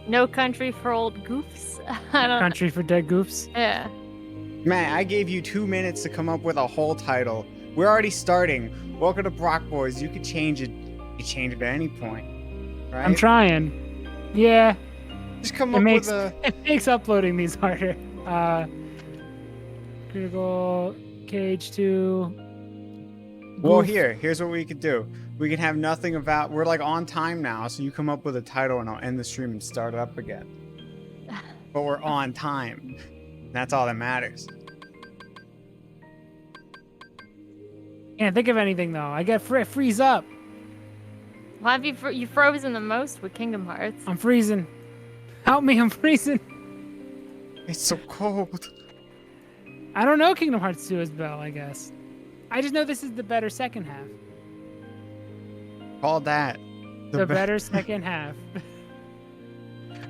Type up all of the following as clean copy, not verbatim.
No Country for Old Goofs. I don't. Country for Dead Goofs. Yeah. Man, I gave you 2 minutes to come up with a whole title. We're already starting. Welcome to Brock Boys. You could change it. You can change it at any point, right? I'm trying. Yeah. Just come It up makes with a. it makes uploading these harder. Critical KH2. Well, Goof. here's what we could do. We can have nothing about. We're like on time now, so you come up with a title and I'll end the stream and start it up again. But we're on time. That's all that matters. Can't think of anything though. I get freeze up. Why have you frozen the most with Kingdom Hearts? I'm freezing. Help me! I'm freezing. It's so cold. I don't know Kingdom Hearts 2 as well. I guess. I just know this is the better second half. Call that The better second half.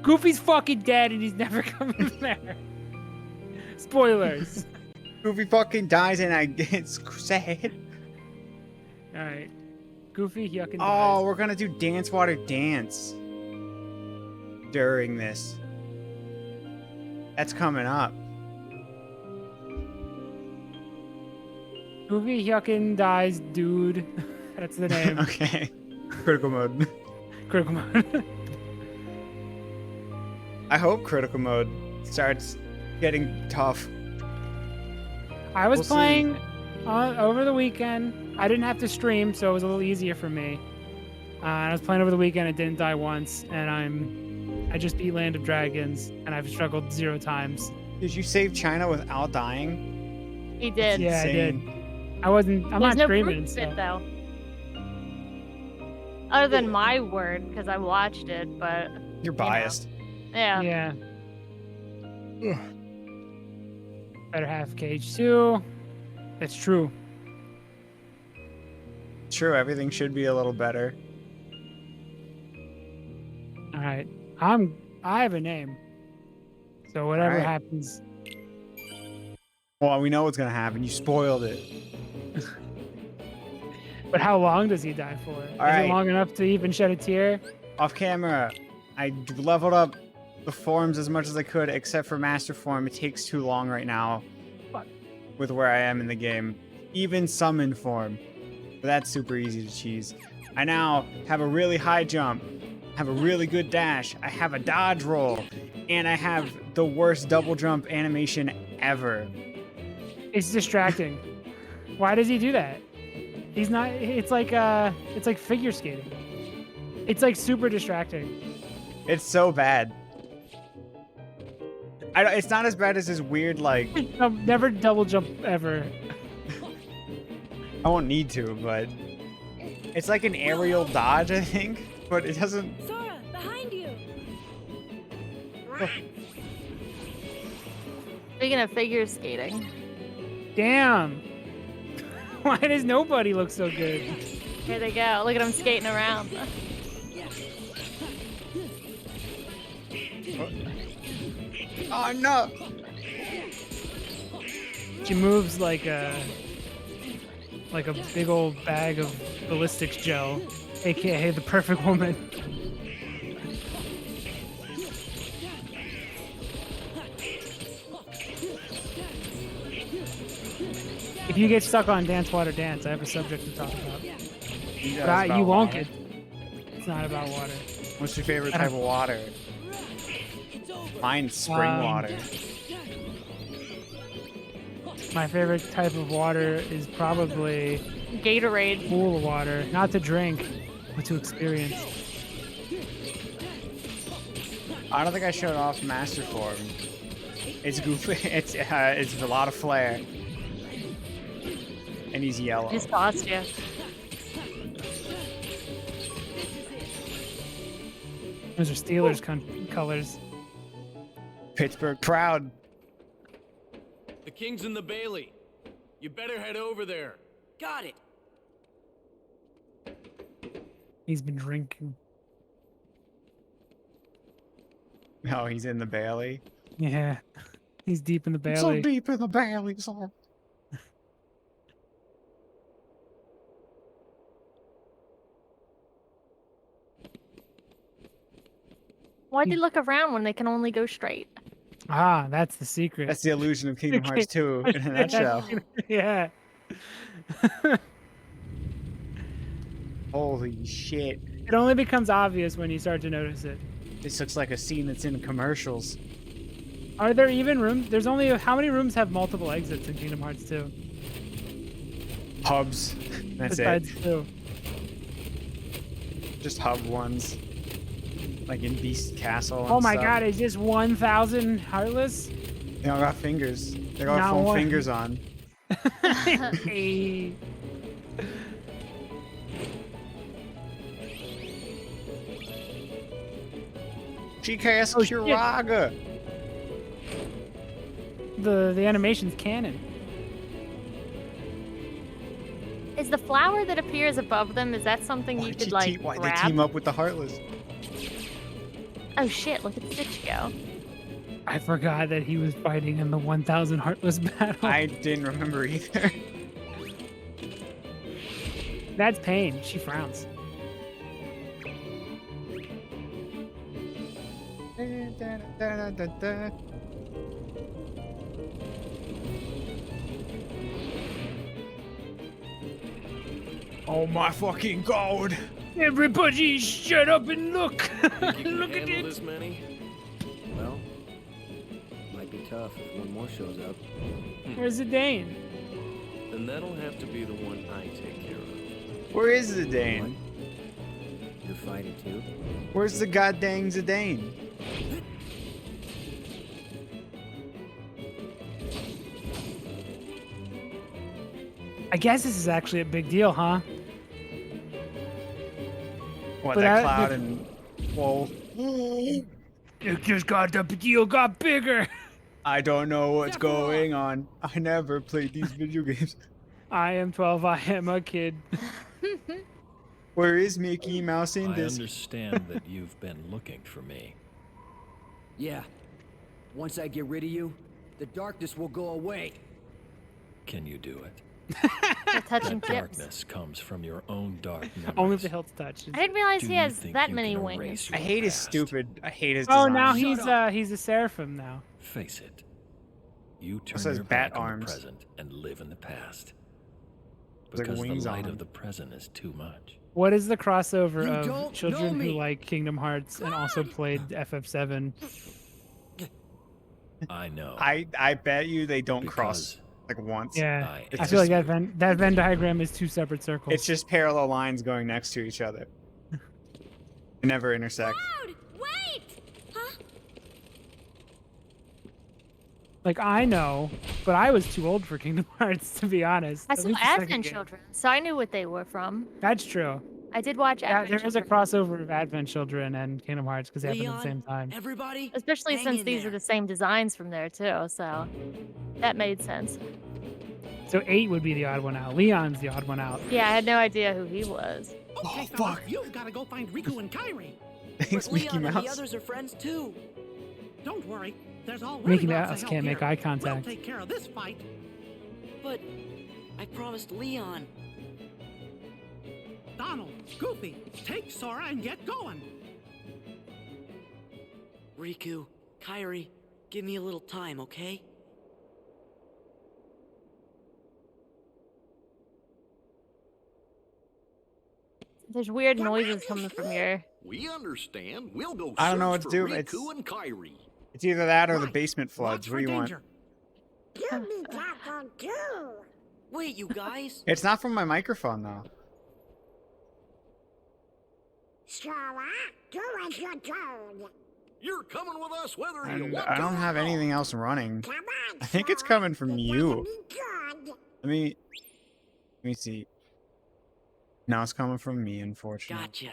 Goofy's fucking dead and he's never coming back. Spoilers. Goofy fucking dies and I get sad. Alright. Goofy yucking Oh, dies. we're gonna do Dance Water Dance during this. That's coming up. Goofy yucking dies, dude. That's the name. Okay. Critical mode. Critical mode. I hope critical mode starts getting tough. I was We'll see. playing over the weekend. I didn't have to stream, so it was a little easier for me. I was playing over the weekend. I didn't die once, and I just beat Land of Dragons, and I've struggled 0 times. Did you save China without dying? He did. Yeah, Insane. I did. I'm There's not no streaming. proof of So. it though. Other than my word, because I watched it, but You're biased. yeah. Yeah. Better have KH2. That's true. True, everything should be a little better. All right. I have a name. So whatever All right. happens. Well, we know what's gonna happen. You spoiled it. But how long does he die for? Is right. it long enough to even shed a tear? Off camera, I leveled up the forms as much as I could, except for Master Form. It takes too long right now with where I am in the game. Even Summon Form. But that's super easy to cheese. I now have a really high jump, have a really good dash, I have a dodge roll, and I have the worst double jump animation ever. It's distracting. Why does he do that? He's not. It's like figure skating. It's like super distracting. It's so bad. It's not as bad as his weird, like... No, never double jump ever. I won't need to, but... It's like an aerial dodge, I think. But it doesn't... Sora, behind you. Speaking of figure skating, Damn. Why does nobody look so good? here they go. Look at them skating around. Oh, no! She moves like a big old bag of ballistics gel, aka the perfect woman. If you get stuck on Dance Water Dance, I have a subject to talk about. But you won't get. It's not about water. What's your favorite type of water? Mine's spring water. My favorite type of water is probably Gatorade. pool water, not to drink, but to experience. I don't think I showed off Master Form. It's goofy. It's a lot of flair. And he's yellow. Just tossed you. Those are Steelers colors. Pittsburgh proud. The King's in the Bailey. You better head over there. Got it. He's been drinking. Oh, he's in the Bailey. Yeah, he's deep in the So Bailey. deep in the Bailey. So... Why'd they look around when they can only go straight? Ah, that's the secret. That's the illusion of Kingdom Hearts 2 in a Yeah. nutshell. Yeah. Holy shit. It only becomes obvious when you start to notice it. This looks like a scene that's in commercials. Are there even rooms? There's only how many rooms have multiple exits in Kingdom Hearts 2? Hubs. That's Besides it. 2. Just hub ones. Like in Beast Castle and Oh my stuff. god, is just 1,000 Heartless? They all got fingers. They got Not foam one. fingers on. Hey. GKS Oh, shit. Kiraga. The animation's canon. Is the flower that appears above them, is that something you could like Why'd grab? they team up with the Heartless? Oh shit, look at Stitch go. I forgot that he was fighting in the 1,000 Heartless battle. I didn't remember either. That's Pain. She frowns. Oh my fucking god! Everybody shut up and look! Think you can Look at handle it! this many? Well, might be tough if one more shows up. Where's the Dane? Then that'll have to be the one I take care of. Where is Zidane? One? You're fighting too? Where's the goddamn Zidane? I guess this is actually a big deal, huh? What, But that I- cloud and... Whoa. It just got the deal got bigger. I don't know what's Step along. going on. I never played these video games. I am 12. I am a kid. Where is Mickey Mouse in I this? understand that you've been looking for me. Yeah. Once I get rid of you, the darkness will go away. Can you do it? They're touching That chips. darkness comes from your own dark memories. Only if the hilt touch. I didn't realize Do he you has think that you many can wings. erase I your hate his past? stupid. I hate his Oh, design. now Shut he's a seraphim now. Face it. You turn Also has your bat back on arms. the present and live in the past. There's like Because wings the light on of him. the present is too much. What is the crossover You of don't children know who me. like Kingdom Hearts and also played FF7? I know. I bet you they don't cross because like once. Yeah, I It's I feel like just- that Venn diagram is two separate circles. It's just parallel lines going next to each other. They never intersect. Cloud, wait! Huh? like I know, but I was too old for Kingdom Hearts to be honest. I At saw least the second Advent game. Children, so I knew what they were from. That's true. I did watch Yeah, Advent there is a Children. crossover of Advent Children and Kingdom Hearts because they happened at the same time. Everybody, Especially hang since in these there. are the same designs from there too, so that made sense. So 8 would be the odd one out. Leon's the odd one out. Yeah, I had no idea who he was. Oh, fellas, fuck. You've got to go find Riku and Kairi. Thanks, But Mickey Leon and the Mouse. others are friends too. Don't worry. There's already Mickey lots of Mouse help can't make here. eye contact. We'll take care of this fight. But I promised Leon. Donald, Goofy, take Sora and get going. Riku, Kairi, give me a little time, okay? There's weird noises coming from your. We understand. We'll go I don't know search what to for do. Riku It's- and Kairi. It's either that or the Right. basement floods. Watch What do for you want? danger. Give me that one too. Wait, you guys. It's not from my microphone though. Sora, do as you're told. You're coming with us whether you And want I to don't or have not. anything else running. Come on, I think it's Sora. coming from You you. gotta be good. Let me see. No, it's coming from me, unfortunately. Gotcha.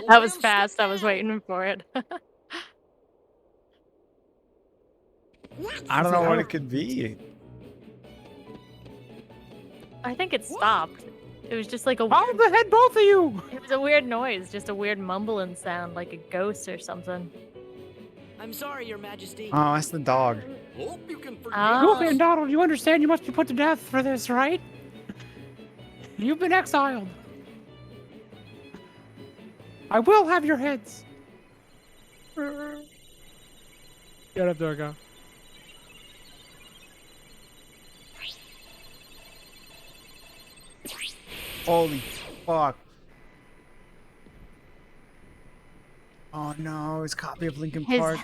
That was fast. I was waiting for it. I don't know what it could be. I think it stopped. It was just like a I'll weird, behead both of you! it was a weird noise, just a weird mumbling sound, like a ghost or something. I'm sorry, Your Majesty. Oh, that's the dog. Hope you can forgive Ah. Goofy us. and Donald, you understand you must be put to death for this, right? You've been exiled. I will have your heads. Get up, Dorgo. Holy fuck. Oh no, it's a copy of Linkin His- Park.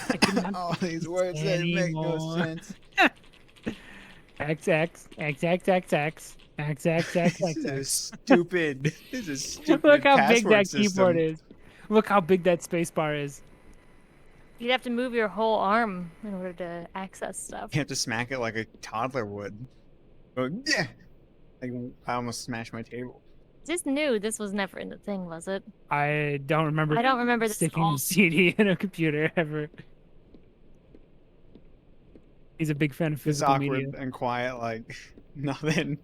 I cannot All these words that make no anymore. sense. XX, XXXX, This is XXXX. stupid. This is stupid. Look how big password that keyboard system. is. Look how big that spacebar is. You'd have to move your whole arm in order to access stuff. You have to smack it like a toddler would. Oh, yeah. Like, I almost smashed my table. This new. This was never in the thing, was it? I don't remember. I don't remember this at sticking all. a CD in a computer ever. He's a big fan of It's physical awkward media. and quiet, like nothing.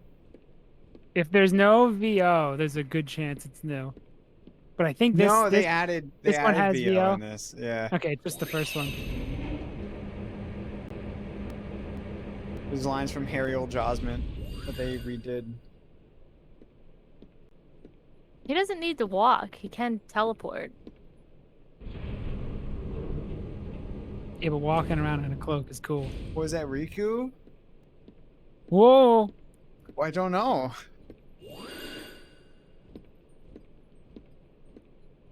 If there's no VO, there's a good chance it's new. But I think this No, they this, added this one has VO VO? in this. Yeah. okay, just the first one. There's lines from Harry Old Josman that they redid. He doesn't need to walk. He can teleport. Yeah, but walking around in a cloak is cool. Was that Riku? Whoa! Well, I don't know.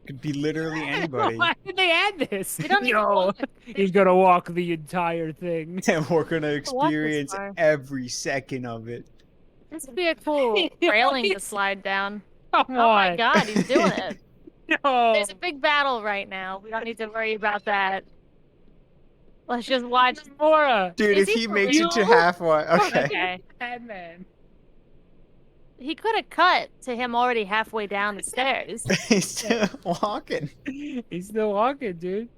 Could be literally anybody. Why did they add this? You don't need to No, walk. he's gonna walk the entire thing. And we're gonna this experience far. every second of it. This would be a cool railing to slide down. Come Oh my on. god, he's doing it. No. There's a big battle right now. We don't need to worry about that. Let's just watch. Mora. Dude, Is if he he for makes it to real? halfway, okay. Okay. Madman. He could have cut to him already halfway down the stairs. He's still walking. He's still walking, dude.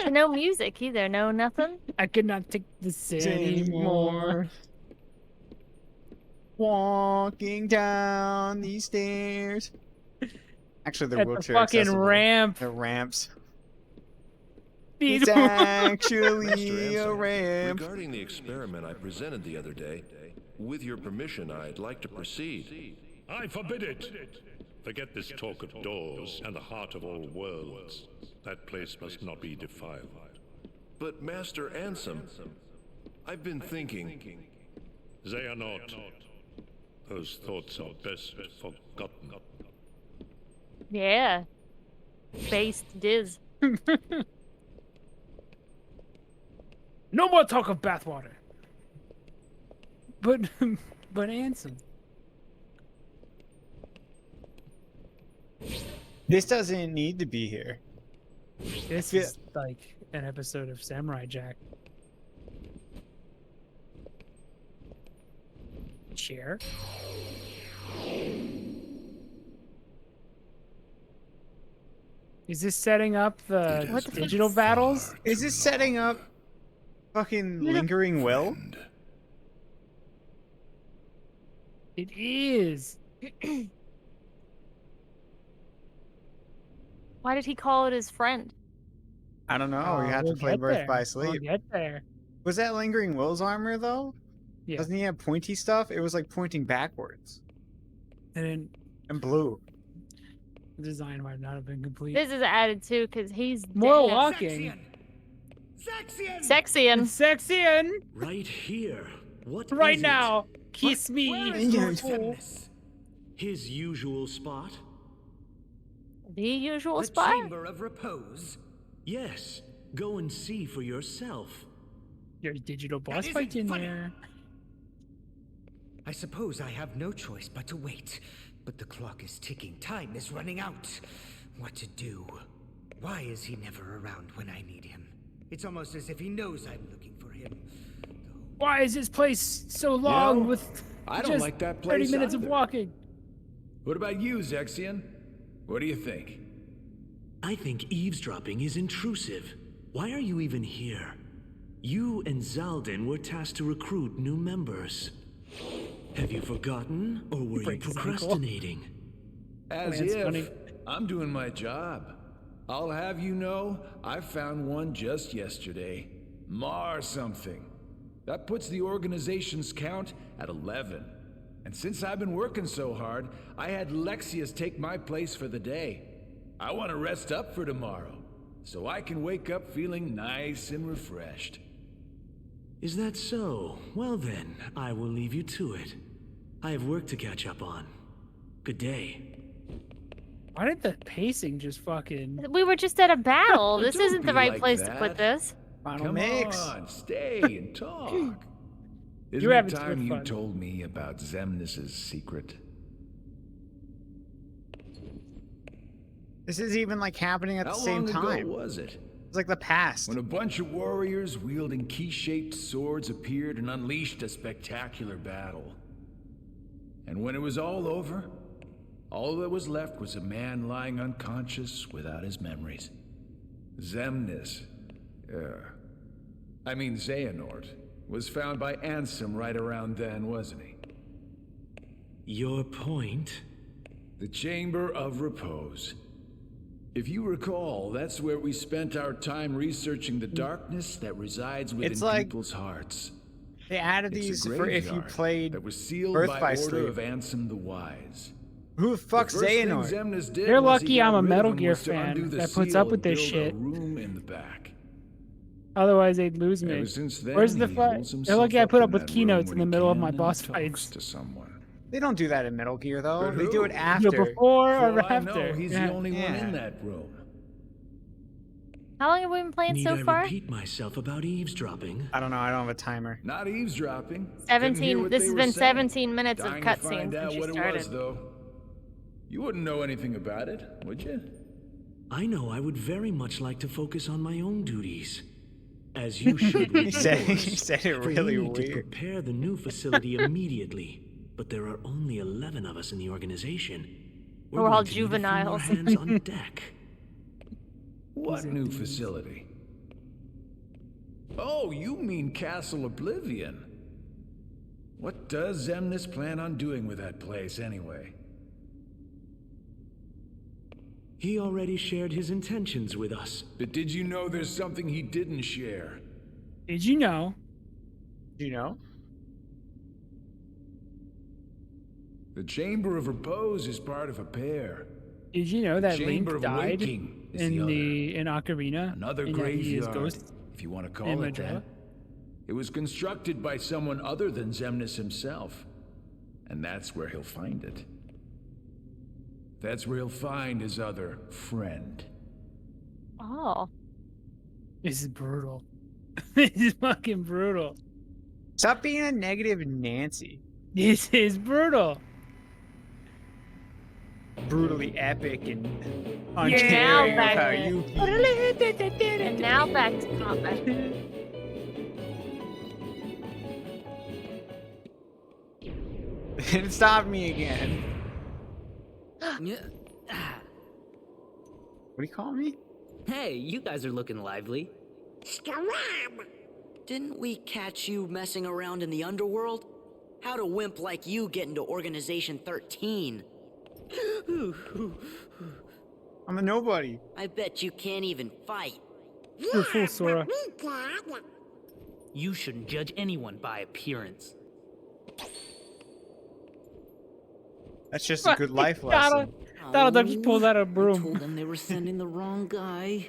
And no music either. No nothing. I could not take this anymore. Walking down these stairs. Actually, they're At the wheelchair fucking accessible. ramp. They're ramps. These It's were- actually Mr. a Anson, ramp. regarding the experiment I presented the other day, with your permission, I'd like to proceed. I forbid it. Forget this talk of doors and the heart of all worlds. That place must not be defiled. But Master Ansem, I've been thinking. They are not. Those thoughts are best forgotten. Yeah. Based Diz. No more talk of bathwater. But Ansem. This doesn't need to be here. This Yeah. is like an episode of Samurai Jack. Chair. Is this setting up the It is digital battles? Is this setting up fucking Lingering Will? It is. Why did he call it his friend? I don't know. We had We'll to play get Birth there. by We'll Sleep. get there. Was that Lingering Will's armor though? Yeah. Doesn't he have pointy stuff? It was like pointing backwards And then and blue. the design might not have been complete. This is added too because he's More dead. walking. Sexy and Sexian. Right here. What Right is it? now. Kiss me. Yeah. His usual spot? the usual The spot. chamber of repose? Yes. Go and see for yourself. There's digital boss isn't fight in funny. there. I suppose I have no choice but to wait. But the clock is ticking. Time is running out. What to do? Why is he never around when I need him? It's almost as if he knows I'm looking for him. Why is this place so long know, with I don't just like that 30 place minutes of either. walking? What about you, Zexion? What do you think? I think eavesdropping is intrusive. Why are you even here? You and Zaldin were tasked to recruit new members. Have you forgotten, or were you breaks his ankle. procrastinating? As That's if. funny. I'm doing my job. I'll have you know, I found one just yesterday. Mar something. That puts the organization's count at 11. And since I've been working so hard, I had Lexius take my place for the day. I want to rest up for tomorrow, so I can wake up feeling nice and refreshed. Is that so? Well then, I will leave you to it. I have work to catch up on. Good day. Why did the pacing just fucking... We were just at a battle. This Don't isn't the be right like place to that. put this. Final Come mix. on, stay and talk. Isn't You're it having time good you fun. told me about Xemnas' secret? This is even like happening at the How same long time. ago was it? It's like the past. When a bunch of warriors wielding key-shaped swords appeared and unleashed a spectacular battle. And when it was all over, all that was left was a man lying unconscious without his memories. Xemnas, Xehanort, was found by Ansem right around then, wasn't he? Your point? The Chamber of Repose. If you recall, that's where we spent our time researching the darkness that resides within It's like- people's hearts. They added It's a these for if you graveyard played that was sealed Birth by by order Sleep. of Ansem the Wise. Who the fuck's The first thing Xehanort? Xemnas did You're was he lucky got I'm a rid of Metal him Gear was to fan undo the that puts seal up with and this build shit. A room in the back. Otherwise, they'd lose me. Ever since then, Where's the he fight? holds They're himself lucky I put up in with that room keynotes when in the he middle of my can and boss talks fights. to someone. They don't do that in Metal Gear though. But They do it who? after. Either before For or all I know, after. he's Yeah. the only one Yeah. in that room. How long have we been playing Need so I far? repeat myself about eavesdropping? I don't know. I don't have a timer. Not eavesdropping. Couldn't hear 17. what This they has were been saying. 17 minutes of Dying to cutscenes find out since you what it started. was, though. You wouldn't know anything about it, would you? I know I would very much like to focus on my own duties. As you should with He said yours. it For really me to weird. prepare the new facility immediately. But there are only 11 of us in the organization. We're all going to need a few more juveniles. hands on deck. What new facility? Oh, you mean Castle Oblivion. What does Xemnas plan on doing with that place, anyway? He already shared his intentions with us. But did you know there's something he didn't share? Did you know? Do you know? The Chamber of Repose is part of a pair. Did you know that Chamber Link of died Waking is in the in Ocarina? Another and that he is graveyard, Ghost if you want to in call it Majora? that. It was constructed by someone other than Xemnas himself. And that's where he'll find it. That's where he'll find his other friend. Oh. This is brutal. This is fucking brutal. Stop being a negative Nancy. This is brutal. Brutally epic and Now uncaring back about in. you. And now back to combat. It stopped me again. What do you call me? Hey, you guys are looking lively. Scram! Didn't we catch you messing around in the underworld? How'd a wimp like you get into Organization 13? I'm a nobody. I bet you can't even fight. You're full, Sora. We can. You shouldn't judge anyone by appearance. That's just a good life Donald, lesson. Donald Duck just pulls out a I broom. told them they were sending the wrong guy.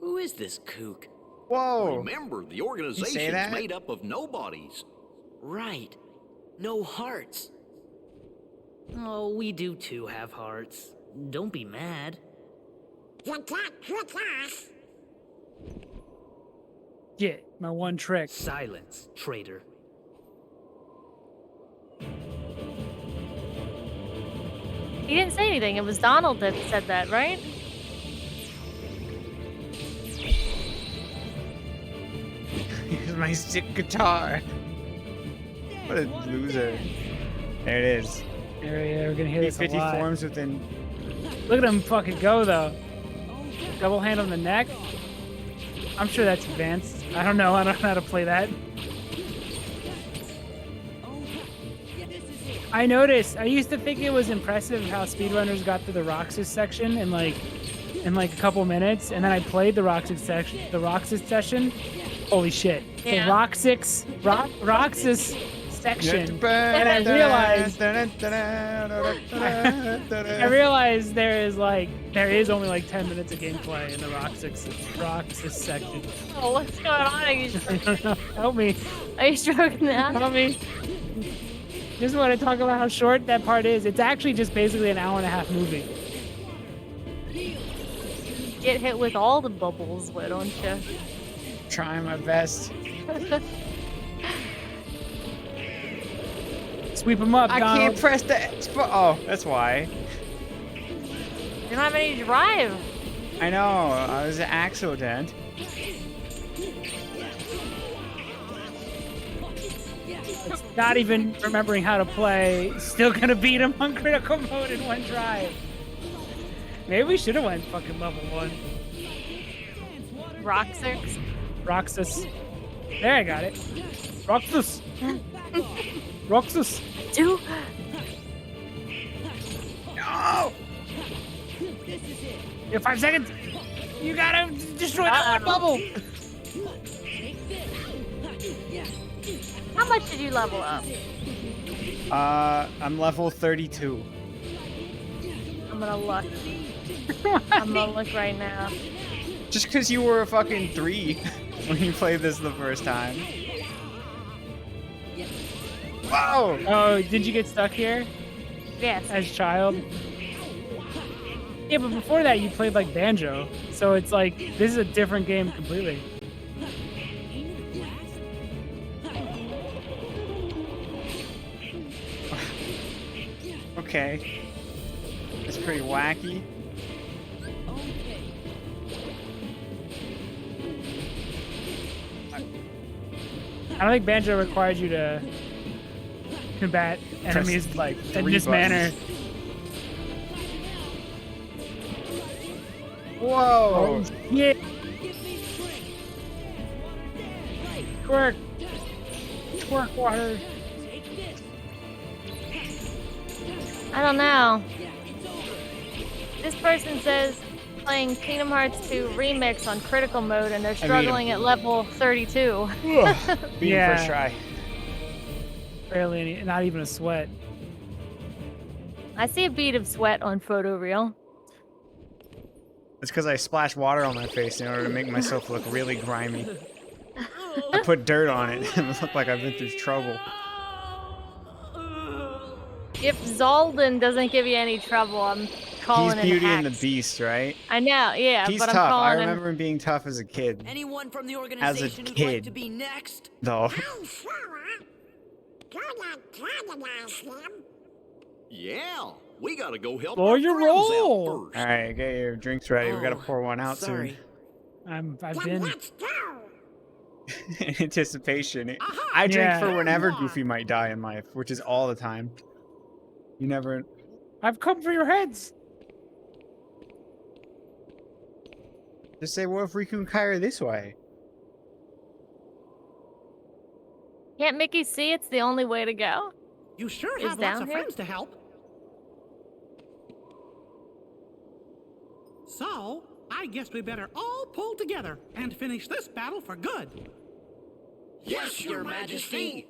Who is this kook? Whoa. Remember, the say organization's that? made up of nobodies. Right. No hearts. Oh, we do too have hearts. Don't be mad. You can't trick us. Get my one trick. Silence, traitor. He didn't say anything. It was Donald that said that, right? Here's my sick guitar. What a loser. There it is. Yeah, we're gonna hear this a 50 lot. forms within. Look at him fucking go though. Double hand on the neck. I'm sure that's advanced. I don't know. I don't know how to play that. I noticed. I used to think it was impressive how speedrunners got to the Roxas section in like a couple minutes, and then I played the Roxas section, Holy shit. Yeah. The Roxas section. And I realized there is only like 10 minutes of gameplay in the Roxas section. Oh, what's going on? Are you Help me. Are you stroking that? Help me. Just want to talk about how short that part is. It's actually just basically an hour and a half movie. Get hit with all the bubbles, why don't you? Trying my best. Sweep them up, I Donald. can't press the X button. Oh, that's why. You don't have any drive. I know. I was an accident. Not even remembering how to play. Still gonna beat him on critical mode in one drive. Maybe we should have went fucking level 1. Roxas. There, I got it. Roxas. Roxas. Two. No! You have 5 seconds. You gotta destroy that bubble. How much did you level up? I'm level 32. I'm gonna look. I'm gonna look right now. Just because you were a fucking 3 when you played this the first time. Whoa! Oh, did you get stuck here? Yes. As a child? Yeah, but before that you played like Banjo. So it's like, this is a different game completely. Okay. It's pretty wacky. I don't think Banjo required you to combat enemies like in this manner. Whoa! Yeah. Twerk water. I don't know. This person says playing Kingdom Hearts 2 Remix on critical mode and they're struggling at level 32. Beat him first try. Barely any, not even a sweat. I see a bead of sweat on photoreal. It's because I splashed water on my face in order to make myself look really grimy. I put dirt on it and it looked like I've been through trouble. If Zaldin doesn't give you any trouble, I'm calling He's him Beauty and the hacks. Beast, right? I know, yeah, He's but tough. I'm I calling remember him being tough as a kid. Anyone from the As a organization who'd like to kid, be next? though. I'm sure. Go antagonize him. Yeah, we gotta go help Blow our your friends out roll. first. All right, get your drinks ready. We gotta Oh, pour one out sorry. soon. I've Then been. let's go. In anticipation. Aha! I drink Yeah. for whenever Goofy might die in life, which is all the time. You never. I've come for your heads. Just say, what if Riku and Kai are this way? Can't Mickey see it's the only way to go? You sure Is have lots down of here? friends to help. So, I guess we better all pull together and finish this battle for good. Yes, Your Majesty.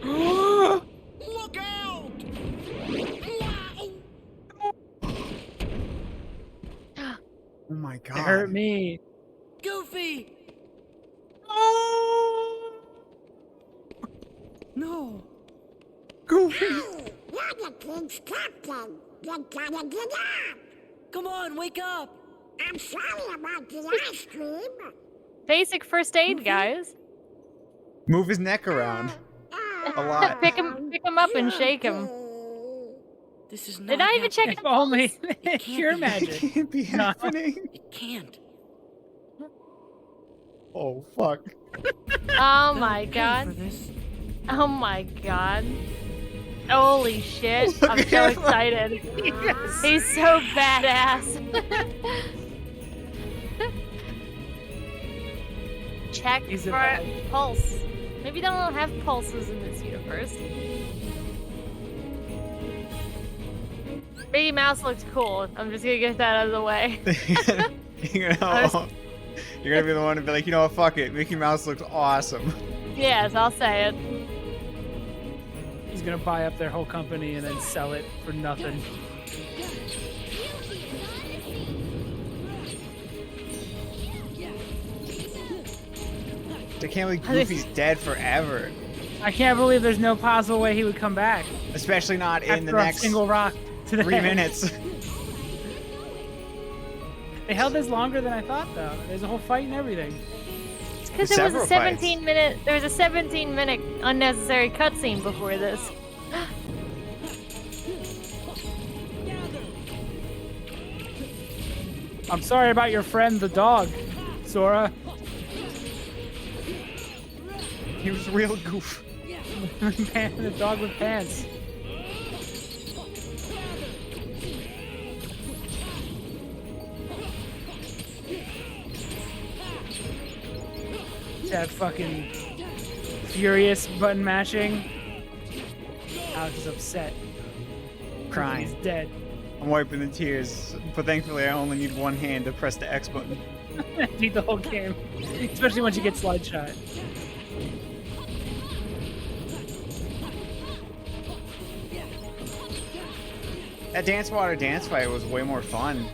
Look out! Oh my It god. hurt me. Goofy! No. Goofy! You're the king's captain. You gotta get up. Come on, wake up! I'm sorry about the ice cream. Basic first aid, guys. Move his neck around. A lot. pick him up and shake him. This is not They're not even checking If only It can't cure be. magic. It can't be happening. It can't. Oh, fuck. Oh my Pay god. for this. Oh my god. Holy shit. Look I'm at so him. excited. He's so badass. Check He's a for bad- pulse. Maybe they don't have pulses in this universe. Mickey Mouse looks cool. I'm just gonna get that out of the way. You know, you're gonna be the one to be like, you know what, fuck it. Mickey Mouse looks awesome. Yes, I'll say it. He's gonna buy up their whole company and then sell it for nothing. I can't believe Goofy's dead forever. I can't believe there's no possible way he would come back. Especially not in the After a next single rock to the 3 head. minutes. They held this longer than I thought, though. There's a whole fight and everything. It's because there was a 17-minute. There was a 17-minute unnecessary cutscene before this. I'm sorry about your friend, the dog, Sora. He was real goof. The dog with pants. That fucking furious button mashing. Alex is upset. Crying. He's dead. I'm wiping the tears, but thankfully I only need one hand to press the X button. Beat the whole game. Especially once you get slide shot. That Dance Water Dance fight was way more fun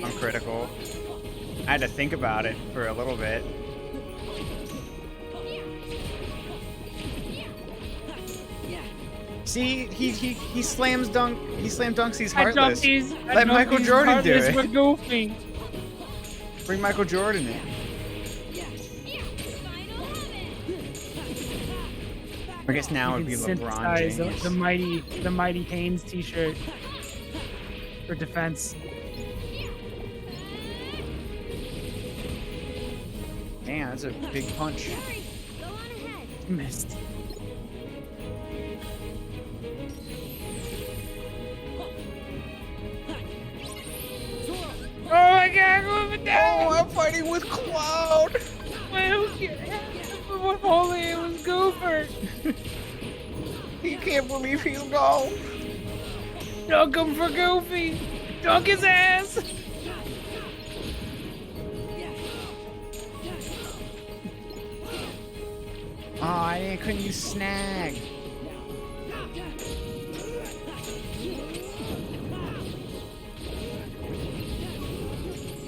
on Critical. I had to think about it for a little bit. See, he slam dunks these heartless. Let Michael Jordan do it. With Goofy. Bring Michael Jordan in. I guess now it would be LeBron James. The mighty Haynes T-shirt for defense. Damn, that's a big punch. Missed. Oh my god, move it down! Oh, I'm fighting with Cloud! If only it was Goofer! He can't believe he'll go! Dunk him for Goofy! Dunk his ass! Oh, I couldn't use snag.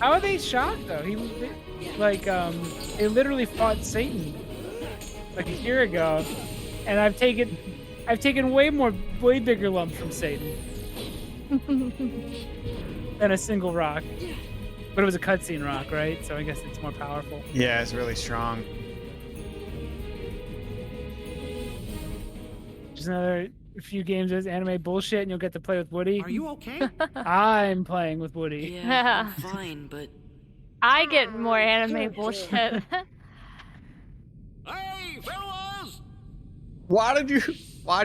How are they shocked though? They literally fought Satan like a year ago, and I've taken way bigger lumps from Satan than a single rock. But it was a cutscene rock, right? So I guess it's more powerful. Yeah, it's really strong. Just another few games of anime bullshit, and you'll get to play with Woody. Are you okay? I'm playing with Woody. Yeah, I'm fine, but I get more anime bullshit. Hey, fellas! Why did you He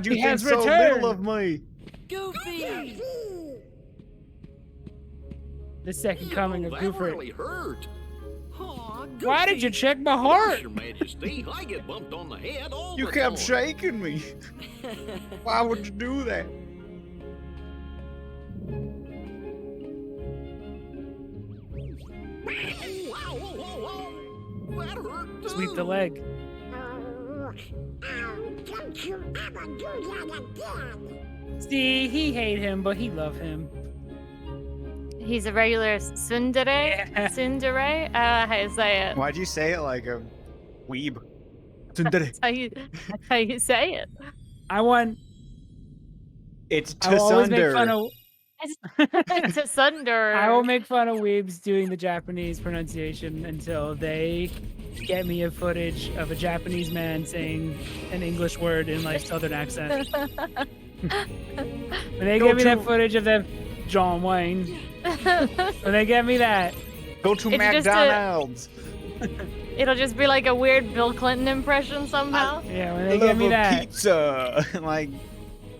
think has so returned. little of me? Goofy! The second coming of That Goofer. really hurt. Aw, Why did you check my heart? Your Majesty, I get bumped on the head all You the kept time. shaking me. Why would you do that? Wow, whoa, whoa, whoa. That hurt too. Sweep the leg. Don't you ever do that again! See, he hate him, but he love him. He's a regular tsundere. Yeah. Tsundere? How you say it? Why'd you say it like a weeb? That's how you say it. I want. It's I will always make fun Tsunder. of. It's a sunder. I will make fun of weebs doing the Japanese pronunciation until they get me a footage of a Japanese man saying an English word in like southern accent. When they get me that footage of them, John Wayne. When they get me that, Go to It's just McDonald's. It'll just be like a weird Bill Clinton impression somehow. yeah, when I they get love me a that, pizza. Like,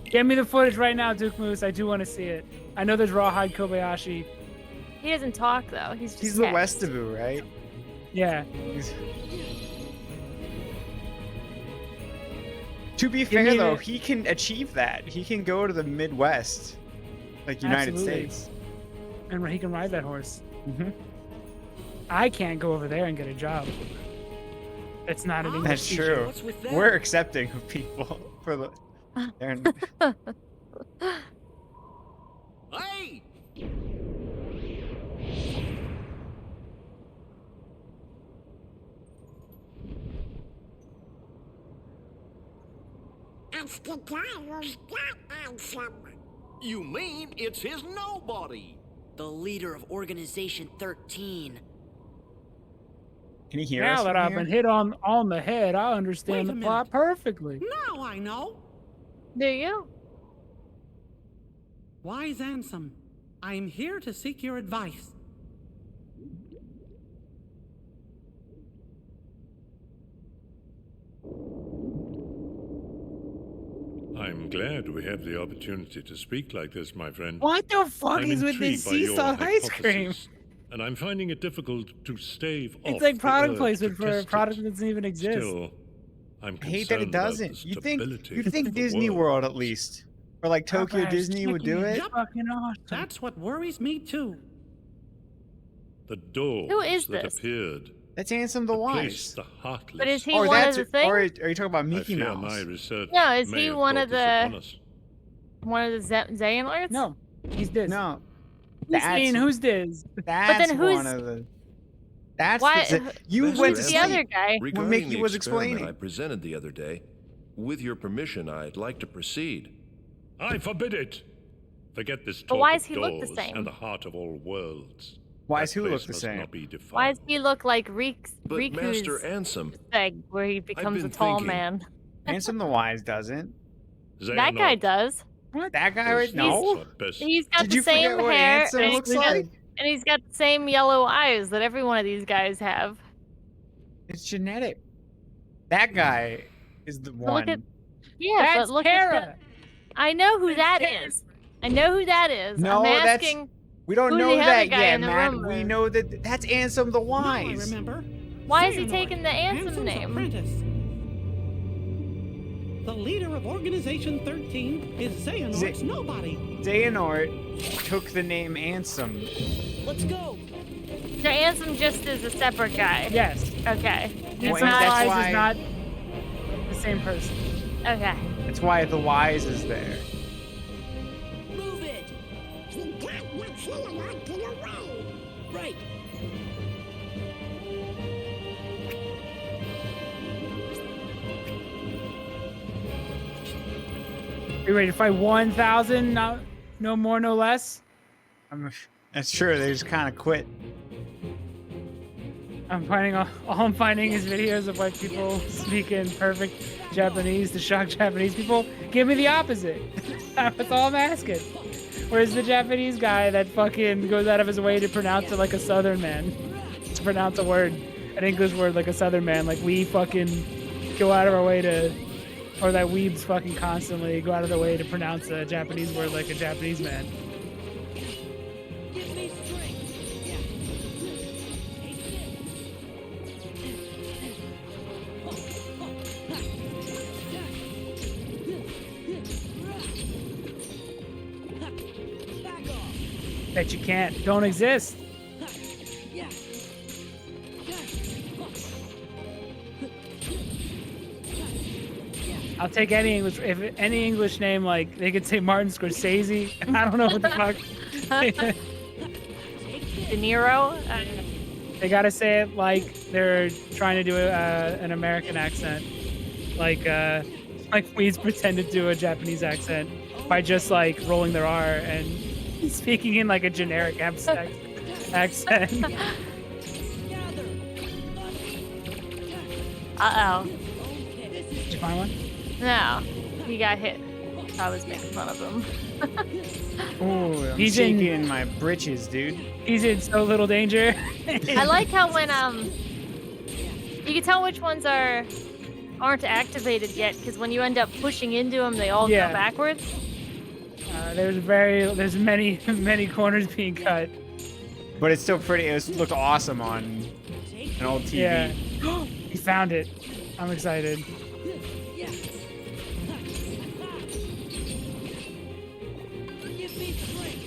get me the footage right now, Duke Moose. I do want to see it. I know there's Rawhide Kobayashi. He doesn't talk though. He's just he's the text. Westaboo, right? Yeah. To be Give fair me though, the- he can achieve that. He can go to the Midwest like United Absolutely. States. And he can ride that horse. Mm-hmm. I can't go over there and get a job. It's not an English That's teacher. true. What's with that? We're accepting of people for the. Hey! That's the guy who's got handsome. You mean it's his nobody? The leader of Organization 13. Can you hear us Now that from I've here? been hit on the head, I understand Wait the a plot minute. perfectly. Now I know. Do you? Wise Ansem, I'm here to seek your advice. I'm glad we have the opportunity to speak like this, my friend. What the fuck I'm is with this intrigued by your sea salt ice cream? hypothesis, and I'm finding it difficult to stave off It's like the product urge placement to for a test product it. that doesn't even exist. Still, I'm I hate that it concerned about the doesn't. You think stability you'd think of the Disney world. World at least, or like Tokyo Popeye's Disney would do chicken is it. Fucking awesome. That's what worries me too. The doors Who is that this? appeared, That's Ansem the the place, Wise. the heartless. But is he Or one of that's the things? or are you talking about I Mickey fear Mouse? my research No, is may he have one brought of this the- upon us. One of the Xehanorts? No, he's this. No, Who's saying who's this? that's then who's- one of the. That's Why- the. You Master went to Who's Ansem, the sleep. other guy? Regarding Mickey the was experiment explaining. I presented the other day, with your permission, I'd like to proceed. I forbid it. Forget this But talk why of does he look the doors same? and the heart of all worlds. Why That does who look place the must same? not be defiled. Why does he look like But Master Riku's Ansem, thing, where he becomes a been tall thinking- man? Ansem the Wise doesn't. That guy does. What? That guy Those right? No. thoughts are best. He's got Did the you same forget what hair, Ansem and, looks he's like? and he's got the same yellow eyes that every one of these guys have. It's genetic. That guy is the But one. look at, yeah, That's but look Kara. at that. I know who that is. I know who that is. No, I'm that's- asking, We don't who know the other that guy yet, in the Matt. room We is. know that that's Ansem the Now I Wise. remember. why is he Xehanort, taking the Ansem Ansem's name? apprentice. The leader of Organization 13 is Xehanort's nobody. Xehanort took the name Ansem. Let's go. So Ansem just is a separate guy. Yes. Okay. He's Wait, not. that's Wise why- is not the same person. Okay. That's why the Wise is there. Move it. He got what Xehanort get away. Right. You ready to fight 1,000? No more, no less. That's true. They just kind of quit. I'm finding all I'm finding is videos of white people speaking perfect Japanese to shock Japanese people. Give me the opposite. That's all I'm asking. Where's the Japanese guy that fucking goes out of his way to pronounce it like a Southern man? To pronounce a word, an English word like a Southern man. Like we fucking go out of our way to, or that weebs fucking constantly go out of their way to pronounce a Japanese word like a Japanese man. Give me strength. Back off. Bet you can't. Don't exist. I'll take any English, if any English name, like they could say Martin Scorsese. I don't know what the fuck. De Niro. They gotta say it like they're trying to do an American accent, like Weeds pretended to do a Japanese accent by just like rolling their R and speaking in like a generic accent. Uh-oh. Did you find one? No. He got hit. I was making fun of him. Ooh, I'm He's shaking in- my britches, dude. He's in so little danger. I like how when you can tell which ones aren't activated yet, because when you end up pushing into them, they all Yeah. go backwards. There's many corners being cut. But it's still pretty. It looked awesome on an old TV. Yeah. He found it. I'm excited. Give me strength.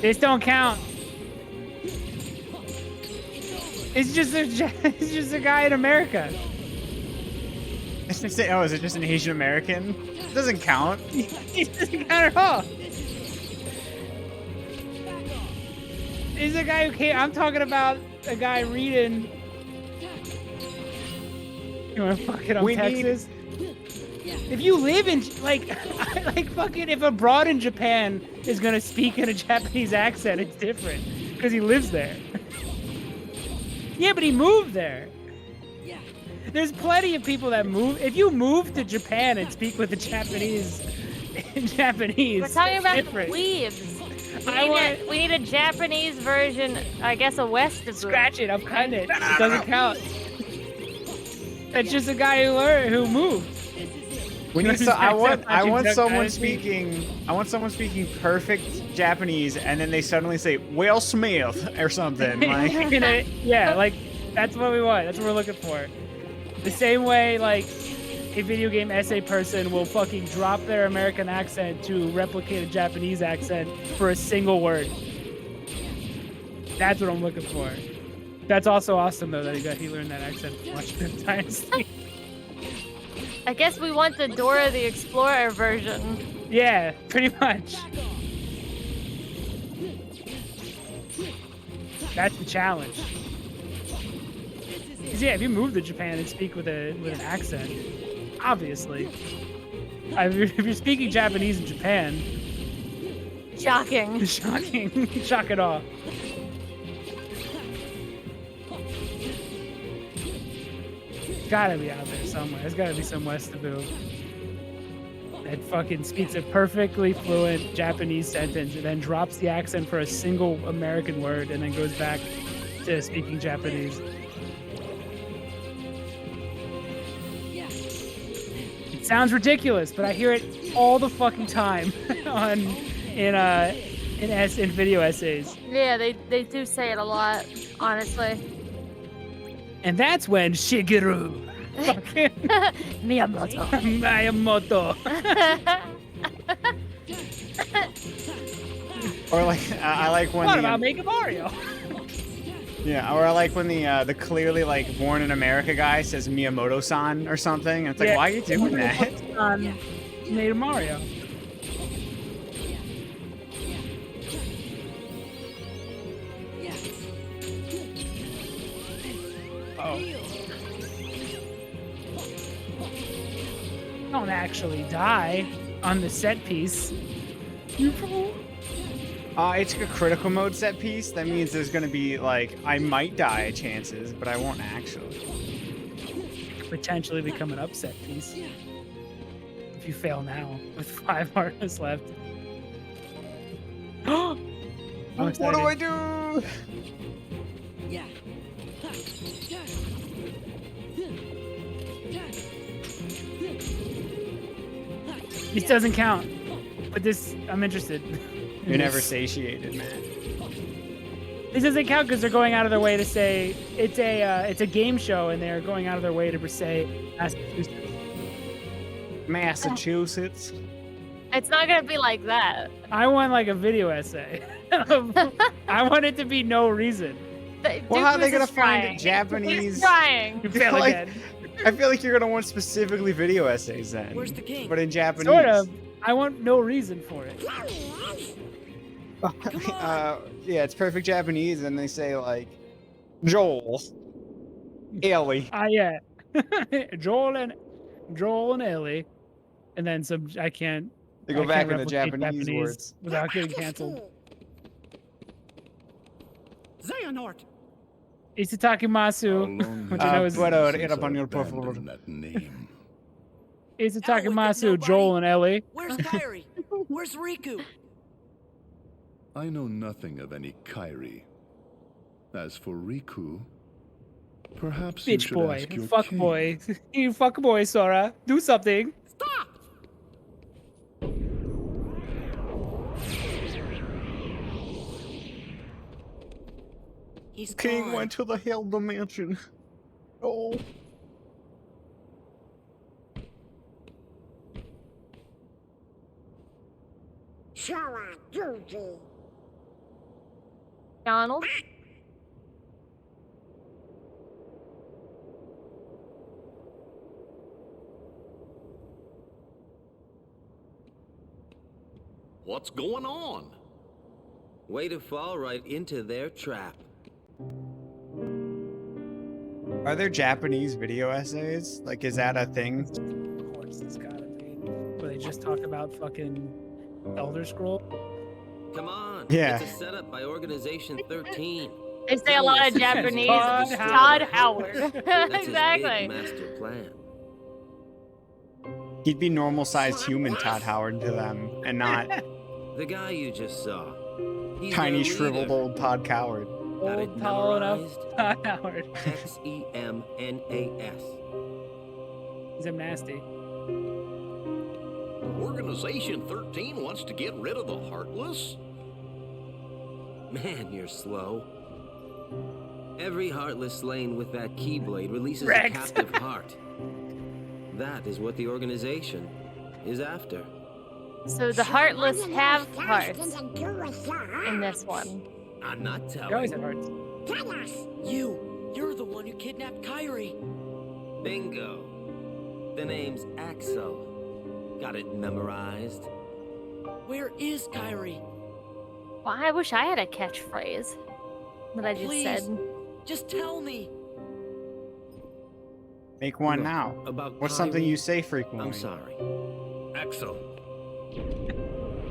This don't count. It's just a guy in America. Is it just an Asian American? It doesn't count. It doesn't count at all. He's a guy who came. I'm talking about a guy reading. You want to fuck it on Texas? If you live in like fucking, if a broad in Japan is gonna speak in a Japanese accent, it's different because he lives there. Yeah, but he moved there. There's plenty of people that move. If you move to Japan and speak with the Japanese, We're talking about different. weebs. We need a Japanese version, I guess a West. Scratch it. I'm cutting it. It doesn't count. That's just a guy who moved. We need I want someone speaking perfect Japanese, and then they suddenly say Will Smith or something. Like, yeah, like that's what we want. That's what we're looking for. The same way, like a video game essay person will fucking drop their American accent to replicate a Japanese accent for a single word. That's what I'm looking for. That's also awesome though that he learned that accent from watching the Dynasty. I guess we want the Dora the Explorer version. Yeah, pretty much. That's the challenge. 'Cause yeah, if you move to Japan and speak with an accent, obviously. If you're speaking Japanese in Japan, shocking. Shock it all. Gotta be out there somewhere. There's gotta be some Westaboo that fucking speaks a perfectly fluent Japanese sentence and then drops the accent for a single American word and then goes back to speaking Japanese. It sounds ridiculous, but I hear it all the fucking time in video essays. Yeah, they do say it a lot, honestly. And that's when Shigeru Miyamoto. or like I like when what about making Mario? Yeah, or I like when the clearly like born in America guy says Miyamoto-san or something. And it's like, why are you doing that? Made Mario. Don't actually die on the set piece. It's a critical mode set piece. That means there's gonna be like I might die chances, but I won't actually. Potentially become an upset piece if you fail now with 5 artists left. What do I do? This doesn't count, but this I'm interested. You're never satiated, man. This doesn't count because they're going out of their way to say it's a game show, and they're going out of their way to say Massachusetts. It's not gonna be like that. I want like a video essay. I want it to be no reason. Well, how are they gonna find a Japanese? He's trying. You fail again. I feel like you're gonna want specifically video essays then. Where's the king? But in Japanese. Sort of. I want no reason for it. Yeah, it's perfect Japanese, and they say like Joel, Ellie. Yeah. Joel and Ellie, and then some. I can't. They go back into replicate Japanese words without getting canceled. Xehanort. Isataki Masu, which I know is that name. Isataki Masu, Joel and Ellie. Where's Kairi? Where's Riku? I know nothing of any Kairi. As for Riku, perhaps you Bitch should boy, ask your fuck king. boy, you fuck boy, Sora, do something. Stop! He's King gone. went to the Hell Dimension. Oh. Showa Juji. Donald? What's going on? Way to fall right into their trap. Are there Japanese video essays? Like, is that a thing? Of course, it's gotta be. Where they just talk about fucking Elder Scroll. Come on. Yeah. It's a setup by Organization 13. They say a lot of Japanese. Todd Howard. That's his Exactly. big master plan. He'd be normal-sized human Todd Howard to them, and not The guy you just saw. He's tiny, their shriveled leader. old Todd Coward. Got it Old, tall enough memorized? Todd Howard. Xemnas. He's a nasty. Organization 13 wants to get rid of the Heartless? Man, you're slow. Every heartless slain with that keyblade releases Wrecked. a captive heart. That is what the organization is after. So the Heartless have hearts in this one. I'm not They always have telling. hearts. Tell us. You're the one who kidnapped Kyrie. Bingo. The name's Axel. Got it memorized? Where is Kyrie? Well, I wish I had a catchphrase that I just Please. said. Just tell me. Make one Look, now. About What's something Kyrie, you say frequently? I'm sorry. Axel,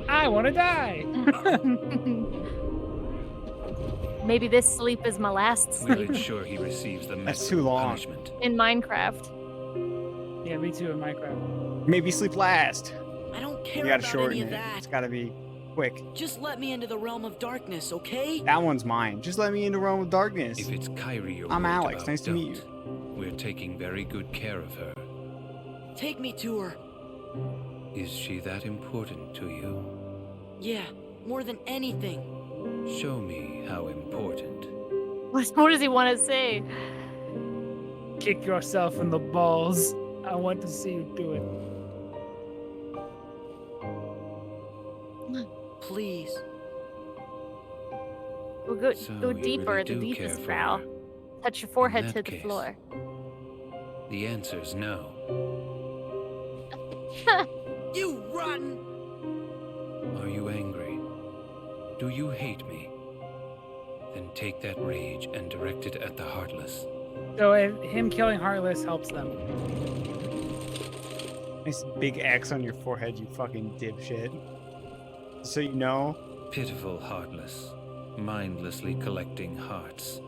I want to die. Maybe this sleep is my last we'll sleep ensure he receives the That's maximum too long. punishment. in Minecraft. Yeah, me too in Minecraft. Maybe sleep last. I don't care You gotta about shorten any of it. that. It's gotta be quick. Just let me into the realm of darkness, okay? That one's mine. Just let me into Realm of Darkness. If it's Kyrie you're I'm worried Alex. about, Nice to meet don't. We're taking very good care of her. Take me to her. Is she that important to you? Yeah, more than anything. Show me how important. What does he want to say? Kick yourself in the balls. I want to see you do it. Please. We'll go So go you deeper, really the do deepest care for brow. her. Touch your forehead that to the case. floor. The answer's no. You run! Are you angry? Do you hate me? Then take that rage and direct it at the Heartless. So him killing Heartless helps them. Nice big X on your forehead, you fucking dipshit. So you know. Pitiful Heartless, mindlessly collecting hearts.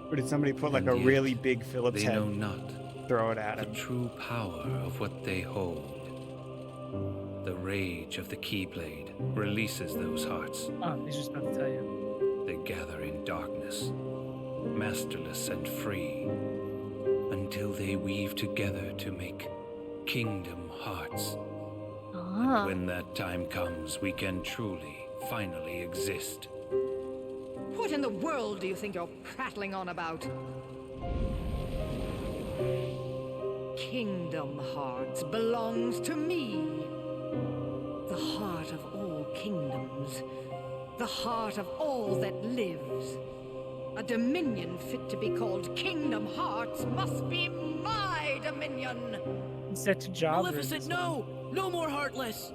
Or did somebody put like And a yet, really big Phillips They head? know not Throw it at the him. true power of what they hold. The rage of the Keyblade releases those hearts. Oh, he's just about to tell you. They gather in darkness, masterless and free, until they weave together to make Kingdom Hearts. Ah. And when that time comes, we can truly, finally exist. What in the world do you think you're prattling on about? Kingdom Hearts belongs to me. The heart of all kingdoms. The heart of all that lives. A dominion fit to be called Kingdom Hearts must be my dominion. Set to job. Maleficent, no! No more Heartless!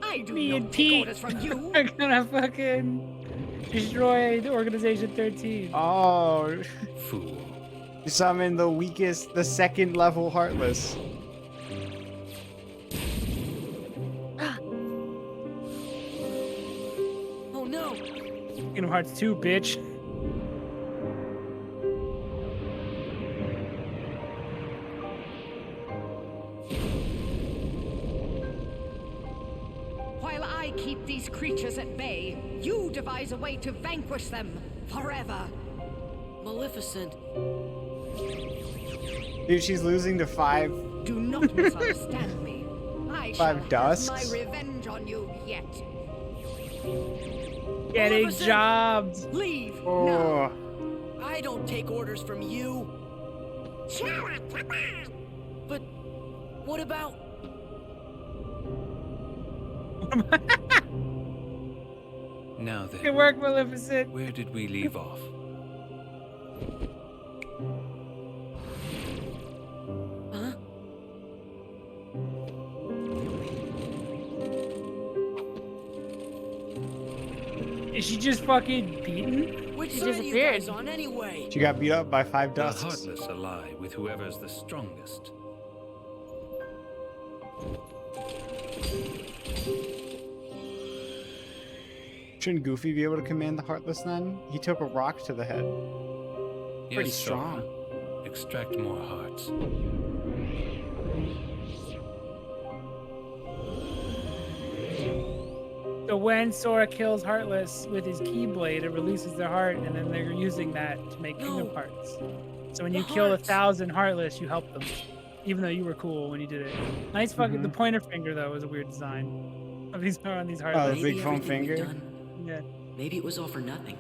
I do Me not and take Pete orders from you. are gonna fucking destroy the Organization 13. Oh, Fool. summon the weakest, the second level Heartless. Oh no! Kingdom Hearts 2, bitch. While I keep these creatures at bay, you devise a way to vanquish them forever. Maleficent. Dude, she's losing to 5. Do not misunderstand me. I shall 5 have dusks. my revenge on you yet. Getting Maleficent! jobs. Leave now. Oh, I don't take orders from you. Shut up, come on. But what about... Now Good then, work, Maleficent. where did we leave off? Huh? Is she just fucking beaten? Which She side are you disappeared. guys on anyway? She got beat up by 5 The dusks. heartless ally with whoever's the strongest. Shouldn't Goofy be able to command the Heartless then? He took a rock to the head. Pretty Yes, strong. Sora. Extract more hearts. So when Sora kills Heartless with his Keyblade, it releases their heart, and then they're using that to make Kingdom Hearts. So when you kill 1,000 Heartless, you help them, even though you were cool when you did it. Nice fucking. The pointer finger though was a weird design of these on these Heartless. Oh, the big Maybe foam everything we've finger. done, Yeah. maybe it was all for nothing.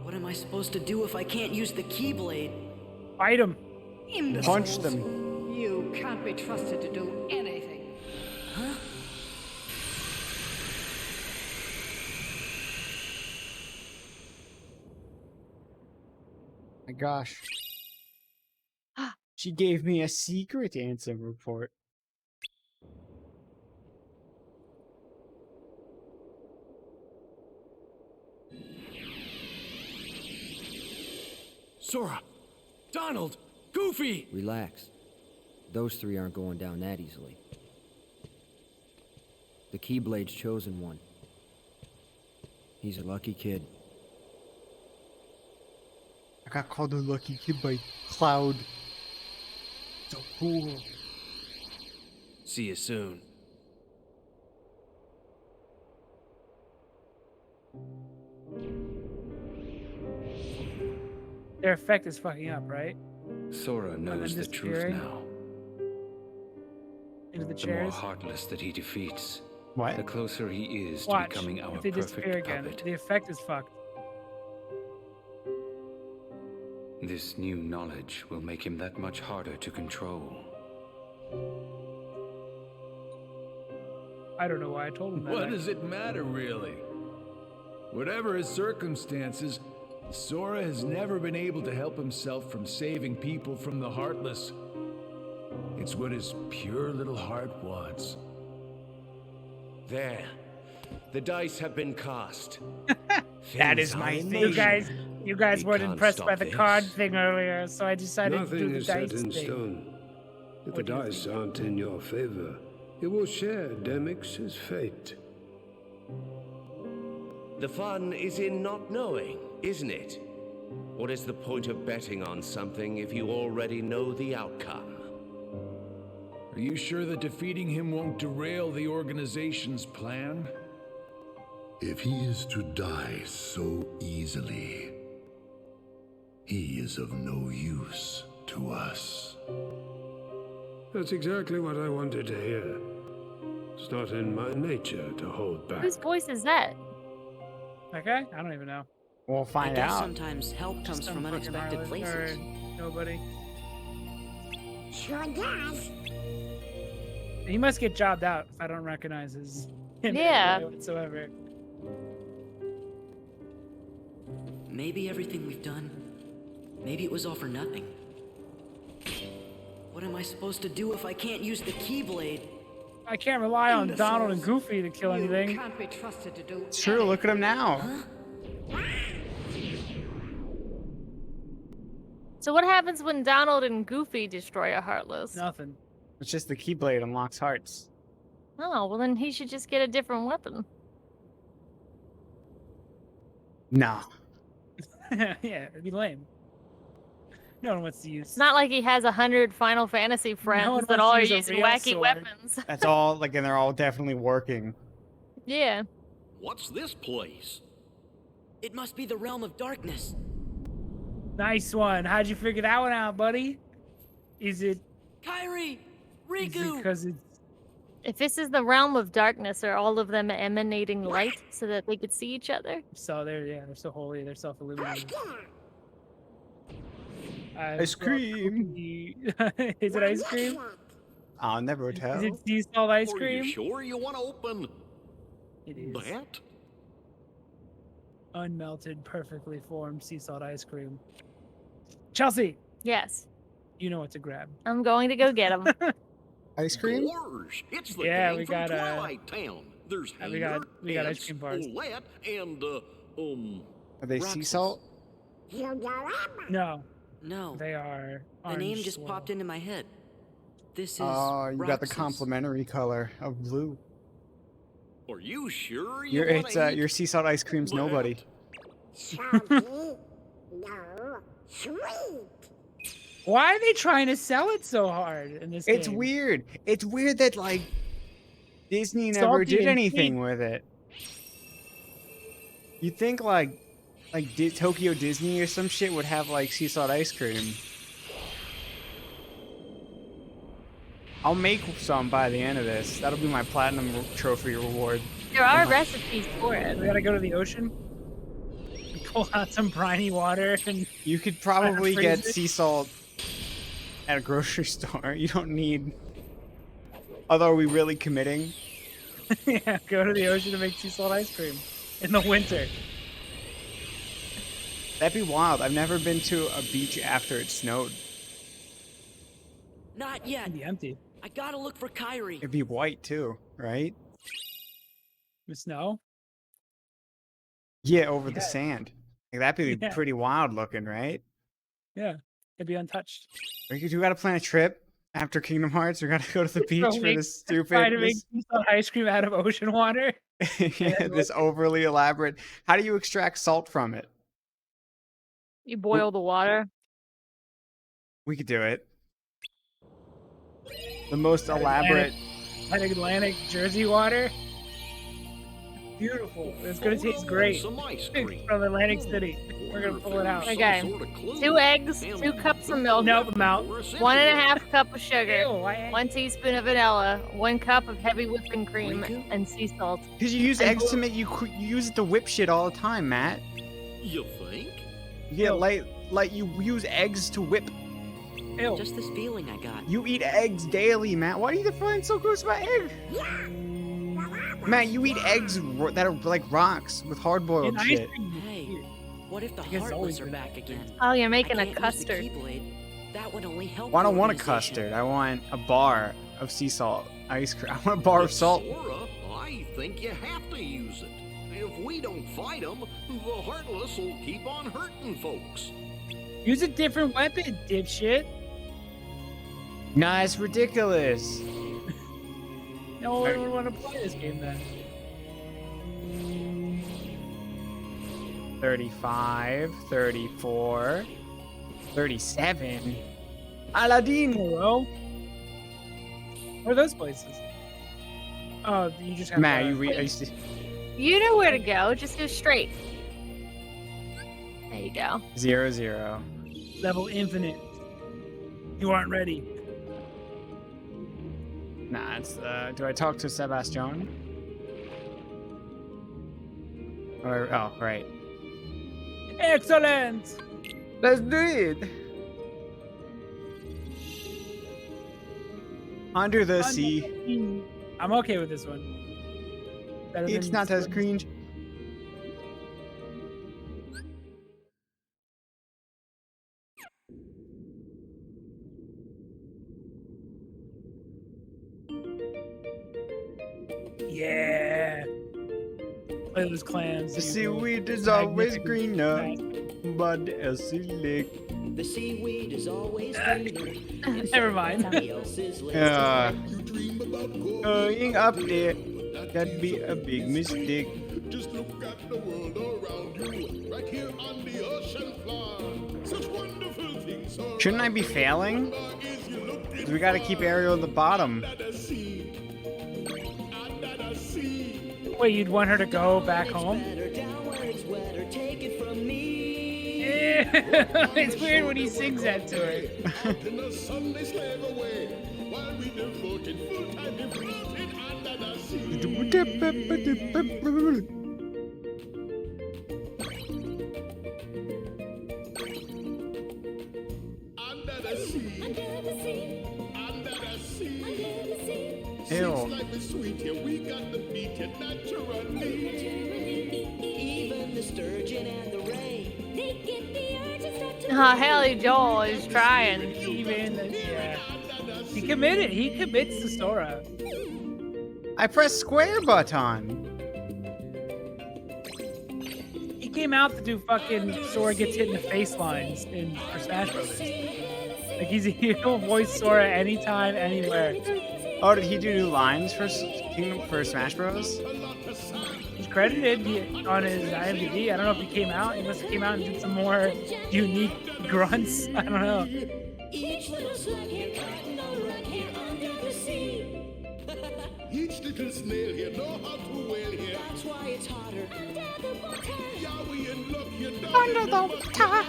What am I supposed to do if I can't use the Keyblade? Fight him. Imbeciles. Punch them. You can't be trusted to do anything. Huh? My gosh. She gave me a secret answer report. Sora! Donald! Goofy! Relax. Those three aren't going down that easily. The Keyblade's chosen one. He's a lucky kid. I got called a lucky kid by Cloud. So cool. See you soon. Their effect is fucking up, right? Sora knows the truth disappearing? now. Into the The more chairs. heartless that he defeats, What? the closer he is to Watch. becoming our If they perfect disappear again, puppet. the effect is fucked. This new knowledge will make him that much harder to control. I don't know why I told him that. What does it matter, really? Whatever his circumstances, Sora has never been able to help himself from saving people from the Heartless. It's what his pure little heart wants. There. The dice have been cast. That is Things my are in thing. motion. You guys We weren't can't impressed stop by the this. card thing earlier, so I decided to do Nothing the is dice set in thing. stone. If the What do you dice aren't in your favor, you will share Demix's fate. The fun is in not knowing, isn't it? What is the point of betting on something if you already know the outcome? Are you sure that defeating him won't derail the organization's plan? If he is to die so easily, he is of no use to us. That's exactly what I wanted to hear. It's not in my nature to hold back. Whose voice is that? Okay, I don't even know. We'll I find guess out. sometimes help comes Some from fucking unexpected Harlan places. or nobody. Sure does. He must get jobbed out if I don't recognize his him Yeah. whatsoever. Maybe everything we've done, maybe it was all for nothing. What am I supposed to do if I can't use the Keyblade? I can't rely on Donald and Imbeciles. Goofy to kill You anything. can't be trusted to do It's true, look at him now. So what happens when Donald and Goofy destroy a Heartless? Nothing. It's just the Keyblade unlocks hearts. Oh, well then he should just get a different weapon. No. Yeah, it'd be lame. No one wants to use. It's not like he has 100 Final Fantasy friends one that wants all to are use a using real wacky sword. weapons. That's all, like, and they're all definitely working. Yeah. What's this place? It must be the realm of darkness. Nice one. How'd you figure that one out, buddy? Is it Kyrie! is it Riku! because it's If this is the realm of darkness, are all of them emanating light so that they could see each other? so they're so holy, they're self-illuminated. Ice cream. Is it ice cream? I'll never Is tell. it sea salt ice Are cream? you sure you want to open It is. that? unmelted, perfectly formed sea salt ice cream. Chelsea, Yes. you know what to grab. I'm going to go get them. Ice cream? Gorge, it's the Yeah, gang we from got, Twilight Town. There's we Hanger, got ice Ants, cream bars. Olette, and Are they sea Roxas. salt? No, No. they are The orange name just swirl. popped into my head. This is. Oh, you got the Roxas. complementary color of blue. Are you sure you Your want it's to eat your sea salt ice cream's that? nobody. Salty, no, sweet. Why are they trying to sell it so hard in this It's game? weird. It's weird that like Disney never Salty did and anything sweet. with it. You think like Tokyo Disney or some shit would have like sea salt ice cream. I'll make some by the end of this. That'll be my platinum trophy reward. There are recipes for it. We gotta go to the ocean. Pull out some briny water and You could probably freeze get it? sea salt at a grocery store. You don't need. Although, are we really committing? yeah, go to the ocean to make sea salt ice cream in the winter. That'd be wild. I've never been to a beach after it snowed. Not yet. It'd be empty. I gotta look for Kyrie. It'd be white too, right? The snow. Yeah, over the Yeah. sand. Like, that'd be Yeah. pretty wild looking, right? Yeah, it'd be untouched. We gotta plan a trip after Kingdom Hearts. We gotta go to the beach So for we this try stupid, to make sea salt ice cream out of ocean water. this overly elaborate. How do you extract salt from it? You boil the water. We could do it. The most elaborate. That Atlantic Jersey water. Beautiful. It's gonna taste great. Some ice cream. From Atlantic City. We're gonna pull it out. Okay. 2 eggs, 2 cups of milk. Nope, I'm out. 1.5 cup of sugar. Ew, why- 1 teaspoon of vanilla. 1 cup of heavy whipping cream and sea salt. Because you use And eggs to make you use it to whip shit all the time, Matt. You think? Yeah, like you use eggs to whip. Ew. Just this feeling I got. You eat eggs daily, Matt. Why do you find so gross about eggs? Matt, you eat eggs that are like rocks with hard-boiled And ice shit. cream. Hey, what if the guess it's always Heartless are been back again? Oh, you're making I a can't use the custard. Keyblade. That would only help. Well, I don't the want a organization. custard. I want a bar of sea salt ice cream. I want a bar of salt. Sora, I think you have to use it. If we don't fight them, the Heartless will keep on hurting folks. Use a different weapon, dipshit. Nah, it's ridiculous. No one would want to play this game then. 35, 34, 37. Aladdin. Hello? Where are those places? Oh, you just have Matt, to, I used to... You know where to go. Just go straight. There you go. 0, 0. level infinite. You aren't ready. Nah, it's, do I talk to Sebastian? Or, oh, right. Excellent! Let's do it! Under the sea. I'm okay with this one. Better It's than not as Slim. cringe. Yeah. Play those clans. The you little seaweed is always magnificent greener, bastard. but the lake. The seaweed is always greener. Never mind. Somebody else's list. Going up there, that'd be a big mistake. Just look at the world around you, right here on the ocean floor. Such wonderful things. Shouldn't I be failing? 'Cause we gotta keep Ariel at the bottom. Wait, you'd want her to go back home? Yeah. It's weird when he sings that to her. Sweet here, we got the beat it naturally. Even the sturgeon and the ray. They get the urge and start to Haley Joel is trying. Yeah. He committed. He commits to Sora. I pressed square button. He came out to do fucking Sora gets hit in the face lines for Smash Brothers. Like he'll voice Sora anytime, anywhere. Oh, did he do new lines for Smash Bros? He's credited on his IMDb. I don't know if he came out. He must have came out and did some more unique grunts. I don't know. each little slug here cutting all right here under the sea. Each little snail here know how to wail here. That's why it's hotter under the water. Yeah, we in luck here Under the water.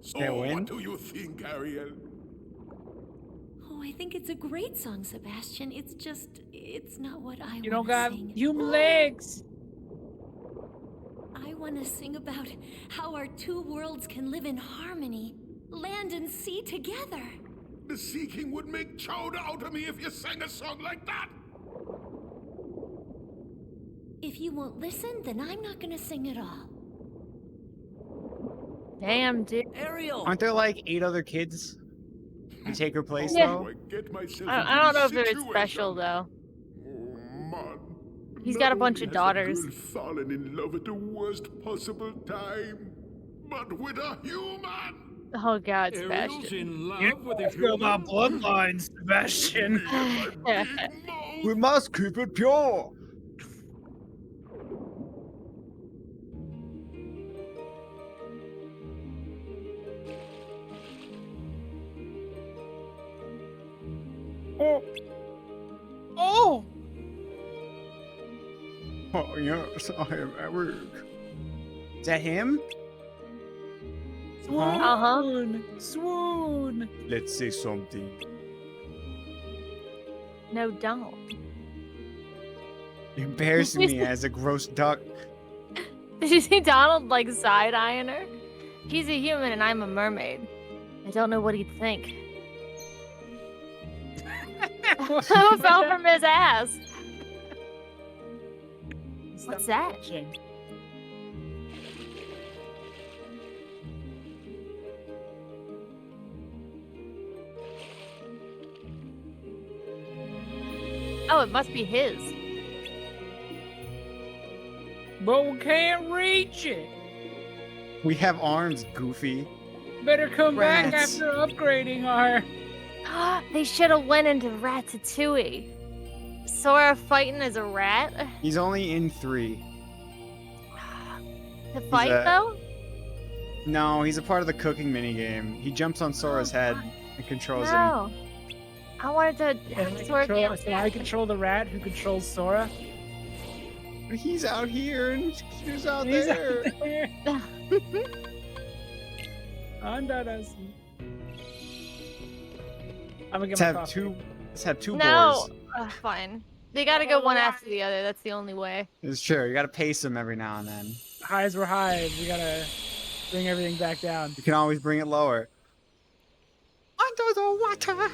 So, what do you think, Ariel? Oh, I think it's a great song, Sebastian. It's not what I You don't wanna got sing. human legs. I want to sing about how our two worlds can live in harmony, land and sea together. The Sea King would make chowder out of me if you sang a song like that. If you won't listen, then I'm not going to sing at all. Damn, dude. Ariel. Aren't there like 8 other kids to take her place Yeah. though? I don't know if it's special though. He's got a bunch of daughters. Fallen in love at the worst possible time, but with a human. Oh God, Ariel's Sebastian. in love with a Feel about bloodlines, Sebastian. We must keep it pure. Oh! Oh yes, I am Eric. Is that him? Swoon! Swoon! Let's say something. No, don't. You're embarrassing me as a gross duck. Did you see Donald like side-eyeing her? He's a human and I'm a mermaid. I don't know what he'd think. Who fell from his ass? What's that? Oh, it must be his. But we can't reach it. We have arms, Goofy. Better come back Rats. after upgrading our. They should have went into Ratatouille. Sora fighting as a rat? He's only in 3. To fight though? No, he's a part of the cooking minigame. He jumps on Sora's head and controls him. No. I wanted to Sora So I control the rat who controls Sora. He's out here and she's out He's out there. there. Under us. I'm gonna get my coffee. Let's have two No. boars. Fine. They gotta go one after the other. That's the only way. It's true. You gotta pace them every now and then. Highs were high. We gotta bring everything back down. You can always bring it lower. Under the water.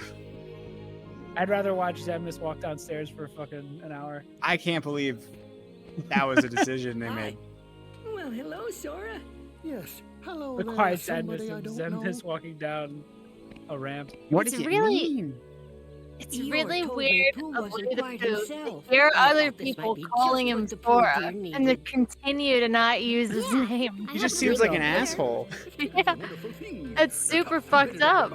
I'd rather watch Zemnis walk downstairs for fucking an hour. I can't believe that was a decision they made. Well, hello, Sora. Yes. Hello. The there, quiet sadness somebody I of don't Zemnis know. walking down a ramp. What It's does it really- mean? It's Eeyore really told me weird Pooh of wasn't Winnie the quite Pooh himself. to hear I other thought this might people be just calling him what the poor Sora dear and to needed. continue to not use his name. He just seems like an asshole. Yeah. It's super fucked up.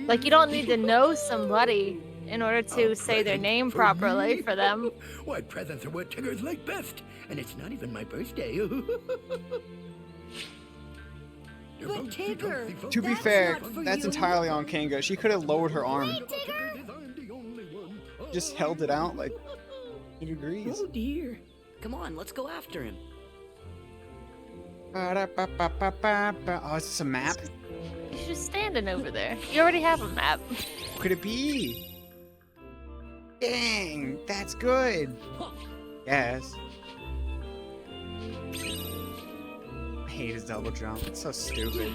Like, you don't need to know somebody in order to say their name properly for them. Why, presents are what Tiggers like best, and it's not even my birthday. But Tigger, To be that's fair, not for that's you. entirely on Kanga. She could have lowered her arm. Just held it out like 2 degrees. Oh dear. Come on, let's go after him. Oh, is this a map? You're just standing over there. You already have a map. What could it be? Dang, that's good. Yes. I hate his double jump. It's so stupid.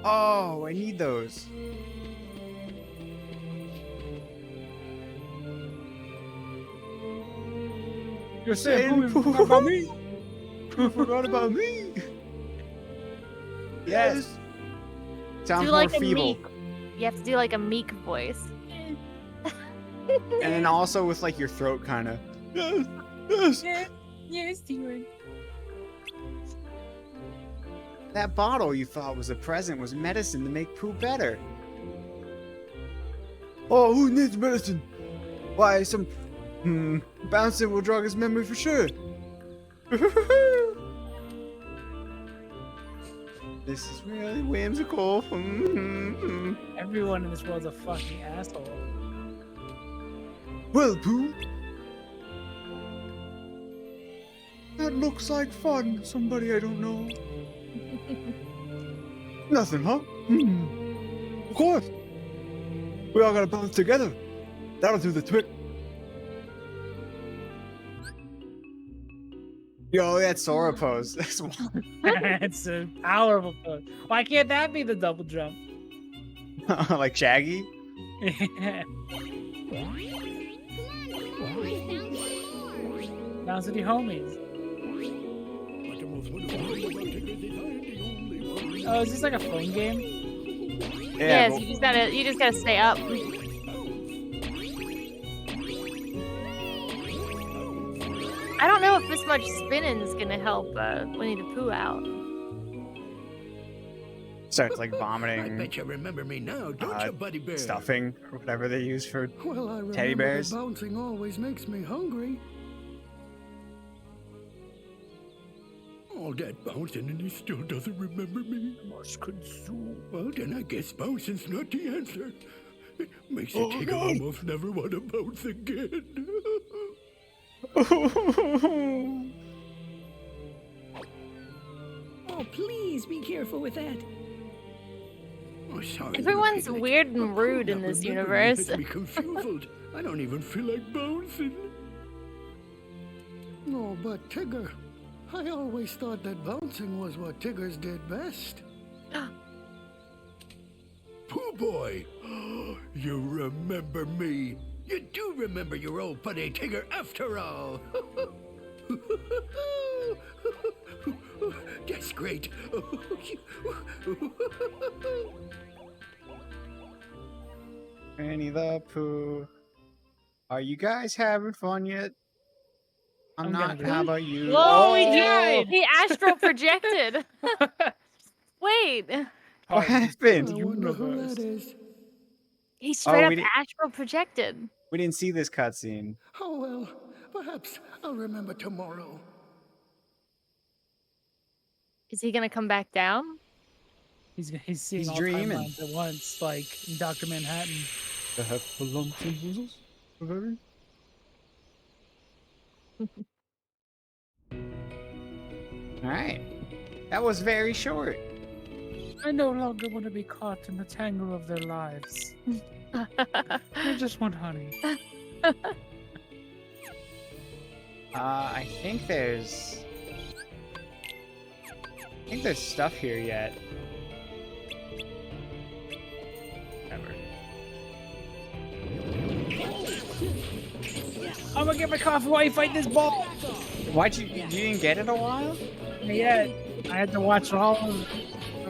Oh, I need those. You're saying who forgot about me? Who forgot about me? Yes. Sounds Do more like a feeble. meek. You have to do like a meek voice. And then also with like your throat kind of. Yes. Yes. Yes, Steven. That bottle you thought was a present was medicine to make poo better. Oh, who needs medicine? Why, some bouncing will jog his memory for sure. This is really whimsical. Everyone in this world's a fucking asshole. Well, Pooh. That looks like fun. Somebody I don't know. Nothing, huh? Of course. We all gotta bounce together. That'll do the trick. Yo, that Sora pose. That's one. It's a powerful pose. Why can't that be the double jump? Like Shaggy? Bounce with your homies. Oh, is this like a phone game? Yes, you just gotta stay up. I don't know if this much spinning is gonna help Winnie the Pooh out. Starts like vomiting. I bet you remember me now, don't you, Buddy Bear? Stuffing or whatever they use for Well, I remember teddy bears. that bouncing always makes me hungry. All that bouncing and he still doesn't remember me. Must consume. Well, then I guess bouncing's not the answer. It makes the Tigger almost never want to bounce again. Oh, please be careful with that. Oh, sorry. Everyone's weird and rude in this universe. Makes me confused. I don't even feel like bouncing. Oh, but Tigger, I always thought that bouncing was what Tiggers did best. Pooh Boy, you remember me. You do remember your old buddy Tigger after all. That's great. Winnie the Pooh. Are you guys having fun yet? I'm not. How about you? Whoa, he died! He astral projected. Wait. What happened? I wonder who that is. He straight up we didn't- astral projected. We didn't see this cutscene. Oh, well, perhaps I'll remember tomorrow. Is he gonna come back down? He's seeing He's all dreaming. timelines at once, like in Dr. Manhattan. The hefty lumps and boozles? Alright. That was very short. I no longer want to be caught in the tangle of their lives. I just want honey. I think there's stuff here yet. Never. I'm gonna get my coffee while you fight this ball. Why'd you didn't get it a while? Yeah, I had to watch all of the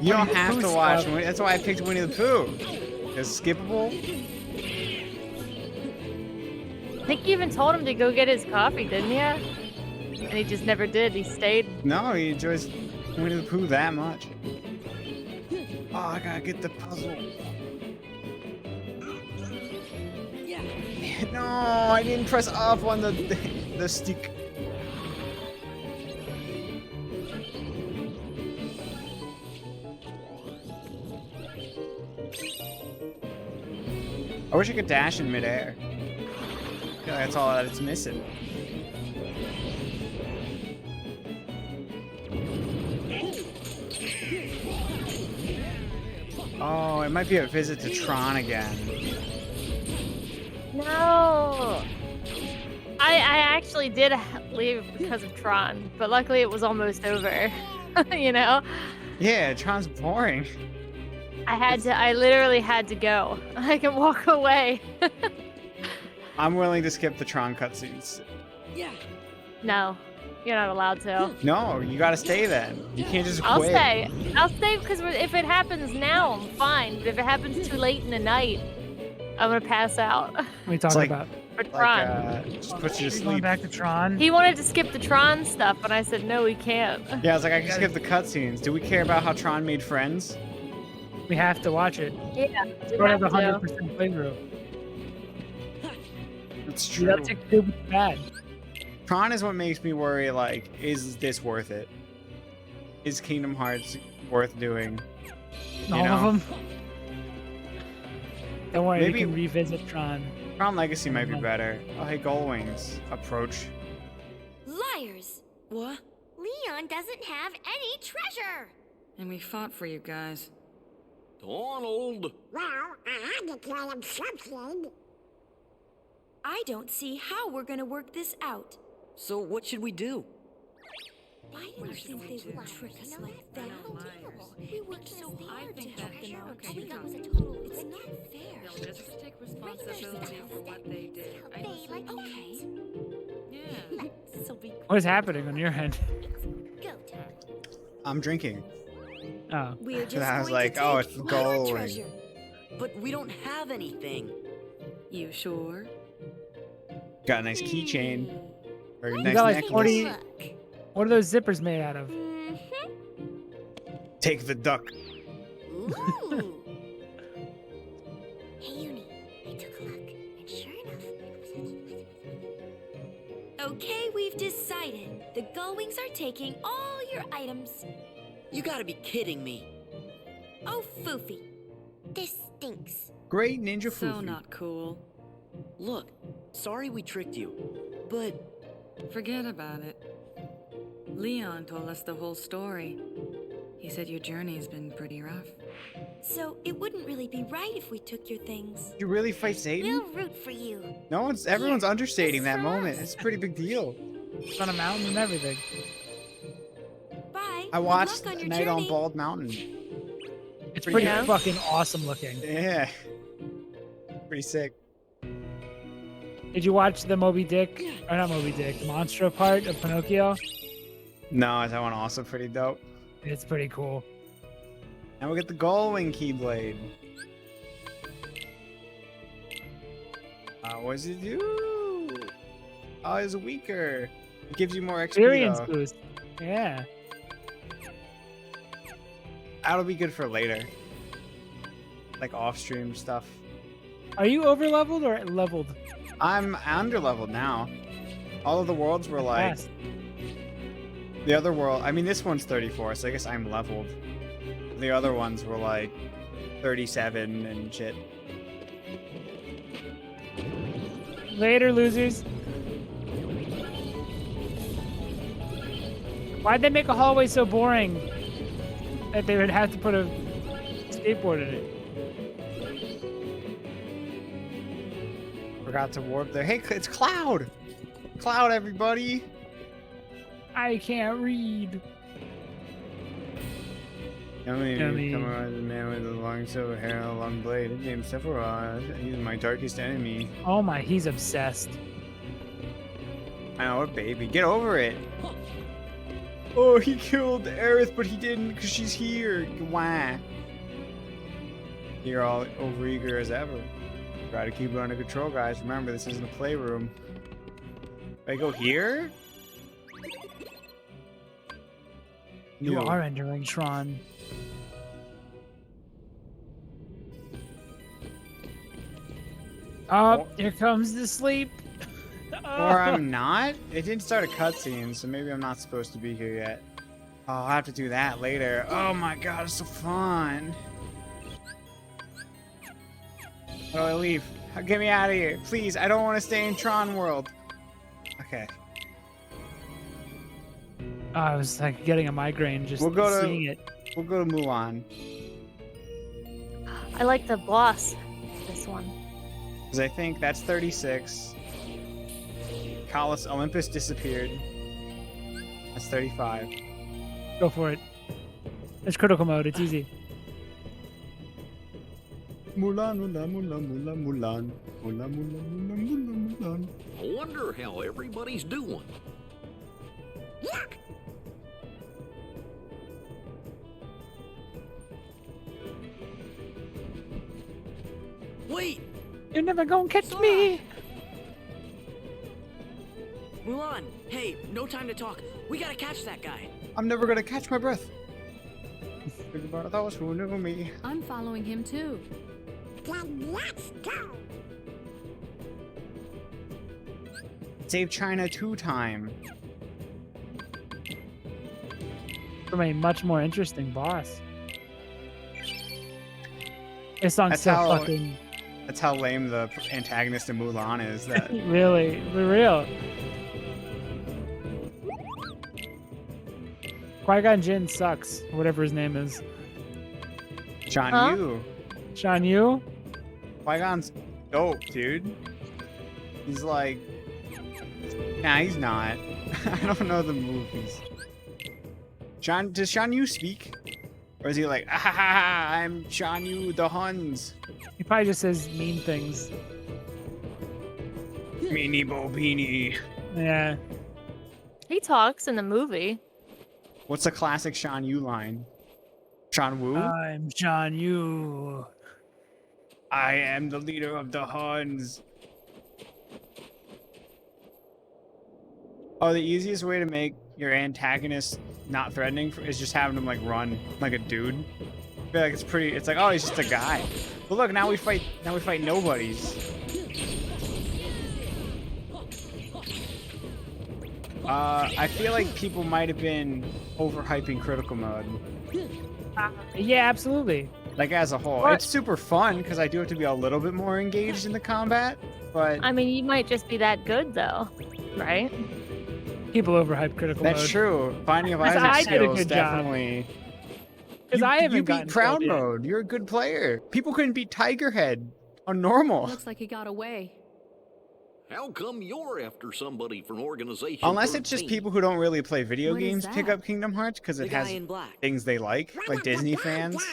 You don't Winnie the have Pooh to watch stuff. Winnie. That's why I picked Winnie the Pooh. It's skippable. I think you even told him to go get his coffee, didn't you? And he just never did. He stayed. No, he enjoys Winnie the Pooh that much. Oh, I gotta get the puzzle. No, I didn't press up on the stick. I wish I could dash in midair. I feel like that's all that it's missing. Oh, it might be a visit to Tron again. No. I actually did leave because of Tron, but luckily it was almost over. You know? Yeah, Tron's boring. I literally had to go. I can walk away. I'm willing to skip the Tron cutscenes. Yeah. No, you're not allowed to. No, you gotta stay then. You can't just I'll quit. stay. I'll stay because if it happens now, I'm fine. But if it happens too late in the night, I'm gonna pass out. What are you talking about? For Tron. Just puts you to Going sleep. back to Tron. He wanted to skip the Tron stuff, and I said, no, we can't. Yeah, I was like, I can skip the cutscenes. Do we care about how Tron made friends? We have to watch it. Yeah, It's we part have of the to. 100% playthrough. It's You true. have to take good with bad. Tron is what makes me worry, like, is this worth it? Is Kingdom Hearts worth doing? You All know? of them. Don't worry, Maybe- we can revisit Tron. Tron Legacy might be better. Oh, hey, Gullwings. Approach. Liars! What? Leon doesn't have any treasure! And we fought for you guys. Donald! Well, I had to tell him something. I don't see how we're gonna work this out. So what should we do? Why did you think they would trick us like that? We worked so hard to help them out. That was a total. It's not fair. They'll just take responsibility for what they did. I just Like, okay. Yeah. So be What is happening on your end? go time. I'm drinking. Oh. We're just And I was going like, to oh, take it's your Gullwing. treasure. But we don't have anything. You sure? Got a nice keychain. Or a You nice got like necklace. 40. What are those zippers made out of? Take the duck. Ooh. Hey, Uni, I took a look, and sure enough, okay, we've decided. The Gullwings are taking all your items. You gotta be kidding me. Oh, Foofy. This stinks. Great Ninja So Foofy. not cool. Look, sorry we tricked you, but Forget about it. Leon told us the whole story. He said your journey's been pretty rough. So it wouldn't really be right if we took your things. You really fight Satan? We'll root for you. Everyone's understating that from moment. us. It's a pretty big deal. It's on a mountain and everything. Bye. I Good watched luck on your Night on journey. Bald Mountain. It's Pretty pretty good. fucking awesome looking. Yeah. Pretty sick. Did you watch the Moby Dick, or not Moby Dick, Monstro part of Pinocchio? No, that one also pretty dope. It's pretty cool. And we get the Gullwing Keyblade. What does it do? Oh, it's weaker. It gives you more XP. Experience though. boost. Yeah. That'll be good for later. Like off-stream stuff. Are you over leveled or leveled? I'm under leveled now. All of the worlds were like Fast. the other world. I mean, this one's 34, so I guess I'm leveled. The other ones were like 37 and shit. Later, losers. Why'd they make a hallway so boring that they would have to put a skateboard in it? Forgot to warp there. Hey, it's Cloud. Cloud, everybody. I can't read. Yummy, Yummy. come on, the man with the long silver hair and a long blade. His name's Sephiroth. He's my darkest enemy. Oh my, he's obsessed. I know, what a baby. Get over it. Oh, he killed Aerith, but he didn't because she's here. Why? You're all overeager as ever. Try to keep it under control, guys. Remember, this isn't a playroom. Do I go here? You No. are entering Tron. Oh, here comes the sleep. Or I'm not? It didn't start a cutscene, so maybe I'm not supposed to be here yet. Oh, I'll have to do that later. Oh my god, it's so fun. How do I leave? Get me out of here. Please, I don't want to stay in Tron World. Okay. Oh, I was like getting a migraine just We'll go seeing to it. We'll go to Mulan. I like the boss. This one. Because I think that's 36. Kalos Olympus disappeared. That's 35. Go for it. It's critical mode. It's easy. Mulan, Mulan, Mulan, Mulan, Mulan. Mulan, Mulan, Mulan, Mulan, Mulan. I wonder how everybody's doing. Wait! You're never gonna catch me! Mulan, hey, no time to talk. We gotta catch that guy. I'm never gonna catch my breath. Think about those who knew me. I'm following him too. Then let's go. Save China 2 time. From a much more interesting boss. This song's That's so how- fucking... That's how lame the antagonist in Mulan is. That Really, for real. Qui-Gon Jinn sucks, whatever his name is. Shan Yu. Shan Yu? Qui-Gon's dope, dude. He's like... Nah, he's not. I don't know the movies. Does Shan Yu speak? Or is he like, ah, ha, ha, ha, I'm Shan Yu the Huns. He probably just says mean things. Meanie bo beanie. Yeah. He talks in the movie. What's a classic Shan Yu line? Shan Wu? I'm Shan Yu. I am the leader of the Huns. Oh, the easiest way to make your antagonist not threatening is just having him like run like a dude. I feel like it's pretty. It's like, oh, he's just a guy. But look, now we fight. Now we fight nobodies. I feel like people might have been overhyping critical mode. Yeah, absolutely. Like as a whole, What? it's super fun because I do have to be a little bit more engaged in the combat. But I mean, you might just be that good though, right? People overhype critical mode. that's true. Finding of Because Isaac I did a skills good job. definitely. Because I haven't You gotten beat Proud killed yet. mode. You're a good player. People couldn't beat Tigerhead on normal. Looks like he got away. How come you're after somebody from Organization Unless it's just 13? people who don't really play video What is games pick that? up Kingdom Hearts because The it guy has in black. things they like Disney fans.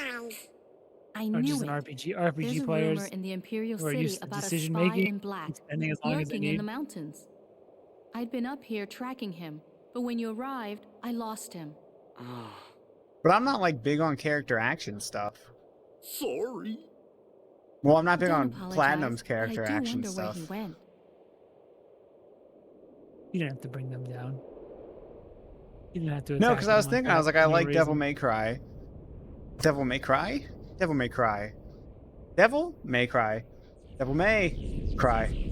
I Or knew just it. an RPG There's a players rumor in the Imperial who are City used to about a decision spy making, in black spending as long as they lurking in need. the mountains. I'd been up here tracking him, but when you arrived, I lost him. But I'm not like big on character action stuff. Sorry. Well, I'm not big Don't on apologize, Platinum's but character I do action wonder stuff. where he went. You didn't have to bring them down. You didn't have to. No, attack because I them was like thinking, that I was like, for I no like Devil reason. May Cry. Devil May Cry? Devil May Cry. Devil May Cry. Devil May Cry.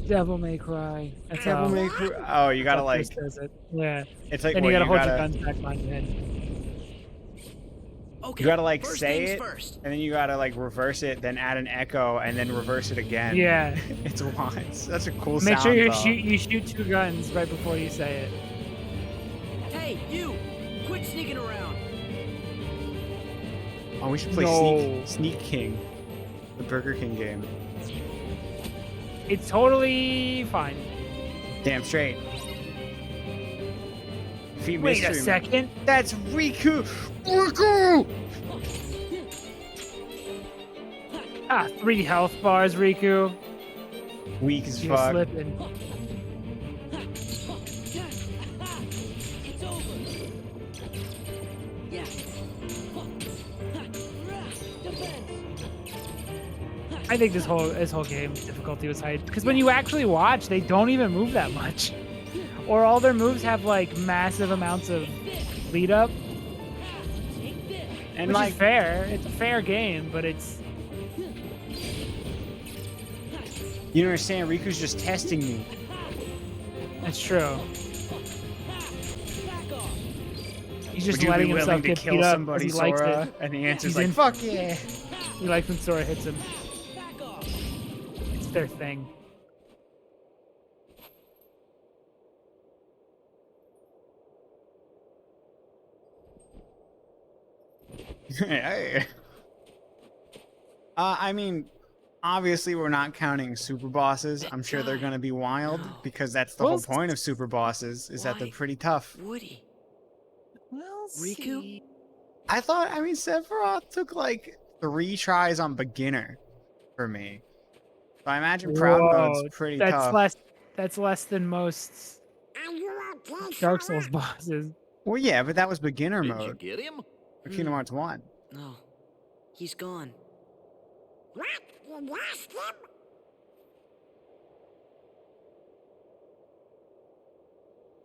Devil May Cry. That's Devil how May Cry. Oh, you gotta Chris like. does it. Yeah. It's like and what, you gotta hold gotta, your guns back behind your head. Okay. You gotta like first say things it, first. and then you gotta like reverse it, then add an echo, and then reverse it again. Yeah. It's wild. That's a cool Make sound. sure though. you shoot two guns right before you say it. Hey, you! Quit sneaking around. Oh, we should play No. Sneak King, the Burger King game. It's totally fine. Damn straight. Defeat Wait a mystery. second. That's Riku. Riku. Ah, 3 health bars, Riku. Weak as You're fuck. slipping. It's over. Yeah. Defense. I think this whole game difficulty was high because when you actually watch, they don't even move that much, or all their moves have like massive amounts of lead up. And which like is fair. It's a fair game, but it's you don't understand. Riku's just testing me. It's true. He's just Would you letting be himself willing to get kill beat up 'cause somebody, he likes Sora? it. And the answer's He's like, in- fuck yeah. He likes when Sora hits him. It's their thing. Hey. I mean, Obviously, we're not counting super bosses. I'm sure they're gonna be wild because that's the whole point of super bosses is that they're pretty tough. Woody. We'll Riku? I mean, Sephiroth took like 3 tries on beginner for me. So I imagine Proud Mode's Whoa, pretty that's tough. That's less than most Dark Souls bosses. Well, yeah, but that was beginner Did you mode get him? for Kingdom Hearts 1. No. He's gone. What? You lost him?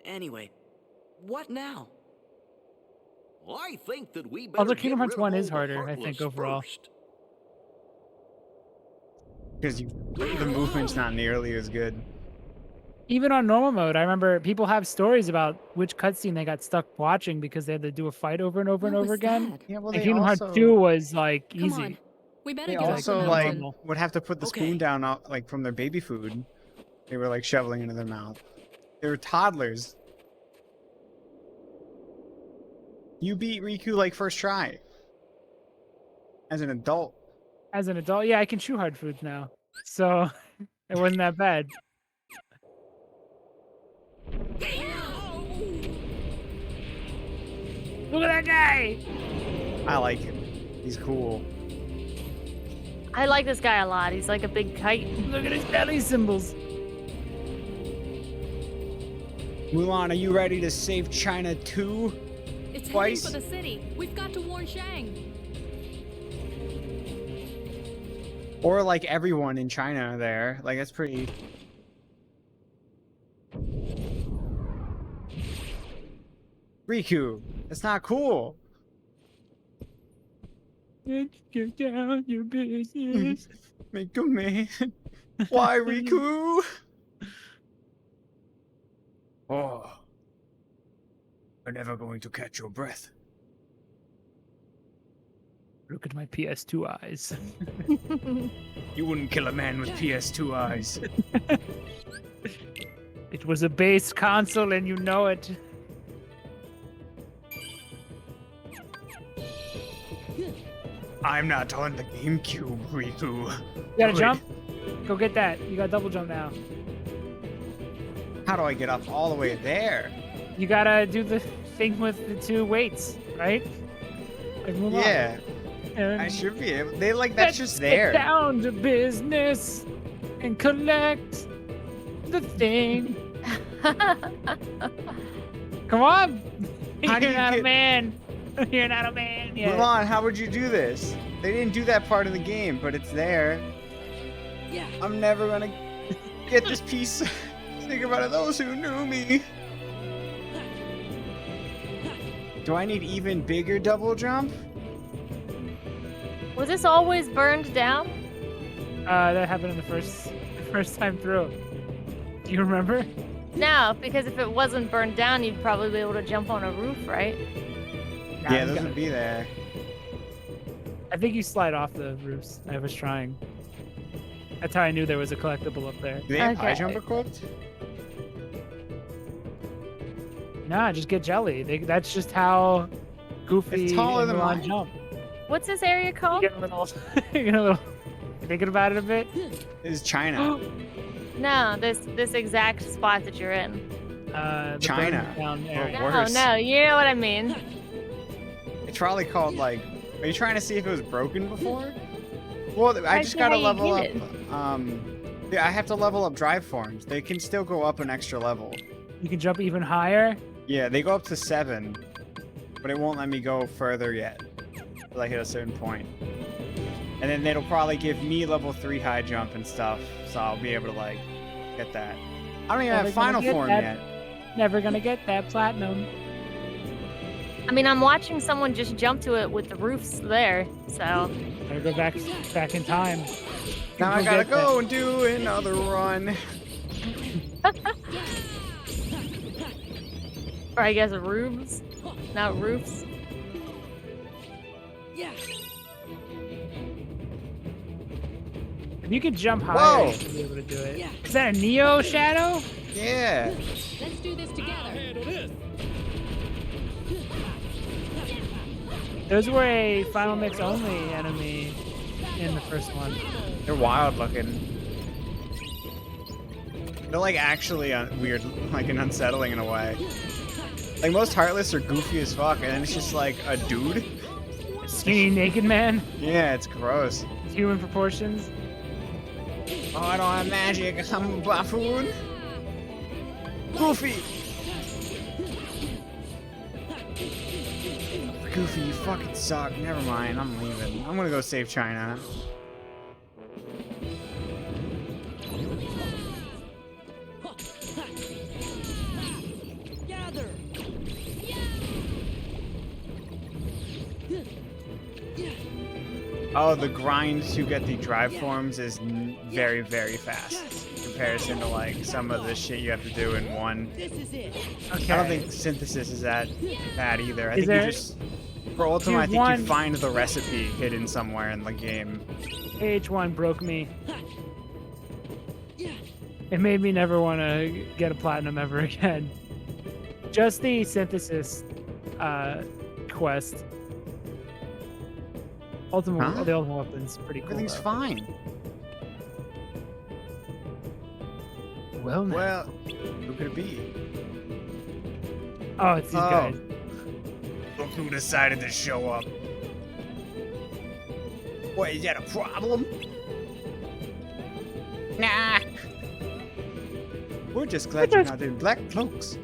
Anyway, what now? I think that we better Although get Kingdom Hearts rid of 1 all is the harder, I Heartless think, overall. first. Because the movement's not nearly as good. Even on normal mode, I remember people have stories about which cutscene they got stuck watching because they had to do a fight over and over and over again. Yeah, well, And they Kingdom Hearts also 2 was like Come easy. on. We better they get also off the like mountain. would have to put the spoon down like from their baby food. They were like shoveling into their mouth. They were toddlers. You beat Riku like first try. As an adult. As an adult, yeah, I can chew hard foods now. So it wasn't that bad. Look at that guy! I like him. He's cool. I like this guy a lot. He's like a big kite. Look at his belly symbols. Mulan, are you ready to save China too? It's Twice? heading for the city. We've got to warn Shang. Or like everyone in China there. Like that's pretty. Riku, that's not cool. Get down your business. Make a man. Why, Riku? Oh. You're never going to catch your breath. Look at my PS2 eyes. You wouldn't kill a man with PS2 eyes. It was a base console and you know it. I'm not on the GameCube, Riku. You gotta jump? Go get that. You got double jump now. How do I get up all the way there? You gotta do the thing with the 2 weights, right? Like move on. Yeah. And I should be able. They like that's just there. Get down to business and collect the thing. Come on. How do You're you not a get- man. You're not a man yet. Mulan, how would you do this? They didn't do that part of the game, but it's there. Yeah. I'm never gonna get this piece. Think about it, those who knew me. Do I need even bigger double jump? Was this always burned down? That happened in the first time through. Do you remember? No, because if it wasn't burned down, you'd probably be able to jump on a roof, right? Yeah, those would be there. I think you slide off the roofs. I was trying. That's how I knew there was a collectible up there. Do they have high jump equipped? Nah, just get jelly. That's just how Goofy It's taller and than Mulan mine. jump. What's this area called? You get a little, you get a little thinking about it a bit. This is China. No, this exact spot that you're in. The China. burn down Or area. No, worse. no, you know what I mean. It's probably called like. Are you trying to see if it was broken before? Well, I I just see gotta how you level up. get it. Yeah, I have to level up drive forms. They can still go up an extra level. You can jump even higher. Yeah, they go up to 7, but it won't let me go further yet until I hit a certain point. And then it'll probably give me level 3 high jump and stuff, so I'll be able to like get that. I don't even Never have gonna final get form that. yet. Never gonna get that platinum. I mean, I'm watching someone just jump to it with the roofs there, so. Gotta go back in time. Now I Go gotta get go and do another run. Or I guess roofs, not roofs. Yeah. If you could jump higher, Whoa. you should be able to do it. Yeah. Is that a Neo shadow? Yeah. Let's do this together. Those were a Final Mix only enemy in the first one. They're wild looking. They're like actually weird, like and unsettling in a way. Like most Heartless are goofy as fuck, and then it's just like a dude. Skinny naked man. Yeah, it's gross. Human proportions. Oh, I don't have magic. I'm a buffoon. Goofy. Goofy, you fucking suck. Never mind. I'm leaving. I'm gonna go save China. Oh, the grind to get the drive forms is very, very fast in comparison to like some of the shit you have to do in one. Okay. I don't think synthesis is that bad either. I think there- you just for Ultima, I think one- you find the recipe hidden somewhere in the game. KH1 broke me. It made me never want to get a platinum ever again. Just the synthesis quest. Ultimate, Huh? the ultimate weapon's pretty cool. Everything's though. fine. Well, now. Well, who could it be? Oh, it's these guys. Look who decided to show up. What, is that a problem? Nah. We're just glad you're not in black cloaks.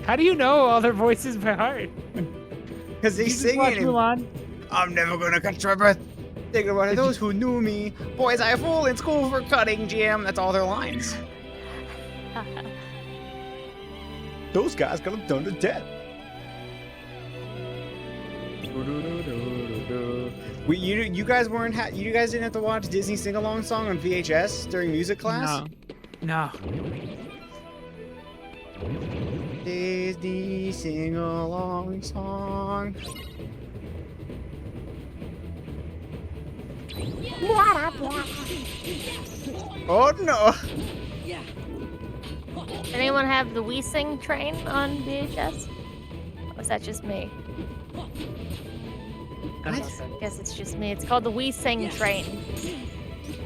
How do you know all their voices by heart? Because they You just sing watch it. Mulan? I'm never gonna catch my breath. Think about it. Those who knew me. Boys, I fool in school for cutting jam. That's all their lines. Those guys got them done to death. You guys weren't you guys didn't have to watch Disney sing along song on VHS during music class? No. Disney sing along song. Oh no! Did anyone have the We Sing train on VHS? Or was that just me? I guess it's just me. It's called the We Sing train.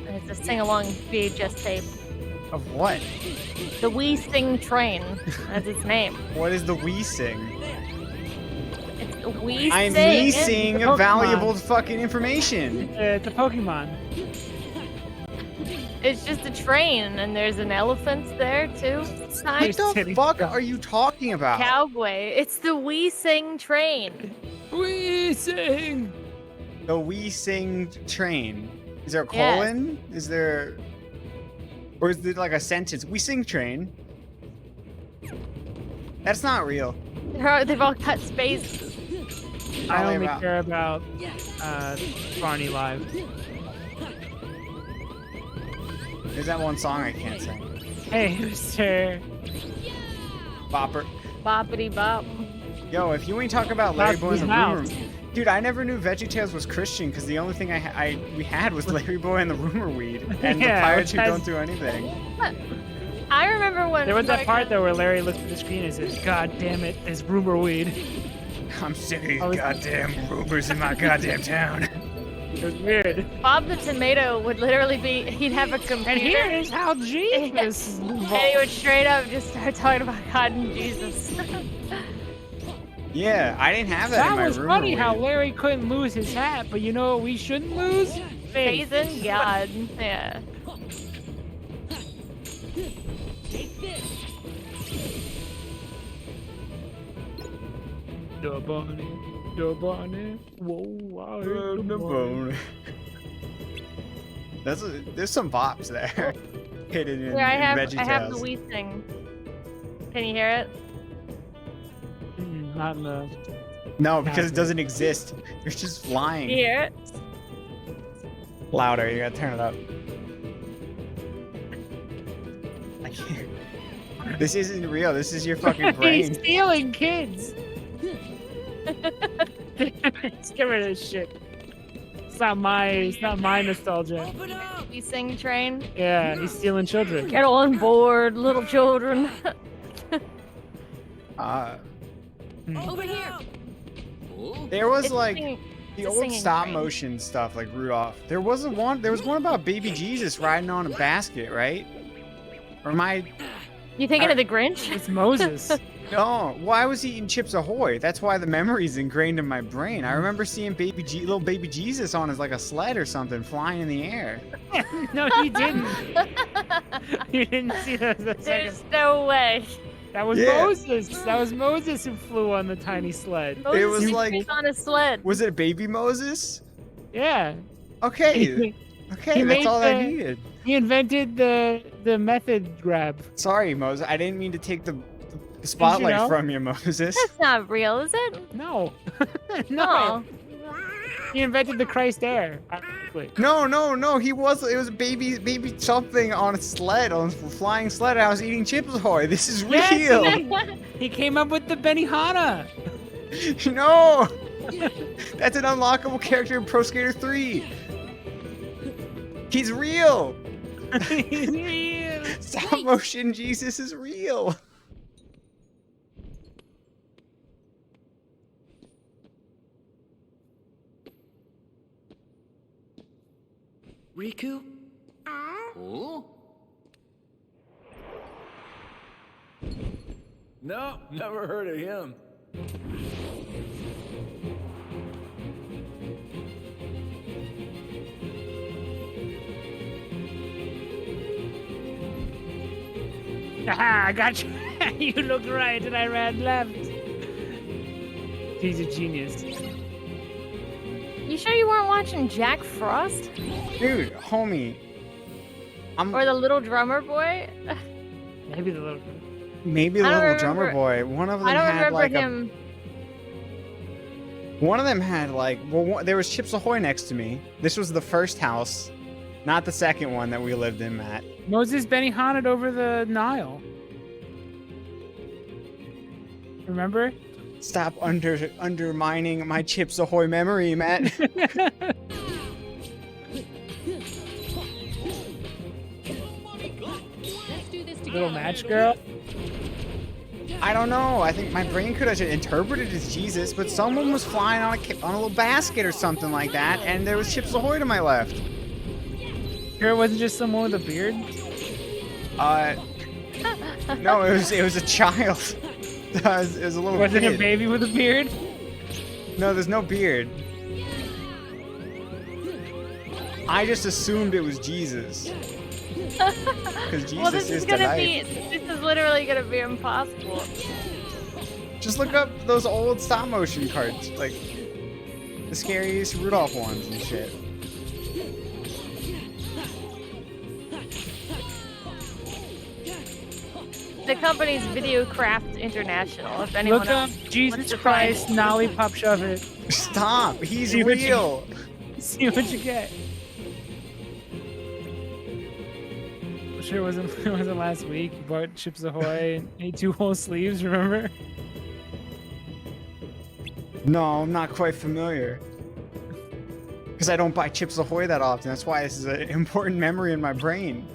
And it's a sing-along VHS tape. Of what? The We Sing train. That's its name. What is the we sing? It's the We I'm Sing. missing It's a Pokemon. valuable fucking information. It's a Pokemon. It's just a train, and there's an elephant there too. What the fuck are you talking about? Cowboy. It's the We Sing train. We sing. The we sing train. Is there a Yes. colon? Is there, or is it like a sentence? We sing train. That's not real. They've all cut spaces. I Probably only about- care about Barney Live. There's that one song I can't sing. Hey, Mr. Bopper. Boppity bop. Yo, if you ain't talking about Larry That's Boy and the his Rumor, mouth. dude, I never knew VeggieTales was Christian because the only thing we had was Larry Boy and the Rumor Weed and Yeah, the Pirates which Who has- Don't Do Anything. I remember when There was that like, part though where Larry looked at the screen and said, "God damn it, there's rumor weed." I'm sick of these I was- goddamn rumors in my goddamn town. It was weird. Bob the Tomato would literally be, he'd have a computer. And here is how Jesus is And he involved. would straight up just start talking about God and Jesus. Yeah, I didn't have that in That my was Rumor funny how Weed. Larry couldn't lose his hat, but you know what we shouldn't lose? Faith in God. Yeah. The bunny, whoa, I heard the bunny. Bone. There's some bops there hidden in, Here, I have the VeggieTales. We Sing. Can you hear it? Not in the... No, because it doesn't exist. You're just flying. Can you hear it? Louder, you gotta turn it up. I can't. This isn't real. This is your fucking He's brain. stealing kids. Let's get rid of this shit. It's not my nostalgia. We Sing train. Yeah, he's stealing children. Get on board, little children. Uh, Over here. there was It's like singing- The a old singing stop train. motion stuff like Rudolph. There was one about baby Jesus riding on a basket, right? Or am I? You thinking of the Grinch? It's Moses. No, well, I was eating Chips Ahoy. That's why the memory's ingrained in my brain. I remember seeing little baby Jesus on his like a sled or something flying in the air. No, you didn't. You didn't see that. There's no way. That was Yeah. Moses. That was Moses who flew on the tiny sled. Moses It was is like- on a sled. Was it baby Moses? Yeah. Okay. Okay, that's all I needed. He invented the method grab. Sorry, Moses. I didn't mean to take the spotlight know? from you, Moses. That's not real, is it? No. No. He invented the Christ air. Actually. No. It was a baby something on a sled, on a flying sled. And I was eating Chips Ahoy. This is real. Yes, he came up with the Benihana. No. That's an unlockable character in Pro Skater 3. He's real. He's real. Stop motion Jesus is real. Riku? Huh? No, never heard of him. Haha, I got you. You looked right and I ran left. He's a genius. You sure you weren't watching Jack Frost? Dude, homie. Or the little drummer boy? Maybe the little. Maybe the I don't little drummer remember- boy. One of them I don't had remember like him. One of them had like, well, there was Chips Ahoy next to me. This was the first house, not the second one that we lived in, Matt. Moses Benihana over the Nile. Remember? Stop undermining my Chips Ahoy memory, Matt. Little match girl. I don't know. I think my brain could have interpreted it as Jesus, but someone was flying on a little basket or something like that, and there was Chips Ahoy to my left. Sure, it wasn't just someone with a beard. No, it was a child. It was a little. Was it a kid. baby with a beard? No, there's no beard. I just assumed it was Jesus. Because Jesus Well, this is gonna delight. be. This is literally gonna be impossible. Just look up those old stop motion cards, like the scariest Rudolph ones and shit. The company's Videocraft International. If anyone Look up else wants Jesus to find Christ, Nolly Pop Shove It. Stop! He's See what you- real. See what you get. I'm sure it wasn't last week. You bought Chips Ahoy and ate 2 whole sleeves, remember? No, I'm not quite familiar. Because I don't buy Chips Ahoy that often. That's why this is an important memory in my brain.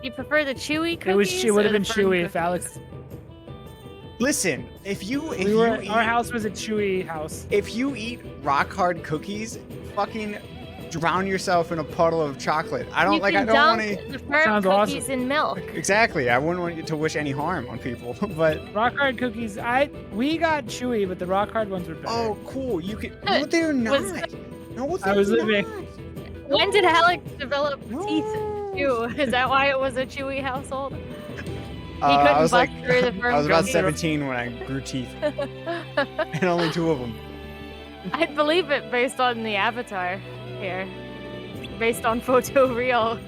You prefer the chewy cookies? It would have or the been firm chewy if cookies? Alex. Listen, Our house was a chewy house. If you eat rock hard cookies, fucking drown yourself in a puddle of chocolate. I don't You like. I can don't want dunk to. the firm cookies in milk. Exactly. I wouldn't want you to wish any harm on people, but. Rock hard cookies. We got chewy, but the rock hard ones were better. Oh, cool. You could. No, they're not. No, I was living. When did Alex develop teeth too? Is that why it was a chewy household? He couldn't I was bust like, through the firm I was about cookies. 17 when I grew teeth, and only 2 of them. I'd believe it based on the avatar here. Based on photo real.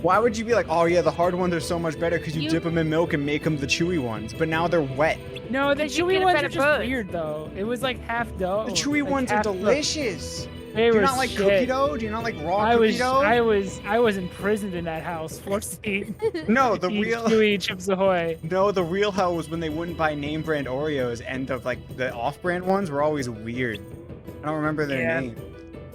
Why would you be like, oh yeah, the hard ones are so much better because you You- dip them in milk and make them the chewy ones, but now they're wet. No, the Did you chewy get a ones better are just both? weird though. It was like half dough. The chewy like ones are half cooked. delicious. They Do you were not like shit. cookie dough? Do you not like raw I cookie was dough? I was imprisoned in that house, forced to eat. No, the eat real chewy Chips Ahoy. No, the real hell was when they wouldn't buy name brand Oreos, and the off-brand ones were always weird. I don't remember their Yeah. name.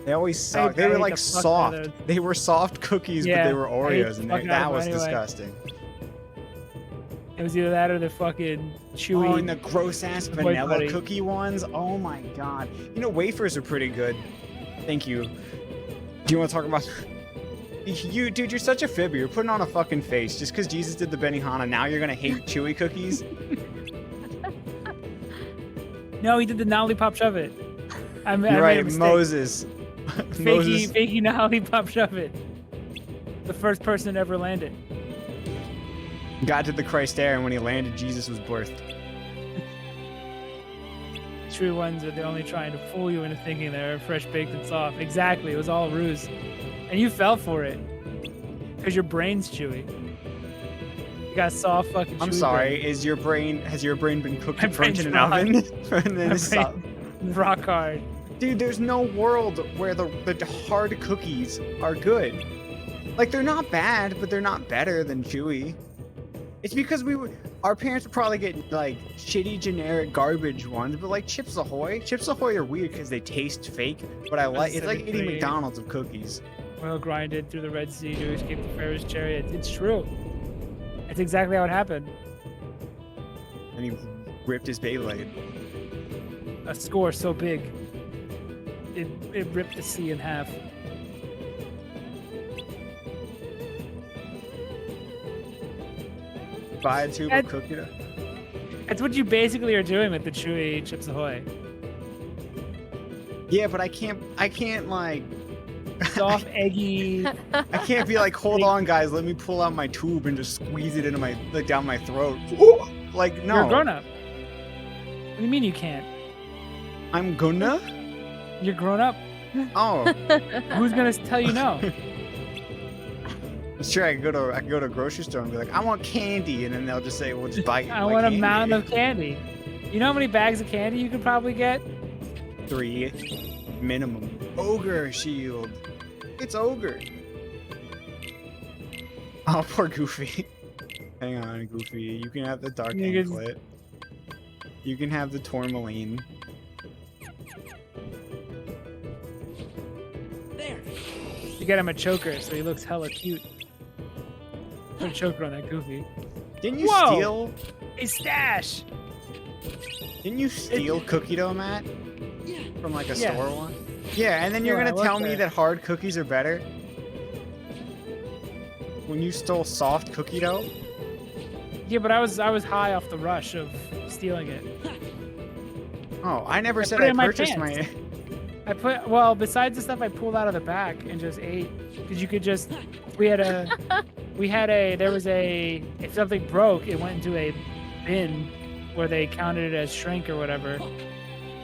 They always I sucked. They were hate like the fuck out soft. of those. They were soft cookies, but Yeah, they were I hate Oreos, the and fuck out that of was them anyway. disgusting. It was either that or the fucking chewy. Oh, and the gross ass Boy vanilla Buddy. cookie ones. Oh my god. You know, wafers are pretty good. Thank you. Do you want to talk about? Dude, you're such a fibber. You're putting on a fucking face just because Jesus did the Benihana. Now you're gonna hate chewy cookies. No, he did the lollipop shove it. I You're made a right, mistake. Moses. Moses. Fakey lollipop shove it. The first person to ever land it. God did the Christ air, and when he landed, Jesus was birthed. True ones are the only trying to fool you into thinking they're fresh baked and soft. Exactly, it was all a ruse. And you fell for it. Because your brain's chewy. You got soft fucking chewy I'm sorry, brain. has your brain been cooked My in French in an brain's oven? rock. And then My it's soft? brain- rock hard. Dude, there's no world where the hard cookies are good. Like, they're not bad, but they're not better than chewy. It's because our parents would probably get like shitty generic garbage ones, but like Chips Ahoy are weird because they taste fake. But it's like eating McDonald's of cookies. Oil grinded through the Red Sea to escape the Pharaoh's chariot. It's true. It's exactly how it happened. And he ripped his Beyblade. A score so big, it ripped the sea in half. Buy a tube of cookie dough. That's what you basically are doing with the chewy Chips Ahoy. Yeah, but I can't like soft, eggy. I can't be like, hold on, guys, let me pull out my tube and just squeeze it into my down my throat. Like, no. You're a grown up. What do you mean you can't? I'm gonna? You're grown up. Oh. Who's gonna tell you no? Sure, I could go to a grocery store and be like, I want candy, and then they'll just say, well, just buy. I want a mound of candy. You know how many bags of candy you could probably get? 3 minimum. Ogre shield. It's ogre. Oh, poor Goofy. Hang on, Goofy. You can have the dark anklet. You can have the tourmaline. There. You get him a choker, so he looks hella cute. Put a choker on that Goofy. Didn't you steal a stash? Didn't you steal cookie dough, Matt? From like a Yeah. store one? Yeah, and then you're Yeah, gonna I tell worked me there. that hard cookies are better? When you stole soft cookie dough? Yeah, but I was high off the rush of stealing it. Oh, I never said put it I in my purchased pants. Besides the stuff I pulled out of the back and just ate, because you could just, if something broke, it went into a bin where they counted it as shrink or whatever.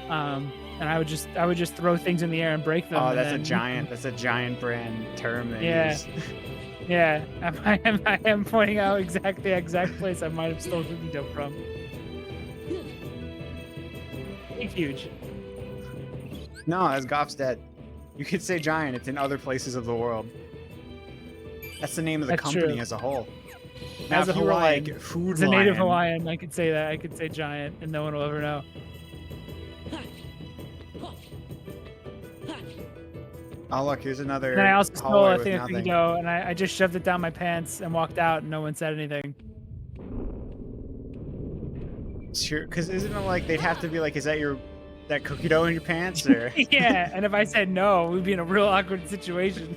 And I would just throw things in the air and break them. Oh, and that's then- a giant brand term they Yeah. use. Yeah, I am pointing out the exact place I might have stolen cookie dough from. It's huge. No, that's Goff's dead. You could say giant, it's in other places of the world. That's the name of the That's company true. as a whole. Now, As a if you were Hawaiian, like Food as a native Lion- Hawaiian, I could say that. I could say giant, and no one will ever know. Oh, look, here's another. And then I also stole hallway a with thing of cookie nothing. dough, and I just shoved it down my pants and walked out, and no one said anything. Sure, because isn't it like they'd have to be like, is that cookie dough in your pants? Or Yeah, and if I said no, we'd be in a real awkward situation.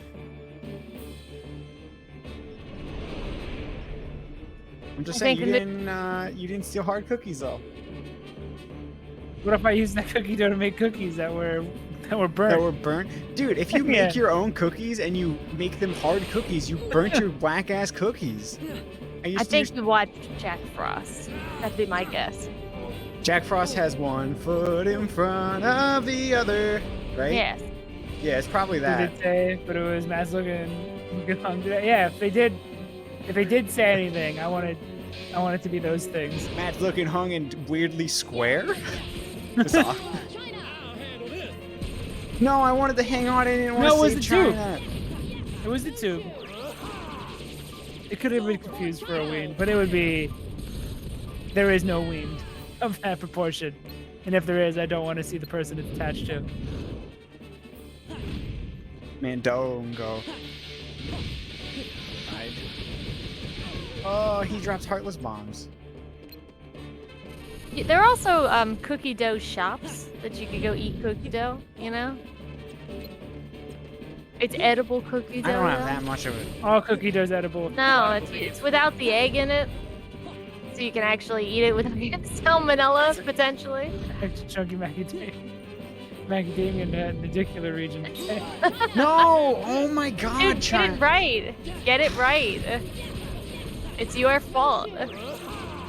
I'm just I saying think you didn't steal hard cookies though. What if I used that cookie dough to make cookies that were burnt? That were burnt? Dude, if you Yeah. make your own cookies and you make them hard cookies, you burnt your whack ass cookies. I think you watched Jack Frost. That'd be my guess. Jack Frost has one foot in front of the other, right? Yes. Yeah, it's probably They that. did say, but it was Matt's looking hung today. Yeah, if they did say anything, I want it to be those things. Matt's looking hung and weirdly square. That's all. No, I wanted to hang on. I didn't want No, it to was say the tube. China. It was the tube. It could have been confused for a ween, but it would be. There is no ween of that proportion, and if there is, I don't want to see the person it's attached to. Man, don't go. Hide. Oh, he drops heartless bombs. There are also cookie dough shops that you could go eat cookie dough, you know? It's edible cookie dough. I don't have though. that much of it. All cookie dough's edible. No, it's without the egg in it. So you can actually eat it without salmonella, potentially. Extra chunky macadamia. Macadamia in the nadicular region. No! Oh my god, Dude, get it right. Get it right. It's your fault.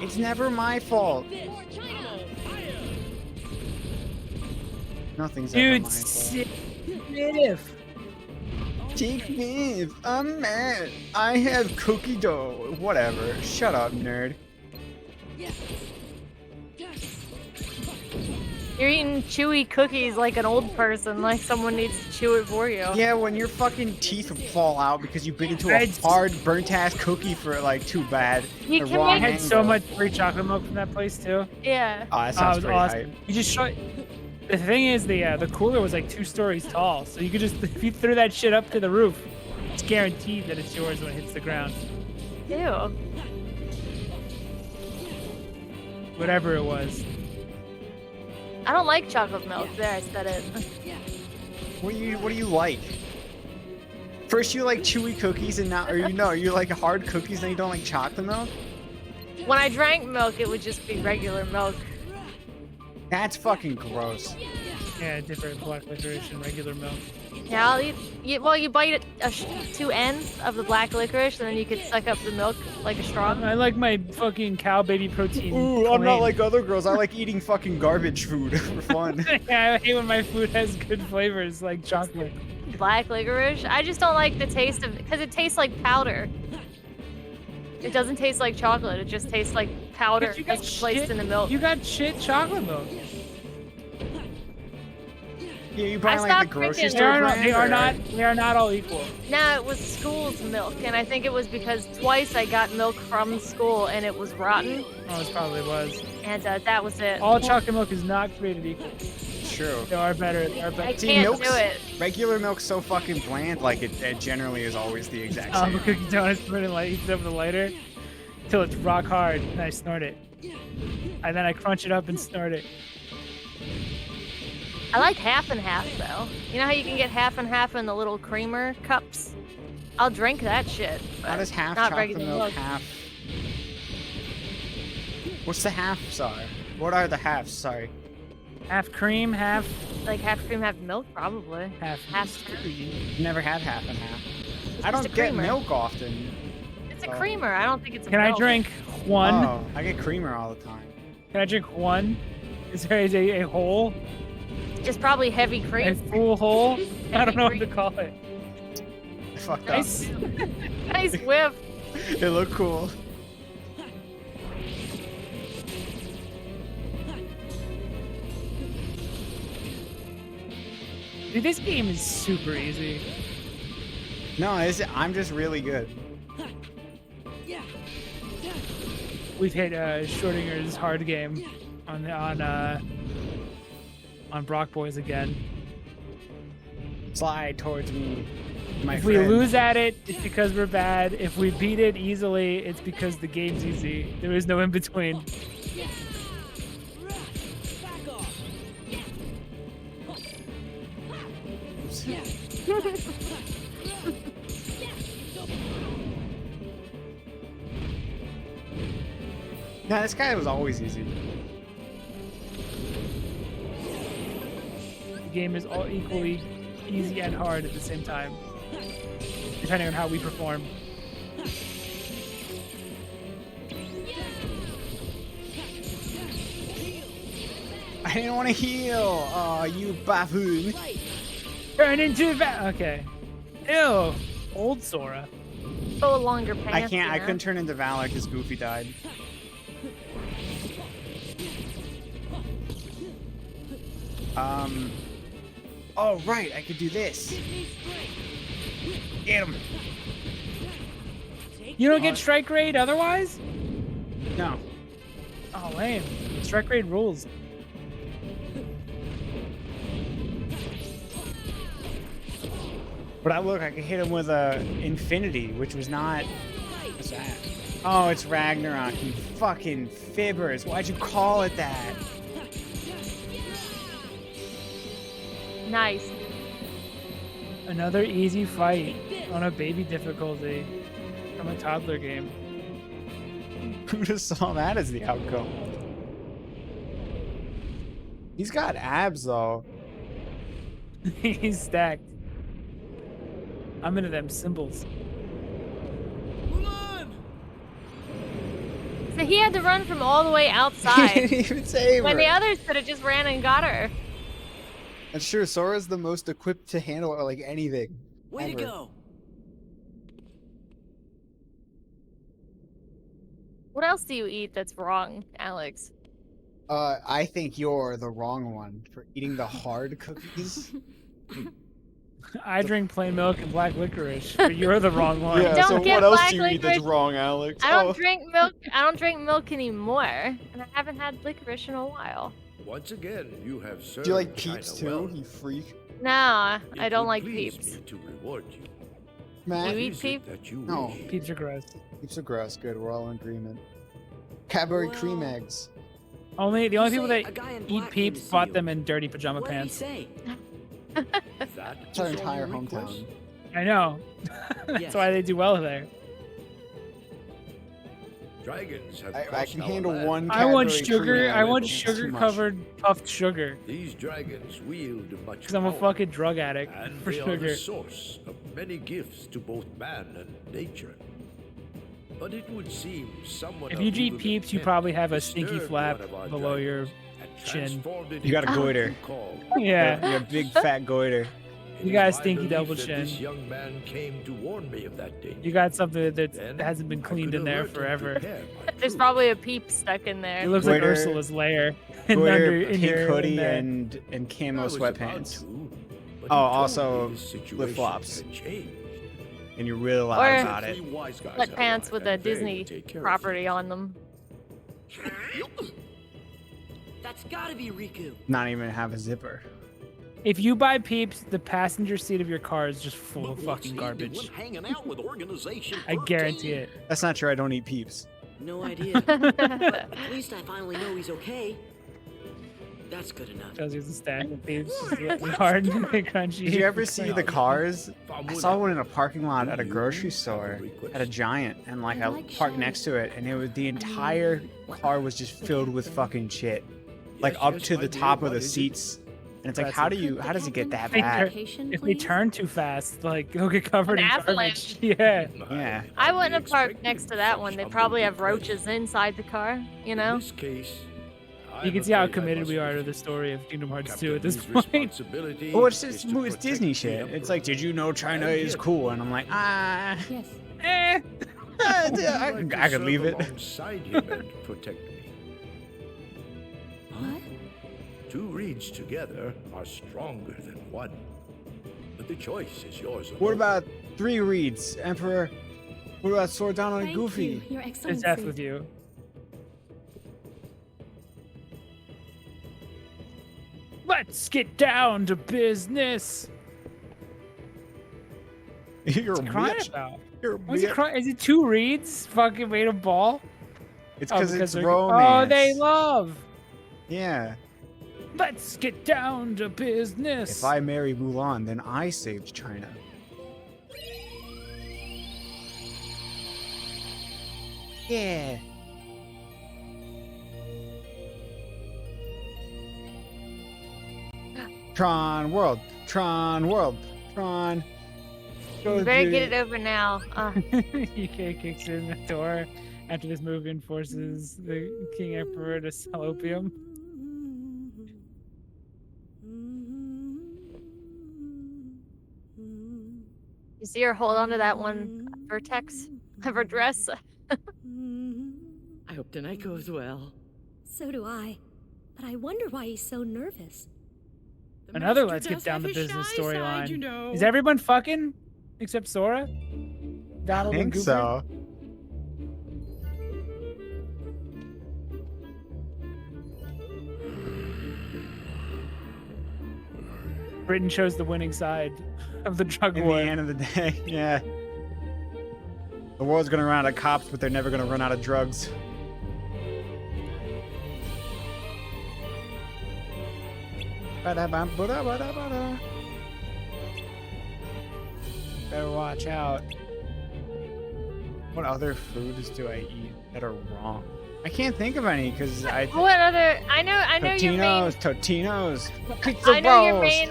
It's never my fault. Nothing's ever Dude, my fault. sick. Take me. I'm mad. I have cookie dough. Whatever. Shut up, nerd. You're eating chewy cookies like an old person, like someone needs to chew it for you. Yeah, when your fucking teeth fall out because you bit into a hard, burnt-ass cookie for like too bad. You the can wrong make- I had so angle. much free chocolate milk from that place too. Yeah. Oh, that It sounds was pretty awesome. hype. You just shot. The thing is, the cooler was like 2 stories tall, so you could just if you threw that shit up to the roof, it's guaranteed that it's yours when it hits the ground. Ew. Whatever it was. I don't like chocolate milk. There, I said it. What do you like? First you like chewy cookies and now, or you like hard cookies and you don't like chocolate milk? When I drank milk, it would just be regular milk. That's fucking gross. Yeah, different black licorice and regular milk. Yeah, I'll eat. You bite 2 ends of the black licorice, and then you could suck up the milk like a straw. I like my fucking cow baby protein. Ooh, I'm not plain. like other girls. I like eating fucking garbage food for fun. Yeah, I hate when my food has good flavors like chocolate. Black licorice. I just don't like the taste of it because it tastes like powder. It doesn't taste like chocolate. It just tastes like powder But you got that's placed shit- in the milk. You got shit chocolate milk. Yeah, you I buy like the stopped grocery drinking- store They are not all equal. No, it was school's milk, and I think it was because twice I got milk from school and it was rotten, Oh, it probably was. and that was it. All chocolate milk is not created equal. True. There are better. There are better. I can't do it. Regular milk's so fucking bland, like it generally is always the exact I'm same. a cookie donuts, put it in like eat it up with a lighter till it's rock hard, and I snort it, and then I crunch it up and snort it. I like half and half though. You know how you can get half and half in the little creamer cups? I'll drink that shit. How but does half not chocolate regular milk, half? What's the half? Sorry. What are the halves? Sorry. Half cream, half Like half cream, half milk, probably. half. Never had half and half. I just don't a get creamer. milk often. It's a creamer. I don't think it's a Can I milk. drink one? Oh, I get creamer all the time. Can I drink one? Is there a whole? It's probably heavy A cream. full whole? I don't know what to call it. I fucked Nice. up. Nice whiff. It looked cool. Dude, this game is super easy. No, I'm just really good. We've hit Schrodinger's hard game on Brock Boys again. Slide towards me, my If friend. we lose at it, it's because we're bad. If we beat it easily, it's because the game's easy. There is no in between. Nah, this guy was always easy. The game is all equally easy and hard at the same time, depending on how we perform. I didn't want to heal. Oh, you buffoon. Turn into okay. Ew, old Sora. Go longer pants. I can't. I you know? couldn't turn into Valor because Goofy died. Oh right, I could do this. Get him. You don't get strike grade otherwise? No. Oh, lame. Strike grade rules. But look, I could hit him with a Infinity, which was not. What's that? Oh, it's Ragnarok, you fucking fibbers. Why'd you call it that? Nice. Another easy fight on a baby difficulty from a toddler game. Who just saw that as the outcome? He's got abs, though. He's stacked. I'm into them symbols. So he had to run from all the way outside. He didn't even save when her. the others could have just ran and got her. And sure, Sora's the most equipped to handle like anything. Way ever. to go. What else do you eat that's wrong, Alex? I think you're the wrong one for eating the hard cookies. I drink plain milk and black licorice, but you're the wrong one. Yeah, Don't so get what else black do you eat that's licorice. wrong, Alex? I don't Oh. drink milk. I don't drink milk anymore, and I haven't had licorice in a while. Once again, you have served Do you like China Peeps too, well. you freak? No, I It don't would like please Peeps. me to reward you. Matt? You eat Is it Peeps? that you No. wish? Peeps are gross. Peeps are gross. Good, we're all in agreement. Cadbury cream eggs. The only people say that a guy in eat black Peeps came to bought see them in dirty pajama What did he pants. say? That It's our was all entire your request? hometown. I know. That's Yes. why they do well there. Dragons have I crossed can our handle land. one I want Cadbury sugar. cream egg, I want it's too sugar much. covered puffed sugar. These dragons wield much Because I'm a power, fucking drug addict and for they are sugar. the source of many gifts to both man and nature. But it would seem someone If of you eat evil Peeps, you intent probably have a stinky disturbed flap one of our below your dragons and chin. transformed it You got a into what goiter. you call Yeah. You're a big fat goiter. It You got a is my stinky belief double that chin. This young man came to warn me of that danger. You got something that Then hasn't been I cleaned could in there alert and forever. prepare my There's troops. probably a Peep stuck in there. It looks like Goiter- Ursula's lair. Goiter, in pink your- hoodie, in there. and camo I was about sweatpants. to, but Oh, he told also me his situation flip-flops. had changed. And you're really loud Or- about it. Three wise guys Sweatpants arrived with a and they Disney take care of property things. on them. That's gotta be Riku. Not even have a zipper. If you buy Peeps, the passenger seat of your car is just full of What's fucking he garbage. doing hanging out with Organization I 13? guarantee it. That's not true. I don't eat Peeps. No idea. But at least I finally know he's okay. That's good enough. Shows you the stack of Peeps. Just hard and crunchy. Did you ever see the cars? I Found saw one one in a parking lot at a You grocery have store a request. at a Giant, and like I I like parked shiny. next to it, and it was the entire car was just filled with fucking shit, like Yes, up yes, to my the dear, top of what the is it? seats. And it's like, That's how it. do you? How does it get that They bad? turn- if they turn too fast, like they'll get covered An in avalanche. garbage. Yeah. Yeah. I wouldn't have parked next to that one. They probably have roaches inside the car, you know? In this case, You can see how committed we are to the story of Kingdom Hearts 2 at this point. Well, it's just it's Disney shit. It's like, did you know China is cool? And I'm like, Yes. I could leave it. Alongside him and protect me. What? Two reeds together are stronger than one. But the choice is yours alone. What about 3 reeds, Emperor? What about Sword Down on Thank Goofy? you, Your It's Excellency. F with you. Let's get down to business. You're a What's he crying bitch. about? You're a What's he bitch. crying? Is it 2 reeds? Fucking made a ball? It's Oh, because it's they're- romance. Oh, they love. Yeah. Let's get down to business. If I marry Mulan, then I saved China. Yeah. Tron World. Tron World. Tron. You better get it over now. UK kicks in the door after this movie and forces the King Emperor to sell opium. You see her hold onto that one vertex of her dress? I hope tonight goes well. So do I. But I wonder why he's so nervous. Another master let's get does down to have a business shy side, storyline. you know. Is everyone fucking except Sora? I Donald and think Goober? so. Britain chose the winning side of the drug In war. the end of the day, yeah. The world's gonna run out of cops, but they're never gonna run out of drugs. Ba-da-ba-ba-da-ba-da-ba-da. Better watch out. What other foods do I eat that are wrong? I can't think of any because I. What other? I know your main. Totinos, pizza I know your rolls. main.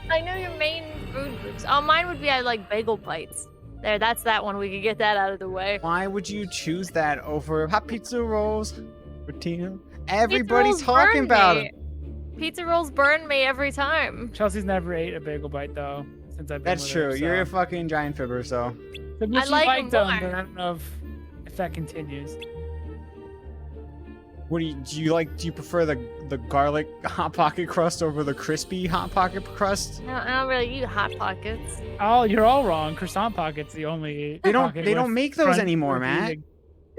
I know your main food groups. Oh, mine would be I like bagel bites. There, that's that one. We could get that out of the way. Why would you choose that over hot pizza rolls? Totino? Everybody's Pizza rolls talking burn about me. it. Pizza rolls burn me every time. Chelsea's never ate a bagel bite though since I've been That's with true. her, You're a so. fucking giant fibber, so. I like like them them, more. but I don't know if that continues. What do you prefer the garlic hot pocket crust over the crispy hot pocket crust? No, I don't really eat hot pockets. Oh, you're all wrong. Croissant pocket's the only. They don't pocket they don't with make those crunch anymore, with Matt. eating.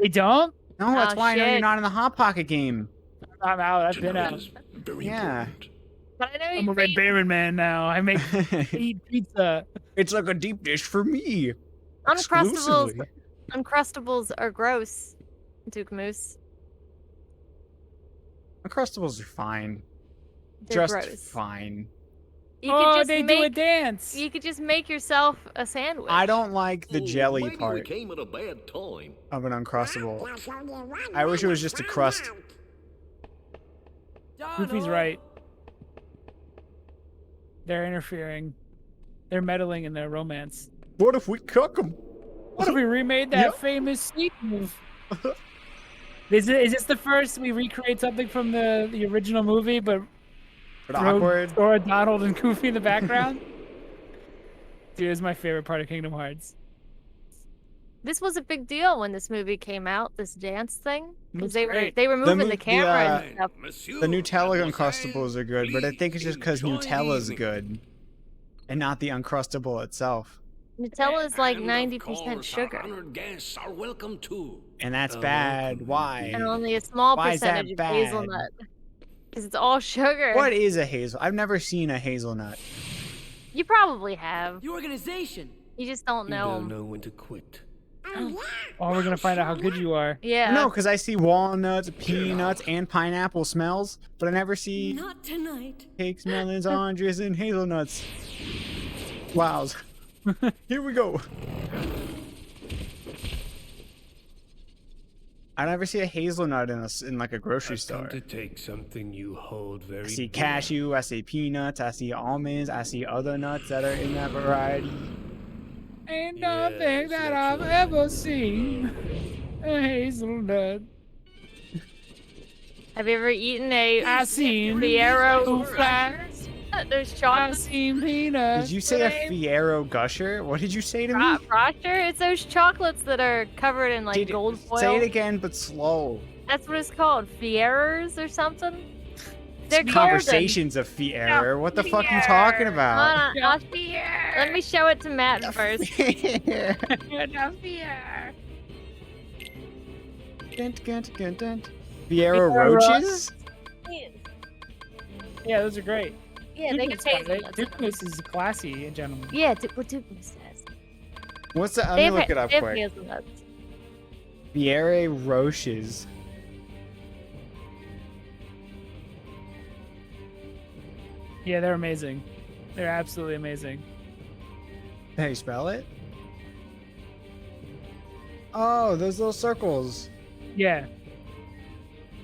They don't? No, that's Oh, why I know you're shit. not in the hot pocket game. I'm out. I've been out. Yeah. But I know I'm a your Red main Baron man now. I make eat pizza. It's like a deep dish for me. Uncrustables. Exclusively. Uncrustables are gross. Duke Moose. Uncrustables are fine. They're Just gross. fine. You could Oh, just they make, do a dance. You could just make yourself a sandwich. I don't like the jelly Maybe we part came at a bad time. of an Uncrustable. I wish it was just a crust. Goofy's right. They're interfering. They're meddling in their romance. What if we cook them? What if we remade that famous sneak move? Is this the first we recreate something from the original movie, but awkward? Or Donald and Goofy in the background? Dude, it's my favorite part of Kingdom Hearts. This was a big deal when this movie came out. This dance thing, because It's they were great. moving the camera and stuff. The Nutella Uncrustables are good, but I think it's just because Nutella's good, and not the Uncrustable itself. Nutella is like And of 90% course, sugar, Our honored guests are welcome too. And that's bad. Why? and only a small Why is that percentage of bad? hazelnut. Because it's all sugar. What is a hazel? I've never seen a hazelnut. You probably have. The organization. You just don't You know don't 'em. know when to quit. Oh, we're gonna find out how good you are. Yeah. No, because I see walnuts, peanuts, and pineapple smells, but I never see Not tonight. cakes, melons, oranges, and hazelnuts. Wows. Here we go. I never see a hazelnut in like a grocery store. To take something you hold very I see dear. cashew, I see peanuts, I see almonds, I see other nuts that are in that variety. Ain't nothing that I've ever seen a hazelnut. Have you ever eaten a I seen Fiero fly. There's I chocolate. seen peanuts. Did you say a Fiero gusher? What did you say to me? Frosher? It's those chocolates that are covered in like gold foil. Say it again, but slow. That's what it's called. Fieros or something? They're golden. Conversations of Fiero. What the fuck you talking about? Hold on, let me show it to Matt first. Fiero roaches? Yeah, those are great. Yeah, they can taste it. This is classy, gentlemen. Yeah, what Duke says. What's that? Let me look it up quick. Hazelnuts. Fiero roaches. Yeah, they're amazing. They're absolutely amazing. How you spell it? Oh, those little circles. Yeah.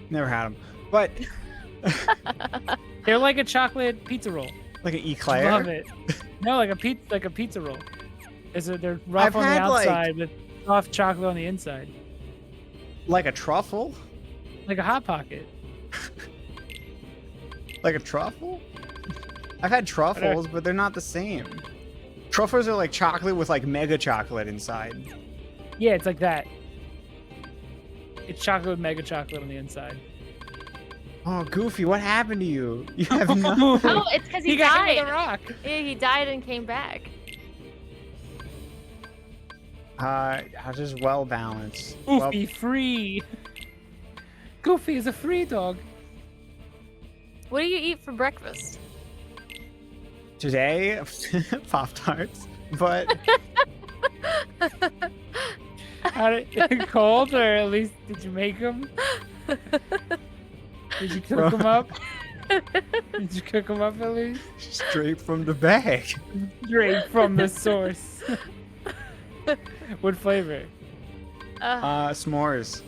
Never had them. But They're like a chocolate pizza roll. like an eclair? Love it. No, like a pizza roll. They're rough I've on the had, like- outside with soft chocolate on the inside. Like a truffle? Like a hot pocket. Like a truffle? I've had truffles, but they're not the same. Truffles are like chocolate with like mega chocolate inside. Yeah, it's like that. It's chocolate with mega chocolate on the inside. Oh, Goofy, what happened to you? You have no. Oh, it's because he got hit died. with a rock. Yeah, he died and came back. I'm just well balanced. Goofy free. Goofy is a free dog. What do you eat for breakfast? Today, Pop Tarts, but I Cold, or at least did you make them? Did you cook them up? Did you cook them up at least? Straight from the bag. Straight from the source. What flavor? S'mores.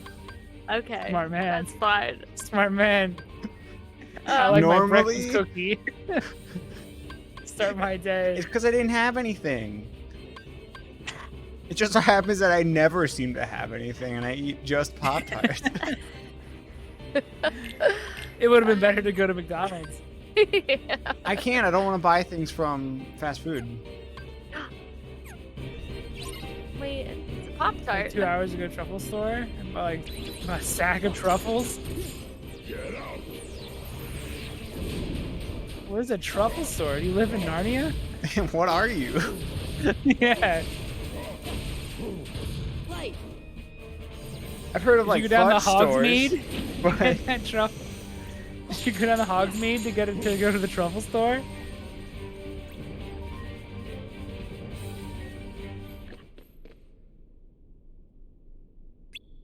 Okay. Smart man. That's fine. Smart man. I like my Normally- breakfast cookie. Start my day. It's because I didn't have anything. It just so happens that I never seem to have anything, and I eat just Pop-Tarts. It would have been better to go to McDonald's. Yeah. I can't. I don't want to buy things from fast food. Wait, it's a Pop-Tart. 2 hours to go to truffle store and buy like a sack of truffles. Get out. Where's a truffle store? Do you live in Narnia? What are you? Yeah. Light. I've heard of Did like you go down to fudge stores. Hogsmeade? What? Get that truffle. Did you go down to Hogsmeade to go to the truffle store?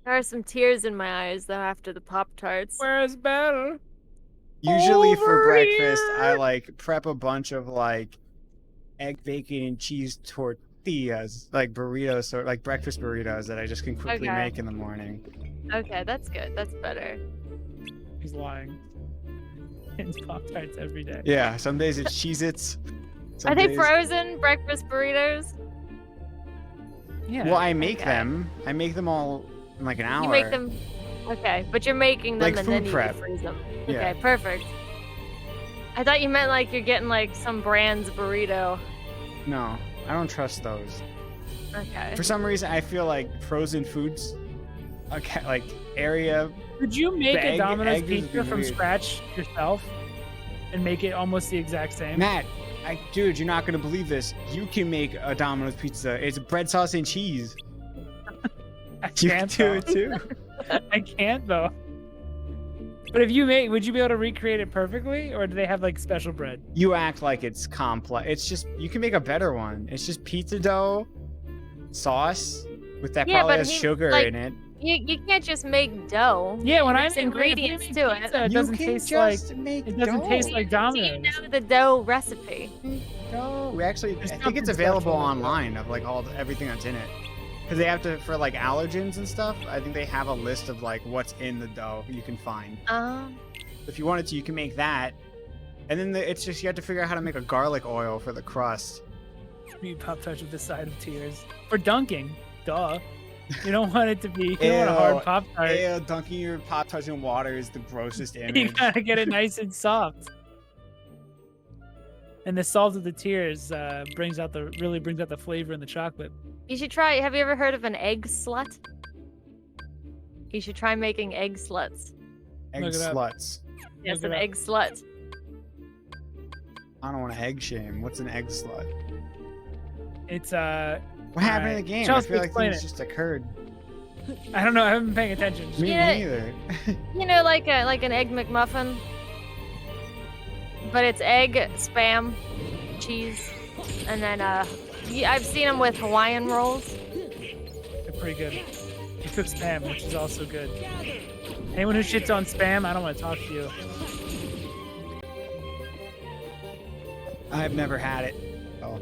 There are some tears in my eyes though after the Pop-Tarts. Where's better? Usually for Over breakfast, I here. like prep a bunch of like egg, bacon, and cheese tortillas, like burritos, or like breakfast burritos that I just can quickly Okay. make in the morning. Okay, that's good. That's better. He's lying. It's Pop-Tarts every day. Yeah, some days it's Cheez-Its. Are they frozen breakfast burritos? Yeah. Well, I make Okay. them. I make them all in like an hour. You make them. Okay, but you're making them Like and then food you prep. freeze them. Yeah. Okay, perfect. I thought you meant like you're getting like some brand's burrito. No, I don't trust those. Okay. For some reason, I feel like frozen foods, okay, like area. Could you make The a egg- Domino's egg is pizza from weird. scratch yourself and make it almost the exact same? Matt, dude, you're not gonna believe this. You can make a Domino's pizza. It's bread, sauce, and cheese. I You can't can do it though. too. I can't though. But if you make, would you be able to recreate it perfectly, or do they have like special bread? You act like it's complex. It's just you can make a better one. It's just pizza dough, sauce with that Yeah, probably but has he- sugar like, in it. You can't just make dough. Yeah, when I There's make ingredients if you to make it. pizza, it You doesn't can taste like just make it doesn't dough. taste like Do you Domino's. know the dough recipe? No, we actually. There's I think something it's available special about that. online of like everything that's in it. Because they have to for like allergens and stuff. I think they have a list of like what's in the dough you can find. If you wanted to, you can make that. And then it's just you have to figure out how to make a garlic oil for the crust. You Pop-Tarts with the side of tears for dunking. Duh. You don't want it to be. You don't want a hard Pop-Tart. Ew, dunking your Pop-Tarts in water is the grossest image. You gotta get it nice and soft. And the salt of the tears really brings out the flavor in the chocolate. You should try. Have you ever heard of an egg slut? You should try making egg sluts. Egg Look it up. sluts. Yes, Look it an up. egg slut. I don't want to egg shame. What's an egg slut? It's What happened in the game? Chelsea, I feel like explain things it. just occurred. I don't know. I haven't been paying attention. Me Yeah. neither. You know, like an egg McMuffin, but it's egg, spam, cheese, and then I've seen them with Hawaiian rolls. They're pretty good. You cook spam, which is also good. Anyone who shits on spam, I don't want to talk to you. I've never had it. Oh.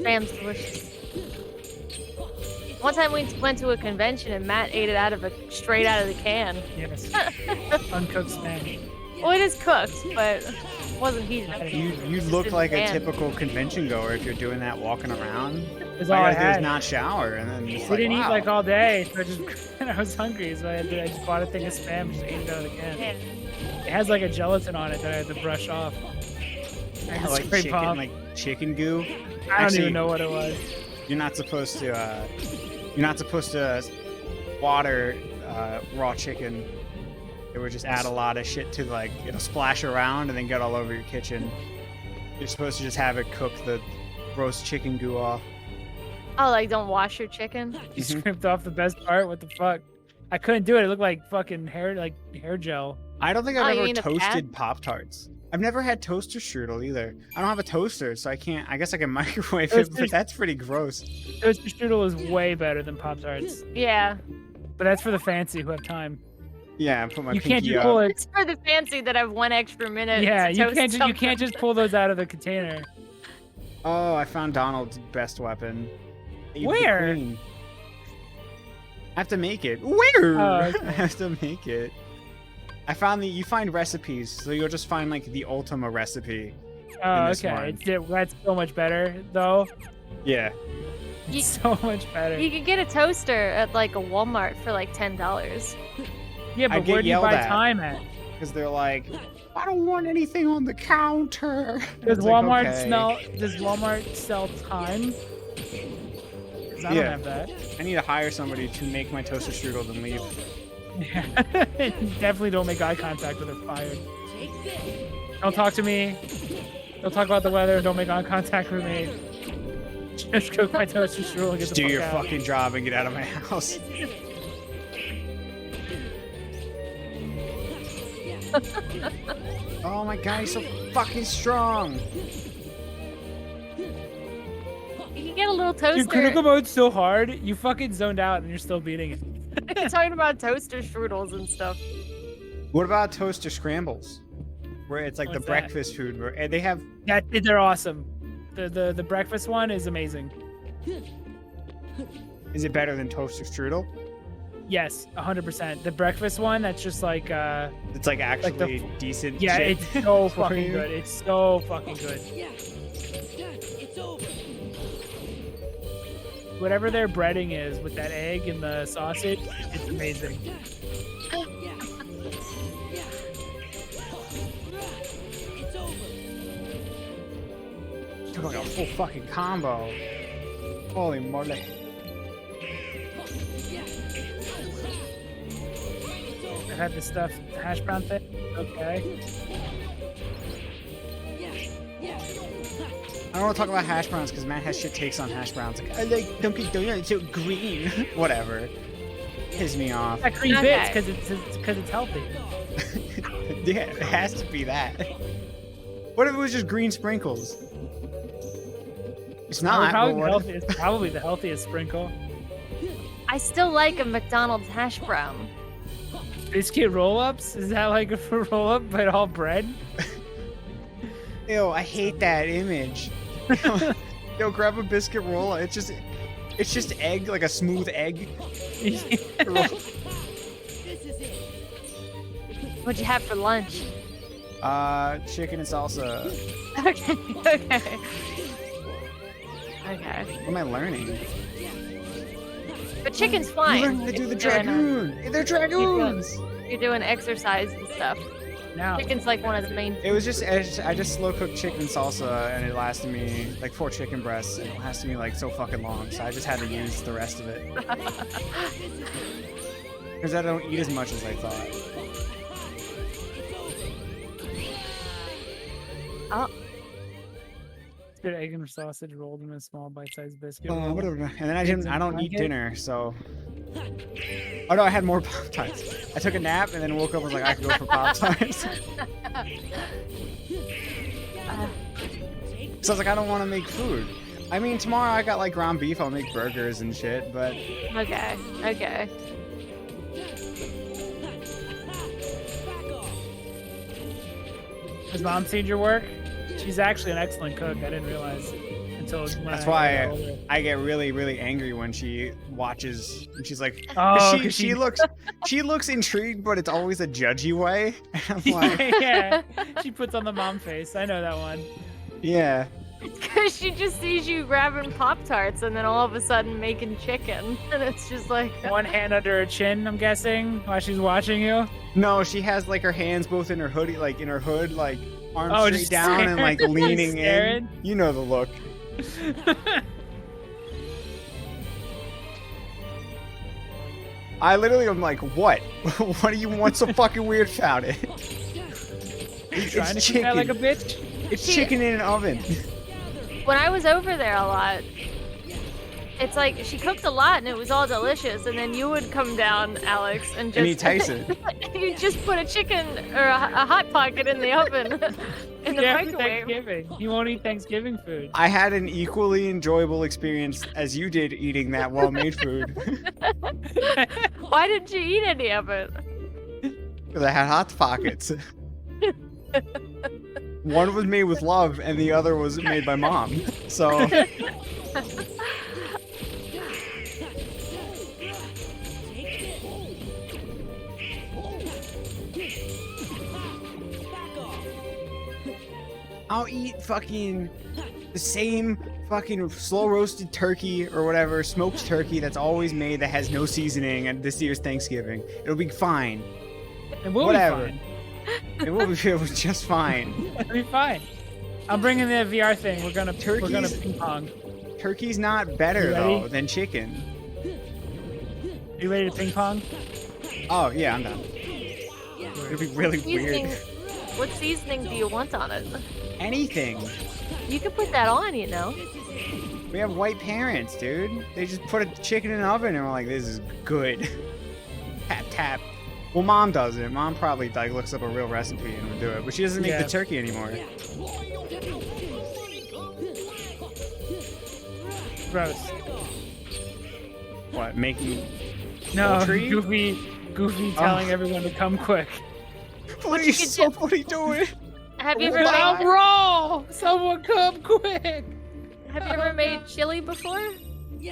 Spam's delicious. One time we went to a convention and Matt ate it straight out of the can. Yes. Uncooked spam. Well, it is cooked, but it wasn't heated. You Just look in like the a can. typical convention goer if you're doing that walking around. That's all I gotta do had. is not shower, and then it's We like, didn't eat wow. like all day, so I was hungry, so I just bought a thing of spam and just ate it out of the can. Yeah. It has like a gelatin on it that I had to brush off. I had to like scrape chicken, off. like chicken goo. I don't even know what it was. You're not supposed to. You're not supposed to water raw chicken. It would just add a lot of shit to like it'll splash around and then get all over your kitchen. You're supposed to just have it cook the roast chicken goo off. Oh, like don't wash your chicken? You scraped off the best part. What the fuck? I couldn't do it. It looked like fucking hair gel. I don't think Oh, I've you ever mean a toasted pad? Pop-Tarts. I've never had toaster strudel either. I don't have a toaster, so I can't. I guess I can microwave it, but that's pretty gross. Toaster strudel is way better than Pop-Tarts. Yeah. But that's for the fancy who have time. Yeah, put my You can't pinky just pull up. it. It's for the fancy that have 1 extra minute. Yeah, to you toast can't. You something. can't just pull those out of the container. Oh, I found Donald's best weapon. Aid the Where? Queen. I have to make it. Where? Oh, okay. I have to make it. I found you find recipes, so you'll just find like the Ultima recipe. Oh, in this okay. one. That's so much better, though. Yeah. It's so much better. You could get a toaster at like a Walmart for like $10. Yeah, I but get where do you yelled buy at. time at? Because they're like, I don't want anything on the counter. Does It's like, Walmart okay. Does Walmart sell time? 'Cause I don't have that. I need to hire somebody to make my toaster strudel and leave. Yeah. Definitely don't make eye contact with her. Fired. Don't talk to me. Don't talk about the weather. Don't make eye contact with me. Just cook my toaster strudel and get Just the do fuck your out. fucking job and get out of my house. Oh my god, he's so fucking strong. You can get a little toaster. Dude, critical mode's so hard. You fucking zoned out and you're still beating it. You're talking about toaster strudels and stuff. What about toaster scrambles? Where it's like What's the that? breakfast food where and they have They're awesome. The breakfast one is amazing. is it better than toaster strudel? Yes, 100%. The breakfast one, that's just like It's like actually the- decent. yeah, shit it's so for fucking you. good. It's so fucking good. It's over. Whatever their breading is with that egg and the sausage, it's amazing. It's over. Took like a full fucking combo. Holy moly. I've had the stuffed hash brown thing. Okay. I don't want to talk about hash browns because Matt has shit takes on hash browns. Like, I like Dunkin' Donuts, it's so green. Whatever. Piss me off. That cream Okay. bits because it's healthy. Yeah, it has to be that. What if it was just green sprinkles? It's not. Probably but the what if- healthiest, probably the healthiest sprinkle. I still like a McDonald's hash brown. Biscuit roll-ups? Is that like a roll-up but all bread? Ew, I hate that image. Yo, grab a biscuit roll. It's just egg, like a smooth egg. What'd you have for lunch? Chicken and salsa. Okay, okay. Okay. What am I learning? But chicken's fine. You learn how to do the if you're doing dragoon. They're dragoons. You're doing exercise and stuff. Now. Chicken's like one of the main. It was just I just slow cooked chicken salsa and it lasted me like 4 chicken breasts and it lasted me like so fucking long. So I just had to use the rest of it because I don't eat as much as I thought. Oh. Good egg and sausage rolled in a small bite-sized biscuit. Whatever. And then I don't eat dinner, so. Oh no, I had more Pop Tarts. I took a nap and then woke up and was like, I could go for Pop Tarts. So I was like, I don't want to make food. I mean, tomorrow I got like ground beef. I'll make burgers and shit, but. Okay, okay. Has mom seen your work? She's actually an excellent cook. I didn't realize until when That's I got why older. I get really, really angry when she watches and she's like, Oh, 'cause 'cause she looks intrigued, but it's always a judgy way. And I'm like, Yeah, she puts on the mom face. I know that one. yeah. It's because she just sees you grabbing Pop-Tarts and then all of a sudden making chicken. And it's just like... One hand under her chin, I'm guessing, while she's watching you. No, she has like her hands both in her hoodie, like in her hood, like arms Oh, straight just down and like staring. leaning in. Staring. You know the look. I literally am like, what? What do you want so fucking weird about it? Trying to keep that like a bitch. It's chicken in an oven. When I was over there a lot, It's like she cooked a lot and it was all delicious, and then you would come down, Alex, and just And eat Tyson. you just put a chicken or a hot pocket in the oven in the Yeah, for microwave. Thanksgiving. You won't eat Thanksgiving food. I had an equally enjoyable experience as you did eating that well-made food. Why didn't you eat any of it? Because I had hot pockets. One was made with love, and the other was made by mom. So. I'll eat fucking the same fucking slow roasted turkey or whatever, smoked turkey that's always made that has no seasoning at this year's Thanksgiving. It'll be fine. It will Whatever. be fine. It was just fine. It'll be fine. I'm bringing the VR thing. We're gonna ping pong. Turkey's not better You ready? though than chicken. You ready to ping pong? Oh yeah, I'm done. It'll be really Seasoning. weird. What seasoning do you want on it? Anything. You can put that on, you know. We have white parents, dude. They just put a chicken in an oven and we're like, this is good. Tap tap. Well, mom does it. Mom probably like looks up a real recipe and would do it, but she doesn't make Yeah. the turkey anymore. Gross. What, making No, poultry? Goofy telling everyone to come quick. Please, somebody do it. Have you ever I'm made raw! Someone come quick! Have you ever made chili before?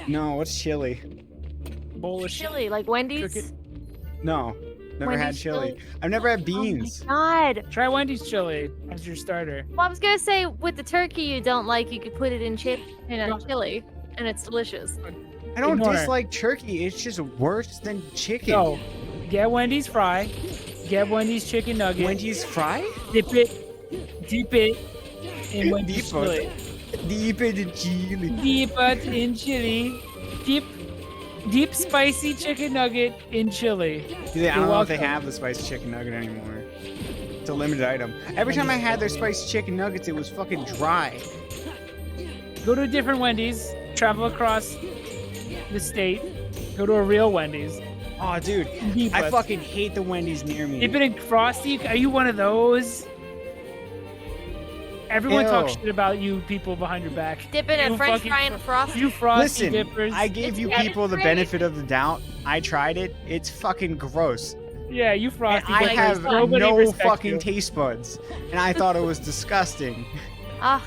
No, what's chili? Bowl of Chili, like Wendy's? No, never had Wendy's chili. chili? I've never had beans. God. Try Wendy's chili as your starter. Well, I was gonna say with the turkey you don't like, you could put it in chili, and it's delicious. I don't Ignore it. dislike turkey. It's just worse than chicken. So, get Wendy's fry. Get Wendy's chicken nugget. Wendy's fry? Dip it in Wendy's Dip it. chili. Deep in chili. Dip it in chili. Deep spicy chicken nugget in chili. I don't know if they welcome. have the spicy chicken nugget anymore. It's a limited item. Every time I had their spicy chicken nuggets, it was fucking dry. Go to a different Wendy's. Travel across the state. Go to a real Wendy's. Oh, dude, Deep I us. fucking hate the Wendy's near me. Dip it in Frosty. Are you one of those? Everyone talks Ew. shit about you people behind your back. Dip it in You French fucking fry and frosty. You frosty Listen, dippers. I gave you It's people the great. benefit of the doubt. I tried it. It's fucking gross. Yeah, you And frosty I dippers. have Nobody no respects fucking you. taste buds, and I thought it was disgusting. Ah,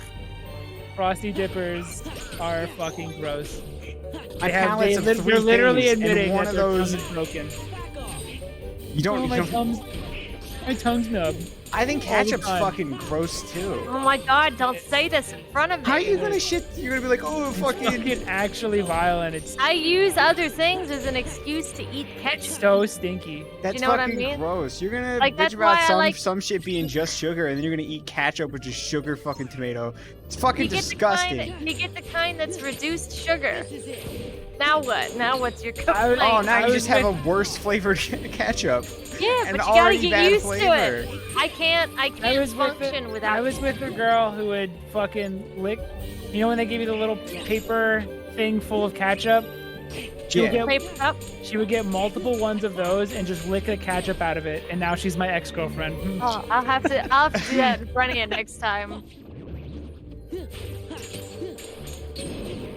Frosty dippers are fucking gross. My They have, palate's of they're three literally things, and admitting one that of their those. tongue is broken. You don't. Oh, you my don't tongue's numb. I think all the ketchup's time. fucking gross too. oh my God! Don't say this in front of me. How are you gonna shit? You're gonna be like, oh, It's fucking. fucking actually violent. It's I use other things as an excuse to eat ketchup. so stinky. That's you know what I fucking mean? gross. You're gonna Like, bitch that's about why I like- some shit being just sugar, and then you're gonna eat ketchup, which is sugar fucking tomato. It's fucking You get disgusting. you get the kind that's reduced sugar. Now what? Now what's your I complaint? would- Oh, now I you was just have a with- worse flavored ketchup. Yeah, and but you gotta already get bad used flavor. to it. I can't function without. I was with a girl who would fucking lick. You know when they give you the little paper thing full of ketchup? She would Yeah. paper cup. She would get multiple ones of those and just lick the ketchup out of it. And now she's my ex-girlfriend. Oh, I'll have to do that in front of you next time.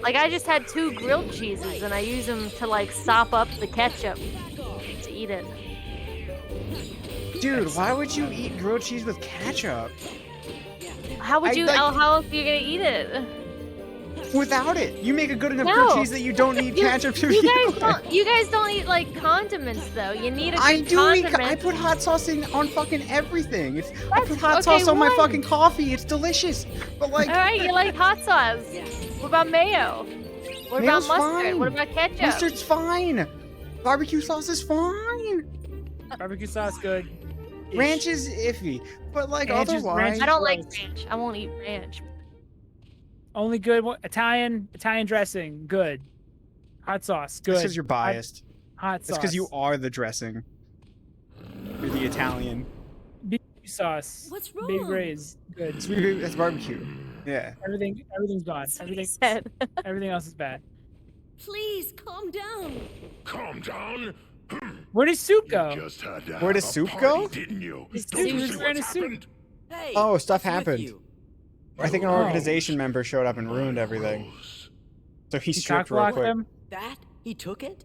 Like I just had 2 grilled cheeses and I use them to like sop up the ketchup to eat it. Dude, why would you eat grilled cheese with ketchup? How would I you? like- How else are you gonna eat it? Without it, you make a good enough No. grilled cheese that you don't need ketchup to You eat guys with. don't. You guys don't eat like condiments though. You need a I good do eat. condiment. I put hot sauce in on fucking everything. I That's- put hot okay, sauce on my one. fucking coffee. It's delicious. But like, All right, you like hot sauce. What about mayo? What Mayo's about mustard? fine. What about ketchup? mustard's fine. Barbecue sauce is fine. Barbecue sauce good. Ranch is iffy, but like Ranch is- otherwise, ranch I don't like gross. ranch. I won't eat ranch. Only good Italian dressing good. Hot sauce good. That's because you're biased. Hot That's sauce. because you are the dressing. You're the Italian. BBQ sauce. What's wrong? Big Ray's good. That's barbecue. Yeah. Everything's gone. Everything Said. everything else is bad. Please, calm down. Calm down. Where does Soup go? Just had to Where have does a Soup party, go? Didn't you? His Don't suit you was see wearing what's a suit. happened? Hey, Oh, stuff what's with happened. you? I think an Oh. organization member showed up and ruined everything. So he You stripped real cockblocked quick. them? That? He took it?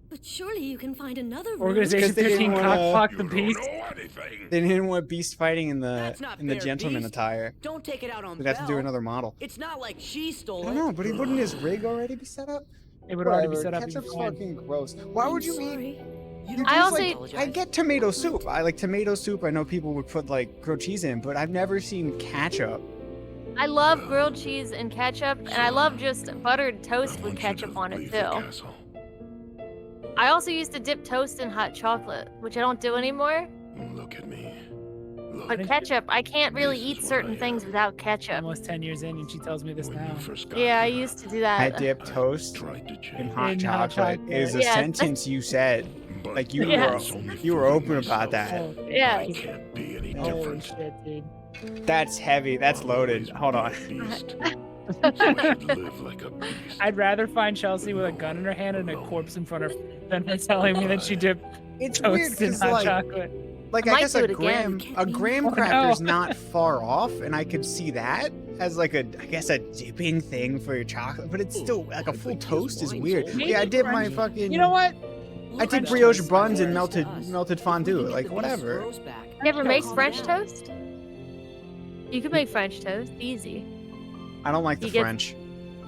But surely you can find another room. Organization they didn't 15 wanna- cockblocked the You don't beast. know anything. They didn't want Beast fighting in the That's not fair, gentleman Beast. attire. Don't take it out on They'd have to do Belle. another model. It's not like she stole I it. don't know, but wouldn't his rig already be set up? It would already be Whatever, set up. and Ketchup's fine. fucking gross. Why would you eat? Sorry. You I just, also- like, I get tomato soup. I like tomato soup. I know people would put like grilled cheese in, but I've never seen ketchup. I love grilled cheese and ketchup, and I love just buttered toast I with want you ketchup to on it leave too. the castle. I also used to dip toast in hot chocolate, which I don't do anymore. Look at me. Look. But ketchup, I can't really This is eat what certain I things without ketchup. Almost 10 years in, and she tells me this When now. you first got Yeah, I here, used to do that. I dip toast tried to in change. hot In hot chocolate chocolate. is a Yeah, sentence you said. But Like you Yeah. were it's only you were fooling open about myself. that. Oh, Yeah. I can't be any holy different. shit, dude. That's heavy. That's loaded. Hold on. Beast. So I should live like a beast. I'd rather find Chelsea with a gun in her hand and a corpse in front of her than her telling me that she dipped It's weird toast in because hot like chocolate. like I I might guess do a it again. graham Oh, cracker's no. not far off, and I could see that as like a a dipping thing for your chocolate, but it's still like a full toast is weird. Maybe Yeah, I dip my French- fucking. You know what? I dip French brioche toast. buns in Works to melted us. fondue, We can get like the whatever. beast grows back. You ever make Calm French down. toast? You can make French toast, easy. I don't like the You get- French.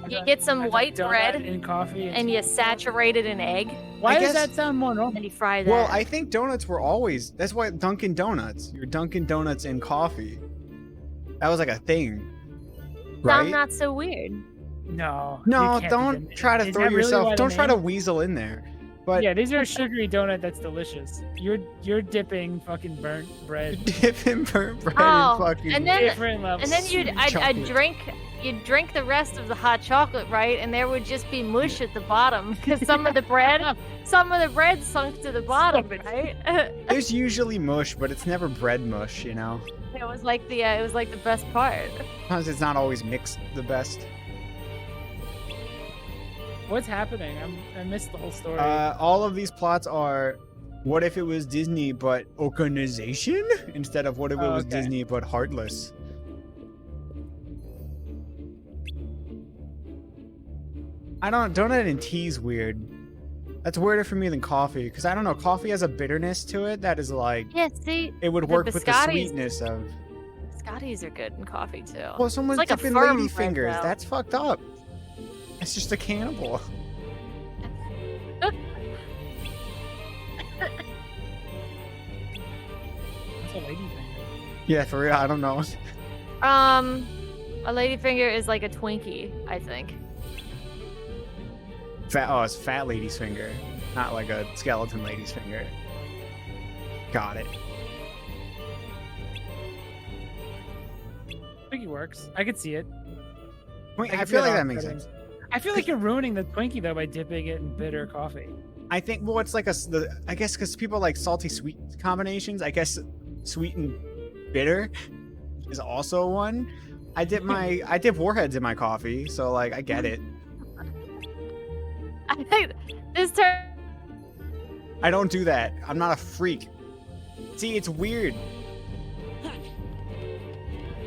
You get some I got white donut bread and coffee. and you saturate it in egg, Why I does guess- that sound more and normal? then you fry that. Well, I think donuts were always. That's why Dunkin' Donuts. You're Dunkin' Donuts in coffee. That was like a thing, Sound right? not so weird. No. No, you can't be don't doing- try to Is throw that really yourself. why the Don't try to name- weasel in there. But Yeah, these are a sugary donut that's delicious. You're dipping fucking burnt bread. dip in burnt bread Oh, and fucking. and then Different levels. and then I'd chocolate. you'd drink the rest of the hot chocolate, right? And there would just be mush at the bottom because some of the bread sunk to the bottom, right? There's usually mush, but it's never bread mush. You know. It was like the best part. Sometimes it's not always mixed the best. What's happening? I missed the whole story. All of these plots are. What if it was Disney but organization instead of what if it Oh, was okay. Disney but heartless? Donut and tea's weird. That's weirder for me than coffee because I don't know. Coffee has a bitterness to it that is like Yeah, see, it would the work with the biscottis- sweetness of. Scotties are good in coffee too. Well, someone's it's like dipping a firm lady bread, fingers. though. That's fucked up. It's just a cannibal. What's a lady finger? Yeah, for real. I don't know. A ladyfinger is like a Twinkie, I think. It's fat lady's finger, not like a skeleton lady's finger. Got it. Twinkie works. I could see it. Wait, I could see feel like it that makes off-putting. sense. I feel like you're ruining the Twinkie though by dipping it in bitter coffee. I think well, it's like I guess because people like salty sweet combinations. I guess sweet and bitter is also one. I dip warheads in my coffee, so like I get it. I think this turn. I don't do that. I'm not a freak. See, it's weird.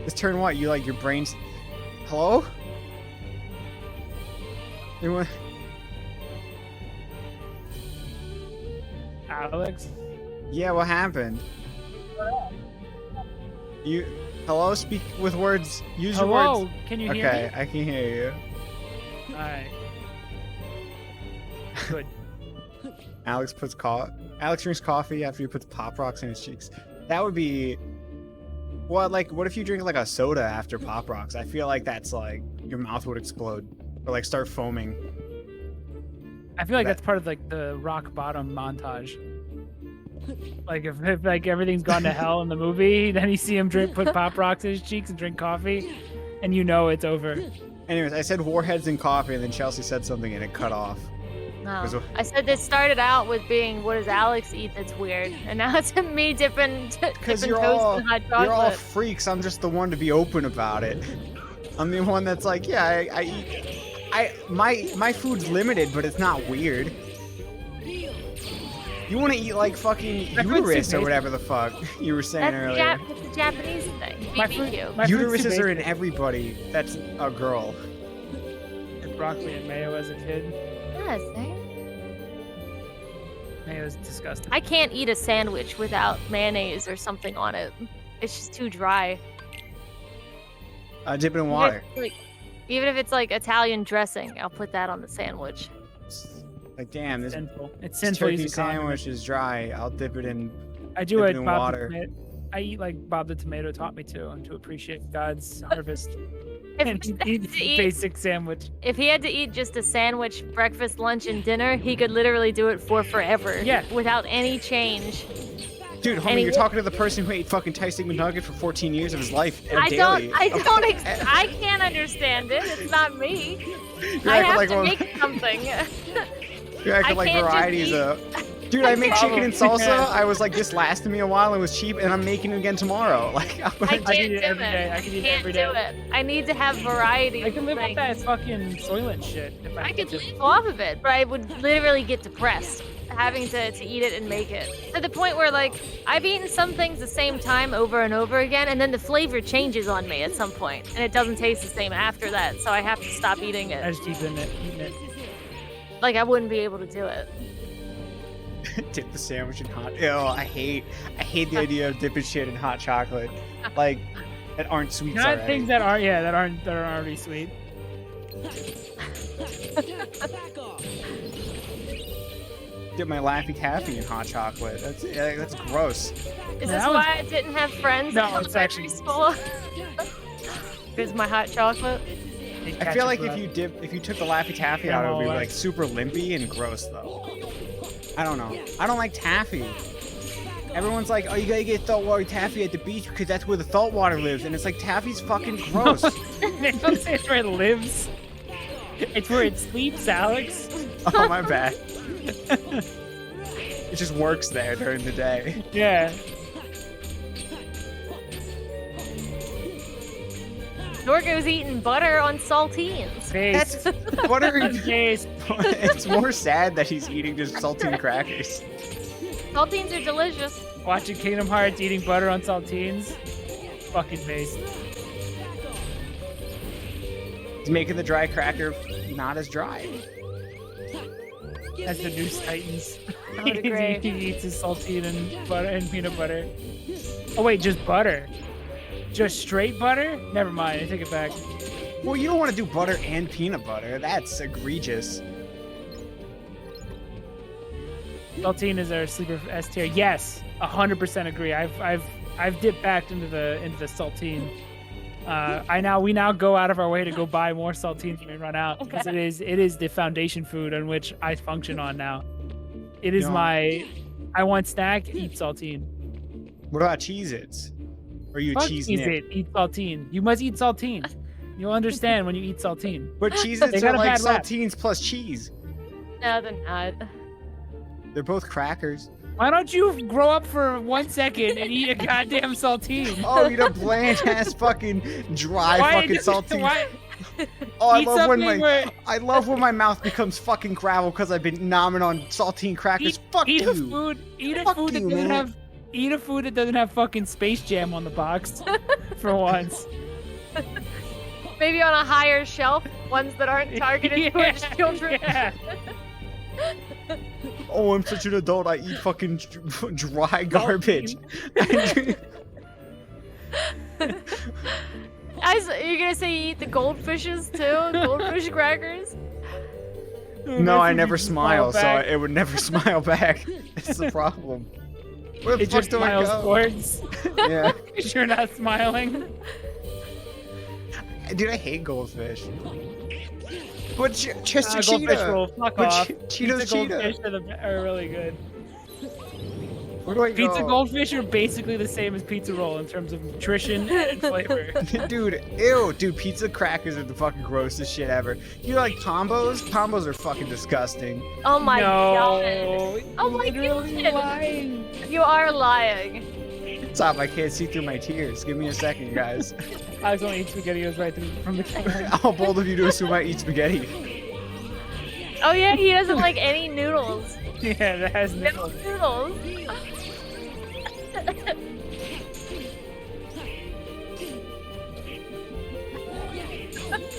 This turn what? You like your brain's. Hello? Anyone? Alex? Yeah, what happened? You. Hello? Speak with words. Use your Hello? words. Can you hear Okay, me? I can hear you. Alright. Good. Alex drinks coffee after he puts Pop Rocks in his cheeks. That would be. What if you drink like a soda after Pop Rocks? I feel like that's like your mouth would explode or like start foaming. I feel like That- that's part of like the rock bottom montage. Like if like everything's gone to hell in the movie, then you see him put Pop Rocks in his cheeks and drink coffee, and you know it's over. Anyways, I said warheads and coffee, and then Chelsea said something and it cut off. No. Was- I said this started out with being what does Alex eat that's weird, and now it's me dipping Because toast you're all in hot you're all chocolate. freaks. I'm just the one to be open about it. I'm the one that's like, yeah, I eat. my food's limited, but it's not weird. You want to eat like fucking uterus or whatever the fuck you were saying earlier. That's a Japanese thing. BBQ. Uteruses are in everybody. That's a girl. Had broccoli and mayo as a kid. Yes, eh? Mayo is disgusting. I can't eat a sandwich without mayonnaise or something on it. It's just too dry. Dip it in water. Even if it's like Italian dressing, I'll put that on the sandwich. Like, damn, this It's sinful turkey using sandwich is dry. I'll dip it in. I do dip it in Bob water. the Tomato. I eat like Bob the Tomato taught me to appreciate God's harvest. And eat basic sandwich. If he had to eat just a sandwich, breakfast, lunch, and dinner, he could literally do it for forever. Yeah. Without any change. Dude, homie, you're talking to the person who ate fucking Thai McNugget for 14 years of his life daily. I can't understand it. It's not me. I have to make something. You're acting like varieties of. Dude, I make chicken and salsa. I was like, this lasted me a while. It was cheap, and I'm making it again tomorrow. Like, I can't do it. every day. I can eat it every day. Can't do it. I need to have variety. I can live off that fucking Soylent shit. If I could live off of it, but I would literally get depressed having to eat it and make it. To the point where, like, I've eaten some things the same time over and over again, and then the flavor changes on me at some point, and it doesn't taste the same after that, so I have to stop eating it. I just eating it. Like, I wouldn't be able to do it. Dip the sandwich in hot. Ew, I hate the idea of dipping shit in hot chocolate, like that aren't sweet. Not things that aren't that aren't already sweet. Dip my Laffy Taffy in hot chocolate. That's gross. Is this why I didn't have friends in elementary school? Because my hot chocolate. I feel like if you took the Laffy Taffy out, it would be like super limpy and gross though. I don't know. I don't like taffy. Everyone's like, oh, you gotta get saltwater taffy at the beach because that's where the saltwater lives, and it's like taffy's fucking gross. They don't say it's where it lives. It's where it sleeps, Alex. Oh, my bad. It just works there during the day. Yeah. Dorgo's eating butter on saltines. That's butter. It's more sad that he's eating just saltine crackers. Saltines are delicious. Watching Kingdom Hearts eating butter on saltines. Fucking based. He's making the dry cracker not as dry. As the new Titans. I would agree. He eats his saltine and butter and peanut butter. Oh wait, just butter. Just straight butter? Never mind, I take it back. Well, you don't want to do butter and peanut butter. That's egregious. Saltine is our sleeper S tier. Yes, 100% agree. I've dipped back into the saltine. We now go out of our way to go buy more saltines when we run out because it is the foundation food on which I function on now. It is I want snack, eat saltine. What about Cheez-Its? Or you cheese Cheez-It, eat saltine. You must eat saltine. You'll understand when you eat saltine. But Cheez-Its are like saltines plus cheese. No, they're not. They're both crackers. Why don't you grow up for 1 second and eat a goddamn saltine? Oh, eat a bland ass fucking dry fucking saltine. Oh, I love when my mouth becomes fucking gravel because I've been nomming on saltine crackers. Eat a food that doesn't have fucking Space Jam on the box for once. Maybe on a higher shelf, ones that aren't targeted towards children. Yeah. Oh, I'm such an adult. I eat fucking dry garbage. You're gonna say you eat the goldfishes too? Goldfish crackers? No, I never smile, so it would never smile back. That's the problem. Where the it fuck just do I smiles go? Towards. Yeah. Because you're not smiling. Dude, I hate goldfish. But just a goldfish cheetah. roll, fuck off. Cheetah's Pizza goldfish are really good. Where do I Pizza go? goldfish are basically the same as pizza roll in terms of nutrition and flavor. Dude, ew. Dude, pizza crackers are the fucking grossest shit ever. You like combos? Combos are fucking disgusting. Oh my god. No, Oh my god. lying. You are lying. Stop, I can't see through my tears. Give me a second, guys. Alex only eats spaghettios right through from the camera. How bold of you to assume I eat spaghetti? Oh yeah, he doesn't like any noodles. Yeah, that has No noodles. noodles.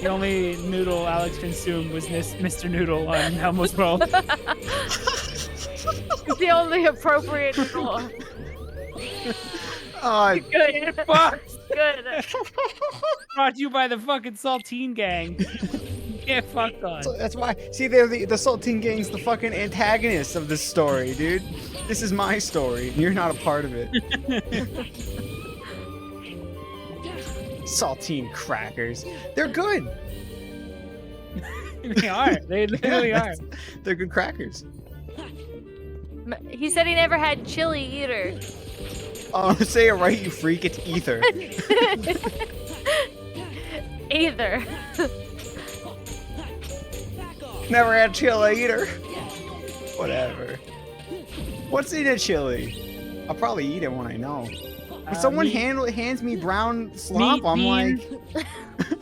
The only noodle Alex consumed was Mr. Noodle on Elmo's World. It's the only appropriate noodle. Oh, Good. Fuck. Good. Brought to you by the fucking Saltine Gang. Get fucked on. so that's why. See, they're the Saltine Gang's the fucking antagonist of this story, dude. This is my story. You're not a part of it. Saltine crackers. They're good. They are. They literally are. They're good crackers. He said he never had chili either. Oh, say it right, you freak. It's ether. Either. Never had chili either. Whatever. What's in a chili? I'll probably eat it when I know. When someone hands me brown slop, I'm like,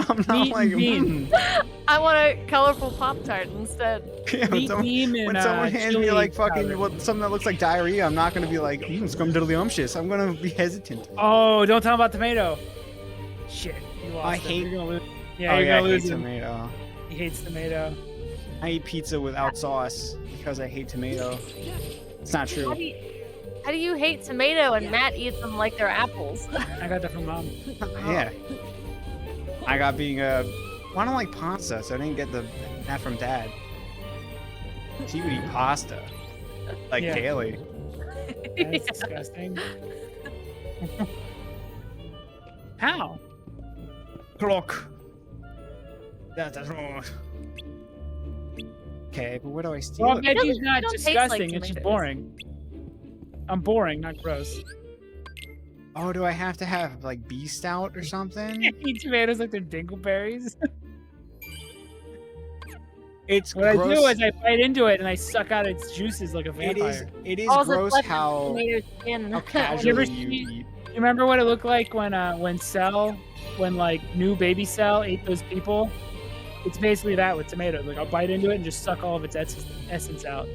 I'm not like, I want a colorful Pop-Tart instead. Yeah, when someone hands me like fucking something that looks like diarrhea, I'm not gonna be like, scumdiddlyumptious. I'm gonna be hesitant. Oh, don't tell him about tomato. Shit, you lost. I him. hate. You're gonna lose. Yeah, Oh you're yeah, I gonna lose hate him. tomato. He hates tomato. I eat pizza without sauce because I hate tomato. It's not true. How do you hate tomato and Matt eats them like they're apples? I got that from mom. Yeah. I got being a. Well, I don't like pasta, so I didn't get that from dad. She would eat pasta like Yeah. daily. That's disgusting. How? Clock. That's wrong. Okay, but what do I steal? Well, it? veggie's not don't taste like disgusting. It's just tomatoes. boring. I'm boring, not gross. Oh, do I have to have like bee stout or something? Eat tomatoes like they're dingleberries. It's What gross. I do is I bite into it and I suck out its juices like a It vampire. is All that's gross left is how tomato skin. You ever casually see- you eat. You remember what it looked like when like new baby Cell ate those people? It's basically that with tomatoes. Like I'll bite into it and just suck all of its essence out.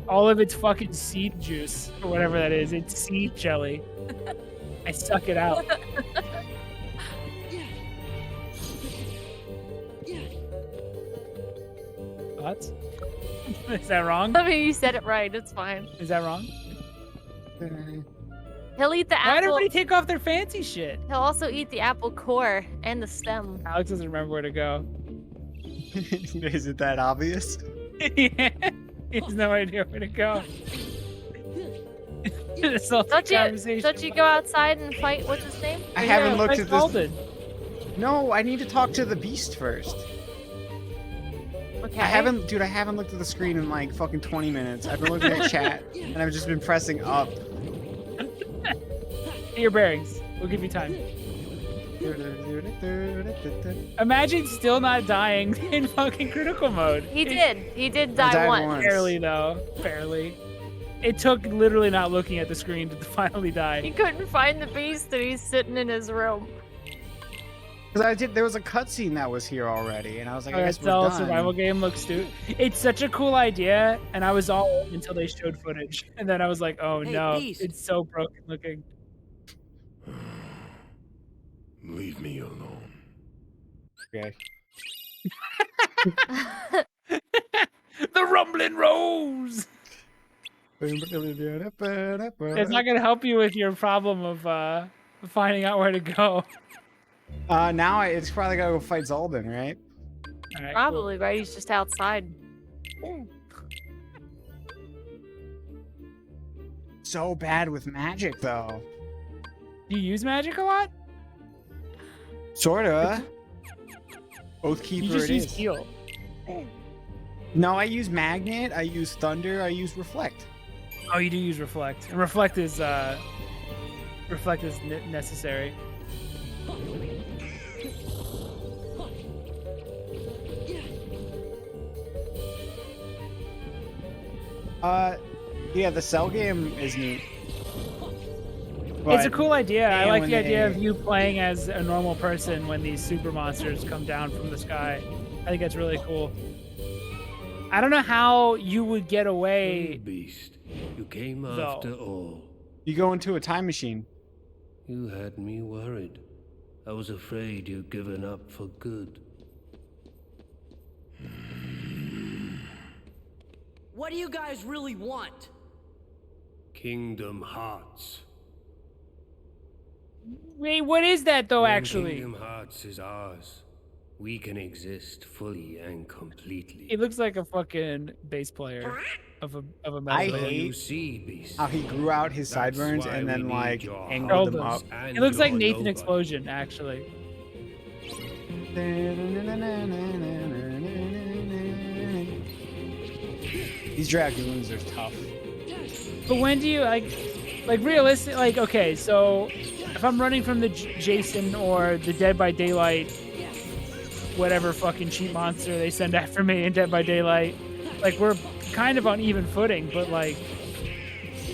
All of its fucking seed juice or whatever that is. It's seed jelly. I suck it out. Thoughts? Is that wrong? I mean, you said it right. It's fine. Is that wrong? He'll eat the Why'd apple. everybody take off their fancy shit? He'll also eat the apple core and the stem. Alex doesn't remember where to go. Is it that obvious? Yeah. He has no idea where to go. This whole conversation. Don't you go outside and fight? What's his name? I haven't looked Like at this. Alden. No, I need to talk to the beast first. Okay. I haven't looked at the screen in like fucking 20 minutes. I've been looking at chat, and I've just been pressing up. Get your bearings. We'll give you time. Imagine still not dying in fucking critical mode. He did. He did I die died once. once. Barely though. Barely. It took literally not looking at the screen to finally He die. couldn't find the beast, and he's sitting in his room. Because there was a cutscene that was here already, and I was like, I guess we're Cell done. survival game looks stupid. It's such a cool idea, and I was all in until they showed footage, and then I was like, oh Hey, no, Beast. it's so broken looking. Leave me alone. Okay. The rumbling rose. It's not gonna help you with your problem of finding out where to go. Now it's probably gotta go fight Zalden, right? All right, Probably, right? He's just outside. So bad with magic, though. Do you use magic a lot? Sorta. Oathkeeper You just it use is. heal. No, I use Magnet, I use Thunder, I use Reflect. Oh, you do use reflect, and reflect is necessary. Yeah, the Cell game is neat. It's a But- cool idea. I and like when the idea they- of you playing as a normal person when these super monsters come down from the sky. I think that's really cool. I don't know how you would get away. Beast, you came though. after all. You go into a time machine. You had me worried. I was afraid you'd given up for good. What do you guys really want? Kingdom Hearts. Wait, what is that though? When Actually, Kingdom Hearts is ours. We can exist fully and completely. he looks like a fucking bass player of a metal I band. hate how he grew out his sideburns and then like angled Curled them them. up. He looks like Nathan Explosion, actually. These dragoons are tough. But when do you like realistic? Like, okay, so if I'm running from the Jason or the Dead by Daylight, whatever fucking cheap monster they send after me in Dead by Daylight, like we're kind of on even footing. But like,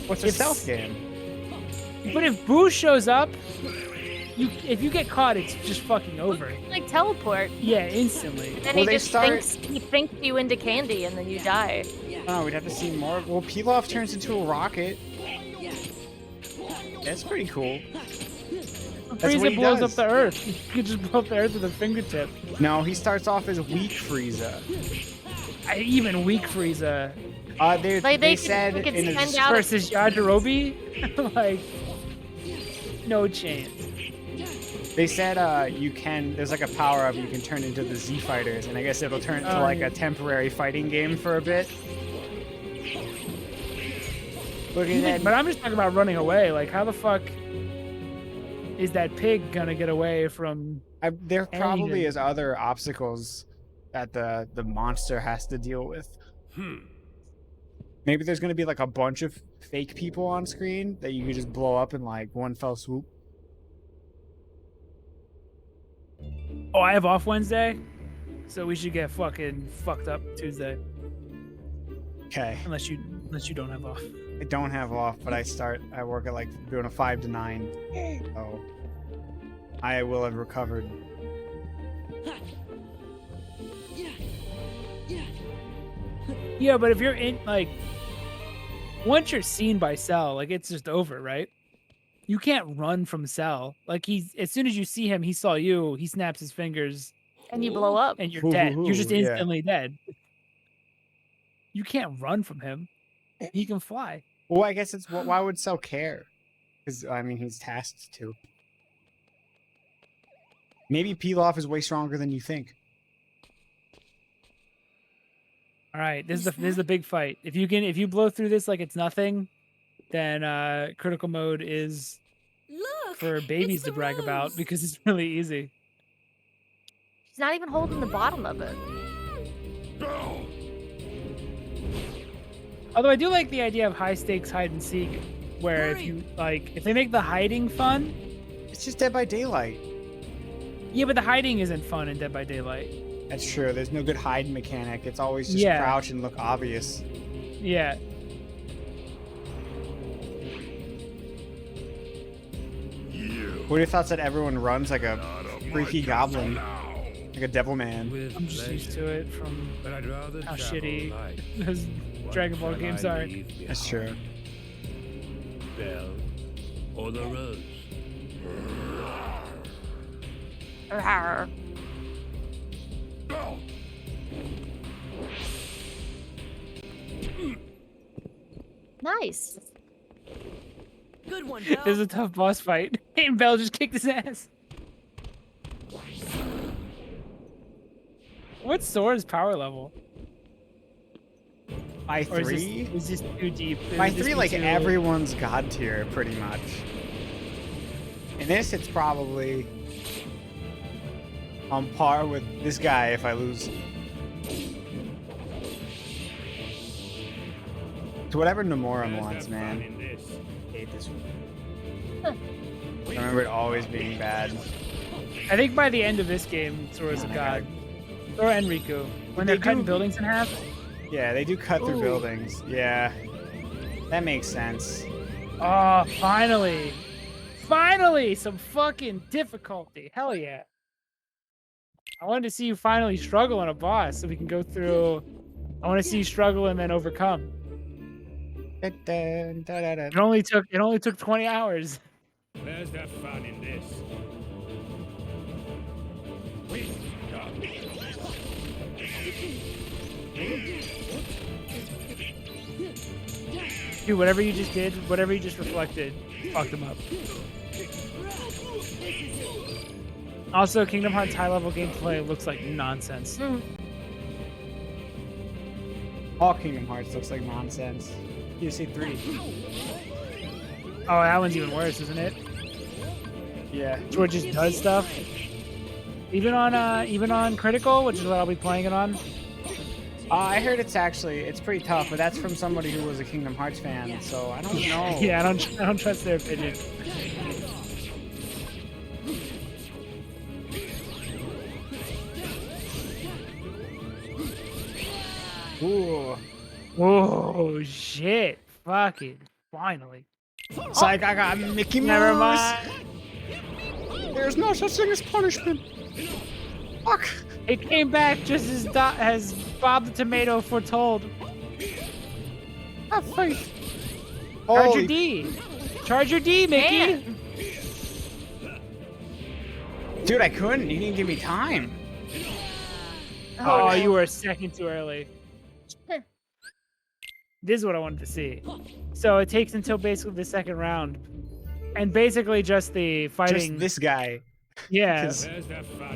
what's a stealth game? But if Boo shows up, if you get caught, it's just fucking over. Like teleport. Yeah, instantly. Then he thinks you into candy and then you die. Oh, we'd have to see more. Well, Pilaf turns into a rocket. That's pretty cool. That's what Frieza he blows up does. the Earth. You could just blow up the Earth with a fingertip. No, he starts off as weak Frieza. Even weak Frieza. They said they could in send a, out versus Yajirobe, like no chance. They said you can. There's like a power up. You can turn into the Z fighters, and I guess it'll turn into like a temporary fighting game for a bit. Look at that. But I'm just talking about running away. Like, how the fuck is that pig gonna get away from? There probably anything? is other obstacles that the monster has to deal with. Maybe there's gonna be like a bunch of fake people on screen that you can just blow up in like one fell swoop. Oh, I have off Wednesday, so we should get fucking fucked up Tuesday. Okay. Unless you don't have off. I don't have off, but I work at like doing a 5 to 9. So I will have recovered. Yeah, but if you're in like, once you're seen by Cell, like it's just over, right? You can't run from Cell. Like as soon as you see him, he saw you. He snaps his fingers, and you blow up, and you're dead. You're just yeah. instantly dead. You can't run from him. He can fly. Well, I guess it's why would Cell care? Because I mean, he's tasked to. Maybe Pilaf is way stronger than you think. All right, this is the big fight. If you blow through this like it's nothing, then critical mode is for babies to brag about because it's really easy. He's not even holding the bottom of it. Although I do like the idea of high stakes hide and seek, where if they make the hiding fun, it's just Dead by Daylight. Yeah, but the hiding isn't fun in Dead by Daylight. That's true. There's no good hide mechanic. It's always just crouch and look obvious. Yeah. What are your thoughts that everyone runs like a freaky goblin? Like a devil man. I'm just used to it from how shitty those Dragon Ball games are. That's true. Bell or the rose? Rawr. Nice. Good one, This is a tough boss fight. And Bell just kicked his ass. What's Sora's power level? My Or is 3? this too deep? My Is this 3, like too- everyone's god tier, pretty much. In this, it's probably on par with this guy if I lose. To whatever Nomura wants, man. Hate this one. I remember it always being bad. I think by the end of this game, Sora's a god. Sora and Riku. When they're cutting buildings in half. Yeah, they do cut through Ooh. buildings. Yeah. That makes sense. Oh, finally. Finally, some fucking difficulty. Hell yeah. I wanted to see you finally struggle on a boss so we can go through. I want to see you struggle and then overcome. It only took 20 hours. Where's the fun in this? Dude, whatever you just did, whatever you just reflected, fucked him up. Also, Kingdom Hearts high-level gameplay looks like nonsense. All Kingdom Hearts looks like nonsense. You see 3. Oh, that one's even worse, isn't it? Yeah. George just does stuff. Even on Critical, which is what I'll be playing it on. I heard it's pretty tough, but that's from somebody who was a Kingdom Hearts fan, so I don't know. Yeah, I don't trust their opinion. Ooh. Whoa, shit. Fucking finally. It's like I got Mickey Mouse. Never mind. There's no such thing as punishment. Fuck. It came back just as Bob the Tomato foretold. Have faith. Charge your D. Charge your D, Mickey. Dude, I couldn't. You didn't give me time. Oh, you were a second too early. This is what I wanted to see. So it takes until basically the second round. And basically just the fighting... Just this guy. Yeah.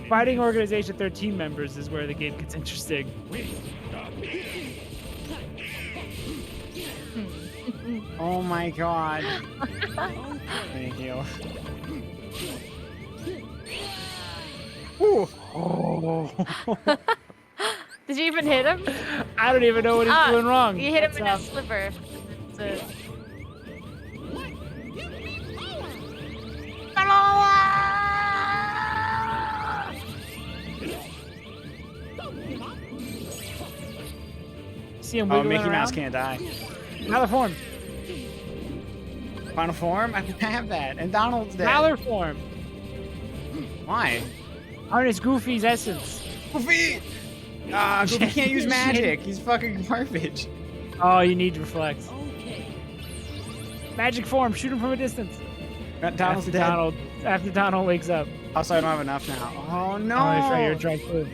Fighting Organization 13 members is where the game gets interesting. Oh my god. Thank you. Ooh. Oh. Did you even hit him? I don't even know what he's doing wrong. You hit him in that sliver. See him Oh, wiggling Mickey Mouse around? can't die. Valor form. Final form? I don't have that. And Donald's dead. Valor form. Why? Harness Goofy's essence. Goofy! Ah, Goofy can't use magic. He's fucking garbage. Oh, you need reflect. Magic form. Shoot him from a distance. Donald's after dead. After Donald wakes up. Also, I don't have enough now. Oh, no. Oh, that's right. You're dry food.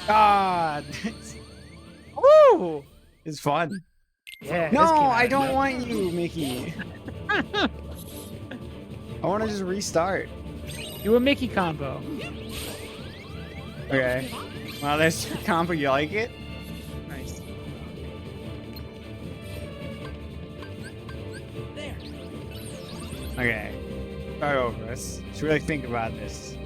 God. Woo! It's fun. Yeah. No, I don't want you, Mickey. I want to just restart. Do a Mickey combo. Okay. Well, there's a combo. You like it? Nice. Okay. Start over. Let's really think about this.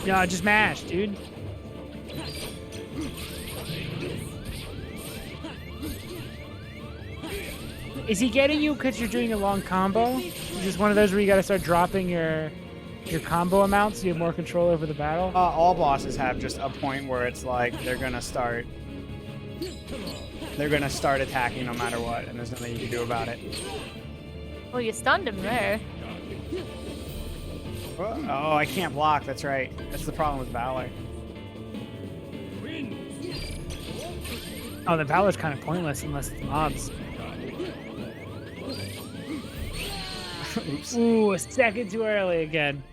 No, just mash, dude. Is he getting you because you're doing a long combo? Is this one of those where you got to start dropping your combo amount so you have more control over the battle? All bosses have just a point where it's like they're gonna start attacking no matter what, and there's nothing you can do about it. Well, you stunned him there. Oh, I can't block. That's right. That's the problem with Valor. Oh, the Valor's kind of pointless unless it's mobs. Oops. Ooh, a second too early again.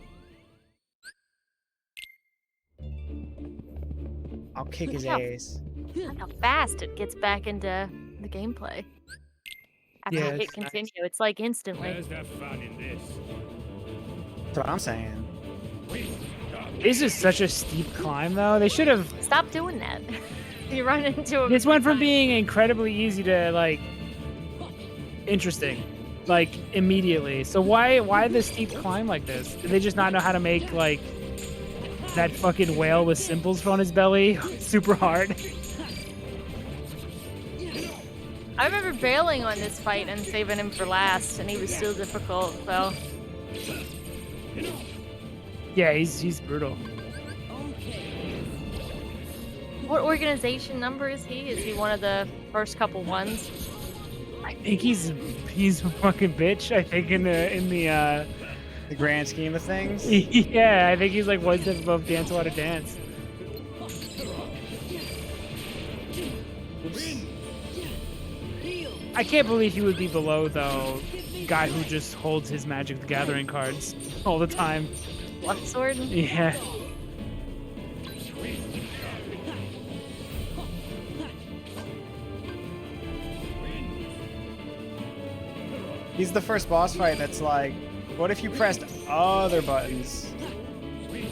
I'll kick his Look ass. Look how fast it gets back into the gameplay. After Yeah, you hit it's nice. continue, it's like instantly. Where's the fun in this? That's what I'm saying. This is such a steep climb, though. They should have. Stop doing that. You run into a. This went from being incredibly easy to like interesting, like immediately. So why the steep climb like this? Did they just not know how to make like that fucking whale with simples on his belly super hard? I remember bailing on this fight and saving him for last, and he was still difficult. So Yeah, he's brutal. What organization number is he? Is he one of the first couple ones? I think he's a fucking bitch. I think in the The grand scheme of things. yeah, I think he's like one step above Dance Water Dance. Oops. I can't believe he would be below though. Guy who just holds his Magic the Gathering cards all the time. Blood sword? Yeah. He's the first boss fight that's like, what if you pressed other buttons?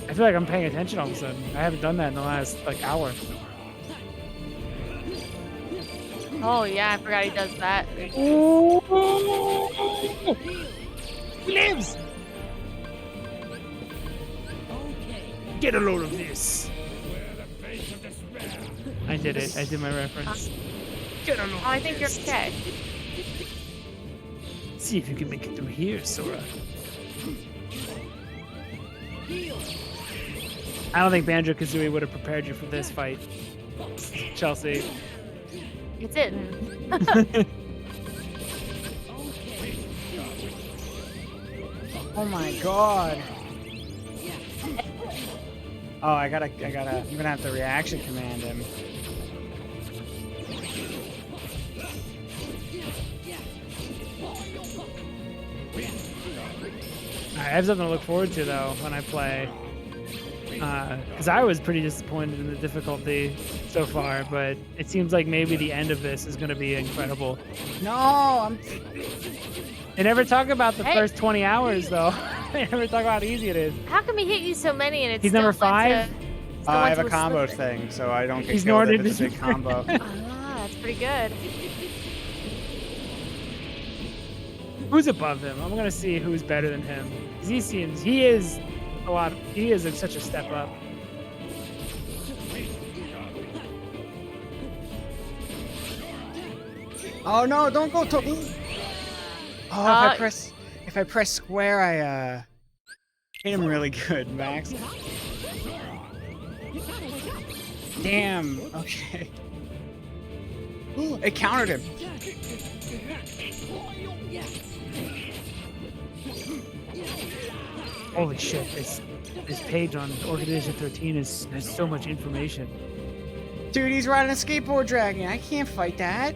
I feel like I'm paying attention all of a sudden. I haven't done that in the last like hour. Oh yeah, I forgot he does that. Ooh. He lives! Get a load of this. I did it. I did my reference. Get a load I think you're okay. See if you can make it through here, Sora. I don't think Banjo-Kazooie would have prepared you for this fight, Chelsea. You didn't. Oh my god. Oh, I'm gonna have to reaction command him. I have something to look forward to though when I play, because I was pretty disappointed in the difficulty so far, but it seems like maybe the end of this is going to be incredible. No, They never talk about the first 20 hours though. They never talk about how easy it is. How come he hit you so many and it's He's still number went 5. to- I have a combo thing, so I don't get He's killed if Nordic it's a big combo. Ah, that's pretty good. Who's above him? I'm gonna see who's better than him. 'Cause he is such a step up. Oh no, don't go to. Oh, if I press square, I hit him really good, Max. Damn. Okay. It countered him. Holy shit! This page on Organization 13 has so much information. Dude, he's riding a skateboard dragon. I can't fight that.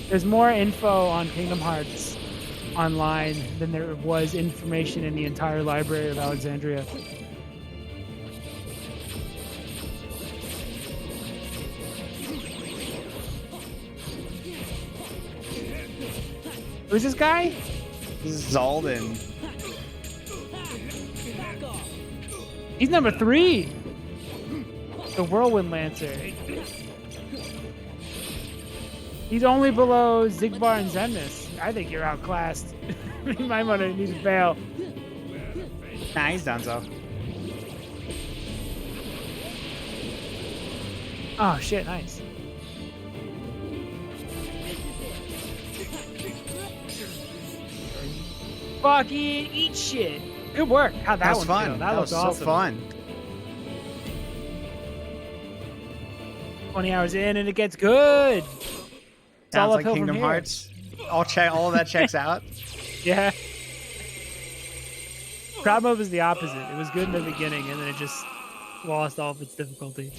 There's more info on Kingdom Hearts online than there was information in the entire library of Alexandria. Who's this guy? This is Zaldin. He's number 3. The Whirlwind Lancer. He's only below Zigbar and Xemnas. I think you're outclassed. My money needs to fail. Nah, he's done so. Oh shit, nice. Fucking eat shit. Good work. How'd that That was one fun. feel? That was looked so awesome. fun. 20 hours in and it gets good. It's all Sounds like uphill from Kingdom here. Hearts. All of that checks out. Yeah. Crowd mode was the opposite. It was good in the beginning and then it just lost all of its difficulty.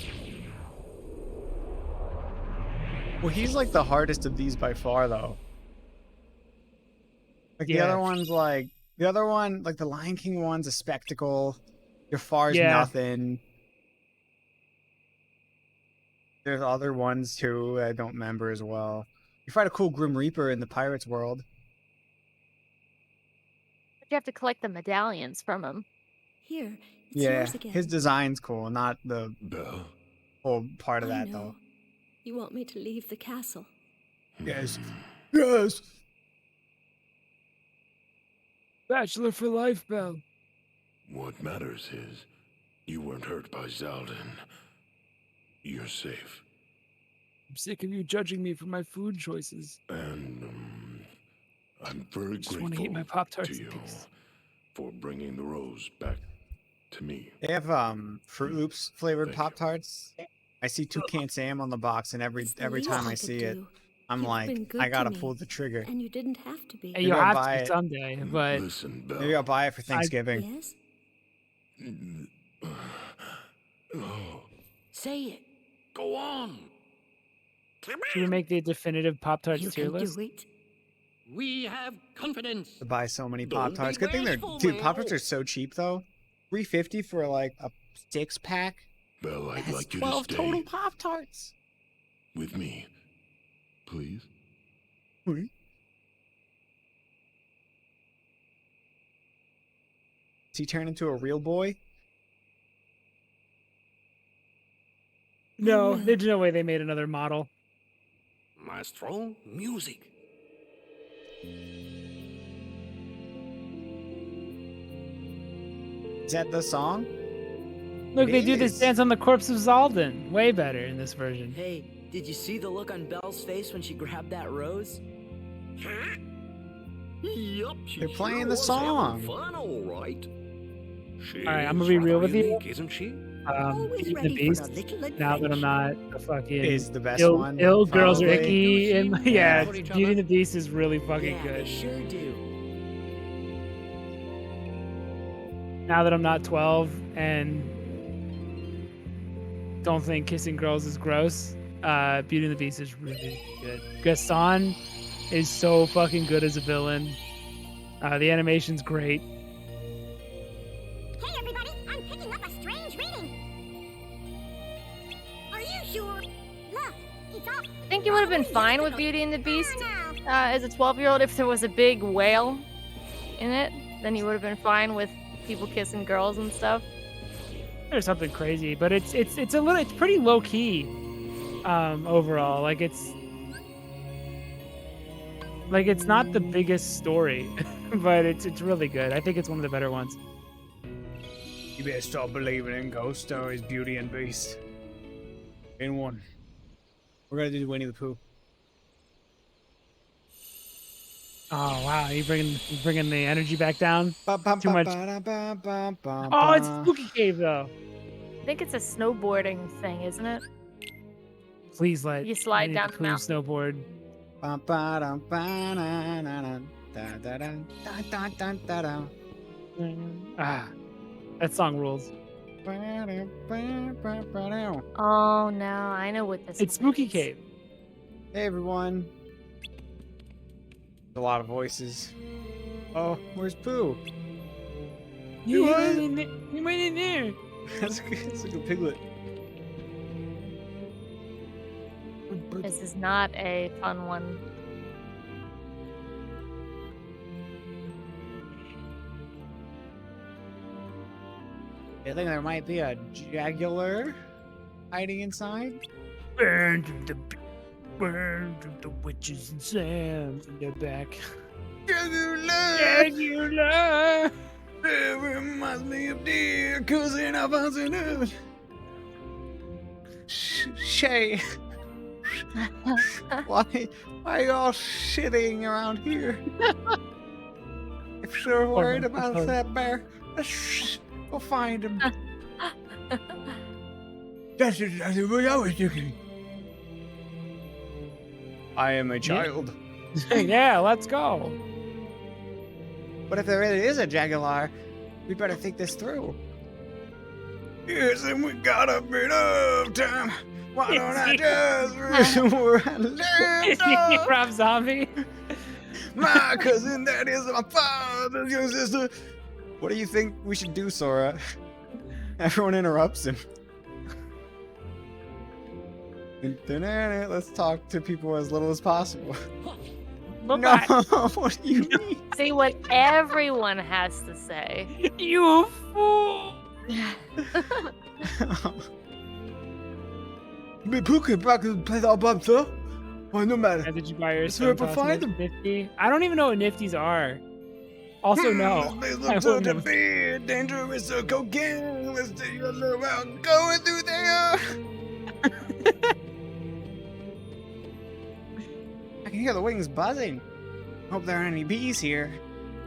Well, he's like the hardest of these by far, though. Like the other one's like the Lion King one's a spectacle. Jafar's nothing. There's other ones too I don't remember as well. You fight a cool Grim Reaper in the Pirates world. You have to collect the medallions from him. Here, it's Yeah, yours again. his design's cool, not the whole part of I that know. though. You want me to leave the castle? Yes. Yes. Bachelor for life, Belle. What matters is you weren't hurt by Zaldin. You're safe. I'm sick of you judging me for my food choices. And I'm very Just want to eat grateful my Pop-Tarts to in you peace. for bringing the rose back to me. They have Fruit Loops flavored Pop-Tarts. I see Toucan Sam on the box, and every time I see it, I'm like, I gotta pull the trigger. And you didn't have to be. Hey, you'll have to someday, but Listen, Belle. Maybe I'll buy it for Thanksgiving. Yes? Say it. Go on. should we make the definitive Pop-Tarts You tier can list? do it. We have confidence. To buy so many Don't Pop-Tarts. be Good thing they're... wasteful, Dude, man. Pop-Tarts are so cheap, though. $3.50 for, like, a 6-pack. Belle, I'd That's like you 12 to stay total Pop-Tarts. with me. Please? Does he turn into a real boy? No, there's no way they made another model. Maestro, music. Is that the song? Look, It they do this is. dance on the corpse of Zaldin. Way better in this version. Hey, did you see the look on Belle's face when she grabbed that rose? Huh? Yup, she They're playing sure the was song. having fun, all right. She All right, I'm gonna is be rather real with you. unique, isn't she? Beauty and the ready for a Beast. little Now that I'm not a fucking Is the best ill, one, ill girls are probably. icky, and Yeah. yeah, Beauty and the Beast is really fucking Yeah, good. they sure do. Now that I'm not 12 and don't think kissing girls is gross, Beauty and the Beast is really good. Gaston is so fucking good as a villain. The animation's great. Hey, everybody! I'm picking up a strange reading. Are you sure? Look, it's all. I think you would have been fine with Beauty and the Beast as a 12-year-old if there was a big whale in it. Then you would have been fine with people kissing girls and stuff. There's something crazy, but it's pretty low key overall. Like it's not the biggest story, but it's really good. I think it's one of the better ones. You better stop believing in ghost stories, Beauty and Beast. In one. We're gonna do Winnie the Pooh. Oh wow, you bringing the energy back down? Too much. Oh, Oh, it's Spooky Cave though. I think it's a snowboarding thing, isn't it? Please let You slide Winnie down the the Pooh mountain. snowboard. Ah, that song rules. Oh no, I know what this It's Spooky Cave. Hey everyone. A lot of voices. Oh, where's Pooh? You went in there. That's a good piglet. This is not a fun one. I think there might be a jaguar hiding inside. Burn to the witches and Sam in their back. Jaguar. It reminds me of dear cousin Alphonse. Shay. Why are y'all shitting around here? If you're worried about that bear, go find him. That's exactly what I was thinking. I am a child. Yeah, let's go. But if there really is a jaguar, we better think this through. Yes, and we got a bit of time. Why don't I just run where I live? Rob Zombie. My cousin, that is my father, your sister. What do you think we should do, Sora? Everyone interrupts him. Let's talk to people as little as possible. No, what do you mean? See what everyone has to say. You fool! Mais pourquoi pas que pas ça? Why no matter? Did you buy your Let's hope I find them. Nifty? I don't even know what Nifties are. Also, no. They I look to wouldn't the have- bed, dangerous so cocaine. Let's take a look out going through there. I can hear the wings buzzing. Hope there aren't any bees here.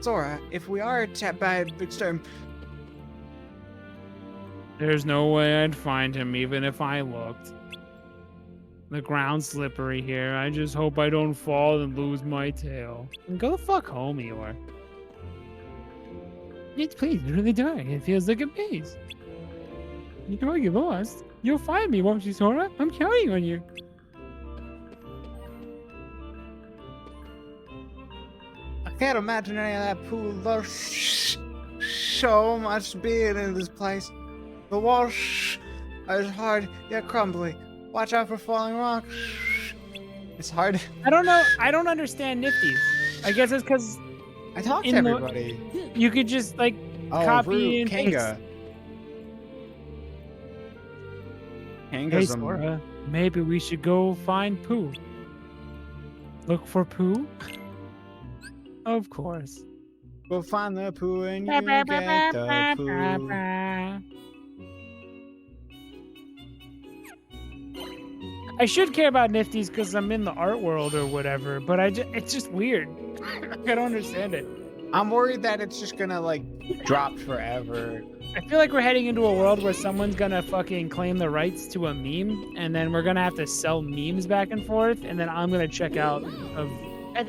Sora, if we are attacked by a big storm, There's no way I'd find him even if I looked. The ground's slippery here. I just hope I don't fall and lose my tail. And go the fuck home, Eeyore. Yes, please, really dark. It feels like a maze. You can't get lost. You'll find me, won't you, Sora? I'm counting on you. I can't imagine any of that pool. There's so much being in this place. The walls are hard yet crumbly. Watch out for falling rocks. It's hard. I don't know. I don't understand Nifty. I guess it's because I talk to everybody. You could just like copy and Kanga. paste. Hey, Kanga's Sora, maybe we should go find Pooh. Look for Pooh? Of course. We'll find the Pooh and you get the Pooh. I should care about Nifties because I'm in the art world or whatever, but it's just weird. I don't understand it. I'm worried that it's just gonna like drop forever. I feel like we're heading into a world where someone's gonna fucking claim the rights to a meme, and then we're gonna have to sell memes back and forth, and then I'm gonna check out of.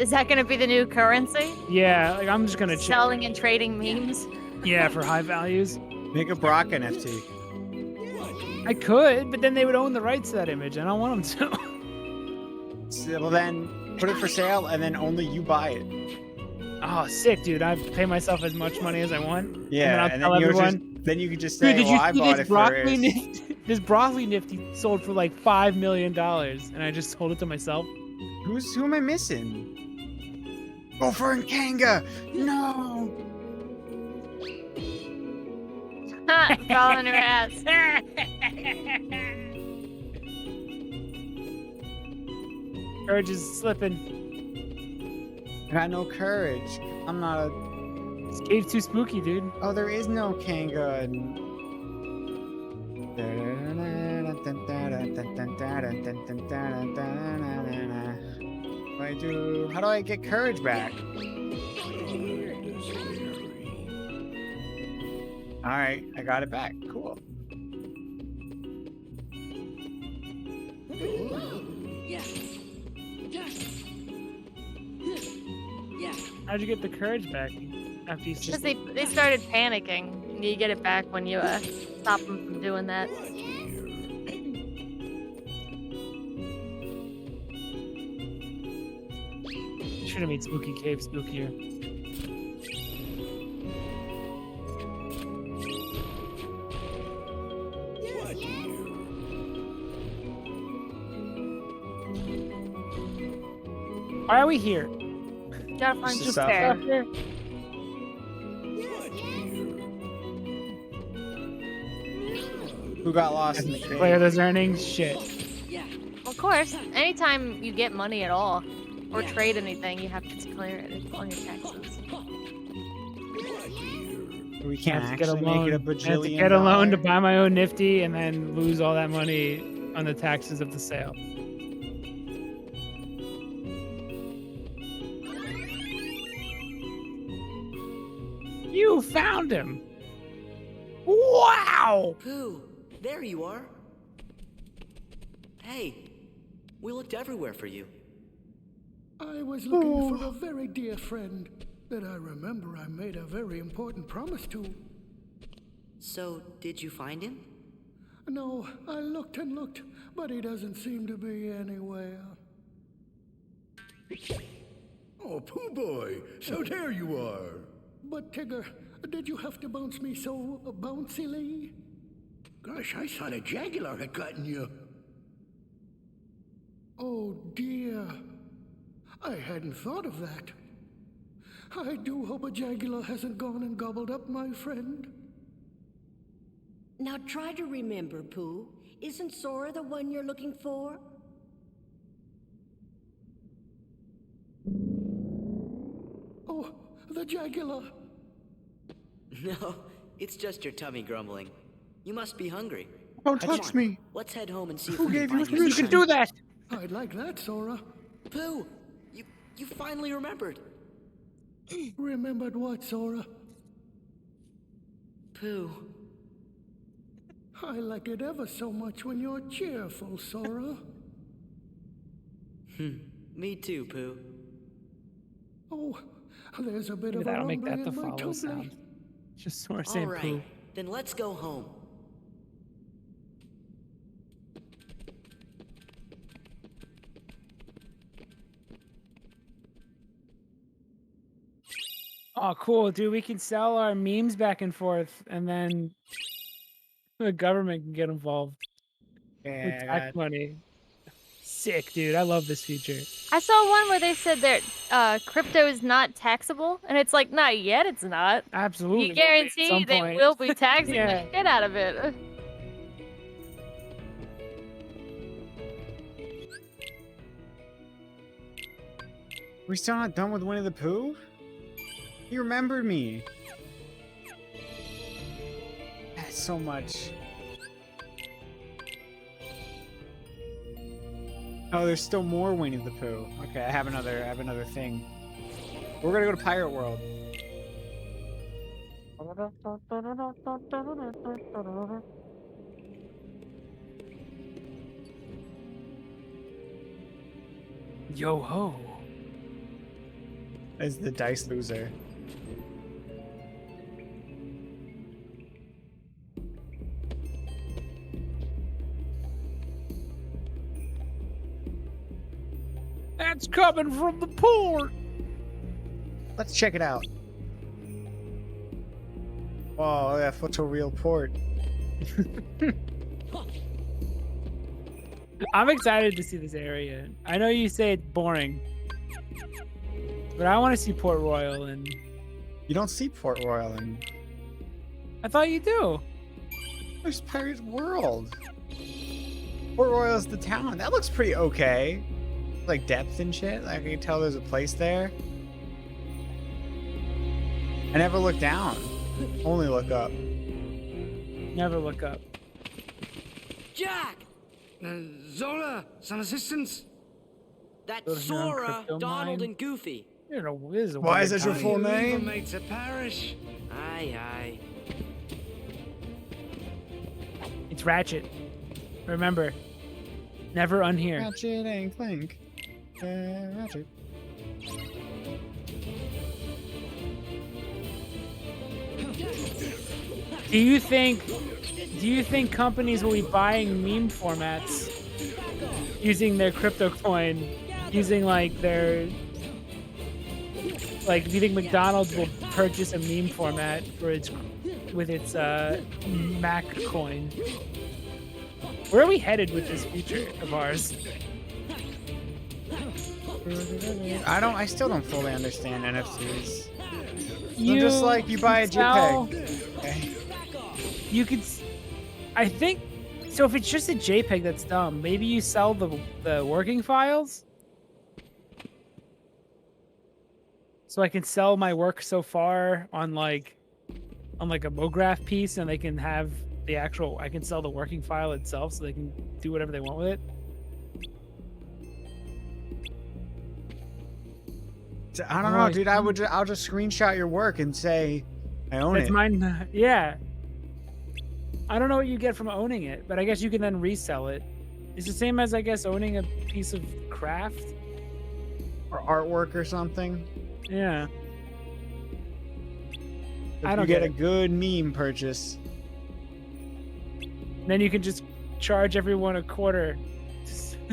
Is that gonna be the new currency? Yeah, like I'm just gonna check. Selling and trading memes? Yeah, for high values. Make a Brock NFT. I could, but then they would own the rights to that image. I don't want them to. Well, then put it for sale, and then only you buy it. Oh, sick, dude! I pay myself as much money as I want. Yeah, and then I'll tell everyone. Then you could just say, Dude, did well, you I see bought this it broccoli for nifty? This broccoli nifty sold for like $5 million, and I just sold it to myself. Who am I missing? Gopher and Kanga! No! Falling in her ass. Courage is slipping. I got no courage. I'm not a... This cave's too spooky, dude. Oh, there is no Kanga. What do I do? How do I get courage back? Alright, I got it back. Cool. How'd you get the courage back after you? Because they started panicking. You get it back when you stop them from doing that. Should have made Spooky Cave spookier. Why are we here? Gotta find Just some stuff. fair. Who got lost in the cave? Clear those earnings? Shit. Of course, anytime you get money at all or trade anything, you have to clear it on your taxes. We can't Have to get a actually loan. make it a I have to bajillion get a loan to dollar. buy my own Nifty and then lose all that money on the taxes of the sale. You found him! Wow! Pooh, there you are. Hey, we looked everywhere for you. I was looking for a very dear friend that I remember I made a very important promise to. So, did you find him? No, I looked and looked, but he doesn't seem to be anywhere. Oh, Pooh Boy, so there you are. But Tigger, did you have to bounce me so bouncily? Gosh, I thought a jaguar had gotten you. Oh dear, I hadn't thought of that. I do hope a jaguar hasn't gone and gobbled up my friend. Now try to remember, Pooh. Isn't Sora the one you're looking for? Oh, the jaguar. No, it's just your tummy grumbling. You must be hungry. Don't Come touch on, me. Let's head home and see Who if we gave can you find permission? some You can do that! I'd like that, Sora. Pooh, you finally remembered. Remembered what, Sora? Pooh. I like it ever so much when you're cheerful, Sora. Me too, Pooh. Oh, there's a bit Maybe of a that'll make rumbling that the in my follow tummy. sound. Just Sora All saying right, poo. then let's go home. Oh, cool, dude. We can sell our memes back and forth, and then the government can get involved with Yeah, I tax got money. Sick, dude. I love this feature. I saw one where they said that crypto is not taxable, and it's like, not yet, it's not. Absolutely. You guarantee Some they point. will be taxing Yeah. the shit out of it. We still not done with Winnie the Pooh? He remembered me. That's so much. Oh, there's still more Winnie the Pooh. Okay, I have another thing. We're gonna go to Pirate World. Yo ho. As the dice loser. That's coming from the port. Let's check it out. Whoa, that photoreal port. I'm excited to see this area. I know you say it's boring, but I want to see Port Royal, and You don't see Port Royal in. I thought you do. There's Pirate World. Port Royal is the town. That looks pretty okay. Like depth and shit. Like I can tell there's a place there. I never look down. Only look up. Never look up. Jack! Zola, some assistance? That's Go to your own Sora, crypto Donald, mine. and Goofy. You know, this is a Why weird is that your time. full Legal name? mates of parish. Aye, aye. It's Ratchet. Remember, never unhear. Ratchet and Clank. Ratchet. Do you think companies will be buying meme formats using their crypto coin, using like their do you think McDonald's will purchase a meme format for its Mac coin? Where are we headed with this feature of ours? I still don't fully understand NFTs. You They're just like you buy a can sell- JPEG. Okay. You could, I think, so if it's just a JPEG, that's dumb. Maybe you sell the working files? So I can sell my work so far on like a MoGraph piece, and they can have the actual, I can sell the working file itself so they can do whatever they want with it. I don't know, dude. I'll just screenshot your work and say I own That's it. mine. Yeah. I don't know what you get from owning it, but I guess you can then resell it. It's the same as, I guess, owning a piece of craft Or artwork or something. Yeah. If I don't you get get a it. good meme purchase. Then you can just charge everyone a quarter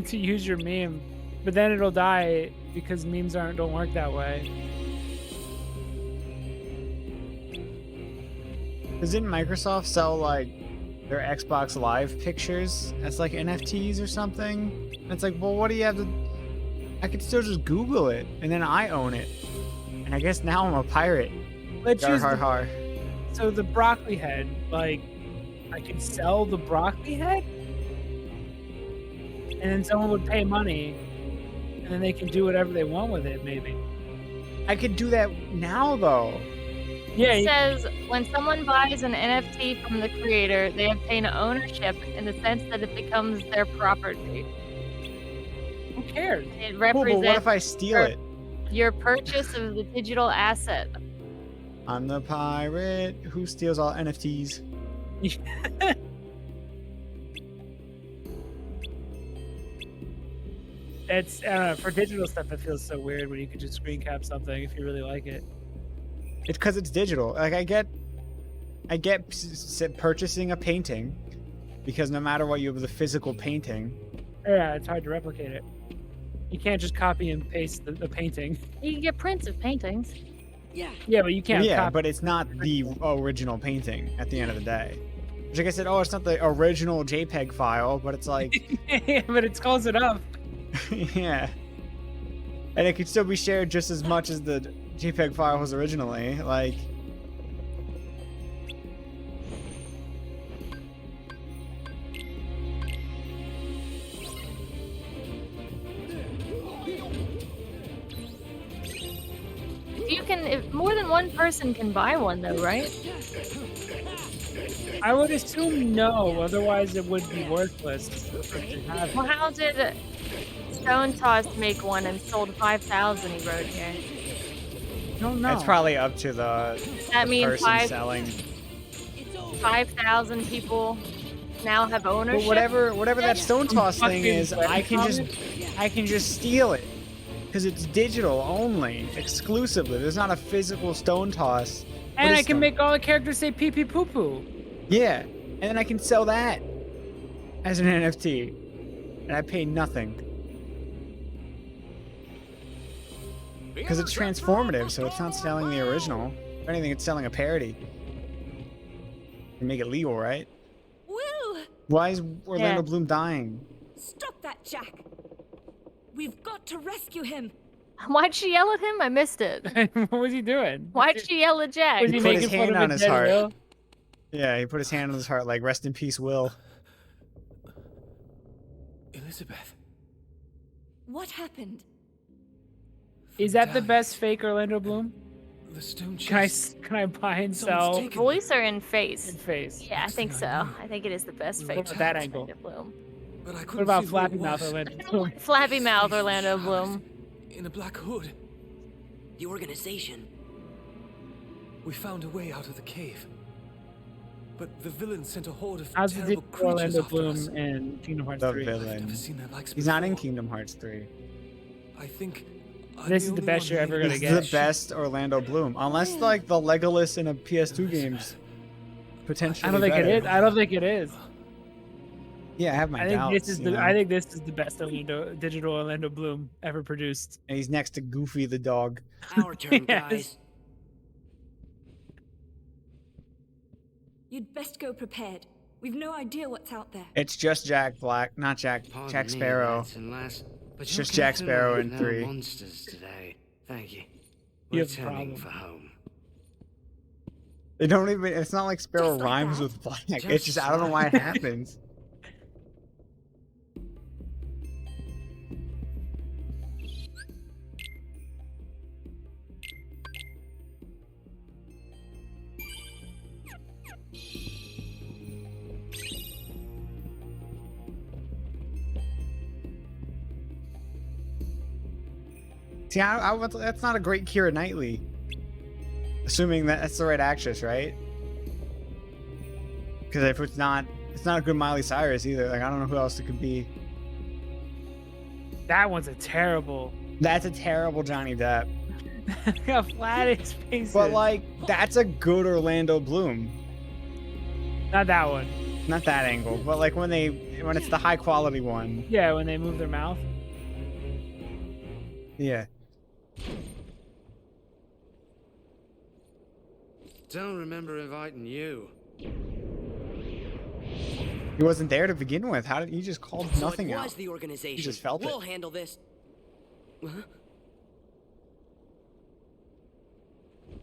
to use your meme, but then it'll die because memes don't work that way. Because didn't Microsoft sell like their Xbox Live pictures as like NFTs or something? And it's like, well, what do you have to? I could still just Google it, and then I own it. And I guess now I'm a pirate. Let's Har use har the- har. So the broccoli head, like, I could sell the broccoli head, and then someone would pay money, and then they can do whatever they want with it. Maybe. I could do that now though. Yeah. It says when someone buys an NFT from the creator, they obtain ownership in the sense that it becomes their property. Who cares? It Cool, but represents. what if I steal it? Your purchase of the digital asset. I'm the pirate who steals all NFTs. It's I don't know, for digital stuff. It feels so weird when you could just screen cap something if you really like it. It's because it's digital. Like I get purchasing a painting because no matter what, you have the physical painting. Yeah, it's hard to replicate it. You can't just copy and paste the painting. You can get prints of paintings. Yeah. Yeah, but you can't. Yeah, copy but it's not the original painting at the end of the day. Like I said, oh, it's not the original JPEG file, but it's like. But it's close enough. Yeah. And it could still be shared just as much as the JPEG file was originally. Like. If more than one person can buy one, though, right? I would assume no, otherwise it would be worthless. Well, how did Stone Toss make one and sold 5,000? He wrote here. No, no. It's probably up to the means person selling. 5,000 people now have ownership. But whatever that Stone Toss thing is, I can just steal it. Because it's digital only, exclusively. There's not a physical Stone Toss. And I can make all the characters say pee pee poo poo. Yeah, and then I can sell that as an NFT. And I pay nothing. Because it's transformative, so it's not selling the original. If anything, it's selling a parody. You make it legal, right? Will! Why is Orlando Bloom dying? Stop that, Jack! We've got to rescue him. Why'd she yell at him? I missed it. What was he doing? Why'd she yell at Jack? He put his hand on his heart. Yeah, he put his hand on his heart like, rest in peace, Will. Elizabeth. What happened? Is that the best fake Orlando Bloom? The stone chest. Can I buy and sell? Voice or in face? In face. Yeah, I think so. I think it is the best fake. What about that angle? Bloom. But I What about Flappy Mouth Orlando Bloom? Flappy Mouth Orlando Bloom. In a black hood. The organization. We found a way out of the cave. But the villain sent a horde of How's the terrible digital creatures Orlando after us. Bloom in Kingdom Hearts The 3? villain. Seen their likes He's not in before. Kingdom Hearts 3. I think This is the best you're ever gonna This get. is the best Orlando Bloom. Unless, like, the Legolas in a PS2 game's potentially I don't think better. it is. I don't think it is. Yeah, I have my I think doubts. this is you know? I think this is the best digital Orlando Bloom ever produced. And he's next to Goofy the dog. Our turn, Yes. guys. You'd best go prepared. We've no idea what's out there. It's just Jack Black, not Jack Sparrow. lads and lass, but It's you're just Jack gonna fill Sparrow with in no 3. monsters today. Thank you. You We're have a turning problem. for home. They don't even. It's not like Sparrow Just like rhymes that? with Black. It's Just just I don't know why it happens. See, that's not a great Keira Knightley. Assuming that that's the right actress, right? Because if it's not a good Miley Cyrus either. Like I don't know who else it could be. That one's a terrible. That's a terrible Johnny Depp. How flat his face But is. like, that's a good Orlando Bloom. Not that one. Not that angle, but like when it's the high quality one. Yeah, when they move their mouth. Yeah. Don't remember inviting you. He wasn't there to begin with. How did he just called So nothing it out? was the organization. He just felt we'll it. handle this. Huh?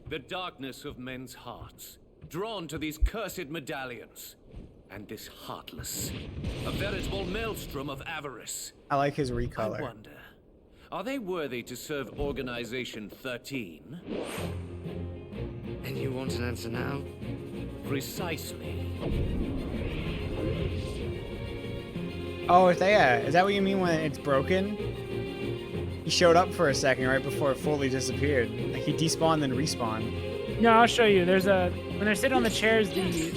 The darkness of men's hearts, drawn to these cursed medallions, and this heartless, a veritable maelstrom of avarice. I like his I recolor. wonder, are they worthy to serve Organization 13? And you want an answer now? Precisely. Oh, is that what you mean when it's broken? He showed up for a second right before it fully disappeared. Like he despawned and respawned. No, I'll show you. There's a when they're sitting on the chairs, the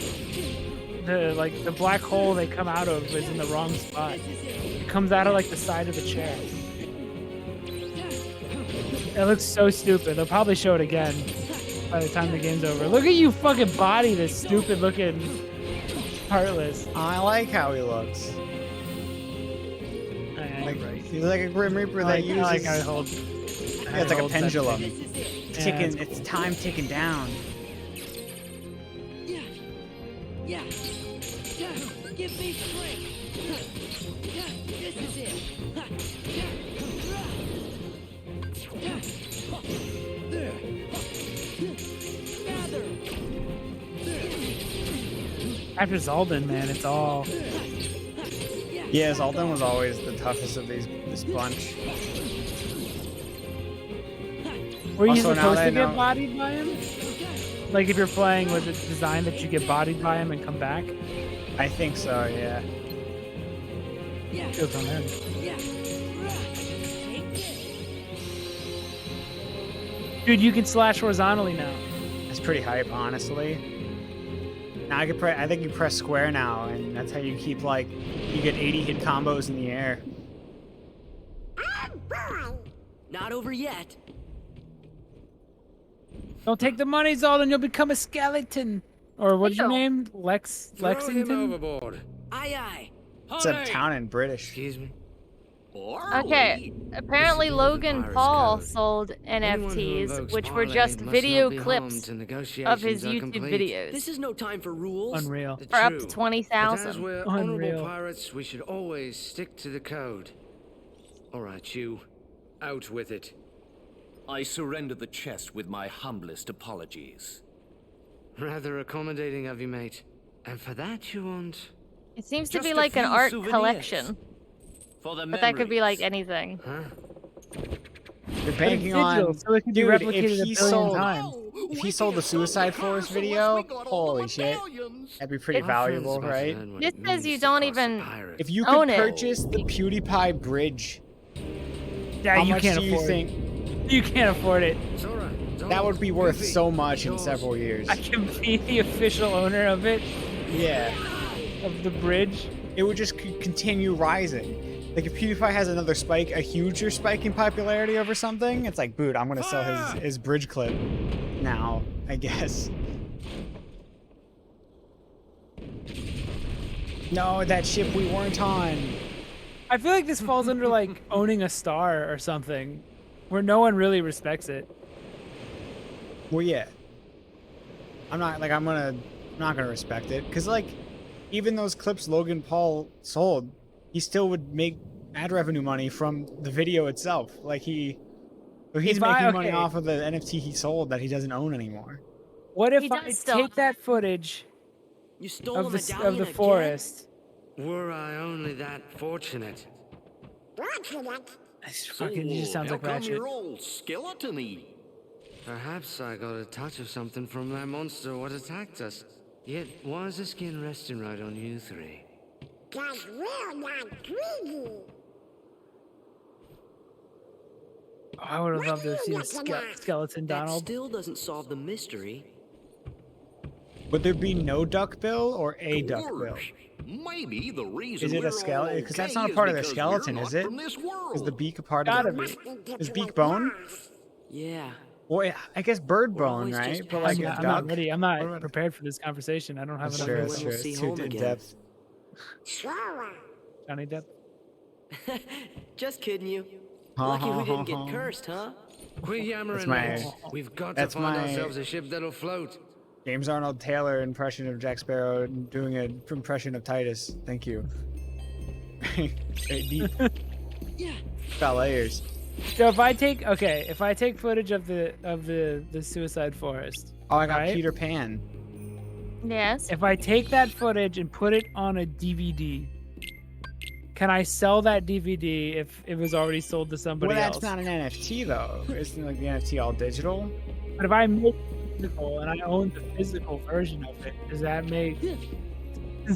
black hole they come out of is in the wrong spot. It comes out of like the side of the chair. It looks so stupid. They'll probably show it again by the time the game's over. Look at you fucking body this stupid looking Heartless. I like how he looks. He's like a Grim Reaper that uses. I like how he holds. Yeah, it's like a pendulum. It's ticking. It's time ticking down. Yeah. Give me strength. This is it. There. Gather. After Zaldin, man, it's all. Yeah, Zaldin was always the toughest of this bunch. Were you Also, supposed to get bodied by him? Like if you're playing, was it designed that you get bodied by him and come back? I think so, yeah. Good on him. Dude, you can slash horizontally now. That's pretty hype, honestly. Now I think you press square now, and that's how you keep you get 80 hit combos in the air. Not over yet. Don't take the money, Zaldin. You'll become a skeleton. Or what's your name? Lexington? overboard. Aye, aye. It's a town in British. Excuse me. Okay, apparently Logan Paul sold NFTs, which were just video clips of his YouTube videos. This is no time for rules. Unreal. For up to As 20,000. we're Unreal. honorable pirates, we should always stick to the code. All right, you. Out with it. I surrender the chest with my humblest apologies. Rather accommodating of you, mate. And for that you want... It seems to Just be a like an few art souvenirs. collection. For the But that could be memories. like anything. Huh? You're banking on, so it can be dude. replicated If a he billion sold, times. if he sold the Suicide Forest video, holy shit, that'd be pretty valuable, right? This says you don't even If you own could it. purchase the PewDiePie bridge, Yeah, how you much can't do you afford think it. You can't afford it. It's all right. that would be worth so much in several years? I can be the official owner of it, Yeah, of the bridge. it would just continue rising. Like if PewDiePie has another spike, a huger spike in popularity over something, it's like, dude, I'm gonna sell his bridge clip now, I guess. No, that ship we weren't on. I feel like this falls under like owning a star or something, where no one really respects it. Well, yeah. I'm not gonna respect it, cause like, even those clips Logan Paul sold, he still would make ad revenue money from the video itself. Like he's making money off of the NFT he sold that he doesn't own anymore. What if He I does still take that footage You stole of a the medallion of the again? forest? Were I only that fortunate. He just sounds how like come Ratchet. you're all skeleton-y? Perhaps I got a touch of something from that monster what attacked us. Yet, why is the skin resting right on you three? Cause we're not greedy. I would have loved to have seen a skeleton That Donald. still doesn't solve the mystery. Would there be no duck bill or a duck bill? Maybe the reason Is it we're a skeleton? all Because that's okay not a is part of the because skeleton, we're is not it? from this world. Is the beak a part of Gotta it? be. Is beak bone? Yeah. Well, yeah, I guess bird bone, always right? just But like I'm a not duck. ready. I'm not prepared for this conversation. I don't have That's enough. true. When That's we'll true. see It's home too in again. depth. Johnny Depp. Just kidding you. Ha, Lucky ha, we didn't ha, get ha. cursed, huh? Quit yammering, my- mates. We've got to that's find my- ourselves a ship that'll float. James Arnold Taylor impression of Jack Sparrow doing an impression of Titus. Thank you. Very deep. Got layers. So if I take footage of the Suicide Forest. Oh, I got right? Peter Pan. Yes. If I take that footage and put it on a DVD, can I sell that DVD if it was already sold to somebody Well, else? that's not an NFT though. Isn't like the NFT all digital? But if I make it physical and I own the physical version of it, does that make?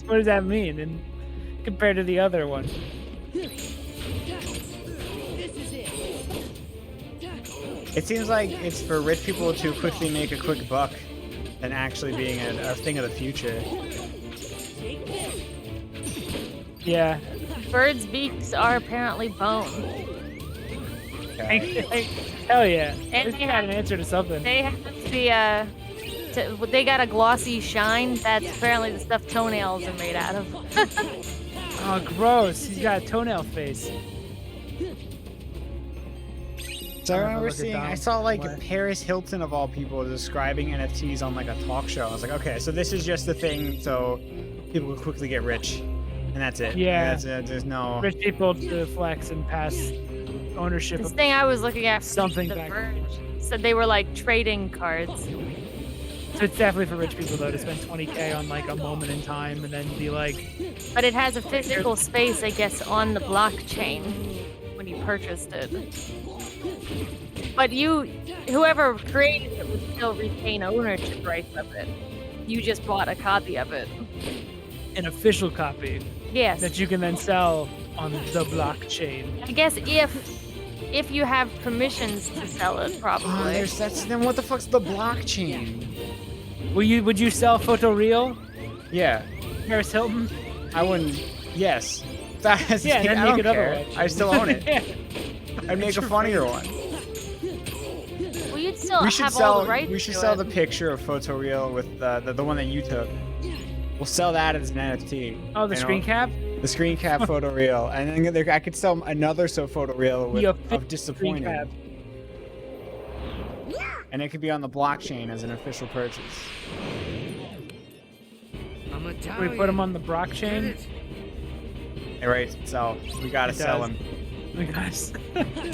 What does that mean? And compared to the other one, This is it. It seems like it's for rich people to quickly make a quick buck than actually being a thing of the future. Yeah. Birds' beaks are apparently bone. Hell yeah. And They got an answer to something. They have they got a glossy shine. That's apparently the stuff toenails are made out of. Oh, gross. He's got a toenail face. So I I'm gonna remember look it seeing, I down. saw like What? Paris Hilton of all people describing NFTs on like a talk show. I was like, okay, so this is just the thing so people can quickly get rich. And that's it. Yeah. That's it. There's no... Rich people to flex and pass ownership This of thing I was looking at, something The back. Verge, said they were like trading cards. So it's definitely for rich people though to spend 20K on like a moment in time and then be like, But it has a physical space, I guess, on the blockchain when you purchased it. But whoever created it would still retain ownership rights of it. You just bought a copy of it. an official copy. Yes. That you can then sell on the blockchain. I guess if you have permissions to sell it, probably. Then what the fuck's the blockchain? Would you sell photoreal? Yeah. Paris Hilton? I wouldn't. Yes. That's, Yeah, and then I make don't another care. one. I still own it. Yeah. I'd make a funnier one. Well, you'd still We should have sell. all the rights We should to sell it. the picture of photoreal with the one that you took. We'll sell that as an NFT. Oh, the you know? screen cap? The screen cap photoreal, and then I could sell another photoreal with of disappointing. And it could be on the blockchain as an official purchase. I'm We put him on the blockchain. Hey, right, so we gotta It sell does. him. We gotta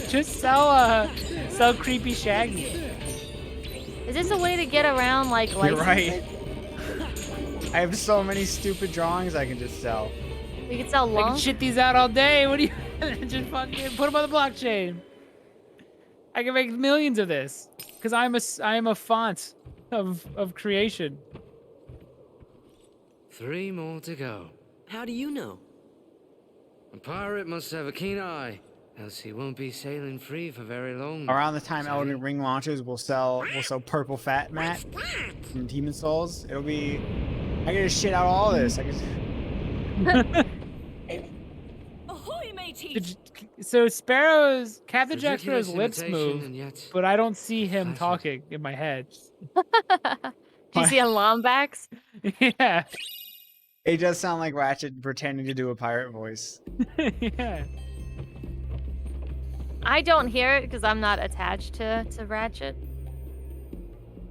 just sell creepy Shaggy. Is this a way to get around like You're licensing? right. I have so many stupid drawings I can just sell. We could sell I can lungs. shit these out all day. What do you just fucking put them on the blockchain? I can make millions of this because I am a font of creation. 3 more to go. How do you know? A pirate must have a keen eye, else he won't be sailing free for very long. Around the time Elden Ring launches, we'll sell Purple Fat Mat from Demon Souls. It'll be. I can just shit out all this. I can. Ahoy, mateys! So Captain Jack Ridiculous Sparrow's lips imitation, move, and yet but I don't see him talking in my head. Do you see a Lombax? Yeah. It does sound like Ratchet pretending to do a pirate voice. Yeah. I don't hear it because I'm not attached to Ratchet.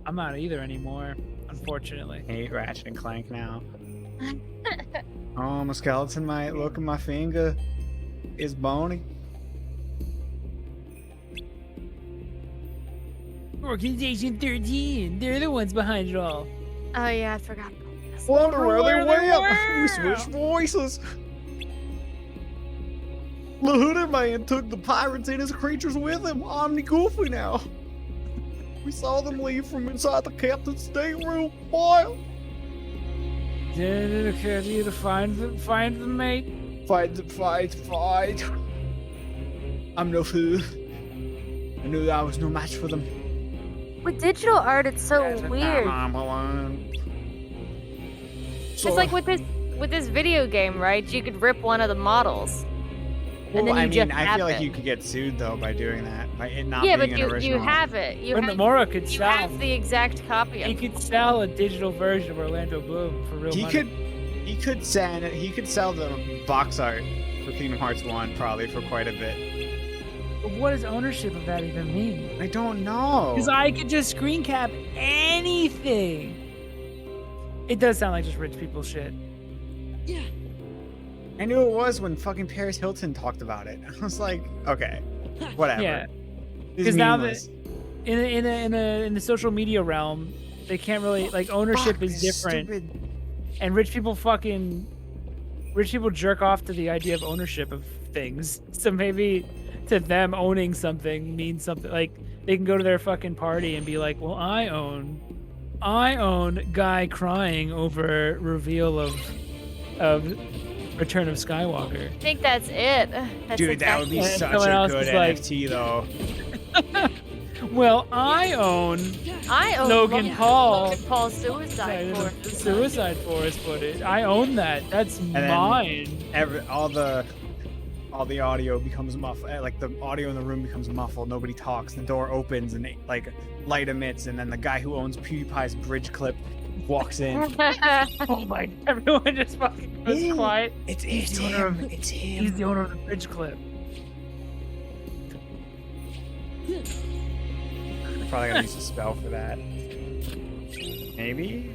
I'm not either anymore, unfortunately. Hate Ratchet and Clank now. Oh, my skeleton might look at my finger. It's bony. Organization 13, they're the ones behind it all. Oh yeah, I forgot. Wonder where they went. We went. switched voices. The hooded man took the pirates and his creatures with him. Omni Goofy now. We saw them leave from inside the captain's stateroom. Boy. Did it you to find them, mate? Fight. I'm no fool. I knew that I was no match for them. With digital art, it's so weird. So, It's like with this video game, right? You could rip one of the models, and then you I just mean, I have feel like it. you could get sued though by doing that, by it not Yeah, being but an original. you have it. You have, Mora could you sell. have the exact copy of He it. could sell a digital version of Orlando Bloom for real money. He could sell the box art for Kingdom Hearts 1 probably for quite a bit. But what does ownership of that even mean? I don't know. Because I could just screen cap anything. It does sound like just rich people shit. Yeah. I knew it was when fucking Paris Hilton talked about it. I was like, okay, whatever. Yeah. This Because is now meaningless. that in the social media realm, they can't really like ownership is different. Stupid. And rich people jerk off to the idea of ownership of things. So maybe to them owning something means something. Like they can go to their fucking party and be like, well, I own guy crying over reveal of Return of Skywalker. I think that's it. That's Dude, that would be exactly it. such Someone a else good is like- NFT though. Well, I own Logan Paul. Logan Paul's Suicide Yeah, Force. Suicide Force footage. I own that. That's And then mine. all the audio becomes muffled. Like the audio in the room becomes muffled. Nobody talks. The door opens and like light emits, and then the guy who owns PewDiePie's bridge clip walks in. Oh my! Everyone just fucking goes quiet. It's the owner of It's him. He's the owner of the bridge clip. Probably gotta use a spell for that. Maybe?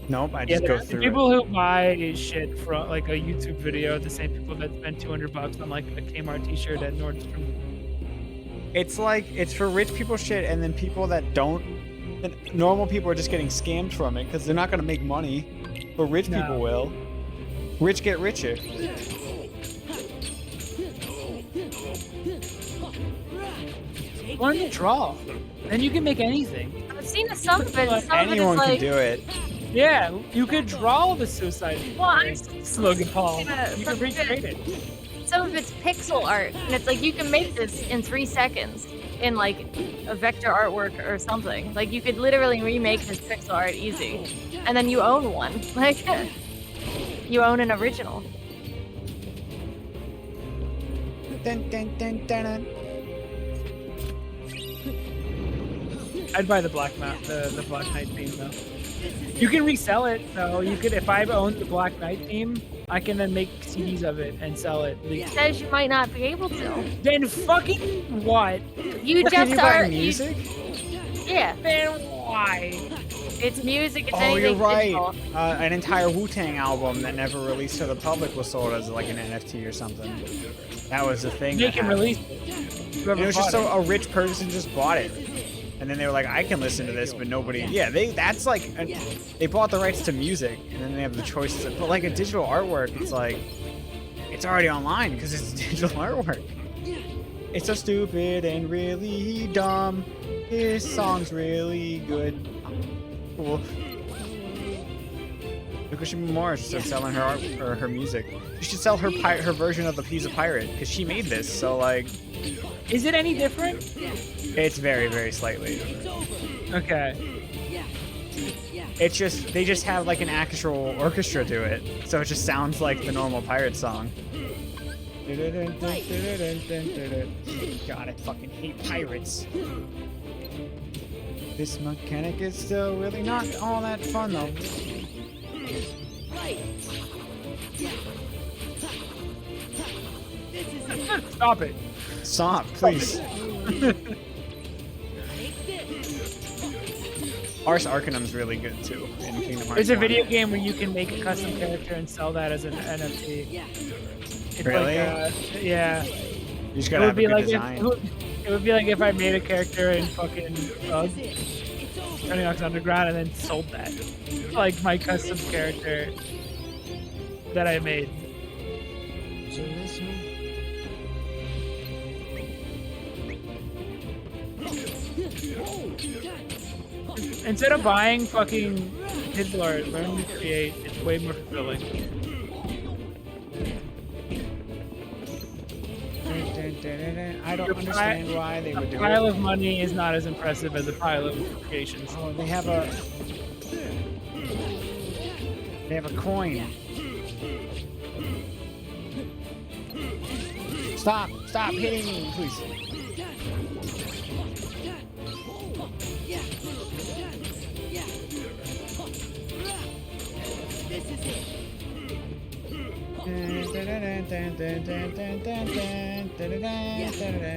Nope, I just go the through people it. who buy shit from like a YouTube video, the same people that spend $200 on like a Kmart t-shirt at Nordstrom. It's like, it's for rich people shit, and then people that don't, normal people are just getting scammed from it, because they're not gonna make money, but rich people will. Rich get richer. Learn to draw. Then you can make anything. I've seen some of it. Some Anyone of it can is do it. Yeah, you could draw the Suicide Logan Paul. You can recreate it. Some of it's pixel art, and it's like you can make this in 3 seconds in like a vector artwork or something. Like you could literally remake this pixel art easy, and then you own one. Like you own an original. Dun, dun, dun, dun, dun. I'd buy the Black the Black Knight theme though. You can resell it though. You could, if I own the Black Knight theme, I can then make CDs of it and sell it. It says you might not be able to. Then fucking what? You Can just you buy are music? Yeah. Then why? It's music. It's Oh, anything you're right. digital. An entire Wu-Tang album that never released to the public was sold as like an NFT or something. That was the thing. They that can happened. release it. It Whoever was just bought so a rich person just bought it, and then they were like, I can listen to this, but nobody. Yeah, that's like they bought the rights to music, and then they have the choice to. But like a digital artwork, it's like it's already online because it's digital artwork. It's so stupid and really dumb. This song's really good. Cool. Because she more should start selling her art or her music. She should sell her her version of the Piece of Pirate because she made this. So like, is it any different? It's very, very slightly. Okay. It's just they just have like an actual orchestra to it, so it just sounds like the normal pirate song. God, I fucking hate pirates. This mechanic is still really not all that fun though. Stop it. Stop, please. Ars Arcanum's really good too in Kingdom Hearts. There's a 1. video game where you can make a custom character and sell that as an NFT. It's Really? Like, yeah. You just gotta have a good design. It would be like if I made a character in fucking Tony Hawk's Underground and then sold that. Like my custom character that I made. Instead of buying fucking digital art, learn to create. It's way more fulfilling. I don't understand why they would do a it. pile of money is not as impressive as a pile of creations. Oh, they have a coin. Stop hitting me, please.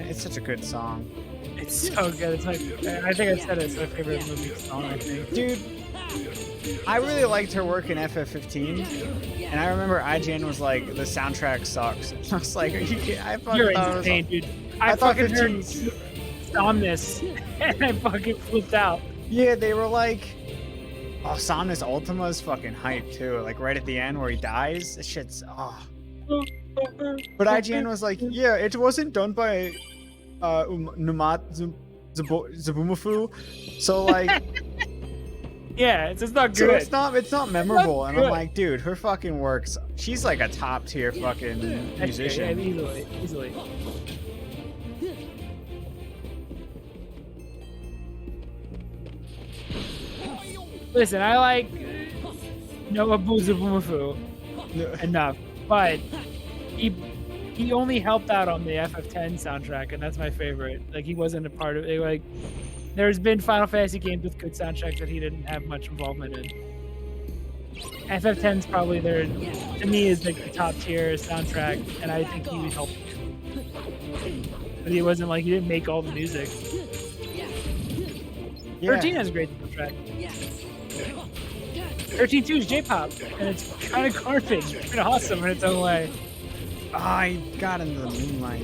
It's such a good song. It's so good. It's like, I think I said it's my favorite movie song, I think. Dude, I really liked her work in FF15, and I remember IGN was like, the soundtrack sucks. I was like, are you kidding? I fucking You're thought insane, it was, dude. I thought fucking 15 heard Somnus, and I fucking flipped out. Yeah, they were like, oh, Somnus Ultima is fucking hype too. Like right at the end where he dies, this shit's But IGN was like, yeah, it wasn't done by Numat Zabumafu, so like, yeah, it's just not so good. it's not memorable. And I'm good. like, dude, her fucking works. She's like a top tier fucking musician. Yeah, easily. Listen, I like Noah Boozaboomafoo enough, but he only helped out on the FF10 soundtrack, and that's my favorite. Like, he wasn't a part of it. Like, there's been Final Fantasy games with good soundtracks that he didn't have much involvement in. FF10's probably to me, is like the top tier soundtrack, and I think he would help. But he wasn't like, he didn't make all the music. Yeah. 13 has a great soundtrack. 13-2 is J-pop, and it's kind of garbage, and awesome in its own way. Oh, I got into the Moonlight.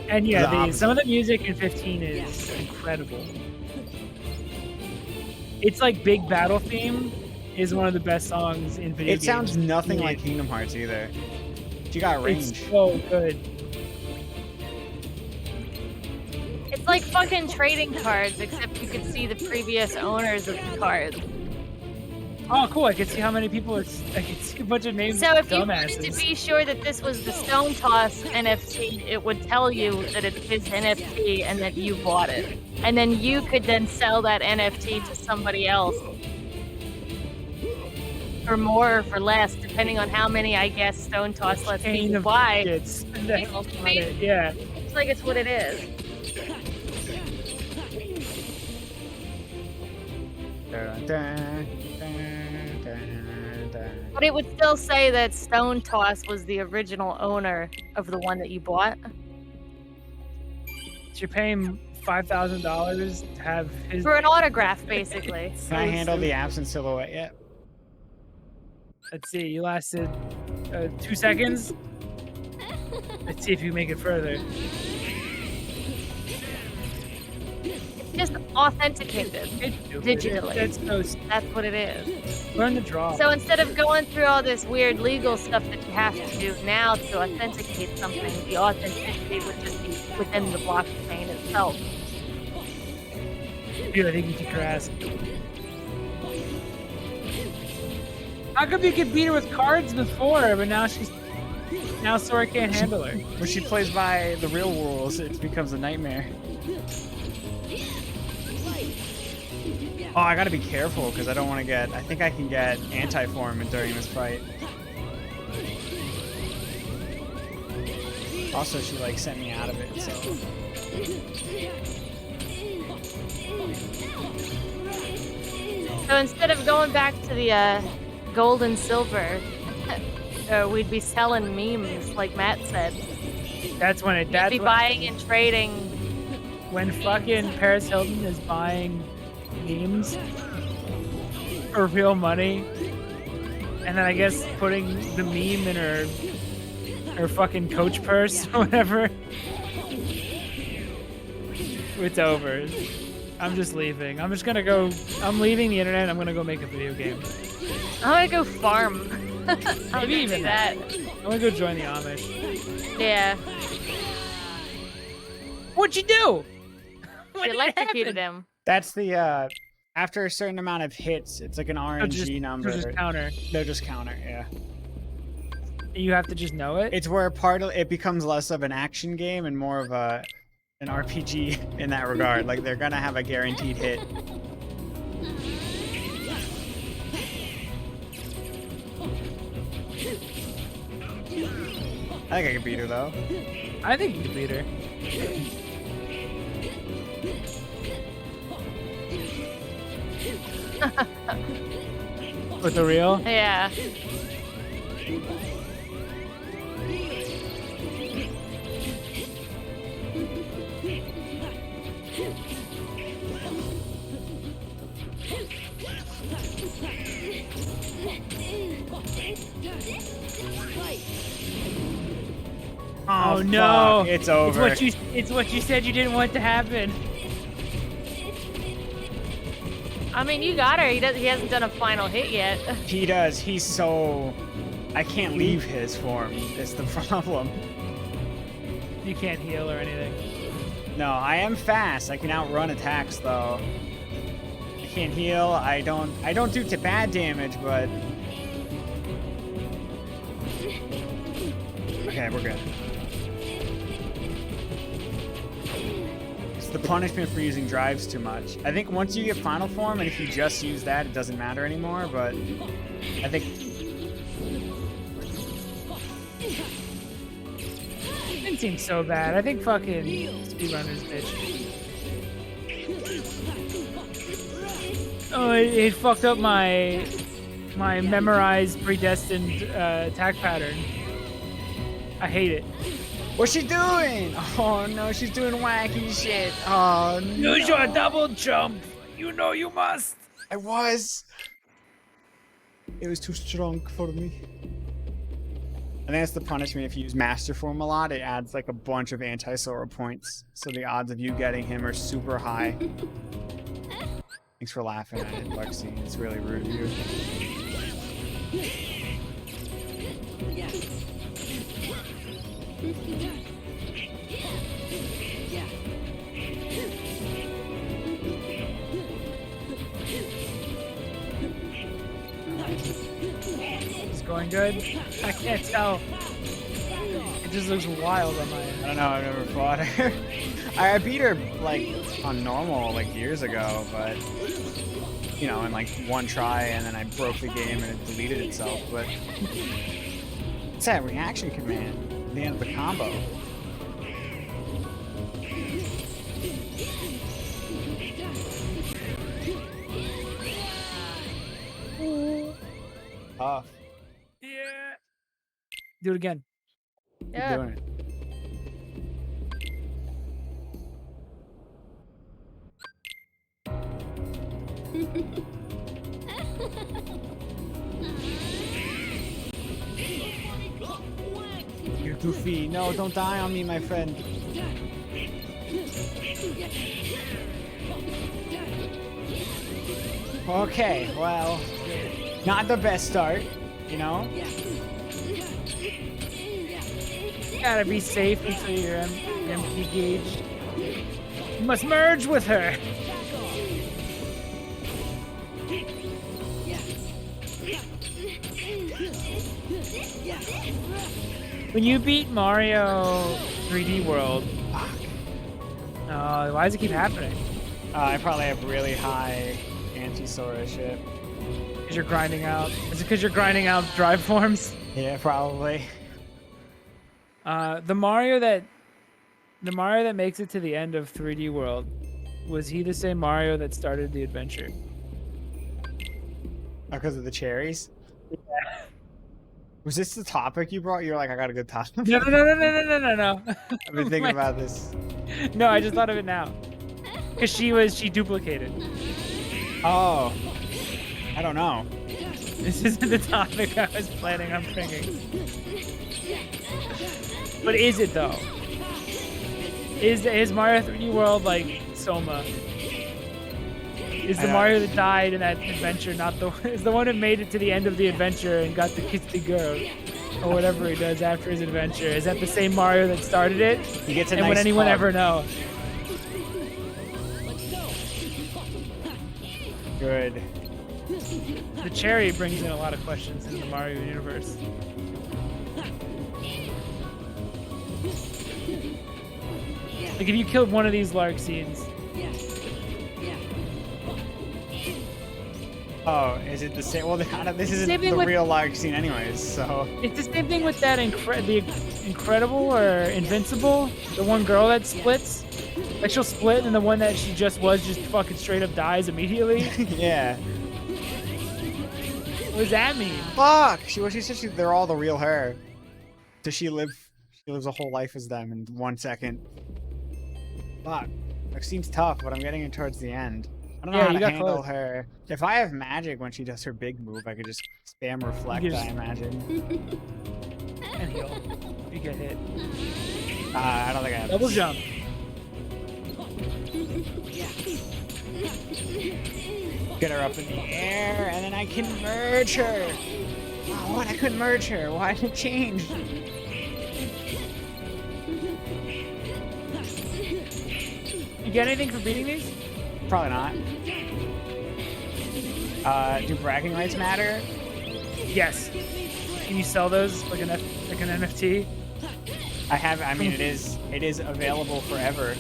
And yeah, some of the music in 15 is incredible. It's like Big Battle Theme is one of the best songs in video games. It sounds nothing like Kingdom Hearts either. You got range. It's so good. It's like fucking trading cards, except you could see the previous owners of the cards. Oh, cool! I can see how many people. I can see a bunch of names. So if you dumbasses. wanted to be sure that this was the Stone Toss NFT, it would tell you that it's his NFT and that you bought it, and then you could then sell that NFT to somebody else for more or for less, depending on how many, I guess, Stone Toss lets people buy. It's yeah. It's like it's what it is. But it would still say that Stone Toss was the original owner of the one that you bought. So you're paying $5,000 to have his For an autograph, basically. Can I handle the absent silhouette yet? Let's see. You lasted 2 seconds. Let's see if you make it further. Just authenticated digitally. That's what it is. Learn the draw. So instead of going through all this weird legal stuff that you have to do now to authenticate something, the authenticity would just be within the blockchain itself. Dude, I think you kick her ass. How come you could beat her with cards before, but now Sora can't handle her? When she plays by the real rules, it becomes a nightmare. Oh, I gotta be careful because I don't want to get. I think I can get anti-form during this fight. Also, she like sent me out of it, so. So instead of going back to the gold and silver, we'd be selling memes, like Matt said. That's when it. We'd be buying and trading. When fucking Paris Hilton is buying memes for real money, and then I guess putting the meme in her fucking Coach purse or whatever. It's over. I'm just leaving. I'm just gonna go. I'm leaving the internet. I'm gonna go make a video game. I'm gonna go farm. Maybe even that. I'm gonna go join the Amish. Yeah. What'd you do? She electrocuted him. That's the after a certain amount of hits, it's like an RNG number. They'll just counter. They'll just counter, yeah. You have to just know it. It's where it becomes less of an action game and more of an RPG in that regard. Like they're gonna have a guaranteed hit. I think I can beat her though. I think you can beat her. With the real? Yeah. Oh no! Fuck. It's over. It's what you said you didn't want to happen. I mean, you got her. He hasn't done a final hit yet. He does. He's so. I can't leave his form. It's the problem. You can't heal or anything. No, I am fast. I can outrun attacks though. I can't heal. I don't do bad damage, but. Okay, we're good. the punishment for using drives too much. I think once you get final form, and if you just use that, it doesn't matter anymore, but I think... It didn't seem so bad. I think fucking speedrunners, bitch. Oh, it fucked up my memorized, predestined attack pattern. I hate it. What's she doing? Oh no, she's doing wacky shit. Oh no. Use your double jump. You know you must. I was. It was too strong for me. I think that's the punishment if you use Master Form a lot. It adds like a bunch of anti-Sora points. So the odds of you getting him are super high. Thanks for laughing at it, Lexi. It's really rude of you. It's going good. I can't tell. It just looks wild on my end. I don't know. I've never fought her. I beat her like on normal like years ago, but you know, in like one try, and then I broke the game and it deleted itself. But it's that reaction command at the end of the combo. Tough. Yeah. Do it again. Keep doing it. You're goofy. No, don't die on me, my friend. Okay, well, not the best start, you know? Gotta be safe until you're MP gauged. You must merge with her. When you beat Mario 3D World, why does it keep happening? I probably have really high anti-Sora shit. Because you're grinding out. Is it because you're grinding out drive forms? Yeah, probably. The Mario that makes it to the end of 3D World, was he the same Mario that started the adventure? Because of the cherries? Yeah. Was this the topic you brought? You're like, I got a good topic. No. I've been thinking about this. No, I just thought of it now. Because she duplicated. Oh. I don't know. This isn't the topic I was planning on bringing. But is it though? Is Mario 3D World like Soma? Is the Mario that died in that adventure not the is the one that made it to the end of the adventure and got to kiss the girl? Or whatever he does after his adventure. Is that the same Mario that started it? He gets a and nice would anyone hug. ever know? Good. The cherry brings in a lot of questions in the Mario universe. Like if you killed one of these Larxenes. Oh, is it the same? Well, this isn't the real Larxene anyways, so... It's the same thing with that the Incredible or Invincible, the one girl that splits. Like she'll split and the one that she just was just fucking straight up dies immediately. Yeah. What does that mean? Fuck! She said they're all the real her. Does she live? She lives a whole life as them in 1 second. Fuck. That seems tough, but I'm getting it towards the end. I don't know how to handle her. If I have magic when she does her big move, I could just spam reflect, I imagine. And heal. You get hit. I don't think I have double jump. Get her up in the air, and then I can merge her. Oh, what? I couldn't merge her. Why did it change? You get anything for beating these? Probably not. Do bragging rights matter? Yes. Can you sell those like an NFT? I mean, it is available forever.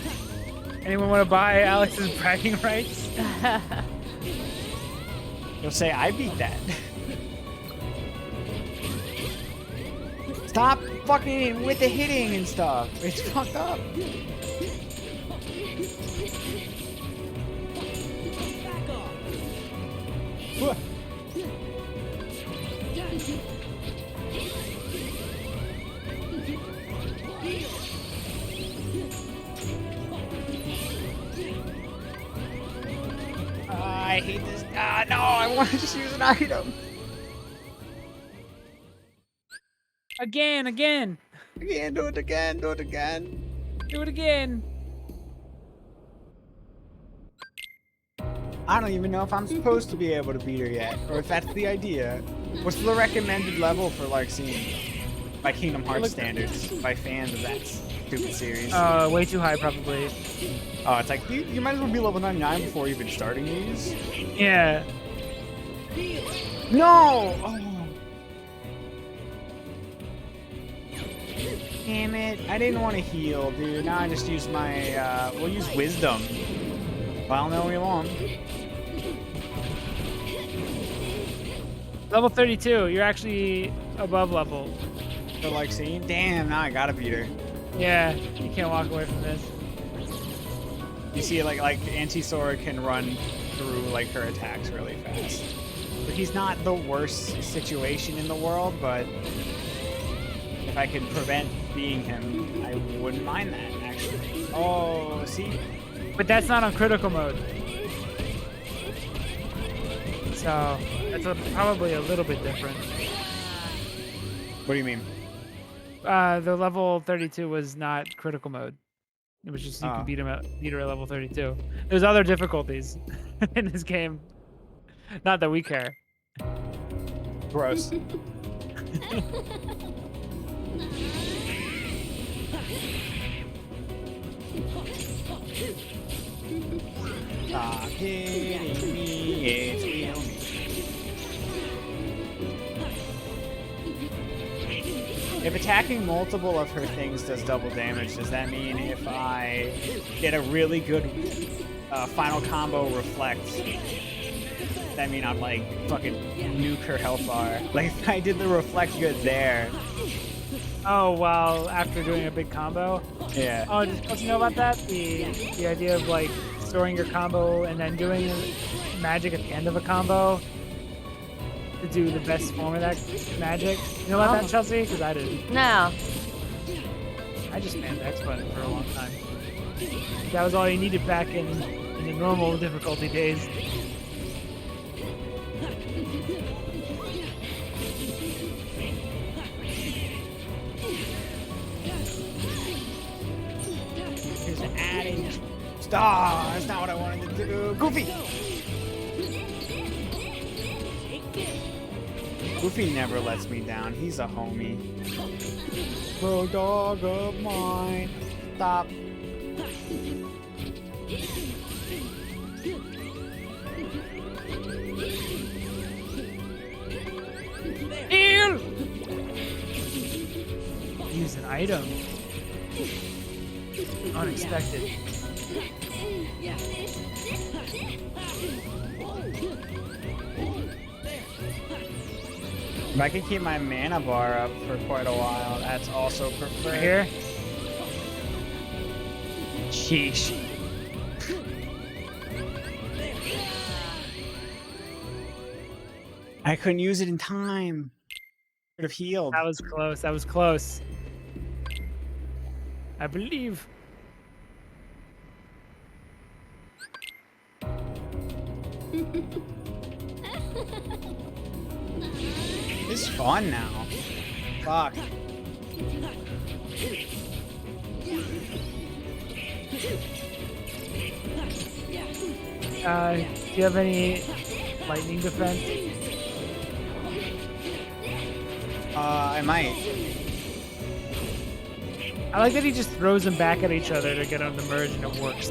Anyone want to buy Alex's bragging rights? You'll say I beat that. Stop fucking with the hitting and stuff. It's fucked up. Whoa. I hate this. No, I want to just use an item. Again. Again, do it again, do it again. Do it again. I don't even know if I'm supposed to be able to beat her yet, or if that's the idea. What's the recommended level for Larxene? By Kingdom Hearts standards, by fans of that stupid series. Way too high, probably. Oh, it's like, you might as well be level 99 before even starting these. Yeah. No! Oh. Damn it. I didn't want to heal, dude. Now I just use my, we'll use Wisdom. Well, no, we won't. Level 32. You're actually above level. So, Larxene? Damn, now I gotta beat her. Yeah, you can't walk away from this. You see, like Anti-Sora can run through, like, her attacks really fast. But he's not the worst situation in the world, but if I could prevent being him, I wouldn't mind that, actually. Oh, see? But that's not on critical mode. So, that's probably a little bit different. What do you mean? The level 32 was not critical mode. It was just you could beat her at level 32. There's other difficulties in this game. Not that we care. Gross. Stop hitting me, it's real me. If attacking multiple of her things does double damage, does that mean if I get a really good final combo reflect, that mean I'd like fucking nuke her health bar? Like if I did the reflect good there. Oh, well, after doing a big combo? Yeah. Oh, don't you know about that? The idea of like storing your combo and then doing magic at the end of a combo to do the best form of that magic. You know about that, Chelsea? Because I didn't. No. I just spammed the X button for a long time. That was all you needed back in the normal difficulty days. Here's an adding star. That's not what I wanted to do. Goofy! Goofy never lets me down. He's a homie. Bro dog of mine. Stop. Heal! Use an item. Unexpected. If I can keep my mana bar up for quite a while, that's also preferred. Here? Sheesh. I couldn't use it in time. Could have healed. That was close. That was close. I believe. It's fun now. Fuck. Do you have any lightning defense? I might. I like that he just throws them back at each other to get them to merge and it works.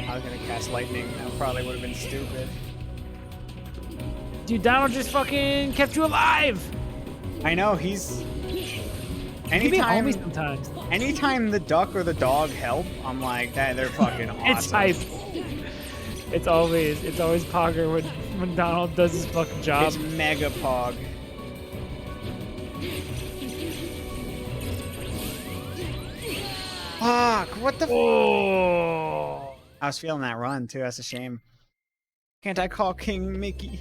I was gonna cast lightning. That probably would have been stupid. Dude, Donald just fucking kept you alive! I know, he's... He can be a Anytime... homie sometimes. Anytime the duck or the dog help, I'm like, they're fucking awesome. It's hype. It's always Pogger when Donald does his fucking job. It's mega pog. Fuck, what the Oh. I was feeling that run too, that's a shame. Can't I call King Mickey?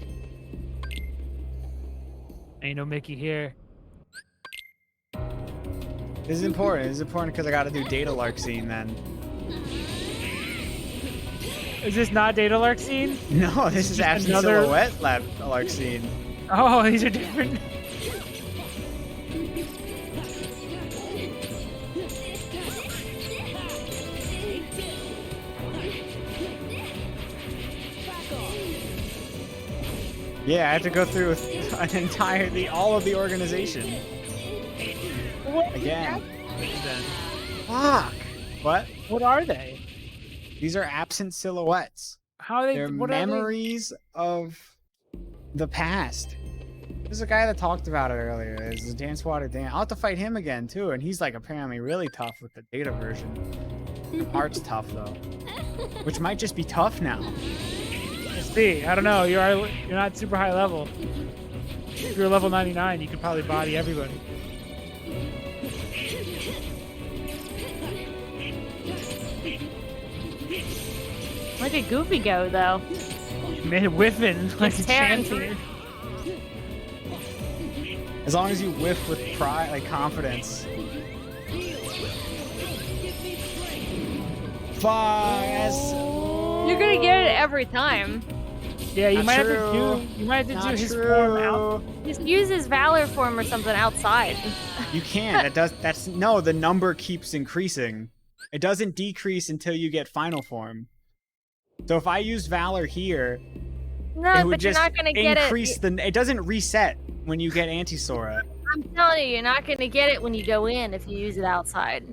Ain't no Mickey here. This is important. This is important because I gotta do Data Lark scene then. Is this not Data Lark scene? No, this is just Absent another- Silhouette Lark scene. Oh, these are different. Yeah, I have to go through with all of the organization. Again. Fuck. What? What are they? These are absent silhouettes. How are they? They're what are they? memories of the past. There's a guy that talked about it earlier. There's a Dance Water Dan. I'll have to fight him again too, and he's like apparently really tough with the data version. Art's tough though, which might just be tough now. Let's see. I don't know. You're not super high level. If you're level 99, you could probably body everybody. Where did Goofy go, though? Made whiffing like a He's tearing champion. As long as you whiff with pride, like confidence. Yes. You're gonna get it every time. Yeah, you Not might have true. to do. You might have to Not do his true. form out. Just use his Valor form or something outside. You can't. No, the number keeps increasing. It doesn't decrease until you get final form. So if I use Valor here, No, it would but you're just not gonna get increase it. it doesn't reset when you get Anti-Sora. I'm telling you, you're not gonna get it when you go in if you use it outside.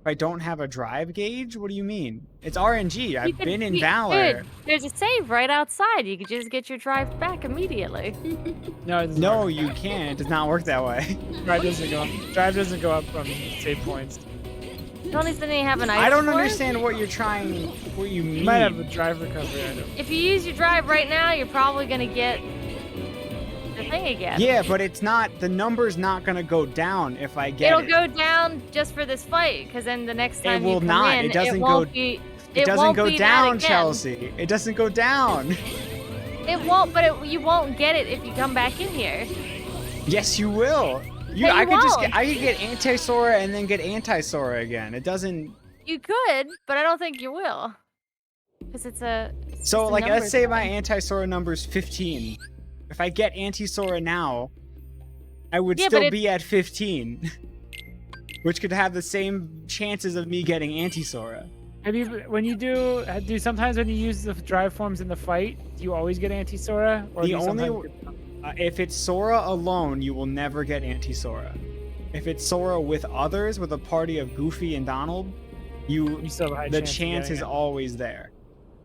If I don't have a drive gauge, what do you mean? It's RNG. You I've could been in be- Valor. Dude, there's a save right outside. You could just get your drive back immediately. No, it doesn't No, work. you can't. It does not work that way. Drive doesn't go up. Drive doesn't go up from save points. Don't even have an item I don't for it? understand what you mean. You might have a drive recovery item. If you use your drive right now, you're probably gonna get the thing again. Yeah, but it's not. The number's not gonna go down if I get It'll it. go down just for this fight, because then the next time will you come not. in, It doesn't won't go- be. It doesn't won't go be that down, again. Chelsea. It doesn't go down. It won't, but you won't get it if you come back in here. Yes, you will. No, I you could just won't. I could get Anti-Sora and then get Anti-Sora again. It doesn't. You could, but I don't think you will, because it's a. it's So just a like, let's numbers say game. my Anti-Sora number's 15. If I get Anti-Sora now, I would Yeah, but still it- be at 15, which could have the same chances of me getting Anti-Sora. Have you, when you do sometimes when you use the drive forms in the fight, do you always get Anti-Sora? Or The do you only sometimes if it's Sora alone, you will never get Anti-Sora. If it's Sora with others, with a party of Goofy and Donald, you still have a high the chance of chance getting is it. always there.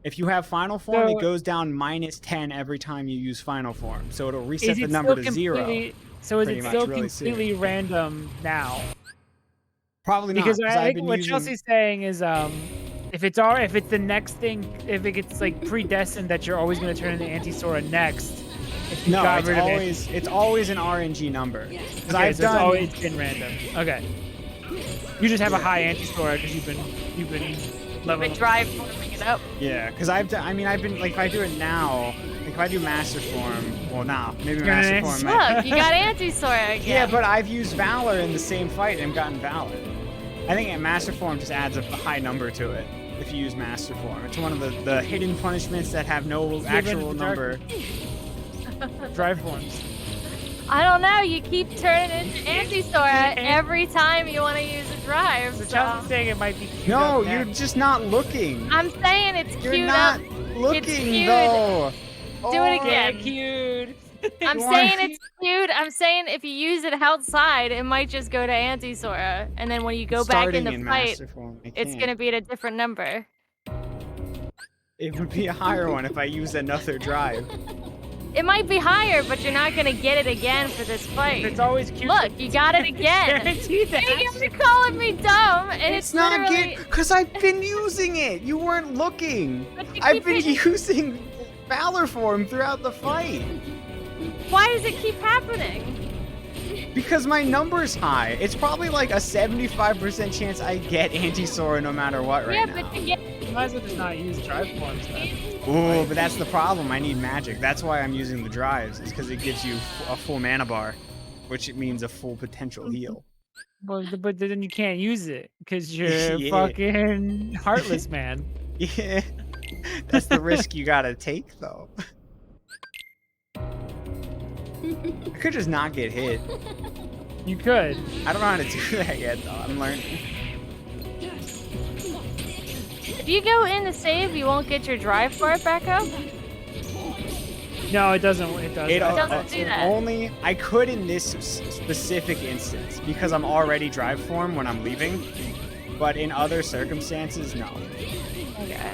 If you have Final Form, So- it goes down -10 every time you use Final Form, so it'll reset Is the it number still to 0. completely- So is pretty it much still really soon. completely random now? Probably not, Because 'cause I I've think been what using- Chelsea's saying is, if it's the next thing, if it gets like predestined that you're always going to turn into Anti-Sora next. If you No, got it's rid of always an RNG number. Because Okay, I've so it's done. always been random. Okay. You just have a high Anti-Sora because you've been leveling. But drive forming it up. Yeah, because I've done. I mean, I've been like, if I do it now, like if I do Master Form, well, now maybe You're Master an Form. Look, you got Anti-Sora again. Yeah, but I've used Valor in the same fight and gotten Valor. I think Master Form just adds a high number to it if you use Master Form. It's one of the hidden punishments that have no actual number. Drive forms. I don't know. You keep turning into Anti-Sora every time you want to use a drive. So So. Chelsea's saying it might be. queued No, up you're next. just not looking. I'm saying it's You're queued not up. It's looking queued. though. Do it again. Queued. I'm You saying want- it's queued. I'm saying if you use it outside, it might just go to Anti-Sora, and then when you go back in Starting the in fight, Master Form, I it's can't. gonna be at a different number. It would be a higher one if I used another drive. It might be higher, but you're not gonna get it again for this fight. It's always cute. Look, you got it again. Guaranteed that. You're calling me dumb, and it's not literally... because I've been using it. You weren't looking. you I've keep been it- using Valor form throughout the fight. Why does it keep happening? Because my number's high. It's probably like a 75% chance I get Anti-Sora no matter what right now. But you get... You might as well just not use drive forms then. Ooh, but that's the problem. I need magic. That's why I'm using the drives. It's because it gives you a full mana bar, which it means a full potential heal. Well, but then you can't use it because you're Yeah. fucking heartless, man. Yeah, that's the risk you gotta take, though. I could just not get hit. You could. I don't know how to do that yet, though. I'm learning. If you go in to save, you won't get your drive bar back up? No, it doesn't. It doesn't. It doesn't do that. Only I could in this specific instance because I'm already drive form when I'm leaving, but in other circumstances, no. Okay.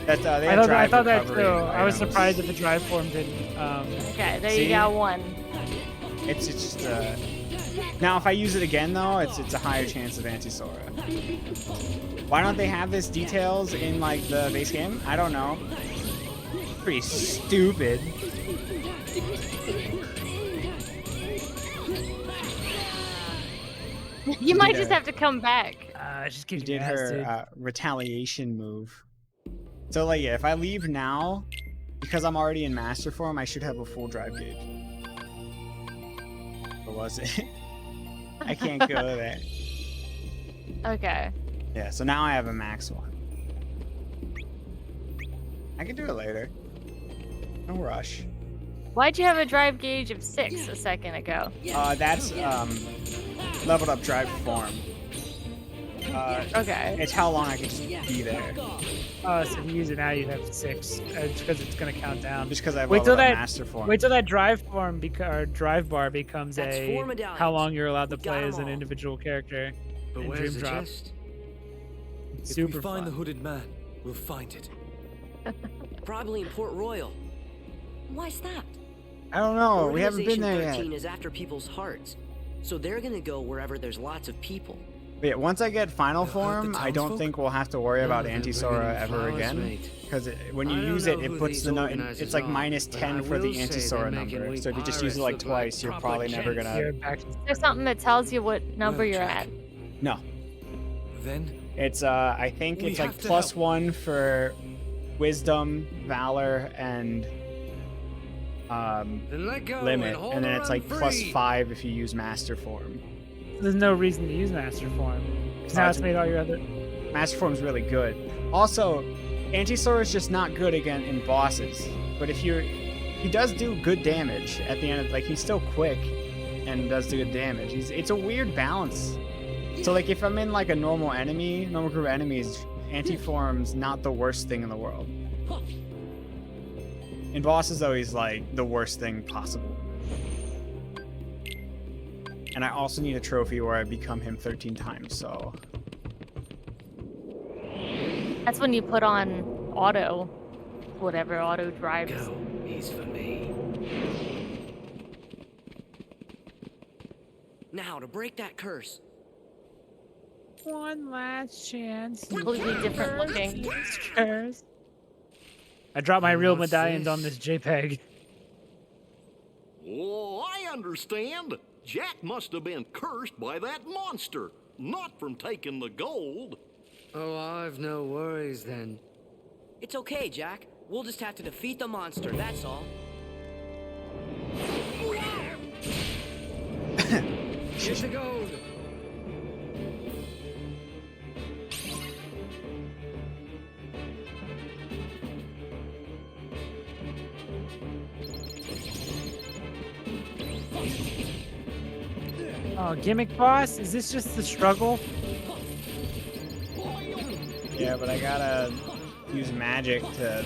That's they I have thought, drive I thought that recovery too. I was items. surprised that the drive form didn't. Okay, there See? you got one. It's just now if I use it again though, it's a higher chance of Anti-Sora. Why don't they have this details in like the base game? I don't know. Pretty stupid. You might just have to come back. Just She did her retaliation move. So like yeah, if I leave now, because I'm already in master form, I should have a full drive gauge. Or was it? I can't go there. Okay. Yeah, so now I have a max one. I can do it later. No rush. Why'd you have a drive gauge of 6 a second ago? That's leveled up drive form. Okay. It's how long I can just be there. Oh, so if you use it now, you'd have 6. Because it's gonna count down. Just because I wait till leveled up that master form. Wait till that drive form or drive bar becomes That's 4 medallions. how long you're allowed to We got play 'em as an all. individual character. But in where's Dream the Drop. chest? If Super we find fun. the hooded man, we'll find it. Probably in Port Royal. Why's that? I don't know. We haven't been Organization there 13 yet. is after people's hearts. So they're gonna go wherever there's lots of people. But yeah, once I get final form, I don't townsfolk? think we'll have to worry about they're Anti-Sora bringing ever flowers, again. mate. Because when you I don't use know it, who it puts these the no, organizers it's like are, minus but 10 I for the will say Anti-Sora they're making number. we So if you just use it pirates like look like twice, you're proper probably never gents. gonna. You're back to There's something that tells you what number Well, you're Jack. at. No, Then it's I think We it's like have to plus help. 1 for Wisdom, Valor, and Then let go Limit, hold and then her it's on like plus free. 5 if you use Master Form. There's no reason to use Master Form. Because now it's made all your other. Master Form's really good. Also, Anti-Sora is just not good again in bosses. But if you're, he does do good damage at the end. Like he's still quick and does do good damage. It's a weird balance. So like if I'm in like a normal group of enemies, Anti-Form's not the worst thing in the world. In bosses though, he's like the worst thing possible. And I also need a trophy where I become him 13 times, so. That's when you put on auto, whatever auto drives. Go. He's for me. Now to break that curse. One last chance. Completely different looking. Curse. I dropped my real What's medallions this? on this JPEG. Oh, I understand. Jack must have been cursed by that monster, not from taking the gold. Oh, I've no worries then. It's okay, Jack. We'll just have to defeat the monster, that's all. Here's the gold. Oh, gimmick boss? Is this just the struggle? Yeah, but I gotta use magic to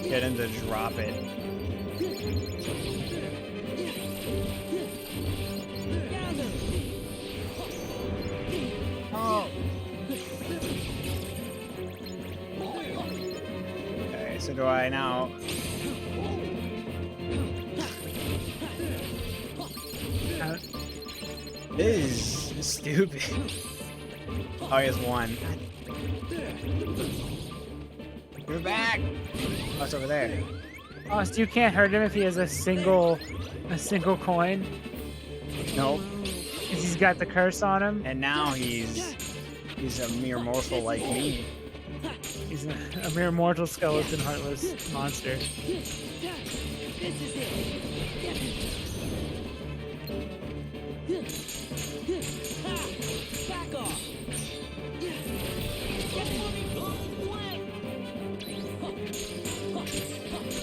get him to drop it. Oh. Okay, so do I now This is stupid. Oh, he has one. Give it back. Oh, it's over there. Oh, so you can't hurt him if he has a single coin? Nope. Because he's got the curse on him? And now he's a mere mortal like me. He's a mere mortal skeleton heartless monster. Back off.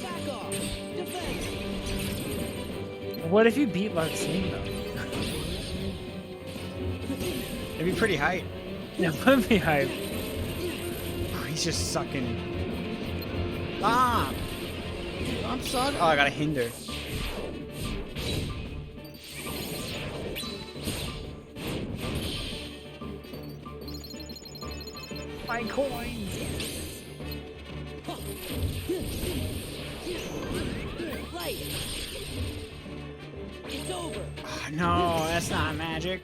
Back off. Defend. What if you beat Larxene, though? It'd be pretty hype. Yeah, would be hype. Oh, he's just sucking. Ah! I'm sorry. Oh, I got a hinder. My coins! Right. It's over. Oh, no, that's not magic.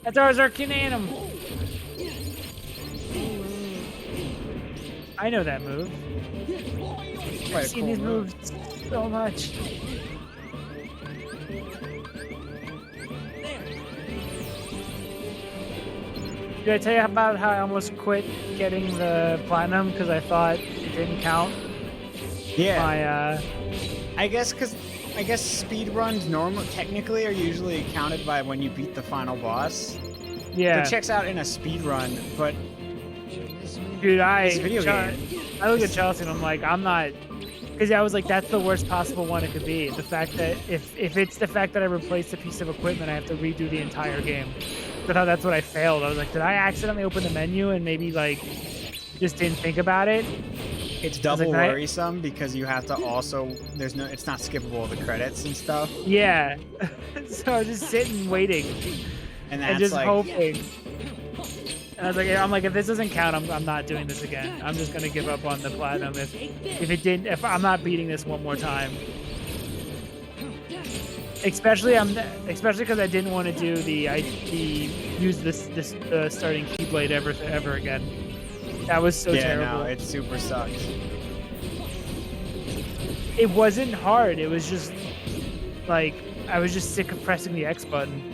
That's ours, Arcanum! I know that move. I've seen these moves so much. Did I tell you about how I almost quit getting the platinum because I thought it didn't count? Yeah. My, I guess speed runs technically are usually counted by when you beat the final boss. Yeah. It checks out in a speed run, but dude, it's a video game. I look at Chelsea and I'm like, I'm not, because I was like, that's the worst possible one it could be. The fact that if it's the fact that I replaced a piece of equipment, I have to redo the entire game. I thought that's what I failed. I was like, did I accidentally open the menu and maybe like just didn't think about it? It's double worrisome because you have to also it's not skippable the credits and stuff. Yeah. So I was just sitting waiting and that's just like, hoping. And I was like, if this doesn't count, I'm not doing this again. I'm just gonna give up on the platinum if I'm not beating this one more time. Especially because I didn't want to do use this starting keyblade ever again. That was so terrible. Yeah, no, it super sucks. It wasn't hard. It was just like I was just sick of pressing the X button.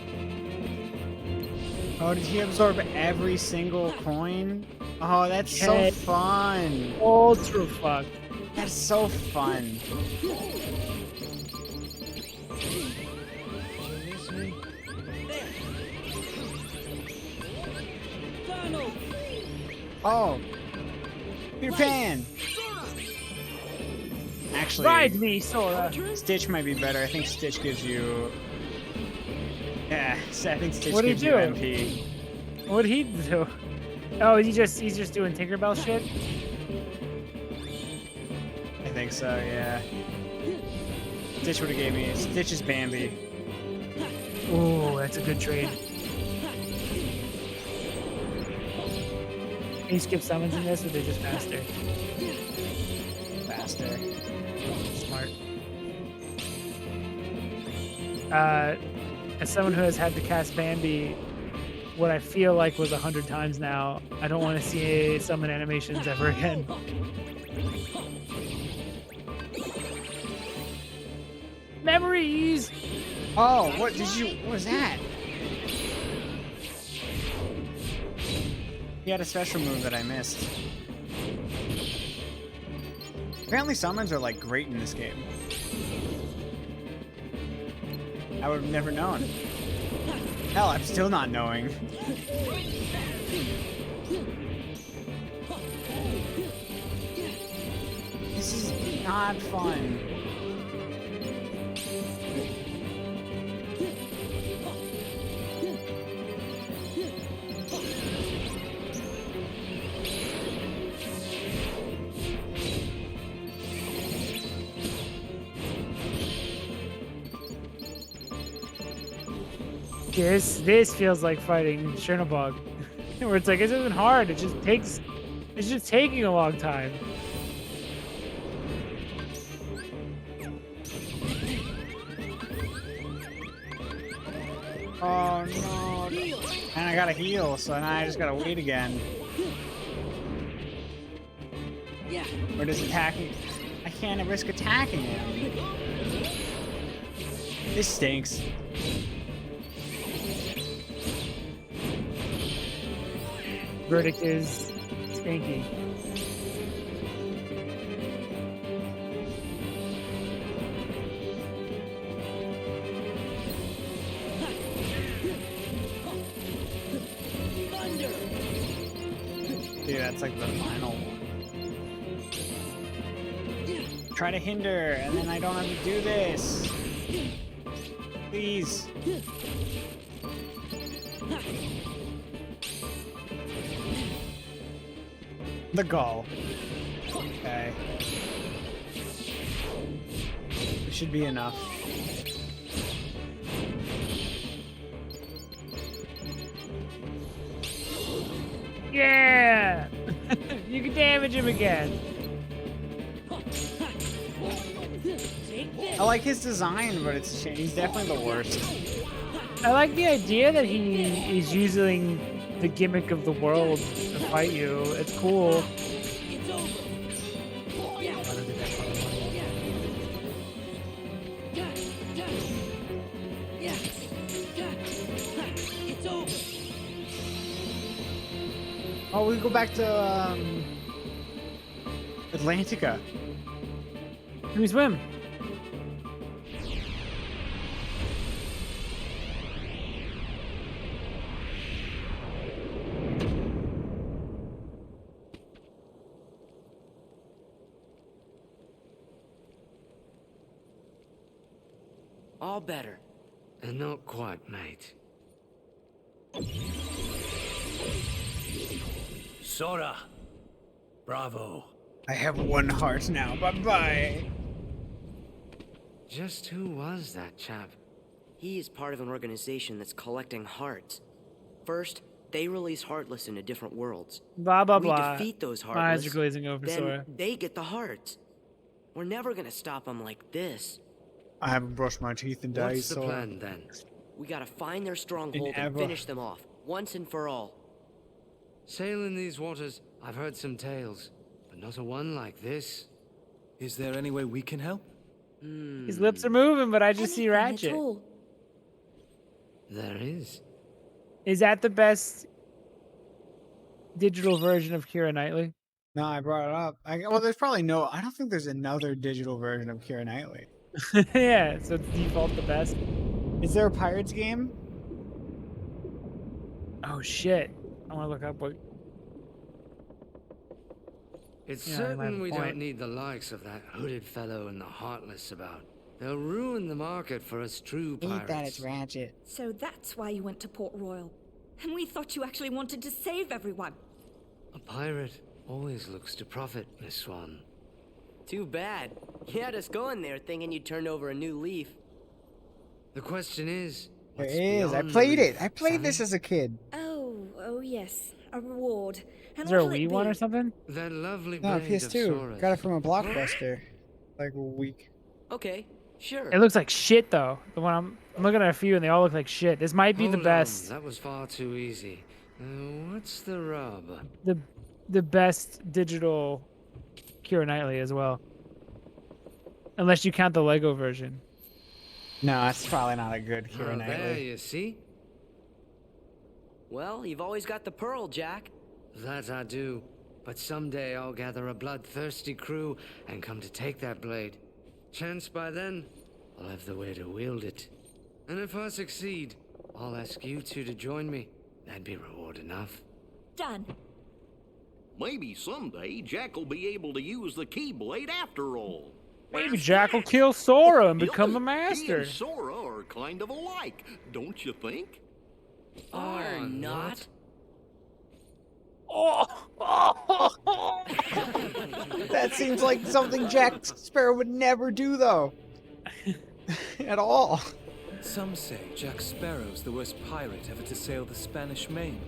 Oh, did he absorb every single coin? Oh, that's so fun. Ultra fuck. That's so fun. Oh, Peter Pan. Actually, ride me, Sora. Stitch might be better. I think Stitch gives you. Yeah, I think Stitch What'd gives he you do? MP. What'd he do? Oh, he's just doing Tinkerbell shit. I think so. Yeah. Stitch would have gave me. Stitch is Bambi. Ooh, that's a good trade. Can you skip summons in this, or they're just faster? Faster. Smart. As someone who has had to cast Bambi, what I feel like was 100 times now, I don't want to see summon animations ever again. Memories! Oh, what was that? He had a special move that I missed. Apparently summons are like great in this game. I would have never known. Hell, I'm still not knowing. This is not fun. This feels like fighting Chernobog, where it's like it isn't hard. It's just taking a long time. Oh no. And I gotta heal, so now I just gotta wait again. Or does attacking? I can't risk attacking him. This stinks. Verdict is stinky. Dude, that's like the final one. Try to hinder, and then I don't have to do this. Please. The gall. Okay. It should be enough. Yeah! You can damage him again. I like his design, but it's a shame. He's definitely the worst. I like the idea that he is using the gimmick of the world to fight you. It's cool. Oh, we go back to Atlantica. Can we swim? All better. Not quite, mate. Sora! Bravo. I have one heart now. Bye-bye. Just who was that chap? He is part of an organization that's collecting hearts. First, they release Heartless into different worlds. Blah, blah, we blah. defeat those My eyes Heartless, are glazing over, then Sora. they get the hearts. We're never gonna stop them like this. I haven't brushed my teeth in days. What's the plan, then? We gotta find their stronghold and Ever. finish them off, once and for all. Sailing these waters, I've heard some tales, but not a one like this. Is there any way we can help? His lips are moving, but I just see Ratchet. There is. Is that the best digital version of Keira Knightley? No, I brought it up. Well, there's probably no. I don't think there's another digital version of Keira Knightley. Yeah, so it's default the best. Is there a Pirates game? Oh shit! I want to look up what. It's Yeah, you might have certain a we point. don't need the likes of that hooded fellow and the Heartless about. They'll ruin the market for us true pirates. Ratchet. So that's why you went to Port Royal. And we thought you actually wanted to save everyone. A pirate always looks to profit, Miss Swan. Too bad. You had us going there thinking you turned over a new leaf. The question is, There what's is. I beyond the played leaf, it. I played this Sally? as a kid. Oh yes. A reward. And Is there a what'll it Wii one be? or something? That lovely No, blade of PS2. Sora's. Got it from a Blockbuster. Like a week. Okay, sure. It looks like shit though. The one I'm looking at a few and they all look like shit. This might be the Hold on, best. that was far too easy. What's the rub? The best digital Keira Knightley as well. Unless you count the Lego version. No, that's probably not a good Keira Oh, there, Knightley. you see? Well, you've always got the pearl, Jack. That I do. But someday I'll gather a bloodthirsty crew and come to take that blade. Chance by then, I'll have the way to wield it. And if I succeed, I'll ask you two to join me. That'd be reward enough. Done. Maybe someday Jack will be able to use the Keyblade after all. Maybe Jack will kill Sora and become the He master. and Sora are kind of alike, don't you think? Or not. That seems like something Jack Sparrow would never do, though. At all. Some say Jack Sparrow's the worst pirate ever to sail the Spanish Main.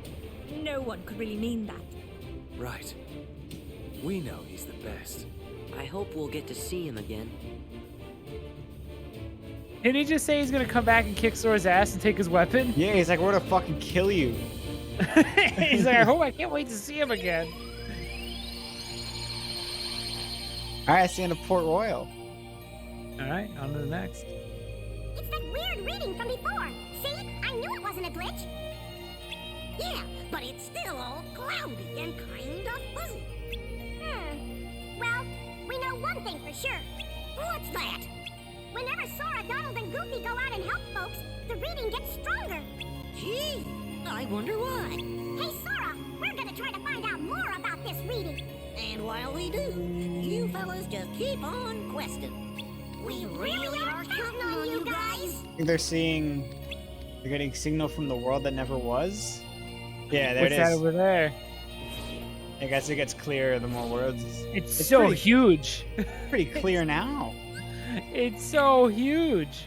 No one could really mean that. Right. We know he's the best. I hope we'll get to see him again. Didn't he just say he's gonna come back and kick Sora's ass and take his weapon? Yeah, he's like, we're gonna fucking kill you. He's like, I can't wait to see him again. All right, it's the end of Port Royal. All right, on to the next. It's that weird reading from before. See? I knew it wasn't a glitch. Yeah, but it's still all cloudy and kind of fuzzy. Well, we know one thing for sure. What's that? Whenever Sora, Donald, and Goofy go out and help folks, the reading gets stronger. Gee, I wonder why. Hey, Sora, we're gonna try to find out more about this reading. And while we do, you fellas just keep on questing. We really are counting on you guys. I think they're getting signal from the world that never was. Yeah, there What's it that is. over there? I guess it gets clearer the more words. It's so huge. Pretty clear now. It's so huge.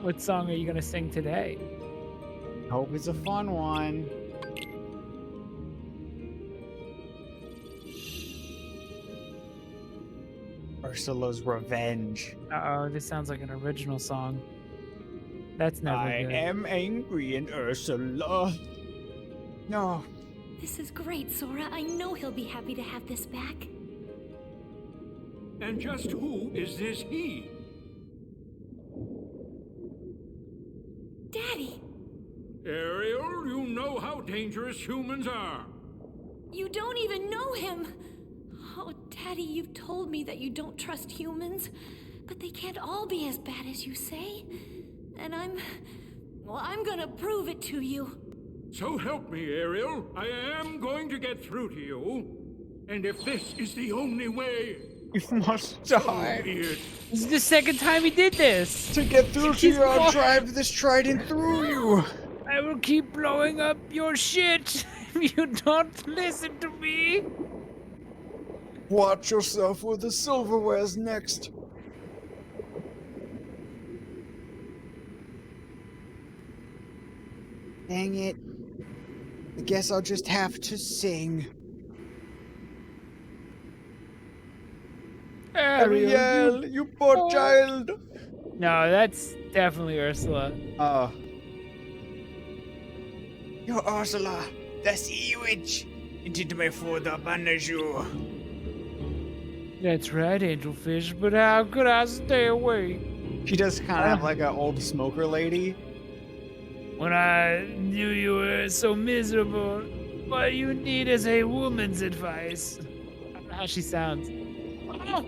What song are you gonna sing today? Hope it's a fun one. Ursula's Revenge. Uh-oh, this sounds like an original song. That's never I good. am angry and Ursula. No. This is great, Sora. I know he'll be happy to have this back. And just who is this he? Daddy! Ariel, you know how dangerous humans are. You don't even know him! Oh, Daddy, you've told me that you don't trust humans, but they can't all be as bad as you say. And I'm gonna prove it to you. So help me, Ariel. I am going to get through to you. And if this is the only way, you must die. This is the second time he did this. To get through to you, I'll drive this trident through you. I will keep blowing up your shit if you don't listen to me. Watch yourself with the silverware's next. Dang it. I guess I'll just have to sing. Ariel, you poor child. No, that's definitely Ursula. Oh. You're Ursula, the sea witch. Into my father banish you. That's right, Angelfish, but how could I stay away? She does kind of have like an old smoker lady. When I knew you were so miserable, what you need is a woman's advice. I don't know how she sounds. Oh.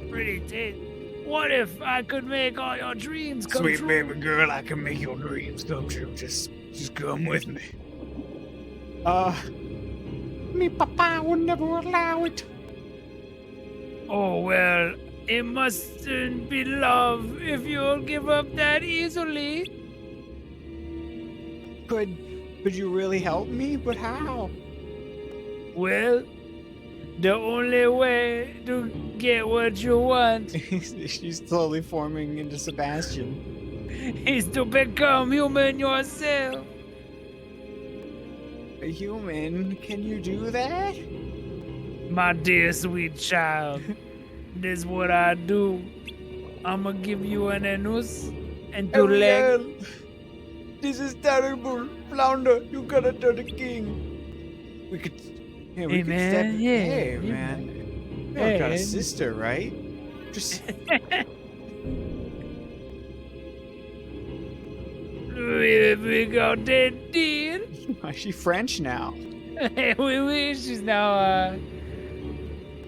Pretty tit. What if I could make all your dreams come true? Sweet baby girl, I can make your dreams come true. Just come with me. Me papa would never allow it. Oh, well, it mustn't be love if you'll give up that easily. Could you really help me? But how? Well, the only way to get what you want She's slowly forming into Sebastian. is to become human yourself. A human? Can you do that? My dear sweet child, this is what I do. I'ma give you an anus and two legs. Ariel, this is terrible. Flounder, you gotta turn the king. We could. Yeah, we Hey, could man, step. yeah, Hey, yeah. man. You got a Hey. sister, right? Just. we got that deal. Is she French now? we wish she's now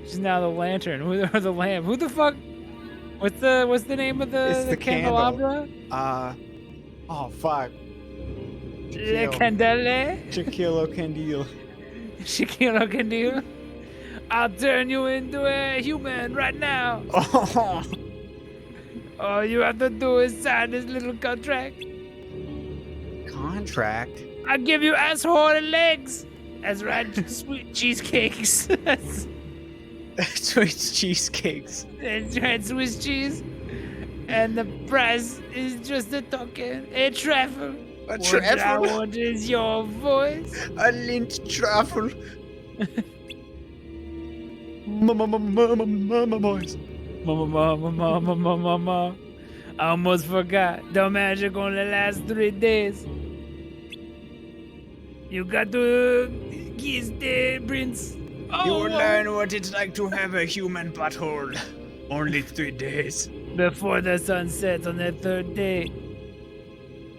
the lantern. Or the lamp. Who the fuck? What's the name of It's the the candle. candelabra? Oh fuck. Le candele. Shaquille O'Candile. Shaquille O'Candile. I'll turn you into a human right now. Oh. All you have to do is sign this little contract. Contract? I'll give you asshole and legs. That's right, sweet cheesecakes. Sweet cheesecakes. That's right, Swiss cheese. And the price is just a token, a trifle. A What I trifle? want is your voice. A lint truffle. Mama boys. Mama. I almost forgot. The magic only lasts 3 days. You got to kiss the prince. You will learn what it's like to have a human butthole. Only 3 days. Before the sun sets on the 3rd day.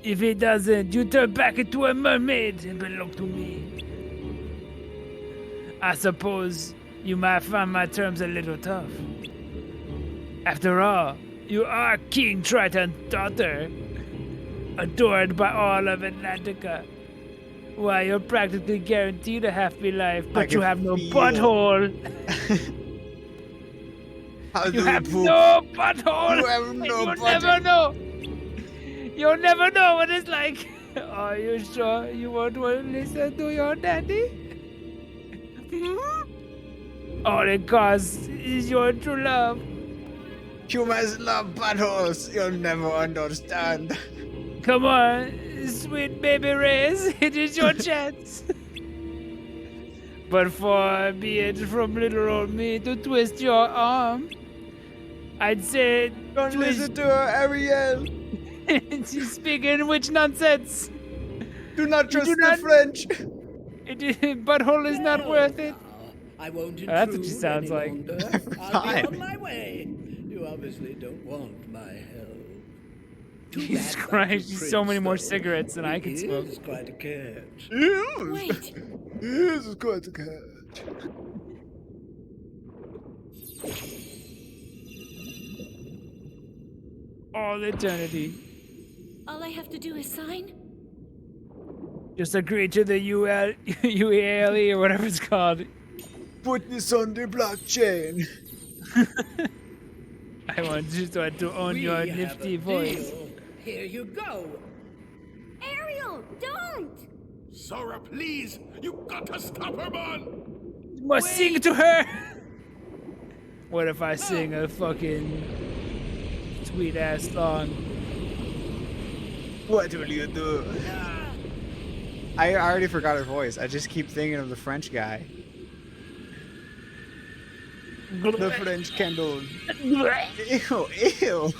If it doesn't, you turn back into a mermaid and belong to me. I suppose you might find my terms a little tough. After all, you are King Triton's daughter, adored by all of Atlantica. Why, you're practically guaranteed a happy life, but you have no butthole. You have no butthole. You have no You'll butthole. never know. You'll never know what it's like. Are you sure you won't want to listen to your daddy? All it costs is your true love. Humans love buttholes. You'll never understand. Come on, sweet baby Rays, it is your chance. But far be it from little old me to twist your arm. I'd say don't listen to her, Ariel. She's speaking witch nonsense. Do not trust the French. Butthole is not worth it. I won't That's what she sounds like. I'll be on my way. You obviously don't want my help. Jesus Christ, she's so many more cigarettes than I can smoke. This is quite a catch. Wait. This is quite a catch. All eternity. All I have to do is sign? Just agree to the UALE or whatever it's called. Put this on the blockchain. I want you to own your nifty voice. Here you go. Ariel, don't! Sora, please! You got to stop her, man! You must sing to her! What if I sing a fucking sweet ass song? What will you do? I already forgot her voice. I just keep thinking of the French guy. The French candle. Ew, ew.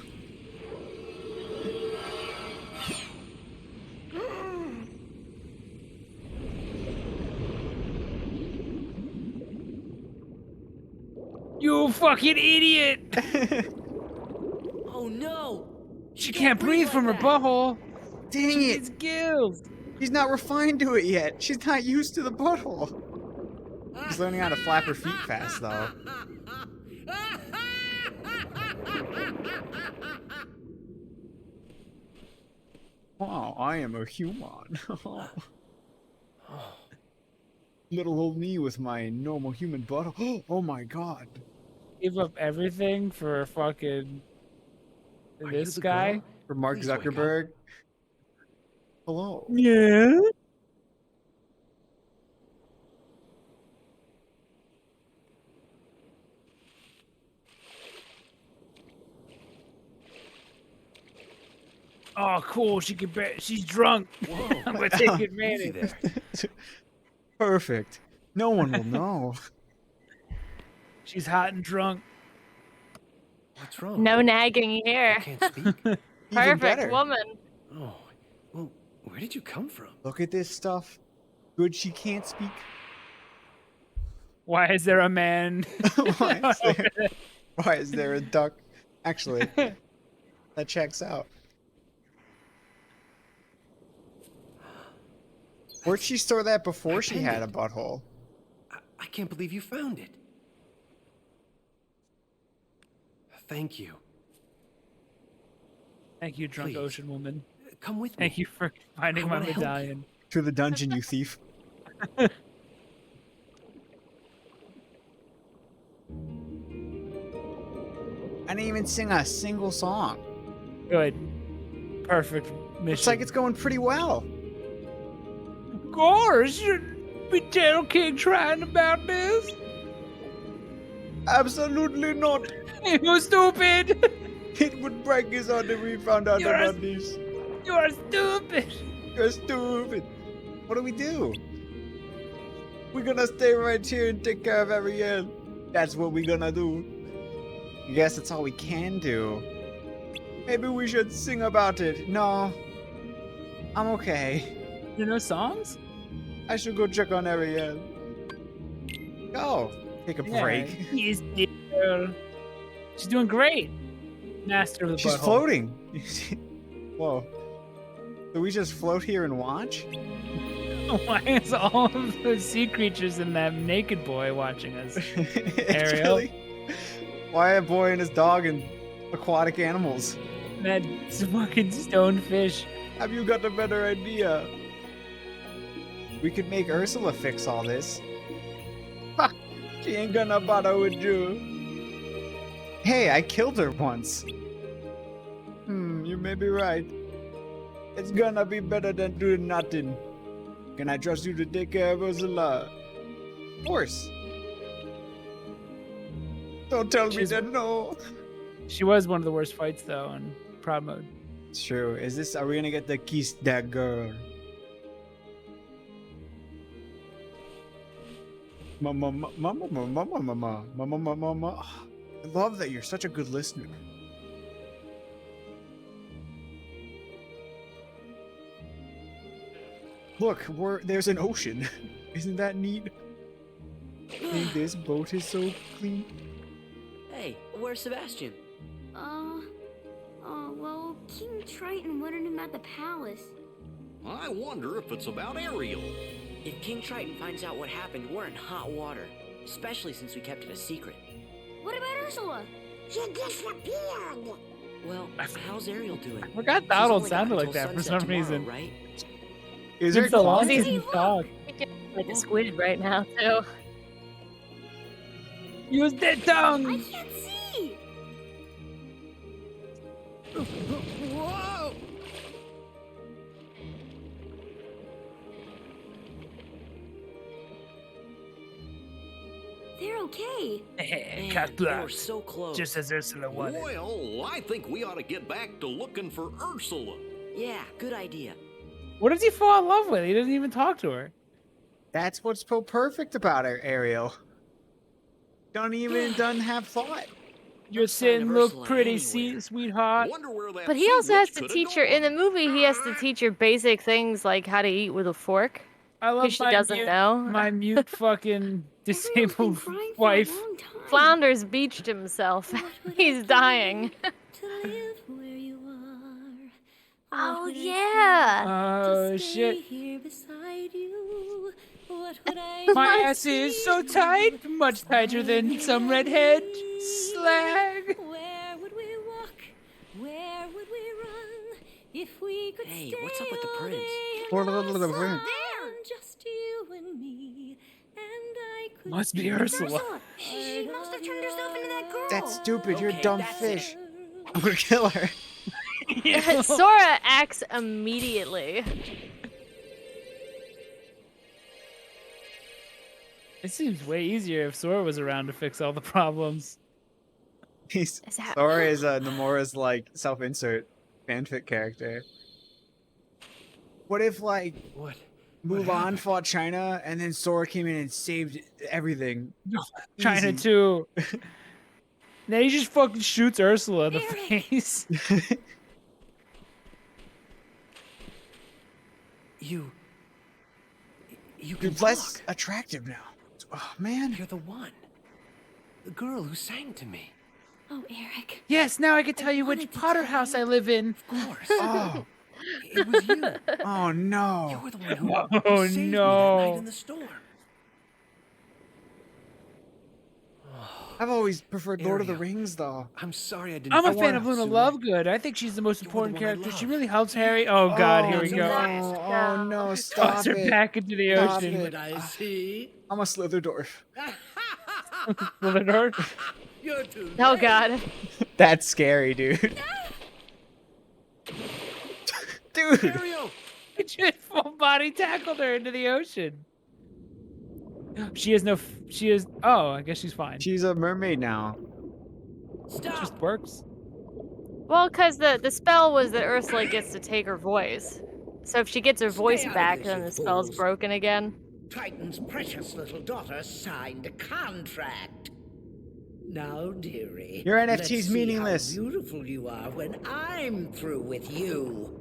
You fucking idiot! Oh no! She can't breathe from her butthole. Dang She it! needs gills. She's not refined to it yet. She's not used to the butthole. She's learning how to flap her feet fast, though. Wow, I am a human. Little old me with my normal human butthole. Oh my god. Give up everything for fucking this guy. For Mark Zuckerberg. Hello. Yeah. Oh, cool. She can. She's drunk. I'm gonna take advantage. Perfect. No one will know. She's hot and drunk. What's wrong? No nagging here. I can't speak. Perfect better. woman. Oh, well, where did you come from? Look at this stuff. Good she can't speak. Why is there a man? Why is there a duck? Actually, that checks out. Where'd she store that before she had a butthole? I can't believe you found it. Thank you. Thank you, drunk Please. ocean woman. Come with me. Thank you for finding I my wanna help you. medallion. To the dungeon, you thief. I didn't even sing a single song. Good. Perfect mission. Looks like it's going pretty well. Of course, should we tell King Triton about this? Absolutely not. You stupid! It would break his heart if we found out You're about this. You are stupid! You're stupid. What do we do? We're gonna stay right here and take care of Ariel. That's what we gonna do. I guess that's all we can do. Maybe we should sing about it. No, I'm okay. You know songs? I should go check on Ariel. Go. Take a break. Yes, dear. She's doing great. Master of the She's butthole. floating. Whoa. Do we just float here and watch? Why is all of those sea creatures and that naked boy watching us? It's Ariel? really- Why a boy and his dog and aquatic animals? That fucking stone fish. Have you got a better idea? We could make Ursula fix all this. Ha! She ain't gonna bother with you. Hey, I killed her once. You may be right. It's gonna be better than doing nothing. Can I trust you to take care of Ursula? Of course. Don't tell me that no. She was one of the worst fights though in proud mode. It's true. Are we gonna get the kiss that girl? Mama. I love that you're such a good listener. Look, there's an ocean. Isn't that neat? And this boat is so clean. Hey, where's Sebastian? Well, King Triton wanted him at the palace. I wonder if it's about Ariel. If King Triton finds out what happened, we're in hot water. Especially since we kept it a secret. What about Ursula? She disappeared. Well, how's Ariel doing? I forgot Donald sounded like that for some reason. Right? Is It's so long He's- since he talked. Like a squid right now, too. Use that tongue! I can't see! Whoa! They're okay. Man, they were so close. Just as Ursula wanted. Well, I think we ought to get back to looking for Ursula. Yeah, good idea. What does he fall in love with? He doesn't even talk to her. That's what's so perfect about her, Ariel. Doesn't have thought. Your sin look Ursula pretty, anywhere. sweetheart. Wonder where that But he also has to could've teach her, gone. in the movie, he has to teach her basic things like how to eat with a fork. I love she my doesn't mute, know. my mute fucking disabled wife. Flounders beached himself. He's dying. To live where you are. Oh, What would I yeah. Oh do to stay shit. here beside you? What would I My do ass to is so see tight, much tighter than some redhead slag. Where would we walk? Where would we run? If we could Hey, stay what's up with the all prince? day What in about the the prince? sun, just you and me. And I could Must be see Ursula. She must have turned herself into that girl. That's stupid. You're a Okay, dumb that's fish. I'm gonna kill her. Sora acts immediately. It seems way easier if Sora was around to fix all the problems. Sora is Nomura's like self-insert fanfic character. What if like What? Mulan fought China and then Sora came in and saved everything? China Easy. too. Then he just fucking shoots Ursula in the face. You You're can less talk. attractive now. Oh man. You're the one. The girl who sang to me. Oh, Eric. Yes, now I can tell you which Potter house I live in. Of course. Oh. It was you. Oh no. You were the one who Oh, saved me that no. night in the storm. I've always preferred Lord of the Ariel. Rings though. I'm sorry I didn't. I'm a I fan of wanna- Luna Lovegood. I think she's the most important one I character. She love. really helps Harry. Oh god, here we go. No, oh no, stop Toss her it. back into the Stop ocean. it. But I see. I'm a Slitherdorf. Slither. You're too. Oh, God. That's scary, dude. Dude. Ariel. I just full body tackled her into the ocean. She has no. She is. Oh, I guess she's fine. She's a mermaid now. It just works. Well, because the spell was that Ursula gets to take her voice. So if she gets her voice out of back, this, then you the spell's fools. broken again. Titan's precious little daughter signed a contract. Now, dearie. Your let's NFT's see meaningless. How beautiful you are when I'm through with you.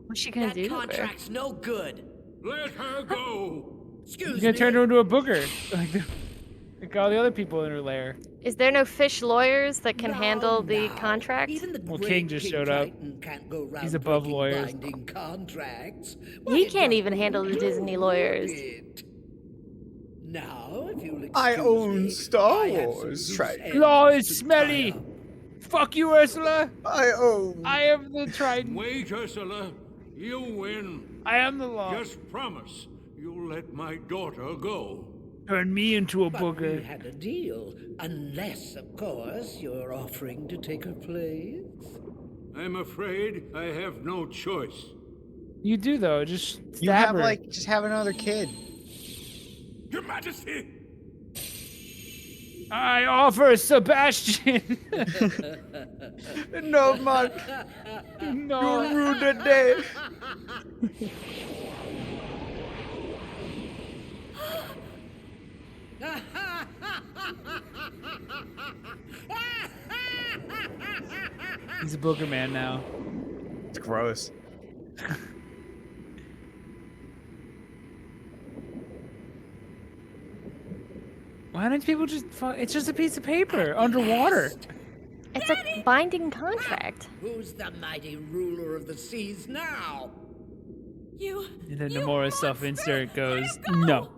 What's she gonna do? That contract's no good. Let her go. Excuse He's gonna me. turn her into a booger, like all the other people in her lair. Is there no fish lawyers that can No, handle the no. contract? Even the Well, great King just showed up. Triton can't go round He's above breaking lawyers. binding contracts. He can't even handle the Disney lawyers. Now, if you'll I excuse own me, Star I have some Wars. loose Triton. ends Law is to smelly. tie up. Fuck you, Ursula. I own. I am the Triton. Wait, Ursula. You win. I am the law. Just promise you'll let my daughter go. Turn me into a But booger. we had a deal, unless, of course, you're offering to take her place. I'm afraid I have no choice. You do though. Just stab You have her. just have another kid. Your Majesty! I offer Sebastian. No, man. No. You ruined the day. He's a booger man now. It's gross. Why don't people just? It's just a piece of paper underwater. It's a binding contract. Who's the mighty ruler of the seas now? You. And then Nomura's self-insert goes, no.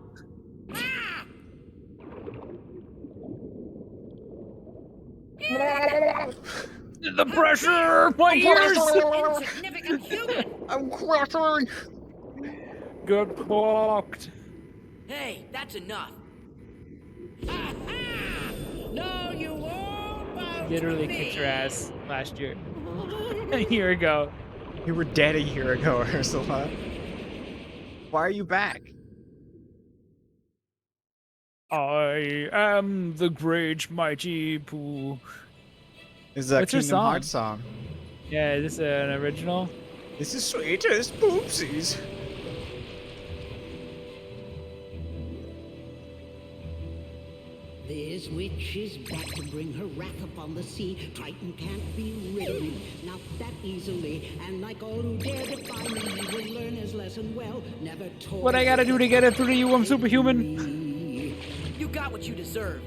The pressure! My ears! Insignificant human! I'm cracking. Good clocked. Hey, that's enough. No, you won't bow Literally to me. kicked your ass last year. A year ago. You were dead a year ago, Ursula. Why are you back? I am the great mighty Pooh. This is a What's your Kingdom song? Hearts song. Yeah, is this an original? This is sweet as poopsies. This witch is back to bring her wrath upon the sea. Triton can't be rid of me, not that easily. And like all who dare defy me, he will learn his lesson well. Never told. What I gotta do to get it through to you? I'm superhuman. You got what you deserved.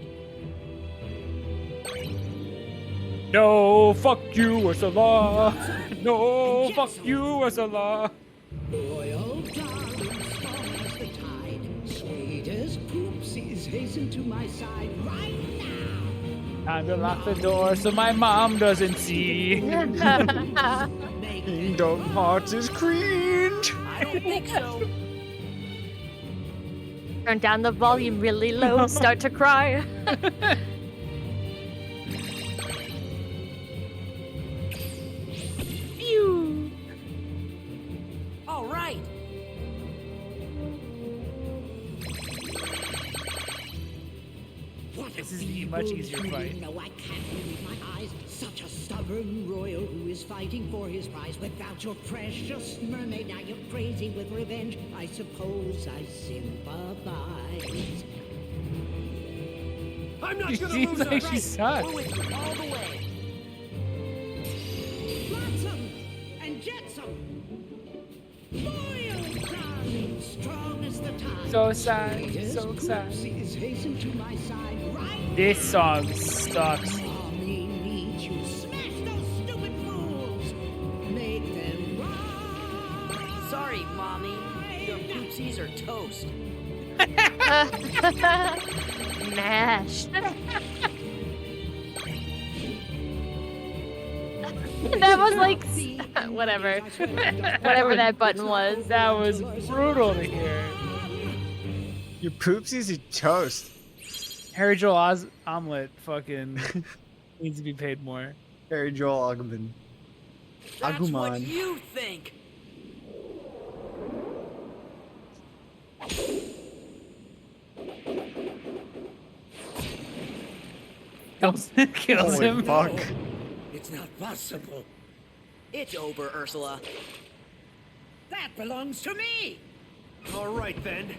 No, fuck you, Ursula. No, fuck you, Ursula. Royal darling, strong as the tide, sweet as poopsies, hasten to my side right now. Time to lock the door so my mom doesn't see. Kingdom Hearts is cringe. I don't think so. Turn down the volume really low, start to cry. Phew. All right. This is a much easier fight. No, I can't believe my eyes. Such a stubborn royal who is fighting for his prize without your precious mermaid. Now you're crazy with revenge. I suppose I sympathize. I'm not She gonna seems lose like her. she sucks. We're with you all the way. Flotsam and jetsam. Loyal darling, strong as the tide. So sad, Sweet as so sad. poopsies, hasten to my side right This song sucks. Mommy needs you. Smash those stupid fools. Make them run. Sorry, Mommy. Your poopsies are toast. Mashed. That was like whatever. Whatever that button was. That was brutal to hear. Your poopsies are toast. Harry Joel Omelet fucking needs to be paid more. Harry Joel Agumon. That's what Agumon. you think. Kills Holy him. fuck. It's not possible. It's over, Ursula. That belongs to me. All right, then.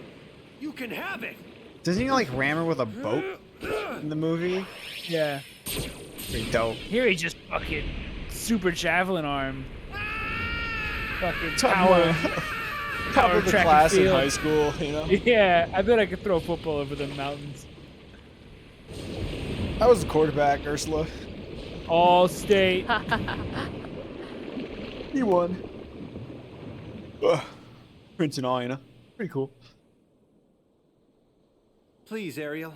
You can have it. Doesn't he like ram her with a boat in the movie? Yeah. Pretty dope. Here he just fucking super javelin arm. Fucking Top power. Top of the track and class in field. high school, you know? Yeah, I bet I could throw a football over the mountains. I was the quarterback, Ursula. All state. He won. Ugh. Prince and all, you know? Pretty cool. Please, Ariel.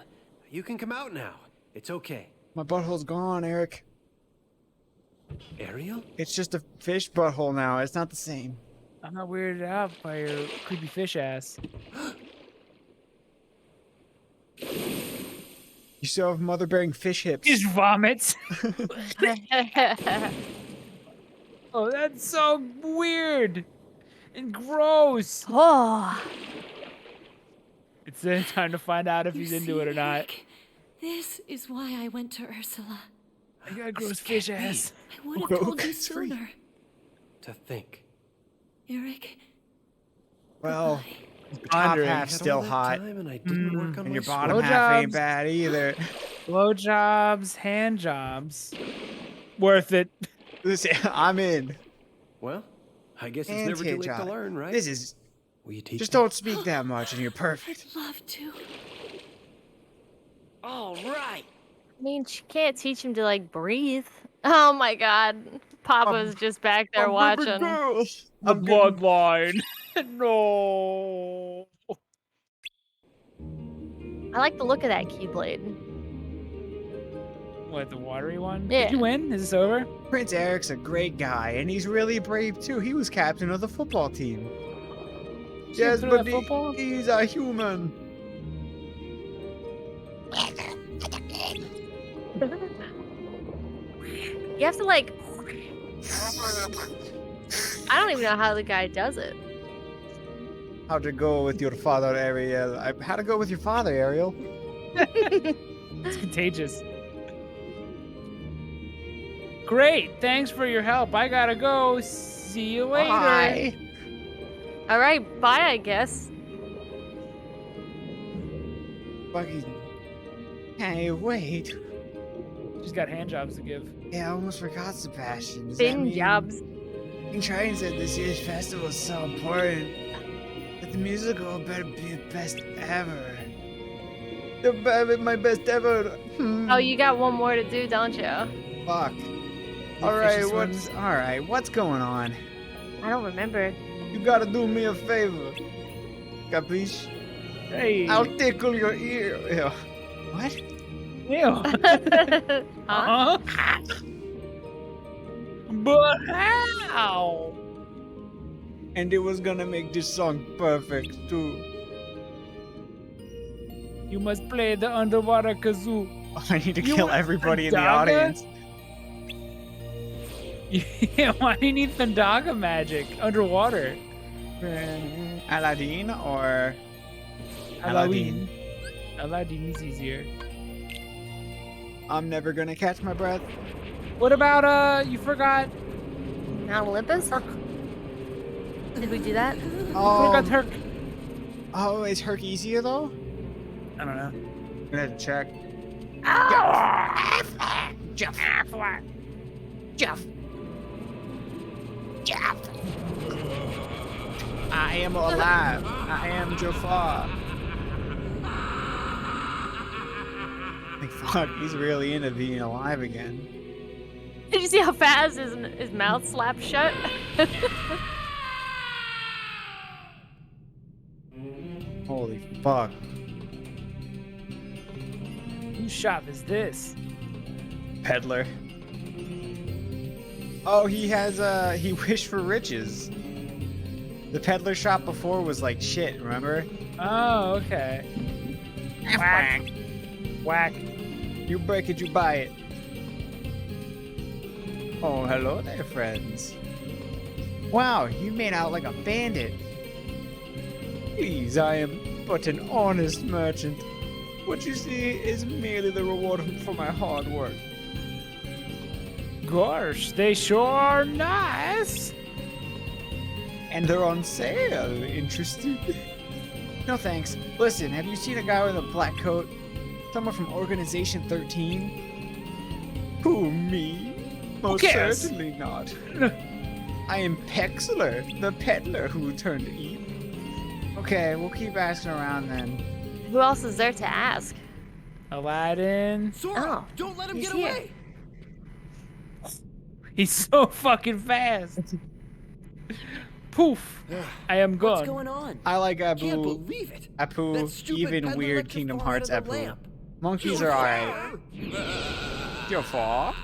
You can come out now. It's okay. My butthole's gone, Eric. Ariel? It's just a fish butthole now. It's not the same. I'm not weirded out by your creepy fish ass. You still have mother-bearing fish hips. Just vomits. Oh, that's so weird and gross. Oh. It's then time to find out if he's into it or not. Eric, this is why I went to Ursula. I got a gross fish ass. I would have told you sooner. To think. Eric. Well, the top Pondering. half's still hot. And I didn't work on And your my bottom sword. half ain't Blowjobs. bad either. Blowjobs, hand jobs. Worth it. Listen, I'm in. Well, I guess it's And never too late to job. learn, right? This is... Will you teach Just me? don't speak that much and you're perfect. Love to. All right. I mean, she can't teach him to like breathe. Oh my god. Papa's just back there watching. The bloodline. No. I like the look of that Keyblade. What, the watery one? Yeah. Did you win? Is this over? Prince Eric's a great guy, and he's really brave too. He was captain of the football team. Yes, throw but that football? he's a human. You have to like. I don't even know how the guy does it. How'd it go with your father, Ariel? How'd it go with your father, Ariel? It's contagious. Great. Thanks for your help. I gotta go. See you later. Bye. All right, bye. I guess. Fucking. Hey, wait. She's got hand jobs to give. Yeah, I almost forgot Sebastian. Does that Fin mean- jobs. Train said this year's festival is so important that the musical better be the best ever. My best ever. Oh, you got one more to do, don't you? Fuck. The All right, fishy what's going on? I don't remember. You gotta do me a favor. Capiche? Hey. I'll tickle your ear. Ew. What? Ew. Huh? But how? And it was gonna make this song perfect too. You must play the underwater kazoo. I need to You kill want everybody in the Fandaga? audience. Yeah, why do you need Fandaga magic underwater? Aladdin or Aladdin. Aladdin is easier. I'm never gonna catch my breath. What about you forgot? Mount Olympus? Did we do that? Forgot Herc. Oh, is Herc easier though? I don't know. I'm gonna have to check. Jeff. I am alive. I am Jafar. Like, fuck, he's really into being alive again. Did you see how fast his mouth slapped shut? Holy fuck. Whose shop is this? Peddler. Oh, he has he wished for riches. The peddler shop before was like shit, remember? Oh, okay. Whack. Whack. You break it, you buy it. Oh, hello there, friends. Wow, you made out like a bandit. Please, I am but an honest merchant. What you see is merely the reward for my hard work. Gosh, they sure are nice. And they're on sale. Interested? No thanks. Listen, have you seen a guy with a black coat? Someone from Organization 13? Who, me? Most cares? certainly not. I am Pexler, the peddler who turned evil. Okay, we'll keep asking around then. Who else is there to ask? Aladdin. Oh, Don't let him he's get here. away. He's so fucking fast. Poof. I am gone. What's going on? I like Abu. Can't believe it. Apu, That stupid even peddler weird let Kingdom Jafar Hearts out of the Apu. lamp. Monkeys are alright. Jafar?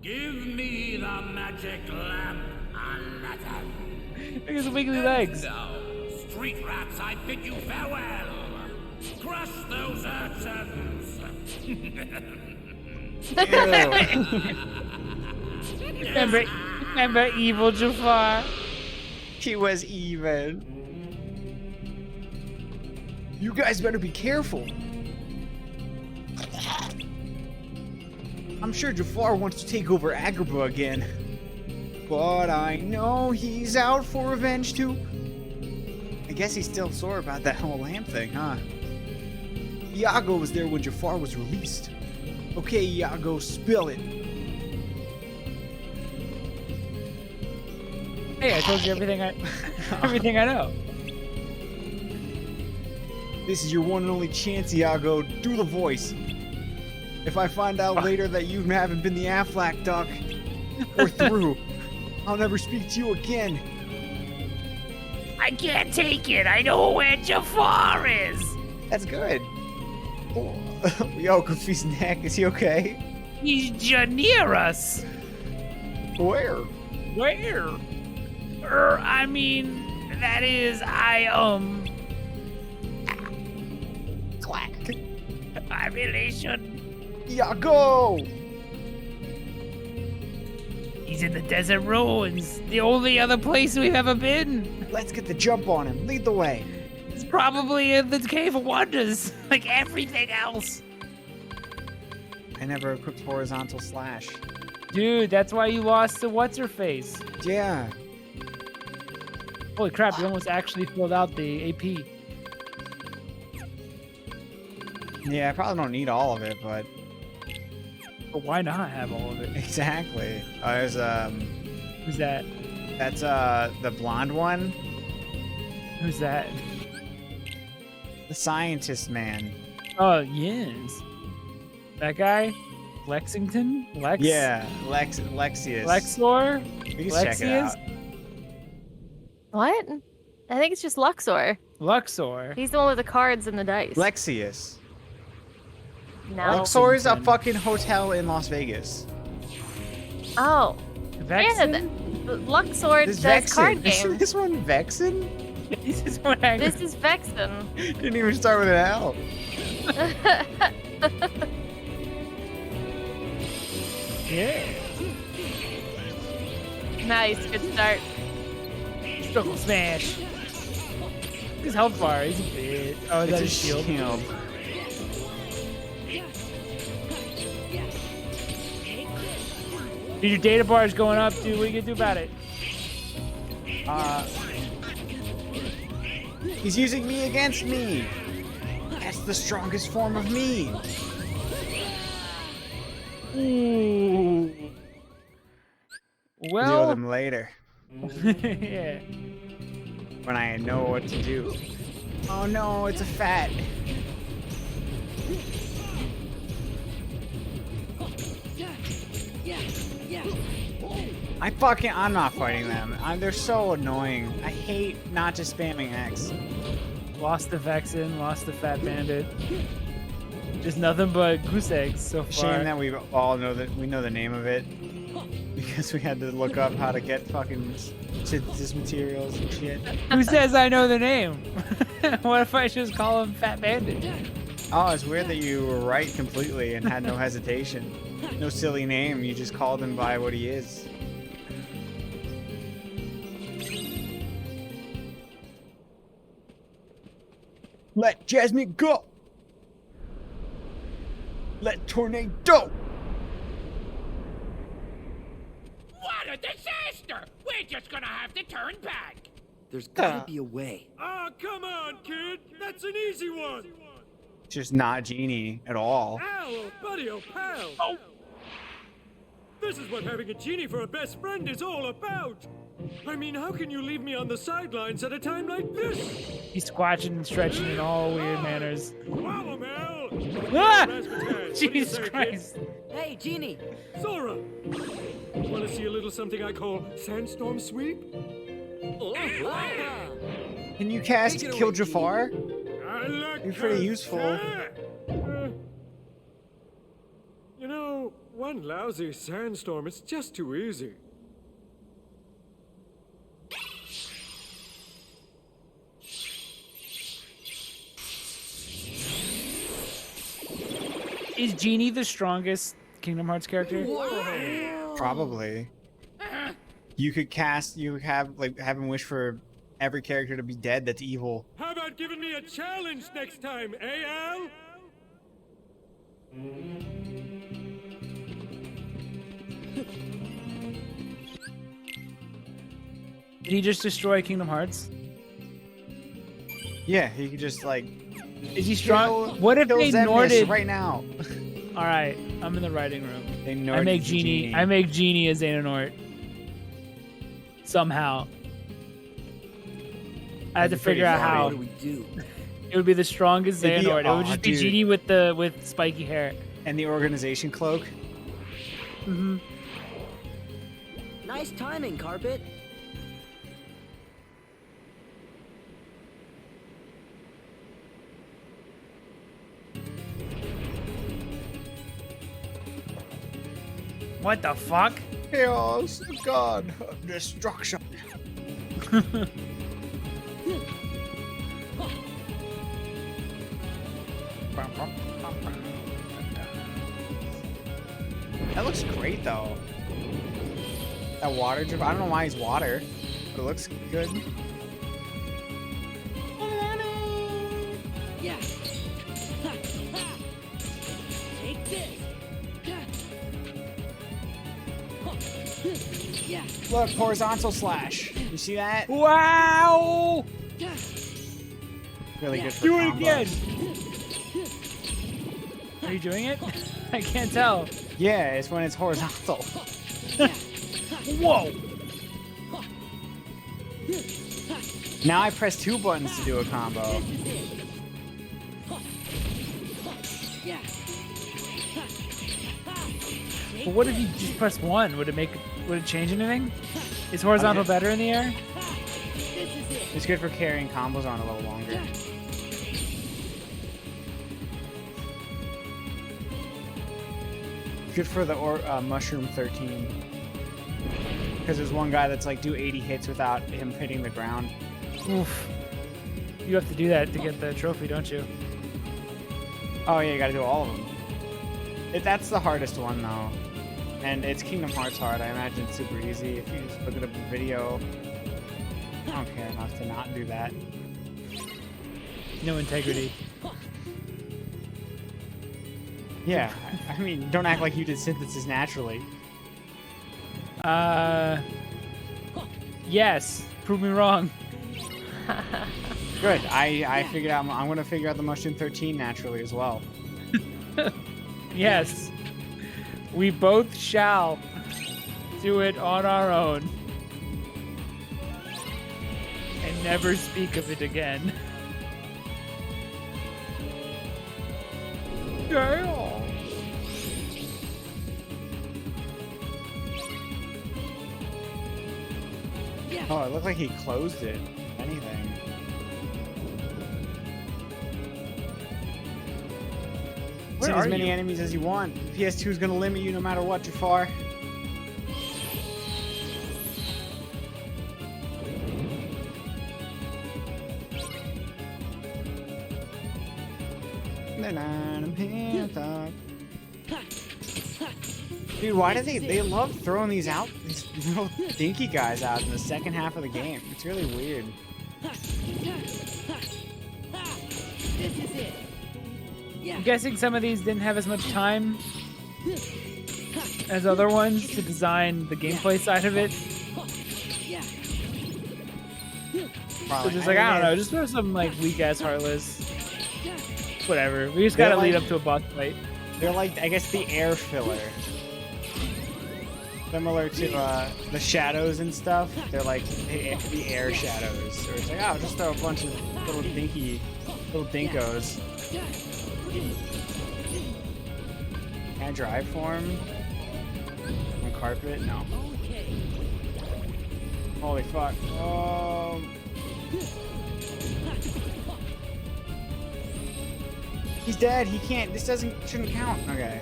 Give me the magic lamp, Aladdin. Look at his wiggly legs. Now, street rats, I bid you farewell. Crush those urchins. Remember evil Jafar? He was even. You guys better be careful. I'm sure Jafar wants to take over Agrabah again. But I know he's out for revenge too. I guess he's still sore about that whole lamp thing, huh? Iago was there when Jafar was released. Okay, Iago, spill it. Hey, I told you everything I know. This is your one and only chance, Iago. Do the voice. If I find out later that you haven't been the Aflac duck, or through, I'll never speak to you again. I can't take it. I know where Jafar is. That's good. Oh. Yo, Goofy's neck. Is he okay? He's near us. Where? Where? I mean, that is, Clack. I really should. Iago! He's in the desert ruins. The only other place we've ever been. Let's get the jump on him. Lead the way. It's probably in the Cave of Wonders, like everything else. I never equipped horizontal slash. Dude, that's why you lost to what's-her-face. Yeah. Holy crap, you almost actually filled out the AP. Yeah, I probably don't need all of it, but why not have all of it? Exactly. There's Who's that? That's the blonde one. Who's that? The scientist man. Oh, Yins. That guy? Lexington? Lex? Yeah, Lexius. Lexor? You can check it out. What? I think it's just Luxor. Luxor. He's the one with the cards and the dice. Lexius. No. Luxor is a fucking hotel in Las Vegas. Oh. Vexen? Yeah, Luxor This does card Vexen. games. This one Vexen? This is what I... This is Vexen. Didn't even start with an L. Yeah. Nice, good start. Struggle smash. His health bar, he's a bit. Oh, is that his shield? Dude, your data bar is going up, dude. What are you gonna do about it? He's using me against me. That's the strongest form of me. Ooh. Deal Well. with him later. Yeah. When I know what to do. Oh no, it's a fat. I'm not fighting them. They're so annoying. I hate not just spamming X. Lost the Vexen, lost the Fat Bandit. Just nothing but goose eggs so far. Shame that we all know that we know the name of it. Because we had to look up how to get fucking this materials and shit. Who says I know the name? What if I just call him Fat Bandit? Oh, it's weird that you were right completely and had no hesitation. No silly name, you just called him by what he is. Let Jasmine go! Let Tornado! What a disaster! We're just gonna have to turn back. There's gotta be a way. Ah, come on, kid. That's an easy one. Just not Genie at all. Ow, buddy, oh pal. Oh. This is what having a genie for a best friend is all about. I mean, how can you leave me on the sidelines at a time like this? He's squatching and stretching in all weird manners. Wow, Mel! Ah! Razzmatazz, Jesus Christ. Hey, Genie! Sora! Want to see a little something I call Sandstorm Sweep? Can you cast Kill Jafar? Be pretty useful. You know, one lousy sandstorm is just too easy. Is Genie the strongest Kingdom Hearts character? Probably. You could have him wish for every character to be dead that's evil. How about giving me a challenge next time, eh, Al? Did he just destroy Kingdom Hearts? Yeah, he could just like. Is he strong? What if they Xemnas Norded right now? All right, I'm in the writing room. They I Norded make the Genie. I make Genie a Xehanort. Somehow. I had to figure out how. What do we do? It would be the strongest It'd be- Xehanort. It would aw, just be dude. Genie with spiky hair. And the organization cloak. Mm-hmm. Nice timing, Carpet. What the fuck? Chaos, God of destruction. That looks great though. That water drip. I don't know why he's water, but it looks good. Yeah. Take this. Yeah. Look, horizontal slash. You see that? Wow! Really good for Do it combos. again. Are you doing it? I can't tell. Yeah, it's when it's horizontal. Whoa! Now I press 2 buttons to do a combo. But what if you just press 1? Would it change anything? Is horizontal better in the air? It's good for carrying combos on a little longer. Good for the Mushroom 13. Because there's one guy that's like do 80 hits without him hitting the ground. Oof. You have to do that to get the trophy, don't you? Oh yeah, you gotta do all of them. That's the hardest one though. And it's Kingdom Hearts hard. I imagine it's super easy if you just look at a video. I don't care enough to not do that. No integrity. Yeah, I mean, don't act like you did synthesis naturally. Yes. Prove me wrong. Good. I figured out. I'm gonna figure out the Mushroom 13 naturally as well. Yes. We both shall do it on our own. And never speak of it again. Girl. Oh, it looked like he closed it. If anything. Where See are as many you? enemies as you want. PS2 is gonna limit you no matter what, Jafar. Dude, why do they love throwing these little dinky guys out in the second half of the game? It's really weird. This is it. I'm guessing some of these didn't have as much time as other ones to design the gameplay side of it. Yeah. So just like, I don't know, just throw some like weak ass Heartless. Whatever. We just gotta lead up to a boss fight. They're like, I guess, the air filler. Similar to the shadows and stuff. They're like the air shadows. So it's like, oh, just throw a bunch of little dinkos. Can I drive for him? On carpet? No. Holy fuck. Oh. He's dead. He can't. This shouldn't count. Okay.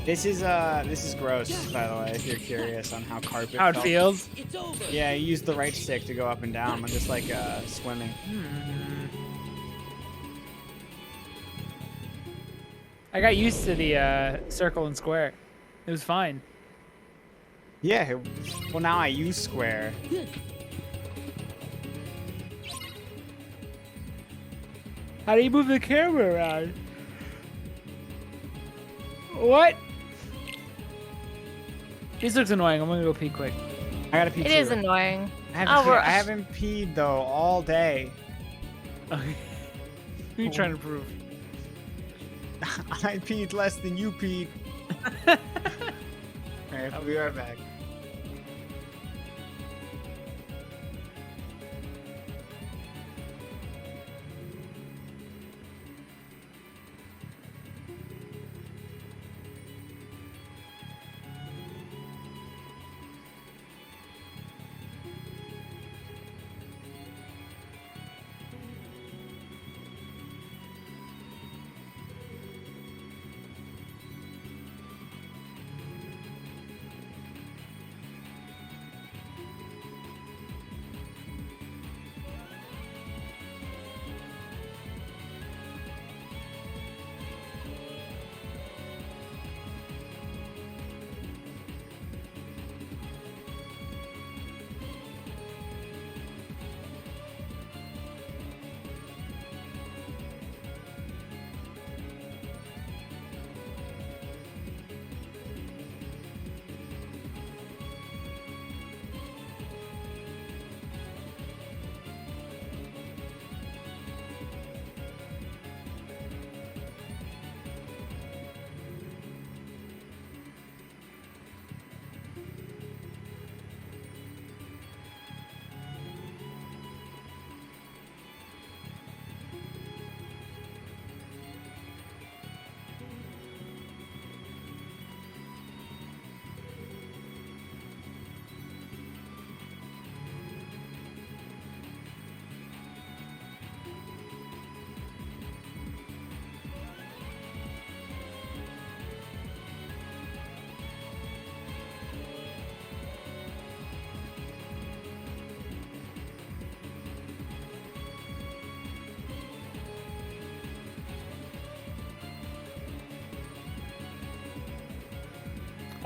This is gross, by the way, if you're curious on how carpet How it felt. feels? Yeah, you use the right stick to go up and down, just like swimming. I got used to the circle and square. It was fine. Yeah, well now I use square. How do you move the camera around? What? This looks annoying. I'm gonna go pee quick. I gotta pee It too. is annoying. I Oh, haven't peed though all day. Okay. What are you trying to prove? I peed less than you peed. Alright, I'll be right back.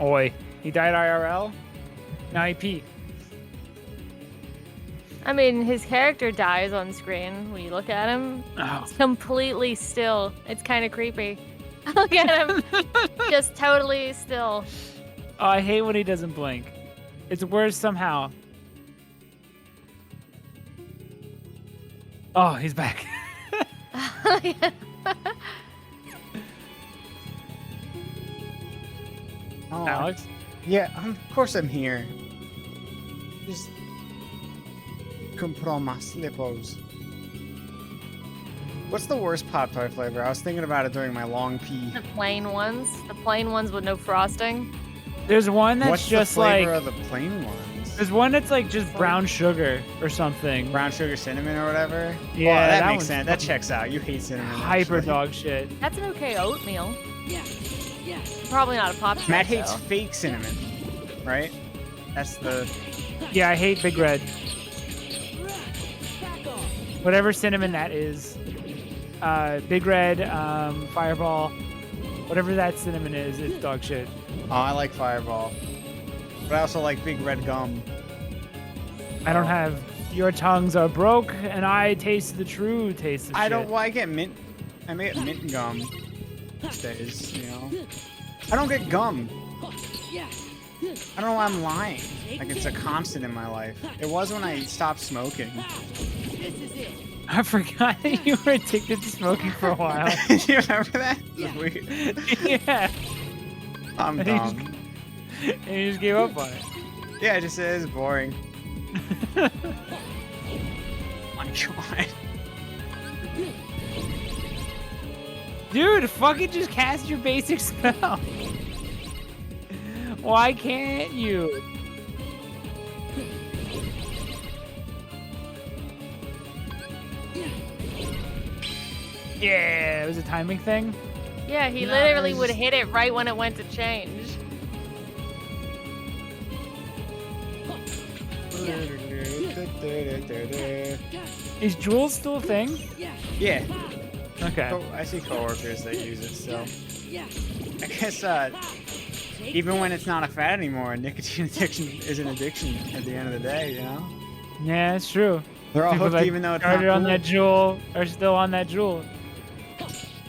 Oi. He died IRL? Now he pee. I mean, his character dies on screen when you look at him. Oh. It's completely still. It's kind of creepy. Look at him. Just totally still. Oh, I hate when he doesn't blink. It's worse somehow. Oh, he's back. Oh, Alex? Yeah, of course I'm here. Just couldn't put on my slippers. What's the worst Pop-Tart flavor? I was thinking about it during my long pee. The plain ones. The plain ones with no frosting. There's one that's What's just the flavor like... of the plain ones? There's one that's like just brown sugar or something. Brown sugar cinnamon or whatever? Yeah, Well, that that makes one's sense. That checks out. You hate cinnamon. Hyper actually. dog shit. That's an okay oatmeal. Yeah. Probably not a pop. Matt hates fake cinnamon, right? That's the... Yeah, I hate Big Red. Whatever cinnamon that is. Big Red, Fireball, whatever that cinnamon is, it's dog shit. Oh, I like Fireball. But I also like Big Red gum. I don't have... Your tongues are broke, and I taste the true taste of I shit. don't... Well, I get mint... I may get mint gum these days, you know? I don't get gum. I don't know why I'm lying. Like, it's a constant in my life. It was when I stopped smoking. I forgot that you were addicted to smoking for a while. You remember that? Yeah. Weird. Yeah. I'm dumb. and you just gave up on it. Yeah, it just is boring. Oh my god. Dude, fucking just cast your basic spell. Why can't you? Yeah, it was a timing thing. Yeah, he No, literally it's would just- hit it right when it went to change. Is Jewel still a thing? Yeah. Okay. I see coworkers that use it still. I guess even when it's not a fad anymore, nicotine addiction is an addiction at the end of the day, you know? Yeah, it's true. They're all People hooked that even though it's started not on cool. that Jewel are still on that Jewel.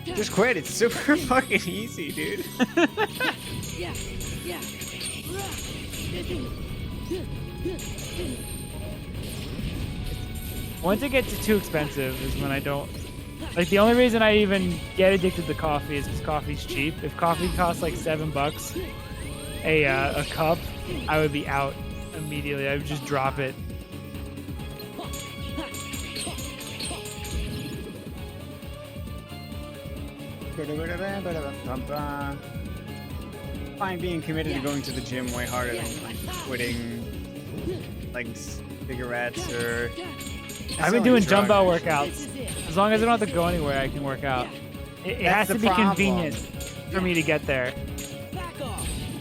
Just quit. It's super fucking easy, dude. Once it gets too expensive is when I don't... Like, the only reason I even get addicted to coffee is because coffee's cheap. If coffee costs like $7 a cup, I would be out immediately. I would just drop it. I find being committed to going to the gym way harder than like quitting like cigarettes or. I've been doing dumbbell workouts. As long as I don't have to go anywhere, I can work out. It has That's to the be problem. convenient for me to get there.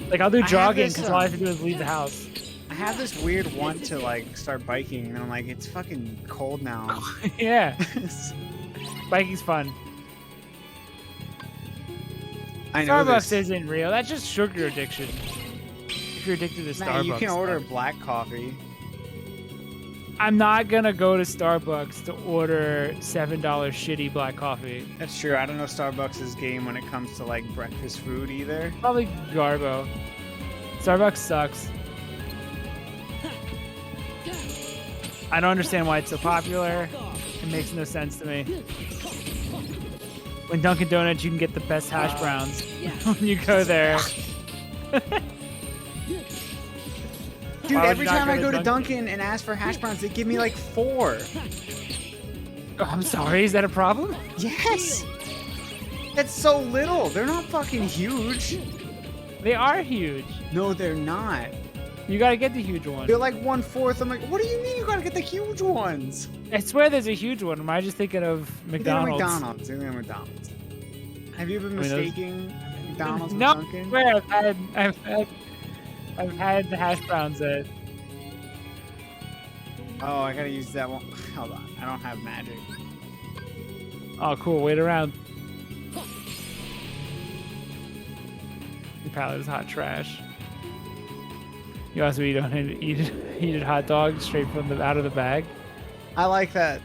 Like, I'll do have jogging this, because all I have to do is leave the house. I have this weird want to like start biking, and I'm like, it's fucking cold now. Yeah. Biking's fun. I know Starbucks this. isn't real. That's just sugar addiction. If you're addicted to Nah, Starbucks. you can order stuff. black coffee. I'm not gonna go to Starbucks to order $7 shitty black coffee. That's true. I don't know Starbucks' game when it comes to like breakfast food either. Probably Garbo. Starbucks sucks. I don't understand why it's so popular. It makes no sense to me. When Dunkin' Donuts, you can get the best hash browns when you go there. Dude, Why would every you not time I go to Dunkin'? Dunkin' and ask for hash browns, they give me like 4. Oh, I'm sorry, is that a problem? Yes! That's so little. They're not fucking huge. They are huge. No, they're not. You gotta get the huge one. They're like 1/4. I'm like, what do you mean you gotta get the huge ones? I swear there's a huge one. Am I just thinking of McDonald's? They're McDonald's. They're McDonald's. Have you been I mean, those- mistaking McDonald's with No, I Dunkin'? swear I've had the hash browns at. Oh, I gotta use that one. Hold on. I don't have magic. Oh, cool. Wait around. Your palate is hot trash. You also eat heated hot dogs straight from out of the bag. I like that.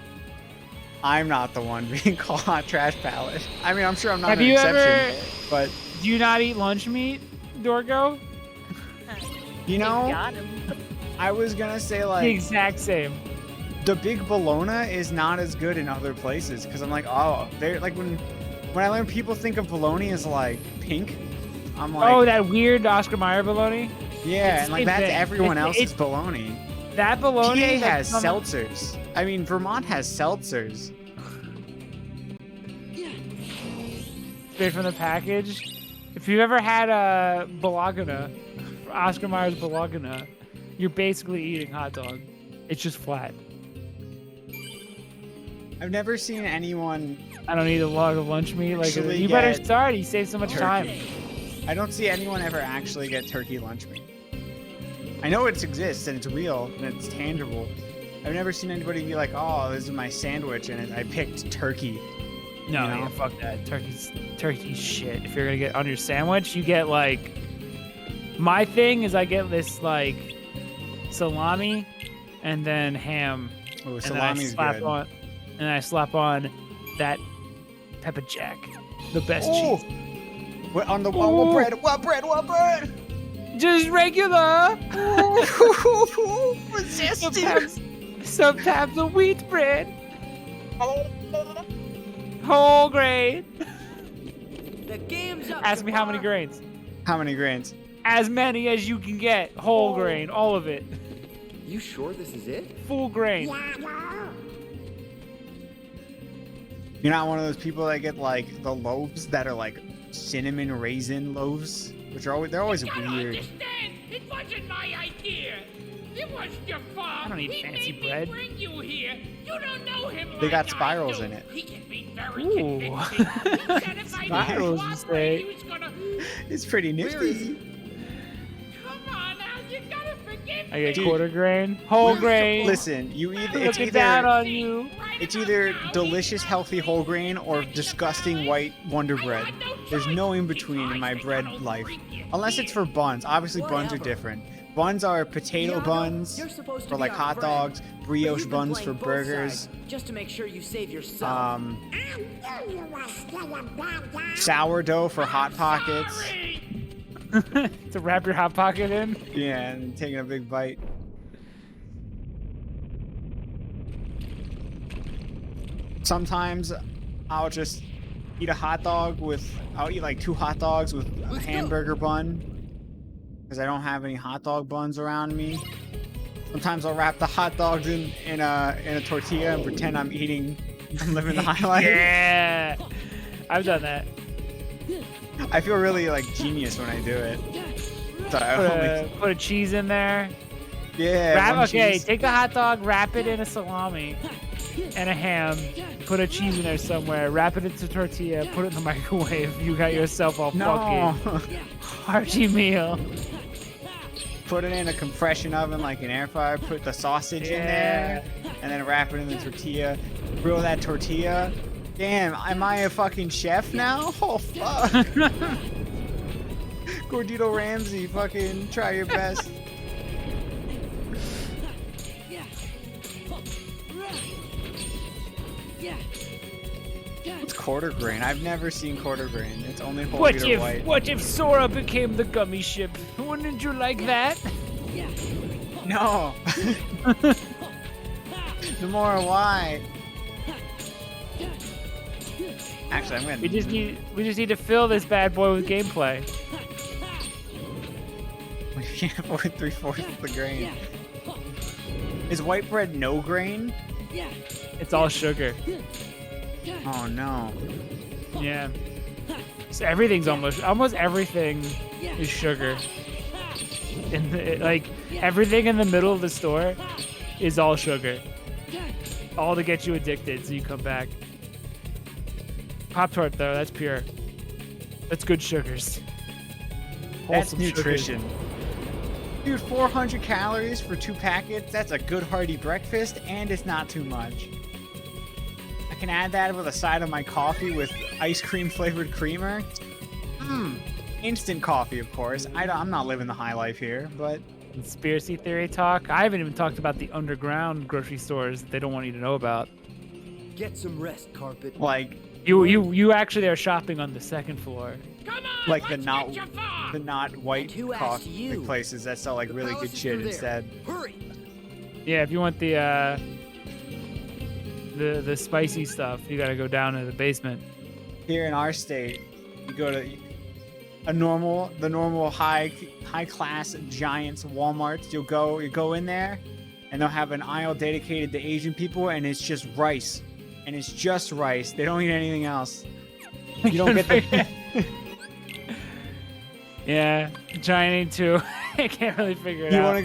I'm not the one being called hot trash palate. I mean, I'm sure I'm not Have an you exception, ever? but Do you not eat lunch meat, Dorgo? you know, Got him. I was gonna say The like exact same. the big bologna is not as good in other places because I'm like, oh, they're like when I learn people think of bologna as like pink, I'm like, Oh, that weird Oscar Mayer bologna. yeah, it's and like the that's same thing. everyone else's It's- bologna. That bologna PA has that's from- seltzers. I mean, Vermont has seltzers. straight from the package. If you've ever had a bologna, Oscar Mayer's bologna, you're basically eating hot dog. It's just flat. I've never seen anyone. I don't eat a log of lunch meat. Like Actually you better get start. You save so much time. I don't see anyone ever actually get turkey lunch meat. I know it exists and it's real and it's tangible. I've never seen anybody be like, "Oh, this is my sandwich," and I picked turkey. No, You know? yeah, fuck that. Turkey's shit. If you're gonna get on your sandwich, you get like. My thing is I get this like salami, and then ham. Oh, and then salami's good. I slap on that pepper jack, the best Oh! cheese. What on what bread? What bread? What bread? Just regular. Resistant. Sometimes a wheat bread. Whole grain. The game's up. Ask me how many grains. How many grains? As many as you can get. Whole grain, all of it. You sure this is it? Full grain. You're not one of those people that get like the loaves that are like cinnamon raisin loaves, which are they're always weird. It wasn't my idea. It was your fault. I don't eat He fancy made me bread. bring you here. You don't know him. They like got I spirals do. in it. He can be very Ooh. convincing. He said if I Spirals, didn't you cooperate, say. he was gonna. It's pretty nifty. Come on, Al, you gotta forgive I get me. quarter grain. Whole grain. Listen, it's Looking down either on you. it's either delicious, healthy whole grain or disgusting white Wonder Bread. There's no in between in my bread life, unless it's for buns. Obviously, buns are different. Buns are potato buns You're supposed to for be like our hot friend, dogs, but brioche you've been buns for playing both burgers. sides, just to make sure you save yourself. Sourdough for hot pockets. To wrap your hot pocket in. Yeah, and taking a big bite. Sometimes I'll just eat a hot dog I'll eat like 2 hot dogs with a hamburger bun because I don't have any hot dog buns around me. Sometimes I'll wrap the hot dogs in a tortilla and pretend I'm living the high life. Yeah, I've done that. I feel really like genius when I do it. So I Put a cheese in there. Yeah. Okay, take a hot dog, wrap it in a salami and a ham. Put a cheese in there somewhere. Wrap it into tortilla. Put it in the microwave. You got yourself a fucking hearty meal. Put it in a compression oven like an air fryer. Put the sausage in there, and then wrap it in the tortilla. Grill that tortilla. Damn, am I a fucking chef now? Oh fuck! Gordito Ramsay, fucking try your best. What's quarter grain? I've never seen quarter grain. It's only whole wheat or white. What if Sora became the gummy ship? Wouldn't you like that? No. The more why. Actually, I'm gonna. We just need to fill this bad boy with gameplay. We can't afford 3/4 of the grain. Is white bread no grain? It's all sugar. Oh no. Yeah. So everything's almost everything is sugar. Everything in the middle of the store is all sugar. All to get you addicted so you come back. Pop-Tart though, that's pure. That's good sugars. That's Wholesome nutrition. sugars. Dude, 400 calories for 2 packets. That's a good hearty breakfast, and it's not too much. I can add that with a side of my coffee with ice cream flavored creamer. Instant coffee, of course. I'm not living the high life here, but Conspiracy theory talk. I haven't even talked about the underground grocery stores that they don't want you to know about. Get some rest, Carpet. like You actually are shopping on the second floor. like the not white who asked coffee you? places that sell like really good palace is shit through there. instead. Hurry! Yeah, if you want the spicy stuff, you gotta go down to the basement. Here in our state, you go to the normal high class Giants Walmarts. You go in there, and they'll have an aisle dedicated to Asian people, and it's just rice, and it's just rice. They don't eat anything else. You don't get the. Yeah, I'm trying to. I can't really figure it You out. want to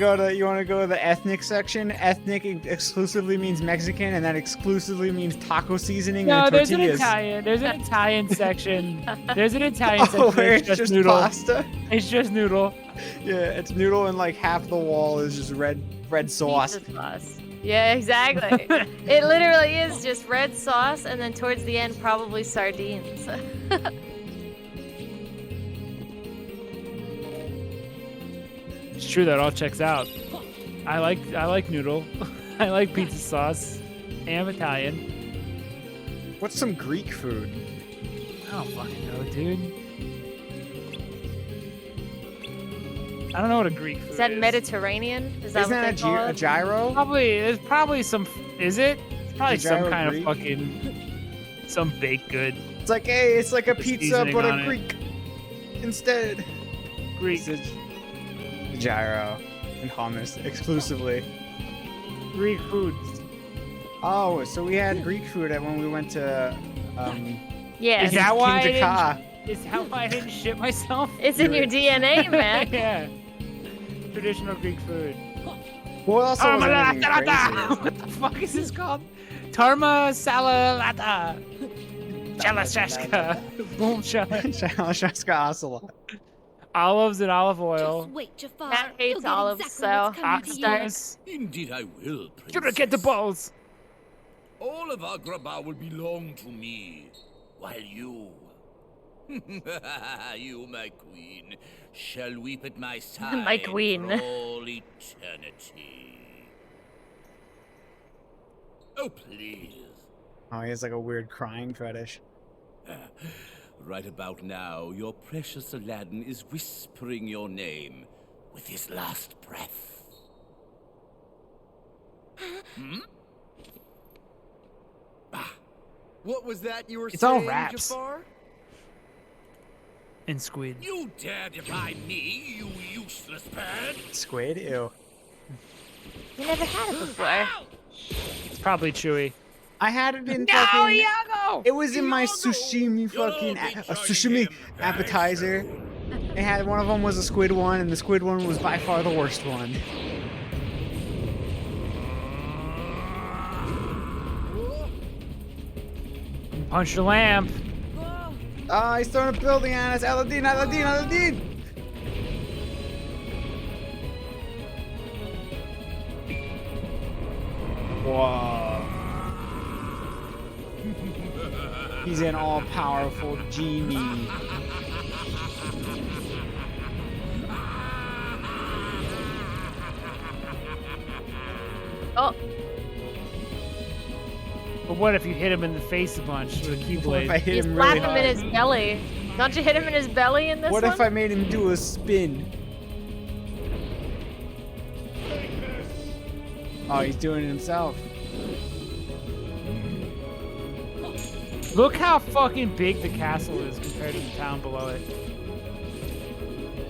go to the ethnic section? Ethnic exclusively means Mexican, and that exclusively means taco seasoning No, and there's an tortillas. Italian. There's an Italian section. There's an Italian section. Oh, where where it's it's just noodle. pasta? It's just noodle. Yeah, it's noodle, and like half the wall is just red sauce. Pizza sauce. Yeah, exactly. It literally is just red sauce, and then towards the end, probably sardines. It's true that all checks out. I like noodle. I like pizza sauce. I am Italian. What's some Greek food? I don't fucking know, dude. I don't know what a Greek food is. Is that Mediterranean? Is that Isn't what that they call a it? gyro? Probably. There's probably some. Is it? It's probably Is a gyro some kind Greek? of fucking some baked good. It's like, hey, it's like a The pizza, seasoning but on a it. Greek instead. Greek. gyro and hummus exclusively. Greek foods. Oh, so we had Greek food when we went to Yeah. Is that why King Jakar. Is that why I didn't shit myself? It's in your DNA, man. Yeah. Traditional Greek food. What else was anything crazy? What the fuck is this called? Tarma salalata. Chalashaska. Boom Chalashaska ocelot. Olives and olive oil. Just wait, Jafar. Matt hates You'll get olives, exactly so what's coming to you. Oxstars. Indeed I will, Princess. Should I get the balls? All of Agrabah will belong to me, while you... you, my queen, shall weep at my side My queen. for all eternity. Oh, please. Oh, he has like a weird crying fetish. Right about now, your precious Aladdin is whispering your name with his last breath. Hmm? What was that you were It's saying, all raps. Jafar? And squid. You dare defy me, you useless bird? Squid? Ew. You never had it before. It's probably chewy. I had it in No, fucking... Iago! It was in my sushimi fucking... sushimi appetizer. It had... One of them was a squid one, and the squid one was by far the worst one. Punch the lamp. Oh, he's throwing a building at us. Aladdin, Aladdin, Aladdin! Whoa. He's an all-powerful genie. Oh, But what if you hit him in the face a bunch with a keyblade? If I hit you him slap really him in hard? his belly. Don't you hit him in his belly in this What one? if I made him do a spin? Oh, he's doing it himself. Look how fucking big the castle is compared to the town below it.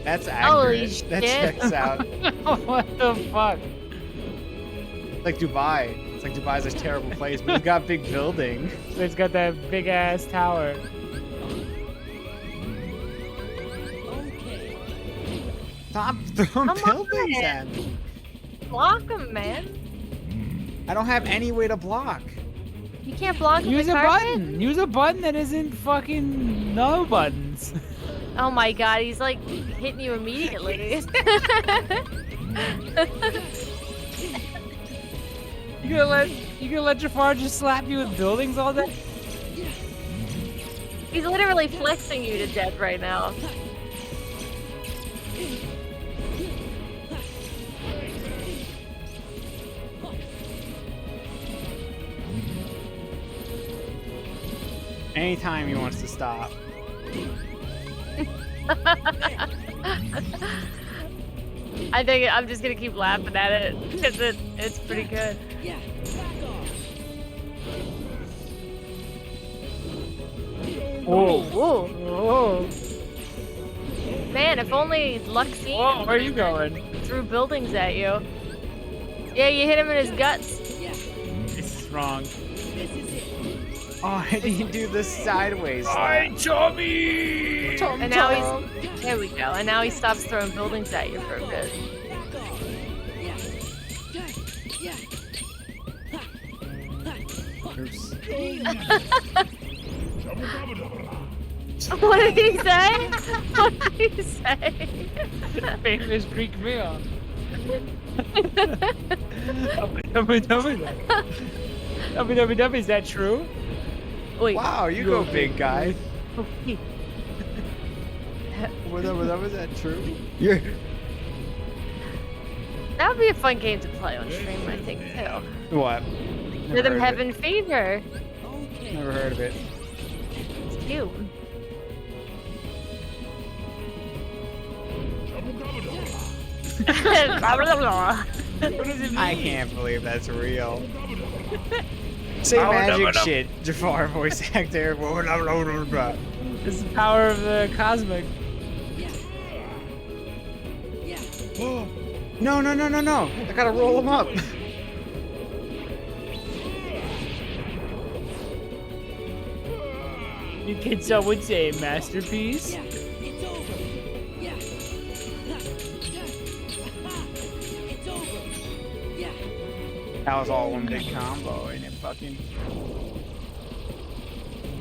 That's Holy accurate. That shit. checks out. What the fuck? Like Dubai. It's like Dubai's a terrible place, but it's got big buildings. It's got that big ass tower. Stop throwing Come buildings on. at me. Block him, man. I don't have any way to block. You can't block him Use with a carpet? button. Use a button that isn't fucking no buttons. Oh my god, he's like hitting you immediately. You gonna let Jafar just slap you with buildings all day? He's literally flexing you to death right now. Anytime he wants to stop. I think I'm just gonna keep laughing at it because it's pretty good. Yeah, back off. Whoa. Whoa. Whoa. Man, if only Luxine Whoa, where are you going? threw buildings at you. Yeah, you hit him in his guts. This is wrong. Oh, I didn't do the sideways Hi, slap. Chubby! And now he's... There we go. And now he stops throwing buildings at you for a bit. Oops. What did he say? What did he say? Famous Greek meal. Is that true? Wait. Wow, you go big guy. Was that true? Yeah. That would be a fun game to play on stream, I think, too. What? Rhythm Heaven Fever. Never heard of it. It's cute. I can't believe that's real. Say magic shit, Jafar voice actor. This is the power of the cosmic. No, no, no, no, no. I gotta roll him up. Can someone say masterpiece? It's over. Yeah. It's over. Yeah. That was all one big combo, and it fucking.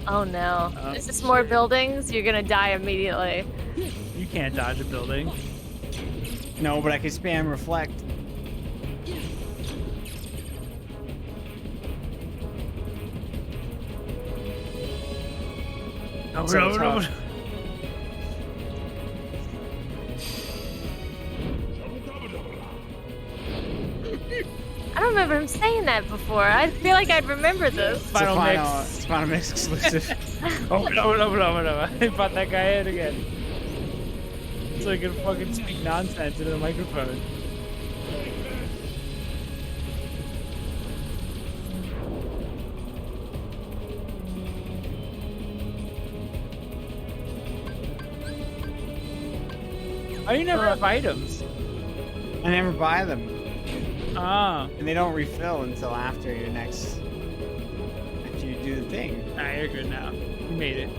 Oh no. Oh, Is this more buildings? You're gonna die immediately. You can't dodge a building. No, but I can spam reflect. Oh, So no, no, tough. I don't remember him saying that before. I feel like I'd remember this. Final mix. It's Final Mix exclusive. Oh, no, no, no, no. I brought that guy in again. So I can fucking speak nonsense into the microphone. Oh, you never have items. I never buy them. Ah. And they don't refill until after your next. After you do the thing. Nah, you're good now. You made it.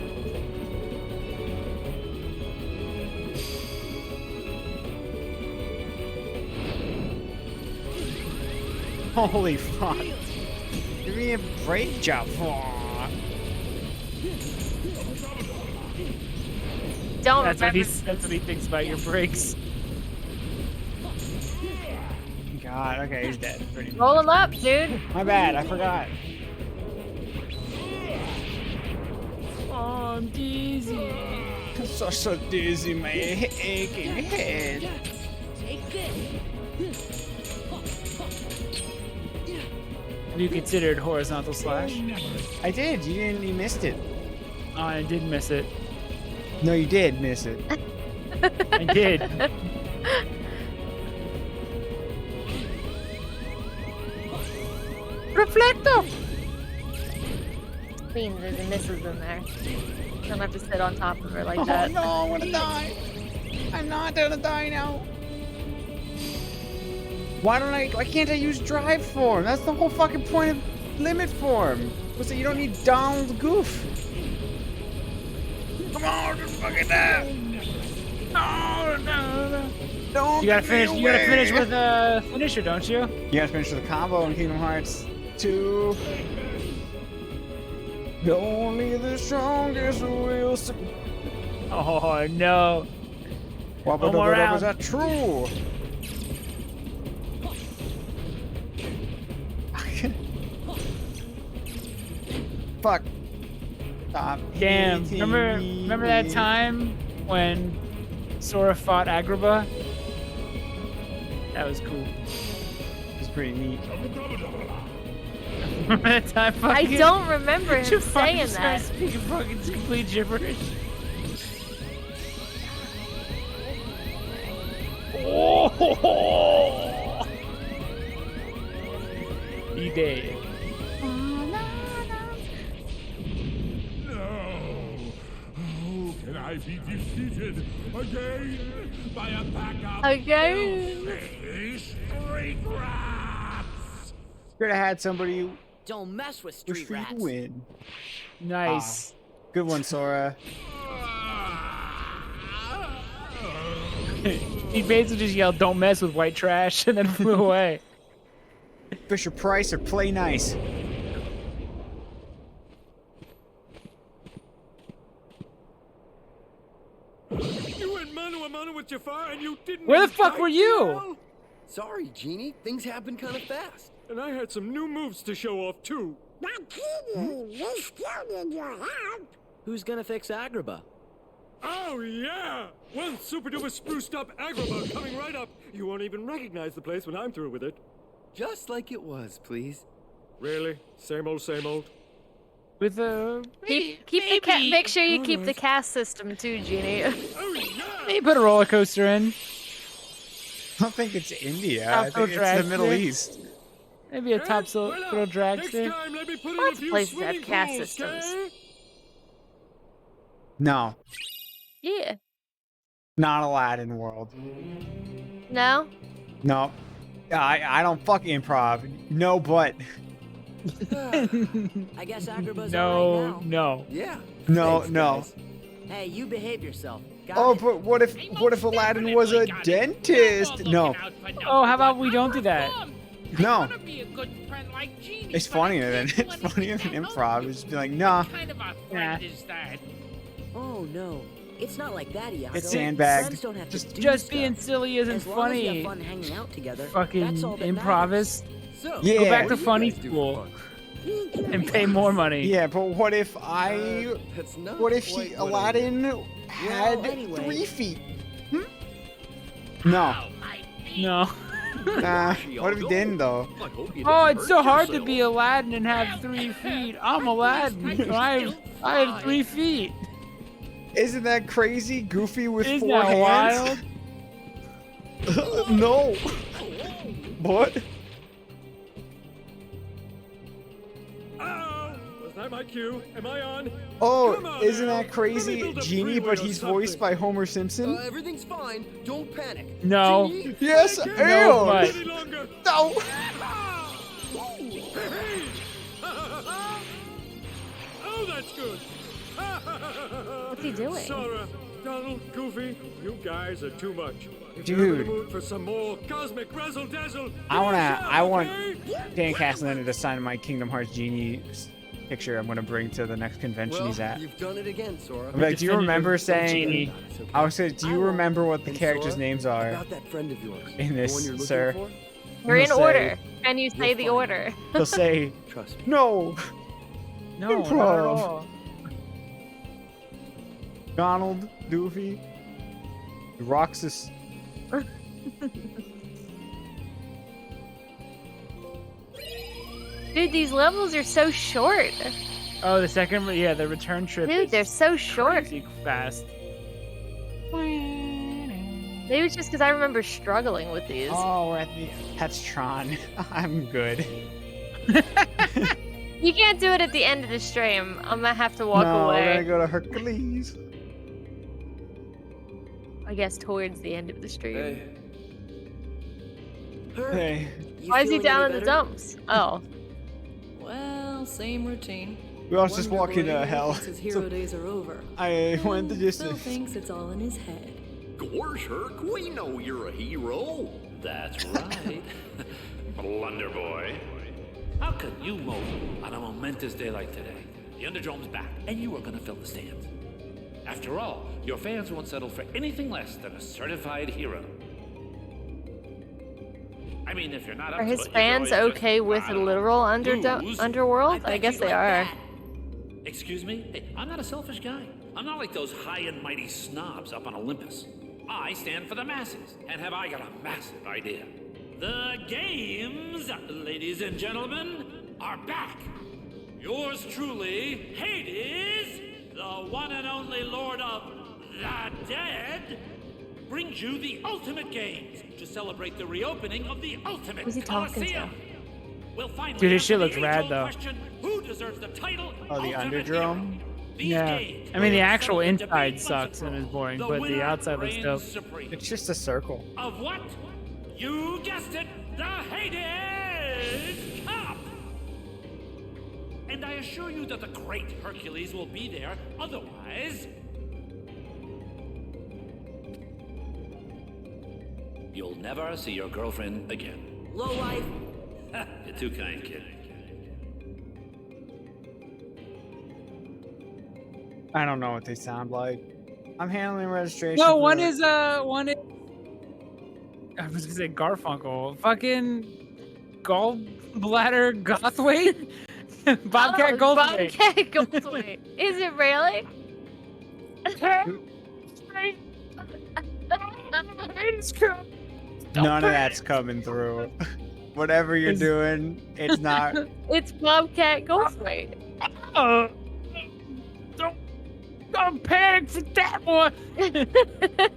Holy fuck. Give me a break job. Don't That's remember. what he thinks about your breaks. God, okay, he's dead. Pretty much. Roll him up, dude. My bad, I forgot. Oh, I'm dizzy. So dizzy, my aching head. Take this. Have you considered horizontal slash? I did. You missed it. Oh, I did miss it. No, you did miss it. I did. Reflecto! Means there's a misses in there. You don't have to sit on top of her like that. Oh no, I'm gonna die. I'm not gonna die now. Why can't I use drive form? That's the whole fucking point of limit form. Was that you don't need Donald Goof. Come on, just fucking die. No, no, no. Don't You gotta finish. get You gotta away. finish with a finisher, don't you? You gotta finish with a combo in Kingdom Hearts 2. Only the strongest will survive. Oh no! One more round. Was that true? Fuck. Stop. Damn! hitting Remember that me. time when Sora fought Agrabah? That was cool. It's pretty neat. Remember that time? I Fucking, don't remember him you fucking saying started that. speaking fucking complete gibberish. Oh! He did. Oh, can I be defeated again by a pack of Again? filthy street rats? Could have had somebody Don't mess with push street for you rats. to win. Nice. Good one, Sora. He basically just yelled, "Don't mess with white trash," and then flew away. Fisher Price or play nice. You went mano a mano with Jafar and you didn't. Where the fuck fight were you? well? Sorry, Genie. Things happen kind of fast. And I had some new moves to show off too. Not kidding. We still need your help. Who's gonna fix Agrabah? Oh yeah! One super duper spruced up Agrabah coming right up. You won't even recognize the place when I'm through with it. Just like it was, please. Really? Same old, same old. With a Keep the make sure you keep the caste system too, Genie. Maybe put a roller coaster in. I don't think it's India. Top I think it's the drag Middle stick. East. Maybe a top little drag Next stick. time, let me put in Lots a of few places have swimming caste pools, systems. okay? No, Yeah. not Aladdin World. No? No. I don't fuck improv. No, but. I guess Agrabah's No, all right now. no. Yeah. No, Thanks, no. guys. Hey, you behave yourself. Got Oh, it? but what if Aladdin was a dentist? No. Oh, how about we don't do that? No. It's funnier than improv. It's just be like, nah. Nah. Oh no, it's not like that, Iago. It's sandbagged. Friends don't have to do Just stuff. being silly isn't As long as you have funny. fun hanging out together, Fucking that's all that improvist. So, Yeah. Go back what to do you funny guys do school and pay more money. Yeah, but what if what if Aladdin had anyway. 3 feet? No. No. Nah. What if he didn't though? Oh, it's so hard to be Aladdin and have 3 feet. I'm Aladdin. I have 3 feet. Isn't that crazy? Goofy with Isn't 4 that hands? wild? No. What? Was that my cue? Am I on? Oh, Come on isn't now. that Let me crazy? build a Genie, freeway but or he's something. voiced by Homer Simpson? Everything's fine. Don't panic. No. Genie, Yes, I can't and- No, but Any longer. No. Oh, that's good. What's he doing? Sora, Donald, Goofy, you guys are too much. If Dude. you're in the mood for some more cosmic razzle dazzle, I want Dan Castellaneta to sign my Kingdom Hearts Genie picture I'm gonna bring to the next convention he's at. You've done it again, Sora. I'm like, do you remember saying? Genie. I was saying, do you remember what the And characters' Sora, names are About that friend of yours. in the one you're this, looking sir? for? We're in He'll say- order. Can you say the find order? He'll say, Trust me. no, no, not at Improv. all. Donald, Goofy, Roxas. Dude, these levels are so short. Oh, the second, yeah, the return trip. Dude, is they're so short. crazy fast. Maybe it's just because I remember struggling with these. Oh, we're at the Petstron. I'm good. You can't do it at the end of the stream. I'm gonna have to walk no, we're away. gonna go to Hercules. I guess towards the end of the stream. Hey, Why is he down in the dumps? Oh. Well, same routine. we all just Wonder walk into Boy hell. thinks his hero days are over. I went the Still distance. thinks it's all in his head. Gosh, Herc, we know you're a hero. That's right. Blunder boy. How could you mope on a momentous day like today? The Underdrome's back, and you are gonna fill the stands. After all, your fans won't settle for anything less than a certified hero. I mean, if you're not up Are to his it, you can fans always just, okay with I don't know, literal lose. underworld? I guess they are. Excuse me? Hey, I'm not a selfish guy. I'm not like those high and mighty snobs up on Olympus. I stand for the masses, and have I got a massive idea. The games, ladies and gentlemen, are back. Yours truly, Hades, the one and only Lord of the Dead, brings you the Ultimate Games to celebrate the reopening of the Ultimate Who's he talking Coliseum. We'll finally Dude, his answer shit the looks rad, age-old though. question, who deserves the title Oh, the Ultimate Underdrome? Hero? These Yeah. games I mean, the will actual settle the inside debate once sucks and and for is all. boring, The but the winner outside looks reigns dope. supreme. It's just a circle. Of what? You guessed it, the Hades Cup! And I assure you that the great Hercules will be there, otherwise... You'll never see your girlfriend again. Low life. You're too kind, kid. I don't know what they sound like. I'm handling registration. No, for one the- is one is. I was gonna say Garfunkel. Fucking Gallbladder Gothwaite. Bobcat Oh, Goldthwait. Bobcat Goldthwait. Is it really? None of that's coming through. Whatever you're doing, it's not. It's Bobcat Goldthwait. Don't panic for that one.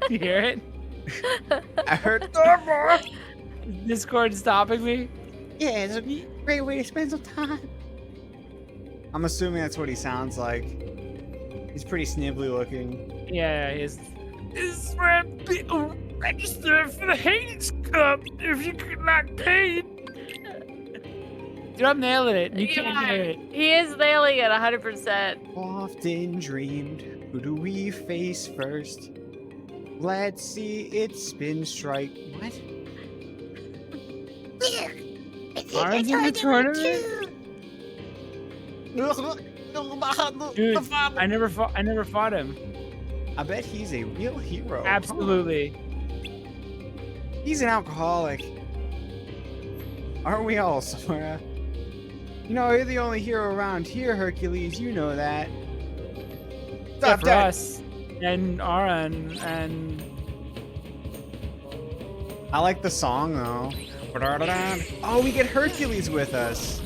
You hear it? I heard Thormore. Discord stopping me. Yeah, it's a great way to spend some time. I'm assuming that's what he sounds like. He's pretty snivelly looking. Yeah, his Register for the Hades Cup if you could not pay. Dude, I'm nailing it. You can't hear it. He is nailing it 100%. Often dreamed, who do we face first? Let's see it spin strike. What? Arms in the tournament? Dude, I never fought him. I bet he's a real hero. Absolutely. He's an alcoholic. Aren't we all, Sora? You know, you're the only hero around here, Hercules. You know that. Except for us and Aran and... I like the song, though. Oh, we get Hercules with us.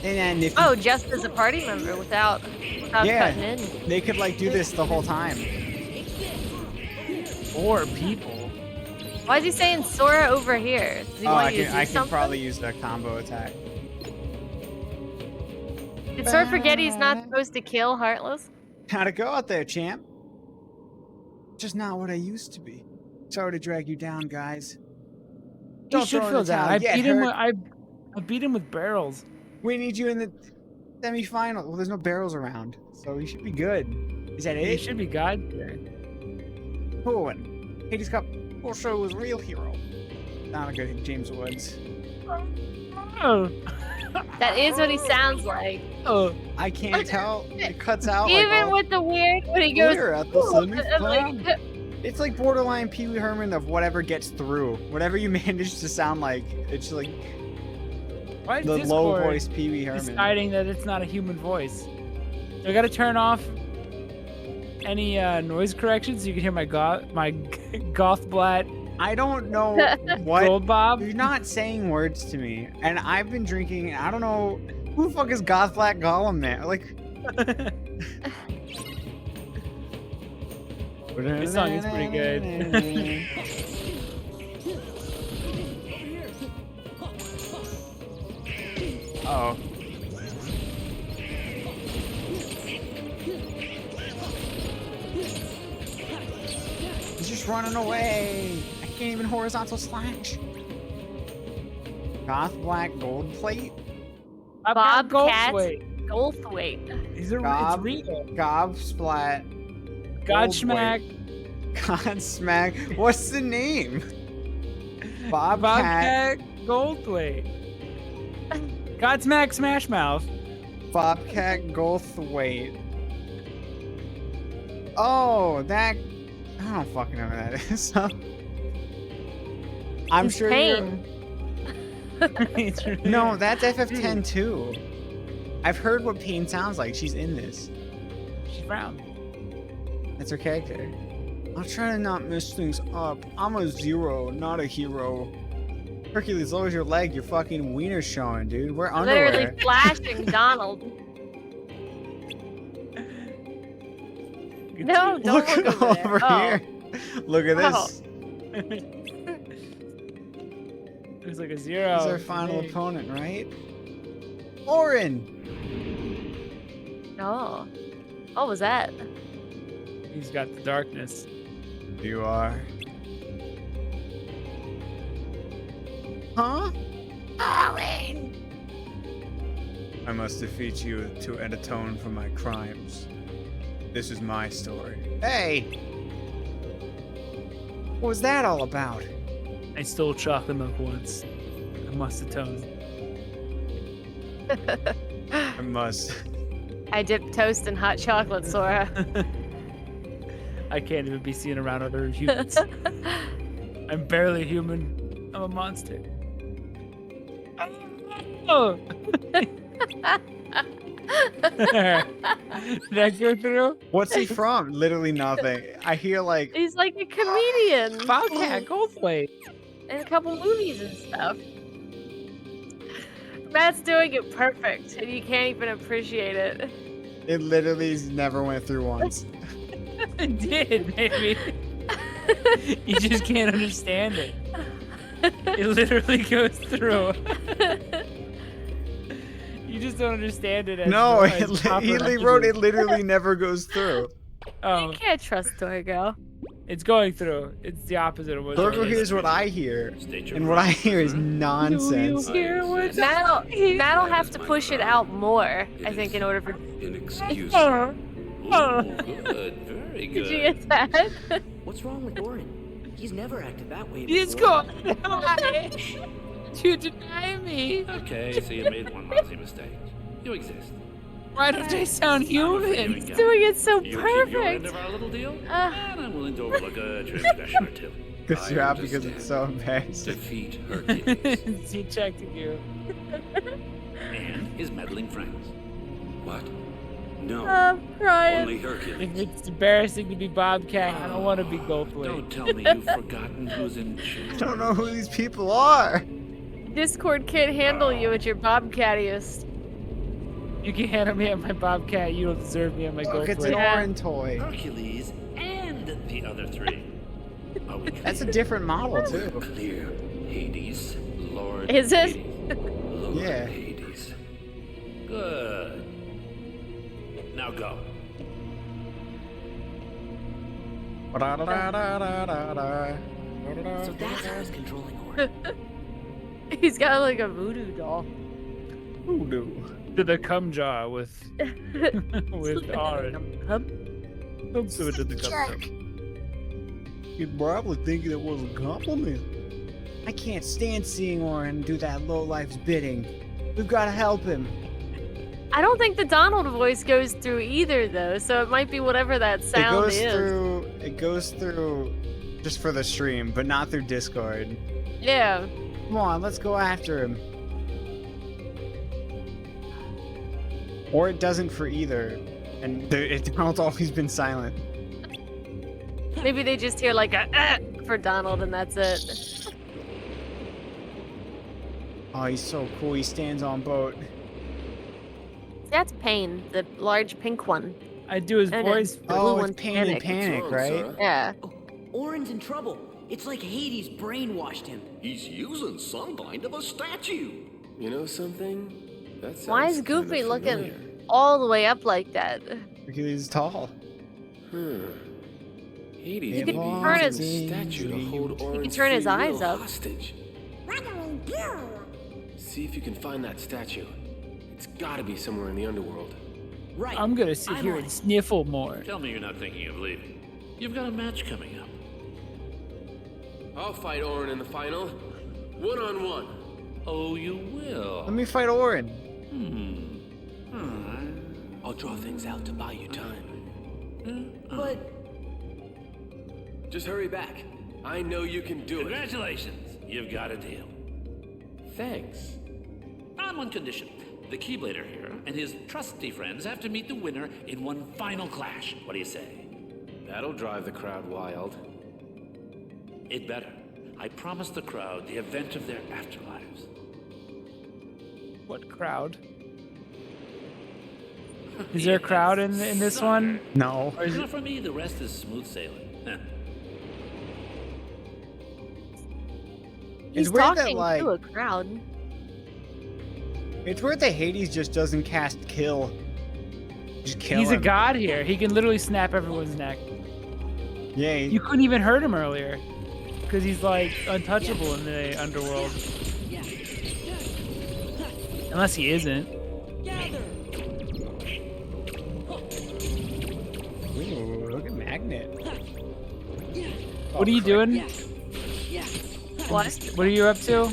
And then if just as a party member without cutting in. They could like do this the whole time. Or people. Why is he saying Sora over here? Does he want you to do I can something? probably use the combo attack. Did Sora forget he's not supposed to kill Heartless? How'd it go out there, champ? Just not what I used to be. Sorry to drag you down, guys. He should feel down. I beat him with barrels. We need you in the semi-final. Well, there's no barrels around, so you should be good. Is that it? He should be God. Cool one. Hades Cup will show his real hero. Not a good James Woods. Oh. That is what he sounds like. Oh, I can't tell. It cuts out. Even with the weird when he goes. We're at the "Ooh," semi-final. It's like borderline Pee Wee Herman of whatever gets through. Whatever you manage to sound like. It's like Why the low voice Pee Wee Herman. Deciding that it's not a human voice. So I gotta turn off any noise correction so you can hear my goth blat. I don't know what. Gold Bob. You're not saying words to me, and I've been drinking. I don't know who the fuck is Goth Black Gollum, man. Like. This song is pretty good. Uh-oh. He's just running away. I can't even horizontal slash. Goth Black Gold Plate? Bobcat Goldthwait. He's a Gob, real. Gob Splat. Godsmack. Godsmack. What's the name? Bobcat Goldthwait. Godsmack Smash Mouth. Bobcat Goldthwait. Oh, that. I don't fucking know what that is. I'm He's sure Pain. No, that's FF10 too. I've heard what Pain sounds like. She's in this. She's brown. That's her character. I'll try to not mess things up. I'm a zero, not a hero. Hercules, lower your leg. Your fucking wiener's showing, dude. We're underwear. Literally flashing Donald. No, don't look over there. Here. Look at this. Looks like a zero. He's our final opponent, right? Orin! Oh. What was that? He's got the darkness. You are. Huh? Orin! I must defeat you to atone for my crimes. This is my story. Hey! What was that all about? I stole chocolate milk once. I must atone. I must. I dipped toast in hot chocolate, Sora. I can't even be seen around other humans. I'm barely human. I'm a monster. Oh! Did that go through? What's he from? Literally nothing. I hear like... He's like a comedian. Bobcat Goldthwait. In a couple movies and stuff. Matt's doing it perfect, and you can't even appreciate it. It literally never went through once. It did, maybe. You just can't understand it. It literally goes through. You just don't understand it as No, as he wrote it literally never goes through. Oh. You can't trust Torgo. It's going through. It's the opposite of what Virgo Jordan hears is. what I hear, State your and what I prices, hear is huh? nonsense. Matt'll have to push it out more, I think, in order for. Inexcusable. Ooh, good. Very good. Did you get that? What's wrong with Orin? He's never acted that way He's before. going. You deny me. Okay, so you made one lousy mistake. You exist. Why don't they sound human? He's doing it so You keep your end perfect. of our little deal, and I'm willing to overlook a transgression or two. Because you're happy because it's so embarrassing. Defeat Hercules He checked you. and his meddling friends. What? No. I'm crying. Only Hercules. If it's embarrassing to be Bobcat, I don't want to be Goldblade. Don't tell me you've forgotten who's in charge. I don't know who these people are. Discord can't handle you at your bobcattiest. You can handle me at my Bobcat. You don't deserve me at my Look, it's an Goldblade. Orin toy. Hercules and the other three. Are we clear? That's a different model too. Clear. Hades, Lord Is it? Hades. Lord Yeah. Hades. Good. Now go. So that's how he's controlling Orin. He's got like a voodoo doll. Voodoo. To the cum jar with orange. Don't do it to the cum jar. You'd probably think it was a compliment. I can't stand seeing Orin do that low life's bidding. We've got to help him. I don't think the Donald voice goes through either, though, so it might be whatever that sound is. It goes through just for the stream, but not through Discord. Yeah. Come on, let's go after him. Or it doesn't for either. And Donald's always been silent. Maybe they just hear like a for Donald and that's it. Oh, he's so cool. He stands on boat. That's Pain, the large pink one. I do his And voice. the blue one's Pain and Panic, right? Yeah. Orin's in trouble. It's like Hades brainwashed him. He's using some kind of a statue. You know something? That Why is sounds Goofy kinda looking familiar. all the way up like that? Because he's tall. Hades He may can be turn using his- the statue to hold He can Orin's turn his free will eyes up. hostage. See if you can find that statue. It's gotta be somewhere in the underworld. Right. I'm gonna sit here and sniffle more. Tell me you're not thinking of leaving. You've got a match coming up. I'll fight Orin in the final. 1-on-1. Oh, you will? Let me fight Orin. I'll draw things out to buy you time. But Just hurry back. I know you can do it. Congratulations. You've got a deal. Thanks. On one condition. The Keyblader here and his trusty friends have to meet the winner in one final clash. What do you say? That'll drive the crowd wild. It better. I promised the crowd the event of their afterlives. What crowd? Is there a crowd in this one? No. Or is Not it, for me, the rest is smooth sailing. He's weird that, talking like- to a crowd. It's weird that Hades just doesn't cast kill. Just kill he's him. a god here. He can literally snap everyone's neck. Yeah. You couldn't even hurt him earlier. Because he's like untouchable in the underworld. Unless he isn't. Ooh, look at Magnet. What are you doing? What? What are you up to?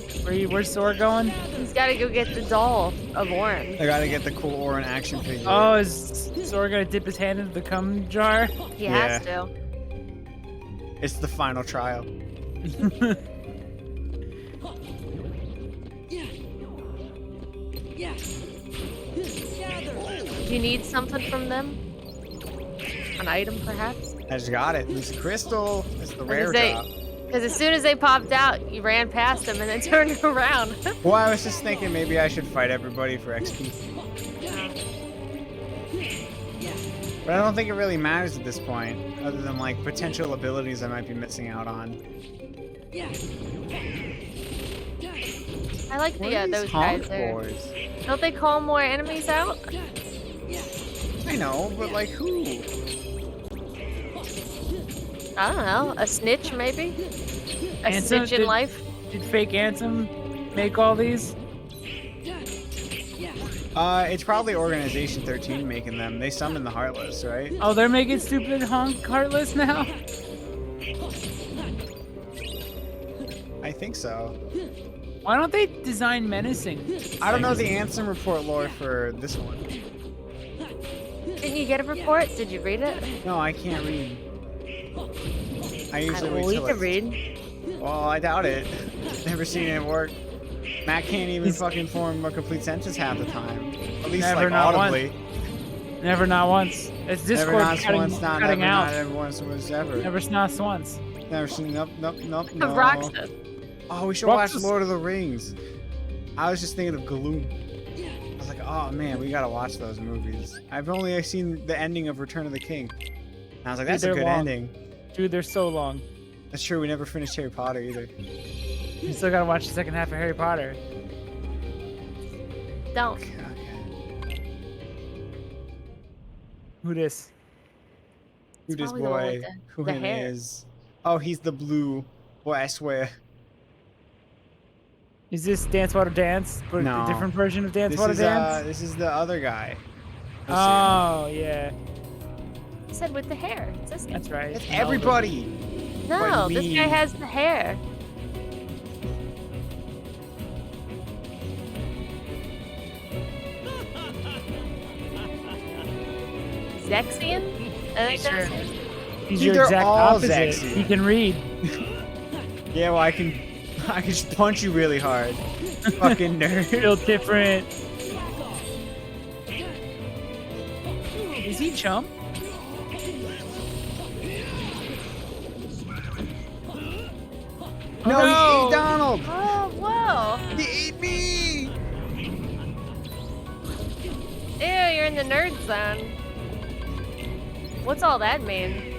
Where's Sora going? He's got to go get the doll of Orin. I gotta get the cool Orin action figure. Oh, is Sora gonna dip his hand into the cum jar? He has to. It's the final trial. Do you need something from them? An item, perhaps? I just got it. It's a crystal. It's the rare drop. Because as soon as they popped out, you ran past them and then turned around. Well, I was just thinking maybe I should fight everybody for XP. But I don't think it really matters at this point, other than like potential abilities I might be missing out on. I like What are the these those honk guys there. boys? Don't they call more enemies out? I know, but like who? I don't know. A snitch, maybe? A Ansem, snitch in life? Did fake Ansem make all these? It's probably Organization 13 making them. They summoned the Heartless, right? Oh, they're making stupid honk Heartless now? I think so. Why don't they design menacing? I don't know the Ansem report lore for this one. Didn't you get a report? Did you read it? No, I can't read. I usually wait we till can read. Well, I doubt it. Never seen it work. Matt can't even fucking form a complete sentence half the time. At least Never, like not audibly. Once. Never, not once. It's Discord Never, not cutting, once, not cutting never, out. not ever once, was ever. Never, not once. Never seen. Nope, nope, nope, no. Roxas. Oh, we should watch Lord of the Rings. I was just thinking of Gloom. I was like, oh man, we gotta watch those movies. I've only seen the ending of Return of the King. And I was like, that's a good ending. Dude, they're so long. That's true. We never finished Harry Potter either. You still gotta watch the second half of Harry Potter. Don't. Who this? Who this probably the one boy? with Who the him hair. is? Oh, he's the blue boy. I swear. Is this Dance Water Dance? But No. a different version of Dance This Water is Dance? this is the other guy. Oh, yeah. You said with the hair. It's this guy. That's right. It's everybody. No, But this me. guy has the hair. Zexian? I think that's it. He's Dude, your they're exact all opposite. Zexian. He can read. Yeah, well, I can just punch you really hard. Fucking nerd. Built different. Is he chump? No, he no. ate Donald. Oh, whoa. He ate me. Ew, you're in the nerd zone. What's all that mean?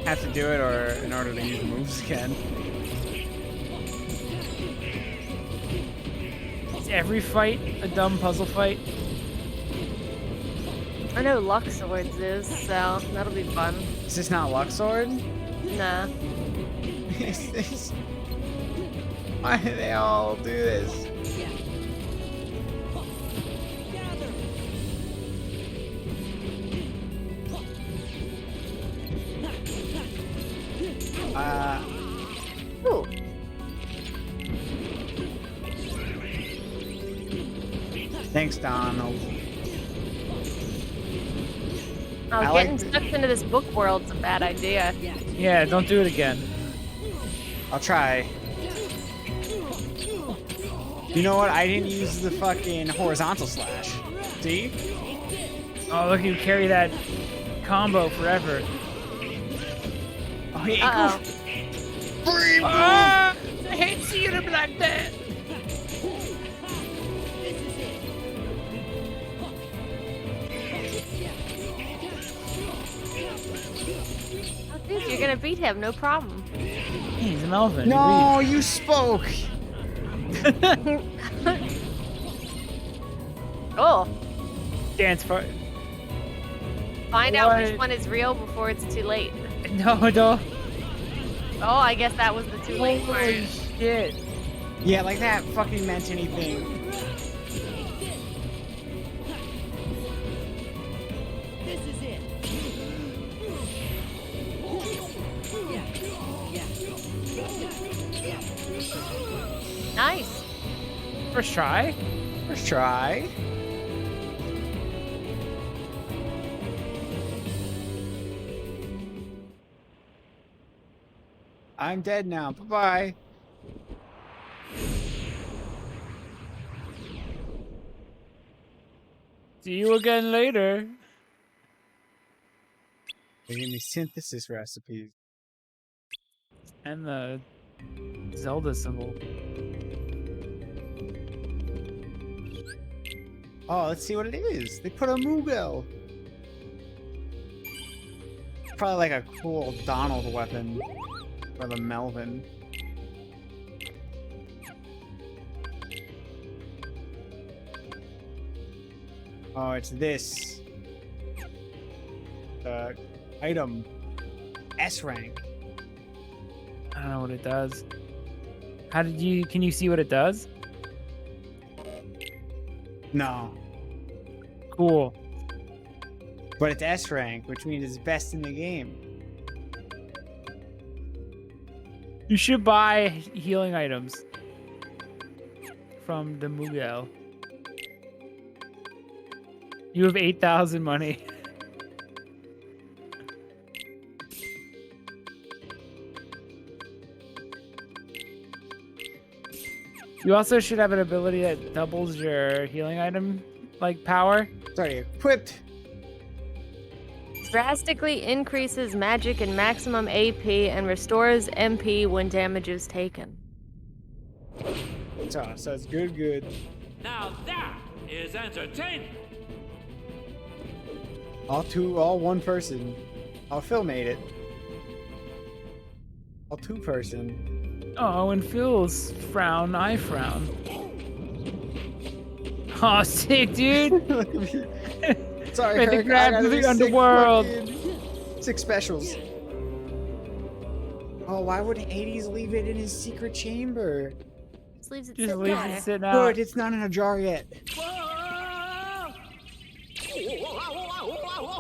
Have to do it, or in order to use moves again. Is every fight a dumb puzzle fight? I know Luxords is, so that'll be fun. Is this not Luxord? Nah. Is this? Why do they all do this? Ooh. Thanks, Donald. Oh, I getting like sucked into this book world's a bad idea. Yeah, don't do it again. I'll try. You know what? I didn't use the fucking horizontal slash. See? Oh, look, you carry that combo forever. Oh, he Uh-oh. Ah, I hate seeing him like that. Oh, dude, you're gonna beat him, no problem. He's an elephant. he No, you spoke. Oh, reads. Dance for. find out which What? one is real before it's too late. No, don't. Oh, I guess that was the too late part. Holy shit. Yeah, like that fucking meant anything. This is it. Nice. First try. First try. I'm dead now. Bye-bye. See you again later. They gave me synthesis recipes. And the Zelda symbol. Oh, let's see what it is. They put a Moogle. Probably like a cool Donald weapon for the Melvin. Oh, it's this. item. S rank. I don't know what it does. Can you see what it does? No. Cool. But it's S rank, which means it's best in the game. You should buy healing items from the Mughal. You have 8,000 money. You also should have an ability that doubles your healing item, like, power. It's already equipped. Drastically increases magic and maximum AP and restores MP when damage is taken. So it's good. Now that is entertainment. All one person. Oh, Phil made it. All two person. Oh, and Phil's frown, I frown. Oh, sick, dude. Sorry, Made the Kirk, grab I to gotta the do underworld. 6 specials. Oh, why would Hades leave it in his secret chamber? Just leaves it Just sitting leaves there. it sitting out. Good, it's not in a jar yet.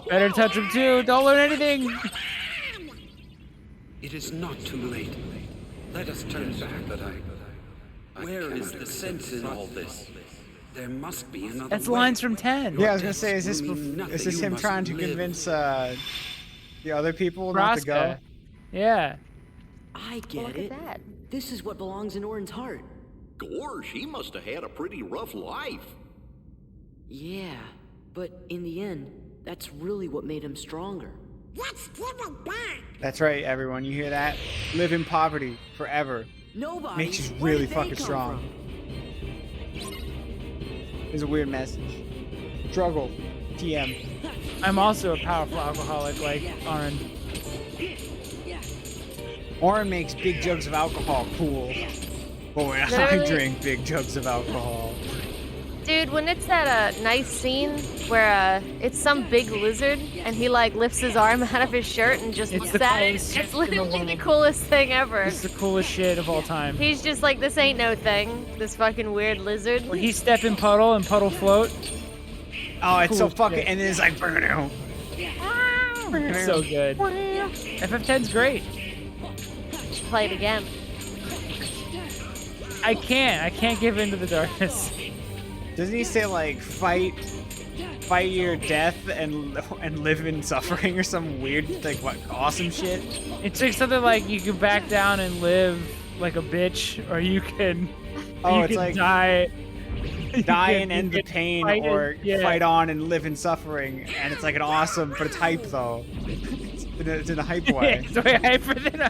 Better touch him too. Don't learn anything. It is not too late. Let us turn back. But where is the sense in all this? There must be another That's way. lines from 10. Yeah, I was gonna say, is will mean nothing. this You him must trying to live. convince the other people not to go? Rosca. Yeah. I get Look it. at that. This is what belongs in Orin's heart. Gosh, he must have had a pretty rough life. Yeah, but in the end, that's really what made him stronger. Let's give it back. That's right, everyone. You hear that? Live in poverty forever. Nobody. Makes you Where really did they fucking come strong. from? It's a weird message. Struggle. TM. I'm also a powerful alcoholic like Arn. Orin makes big jugs of alcohol cool. Boy, I Literally- drink big jugs of alcohol. Dude, when it's that nice scene where it's some big lizard and he like lifts his arm out of his shirt and just It's looks the at it, coolest shit it's in the literally the world. coolest thing ever. It's the coolest shit of all time. He's just like, this ain't no thing. This fucking weird lizard. When he step in puddle and puddle float. Oh, it's so Cool fucking, shit. and then it's like, It's so good. FF10's great. Play it again. I can't give in to the darkness. doesn't he say like fight your death and live in suffering or some weird like what awesome shit? It's like something like you can back down and live like a bitch, or you can It's like die and end the pain, fight or yeah. fight on and live in suffering, and it's like an awesome, but it's hype though. It's in a hype way. It's way hyper than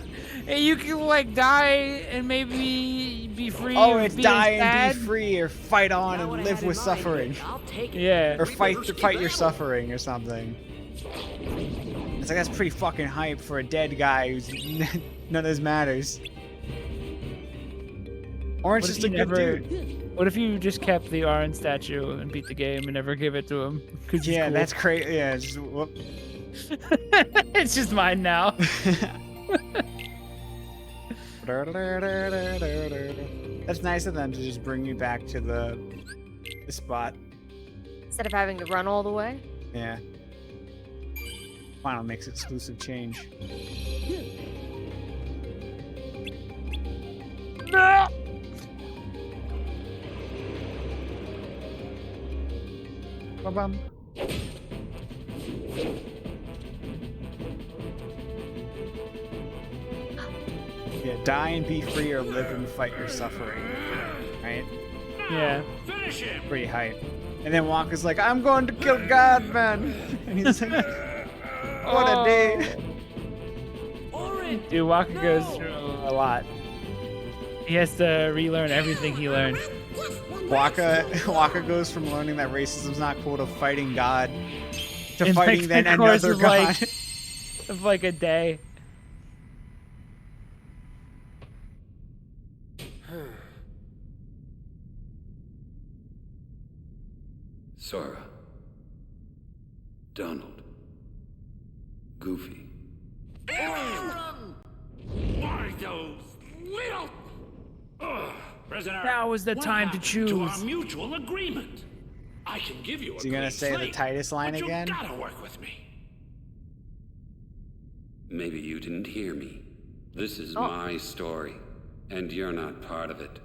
and you can like die and maybe be free. Oh, of it's being die and sad. be free, or fight on and live with suffering, I'll take it. Yeah. or fight your suffering or something. It's like that's pretty fucking hype for a dead guy who's none of this matters. Orange What is if just a you good never- dude. What if you just kept the Arn statue and beat the game and never give it to him? 'Cause he's Yeah, cool. that's crazy. Yeah, just whoop. It's just mine now. That's nice of them to just bring you back to the spot. Instead of having to run all the way. Yeah. Final Mix exclusive change. No! Ba-bum. Yeah, die and be free, or live and fight your suffering. Right? Yeah. Finish him. Pretty hype. And then Wonka's like, I'm going to kill God, man. And he's like, what a day. Dude, Waka goes through a lot. He has to relearn everything he learned. Waka goes from learning that racism's not cool to fighting God to In, fighting like, then the course another of, God. like- Of like a day. Sora. Donald. Goofy. Why those little... Ugh, prisoner. Now is the what time to happened to our choose. mutual agreement. I can give you a Is he gonna clean say the slate, Titus line but again? You gotta work with me. Maybe you didn't hear me. This is my story, and you're not part of it.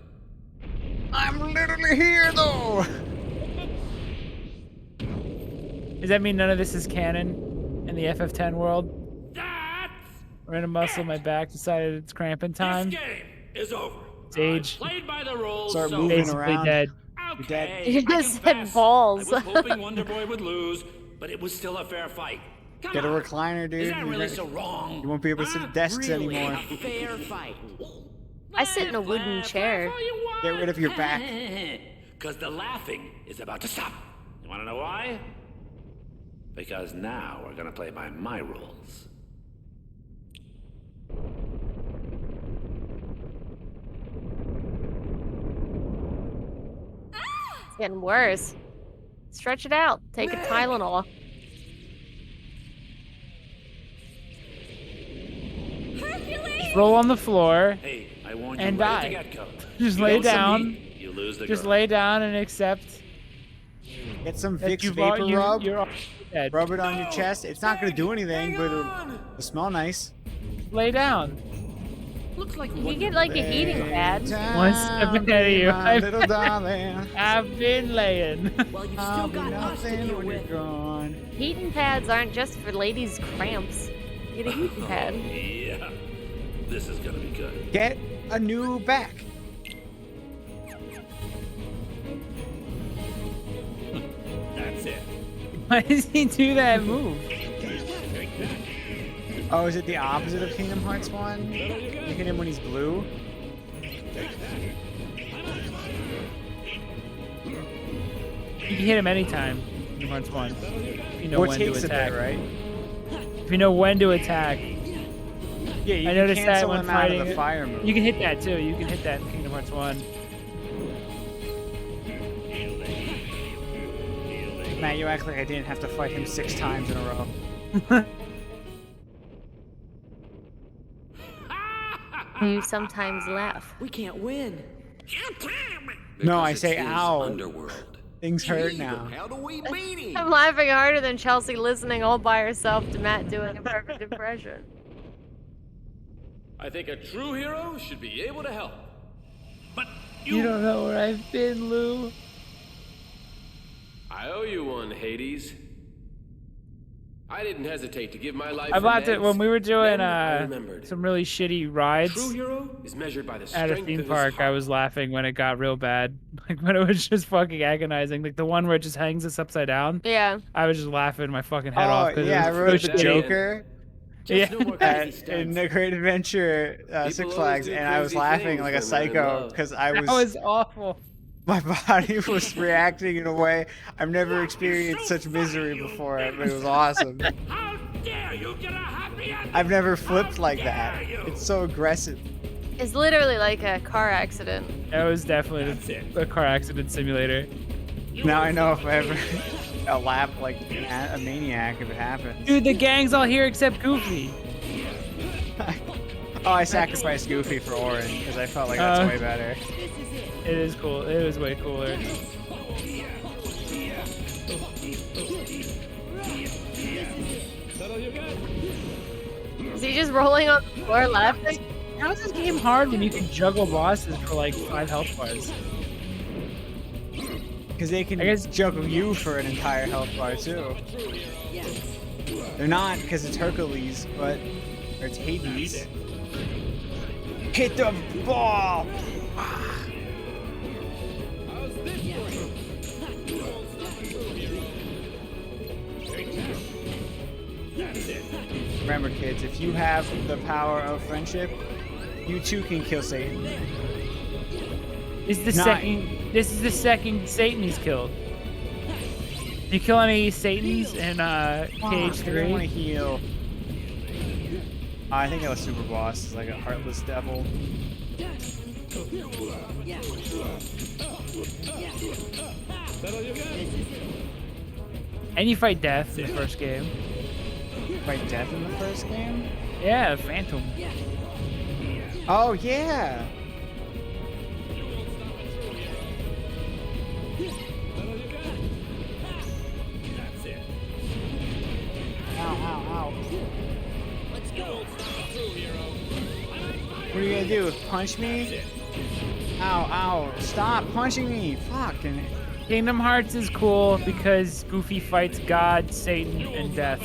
I'm literally here, though! Does that mean none of this is canon in the FF10 world? Random muscle in my back decided it's cramping time. This game is over. It's age. Played by the rules. Start so moving Basically around. dead. You're dead. You just said balls. I was hoping Wonder Boy would lose, but it was still a fair fight. Come Get a on. recliner, dude. Is that You're really gonna- so wrong? You won't be able to sit at desks Really, anymore. a fair fight. I sit in a wooden chair. Get rid of your back. Because the laughing is about to stop. You want to know why? Because now we're going to play by my rules. It's getting worse. Stretch it out. Take a Tylenol. Just roll on the floor Hey, I warned you and right at die. the get-go. Just You lay go some down. meat, you lose the Just girl. lay down and accept Get some that Vicks you've Vapor al- you- Rub. you're already dead. Rub it on your chest. It's not gonna do anything, but it'll smell nice. Lay down. Looks like You get like a heating pad. One step ahead of you. My little darling. I've been laying. Well, you've I'll still be got us to nothing deal when you're with. gone. Heating pads aren't just for ladies' cramps. You get a heating pad. Yeah. This is going to be good. Get a new back. That's it. Why does he do that move? Oh, is it the opposite of Kingdom Hearts 1? You hit him when he's blue? You can hit him anytime. Kingdom Hearts 1. If you know Or when to takes a attack. bit, right? If you know when to attack. Yeah, you I can noticed that cancel when him out fighting. of the fire move. You can hit that too. You can hit that in Kingdom Hearts 1. Matt, you act like I didn't have to fight him 6 times in a row. You sometimes laugh. We can't win. No, I Because say it is ow. Underworld. Things hurt now. How do we beat him? I'm laughing harder than Chelsea listening all by herself to Matt doing a perfect impression. I think a true hero should be able to help. But You don't know where I've been, Lou. I owe you one, Hades. I didn't hesitate to give my life I for laughed at meds. when we were doing Then I remembered. some really shitty rides True hero is measured by the at strength a theme of his park. I heart. was laughing when it got real bad. Like when it was just fucking agonizing. Like the one where it just hangs us upside down. Yeah. I was just laughing my fucking head Oh, off. 'cause yeah, I it was wrote so the shitty. Joker Yeah. No more crazy stunts. in the Great Adventure Six People Flags, always do and I was crazy laughing things like a when they're in psycho love. because I That was, was awful. my body was reacting in a way I've never experienced such misery before. It was awesome. How dare you get a happy ending? I've never flipped like that. It's so aggressive. It's literally like a car accident. That was definitely a car accident simulator. Now I know if I ever I'll laugh like a maniac if it happens. Dude, the gang's all here except Goofy. Oh, I sacrificed Goofy for Orin because I felt like that's way better. It is cool. It was way cooler. Is he just rolling on the floor laughing? How is this game hard when you can juggle bosses for like 5 health bars? Because they can I guess- juggle you for an entire health bar too. They're not because it's Hercules, but or it's Hades. Hit the ball! Remember, kids, if you have the power of friendship, you too can kill Satan. This is the Not- second. This is the second Satan he's killed. Did you kill any Satans in I didn't want to KH3? heal. I think it was Super Boss. It's like a heartless devil. And you fight Death in the first game. fight death in the first game? Yeah, Phantom. Oh yeah. Ow, ow, ow. Let's go. What are you gonna do? Punch me? Ow, ow. Stop punching me. Fucking. Kingdom Hearts is cool because Goofy fights God, Satan, and Death.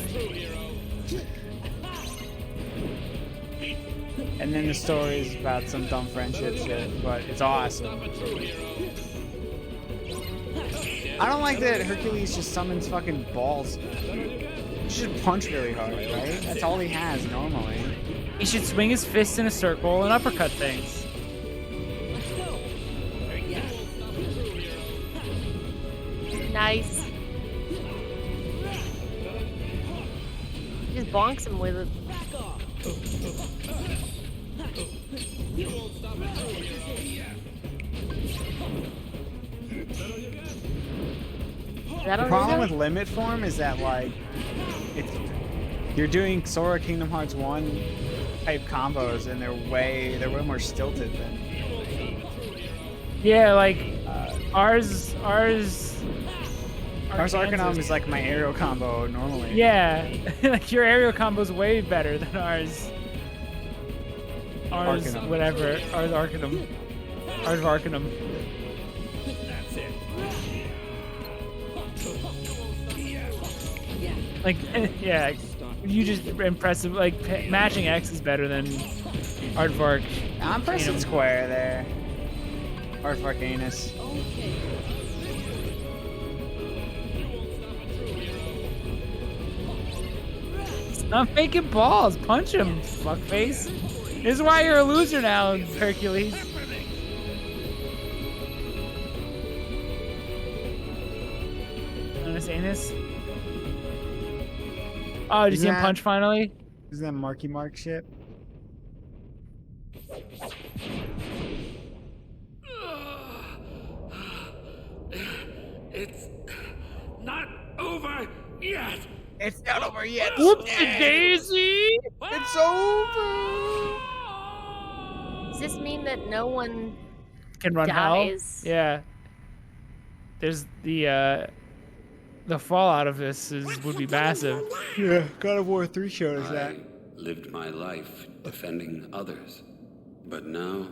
And then the story is about some dumb friendship shit, but it's awesome. I don't like that Hercules just summons fucking balls. He should punch really hard, right? That's all he has normally. He should swing his fists in a circle and uppercut things. Nice. Just bonks him with it. The problem with limit form is that like you're doing Sora Kingdom Hearts 1 type combos and they're way more stilted than Yeah, like ours Arcanum is like my aerial combo normally. Yeah, like your aerial combo's way better than ours. Ours, Arcanum. whatever. Ours Arcanum. Ours Arcanum. Like, yeah, you just impressive. Like, matching X is better than Aardvark. I'm pressing square there. Aardvark anus. Stop making balls. Punch him, fuckface. This is why you're a loser now, Hercules. Anus, anus. Oh, did you see him punch finally? Isn't that Marky Mark shit? It's not over yet. It's not over yet. Whoopsie daisy! It's over. Does this mean that no one Can run dies? hell? Yeah. There's the fallout of this would be massive. Yeah, God of War 3 showed us that. I lived my life defending others, but now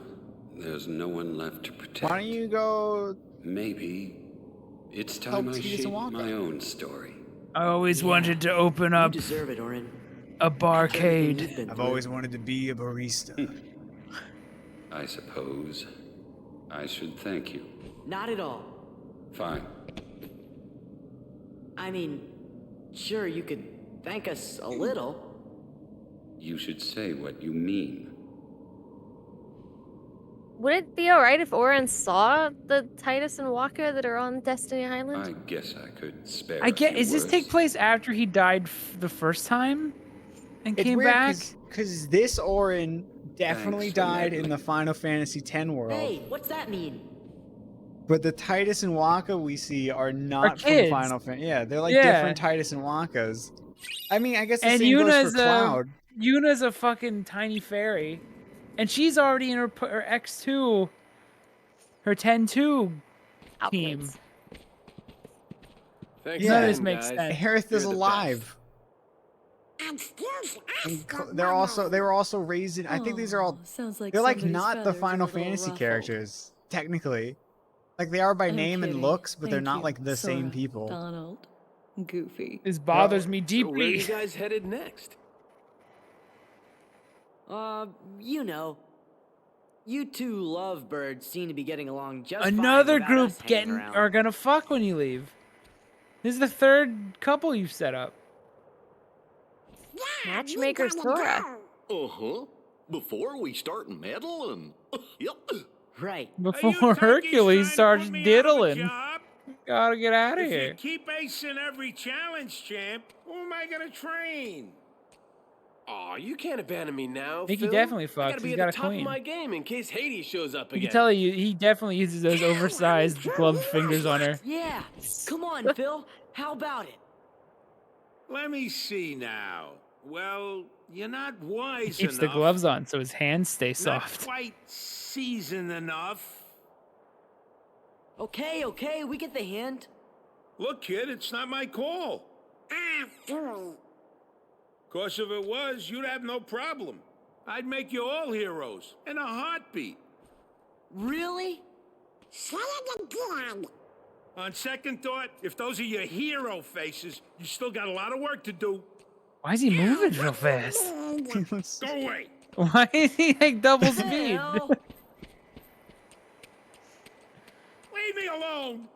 there's no one left to protect. Why don't you go? Maybe it's Help time I Tidus and shape Wonka. my own story. I always wanted to open up You deserve it, Orin. a barcade. I've always wanted to be a barista. I suppose I should thank you. Not at all. Fine. I mean, sure, you could thank us a little. You should say what you mean. Would it be alright if Oren saw the Titus and Waka that are on Destiny Island? I guess I could spare. I get. a few Is this words. take place after he died the first time and It's came weird back? because this Orin definitely Thanks for died letting in me. the Final Fantasy X world. Hey, what's that mean? But the Titus and Waka we see are not from kids. Final Fantasy. Yeah, they're like Yeah. different Titus and Wakas. I mean, I guess the And same goes Yuna's for Cloud. Yuna's a fucking tiny fairy, and she's already in her X2, her 10-2 team. Thanks Yeah, again, this makes guys. sense. Aerith is You're the alive. Excuse us. And they were also raised in. I think these are all. Sounds like They're like somebody's not the feathers are a Final little Fantasy ruffled. characters technically. Like they are by I'm name and kidding. looks, but they're Thank not you, like the same Sora, people. Donald, Goofy. This bothers me So where are you deeply. guys headed next? You know. You two lovebirds seem to be getting along just fine Another without group us hanging getting around. are gonna fuck when you leave. This is the third couple you've set up. Matchmaker Sora. Uh-huh. Before we start meddling. Yep. Right. Before Hercules starts diddling. Gotta get out of If you here. keep acing every challenge, champ, who am I gonna train? Aw, you can't abandon me now, I think he Phil. definitely I fucks. gotta be He's at got the a top queen. of my game in case Hades shows up You again. can tell he definitely uses those oversized gloved fingers on her. Yeah. Come on, Phil. How about it? Let me see now. well, you're not wise Keeps enough. the gloves on so his hands stay Not soft. quite seasoned enough. Okay, we get the hint. Look, kid, it's not my call. Course if it was, you'd have no problem. I'd make you all heroes in a heartbeat. Really? On second thought, if those are your hero faces, you still got a lot of work to do. Why is he moving so fast? Go away. Why is he like double speed? Leave me alone.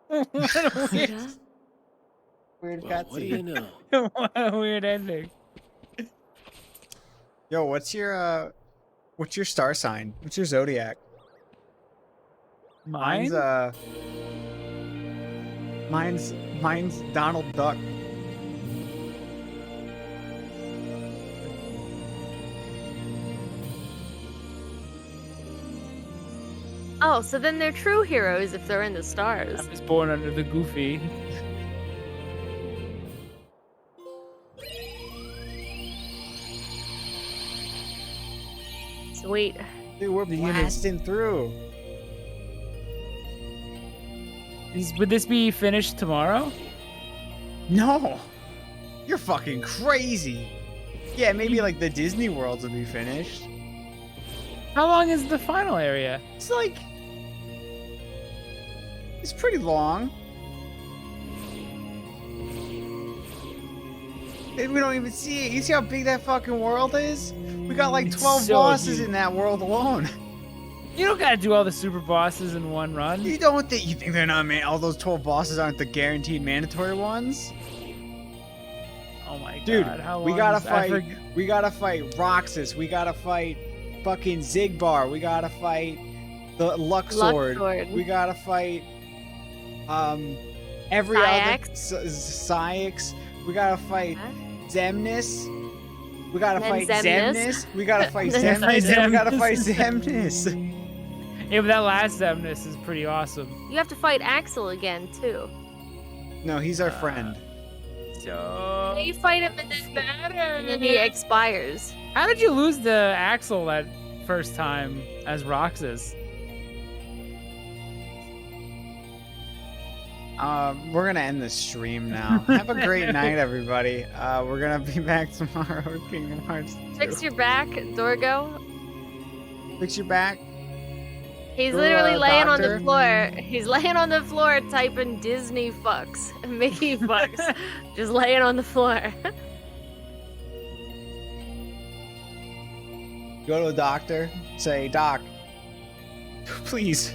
What a Weird Well, what do you know? what a weird ending. Yo, what's your star sign? What's your zodiac? Mine? Mine's Donald Duck. Oh, so then they're true heroes if they're in the stars. I was born under the Goofy. Sweet. Dude, we're blasting through. Would this be finished tomorrow? No. You're fucking crazy. Yeah, maybe like the Disney Worlds will be finished. How long is the final area? It's like... It's pretty long. And we don't even see it. You see how big that fucking world is? We got like 12 so bosses huge. in that world alone. You don't gotta do all the super bosses in one run. You think they're not all those 12 bosses aren't the guaranteed mandatory ones? Oh my god. Dude, how long we gotta is- I fight. forg- We gotta fight Roxas. We gotta fight fucking Zigbar. We gotta fight the Luxord. Luxord. We gotta fight every Syx. other Syx. We gotta fight Zemnis. We gotta Then fight Zemnis. Zemnis. We gotta fight Then Zemnis. And we gotta Zemnis. fight Zemnis. Yeah, but that last Zemnis is pretty awesome. You have to fight Axel again, too. No, he's our friend. So... You fight him and then he expires. How did you lose the Axel that first time as Roxas? We're gonna end the stream now. Have a great night, everybody. We're gonna be back tomorrow with Kingdom Hearts 2. Fix your back, Dorgo. Fix your back. He's Go, literally laying on the doctor. floor. He's laying on the floor typing Disney fucks, Mickey fucks. Just laying on the floor. Go to a doctor. Say, Doc, please.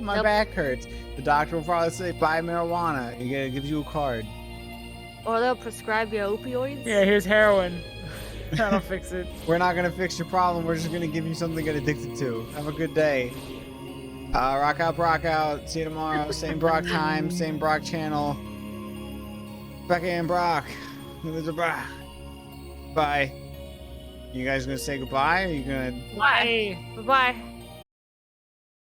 My back hurts. The doctor will probably say, buy marijuana. He gives you a card. Or they'll prescribe you opioids. Yeah, here's heroin. That'll fix it. We're not gonna fix your problem. We're just gonna give you something to get addicted to. Have a good day. Rock out, Brock out. See you tomorrow. Same Brock time, same Brock channel. Becca and Brock. There's a Brock. Bye. You guys gonna say goodbye? Or are you gonna? Bye. Bye-bye.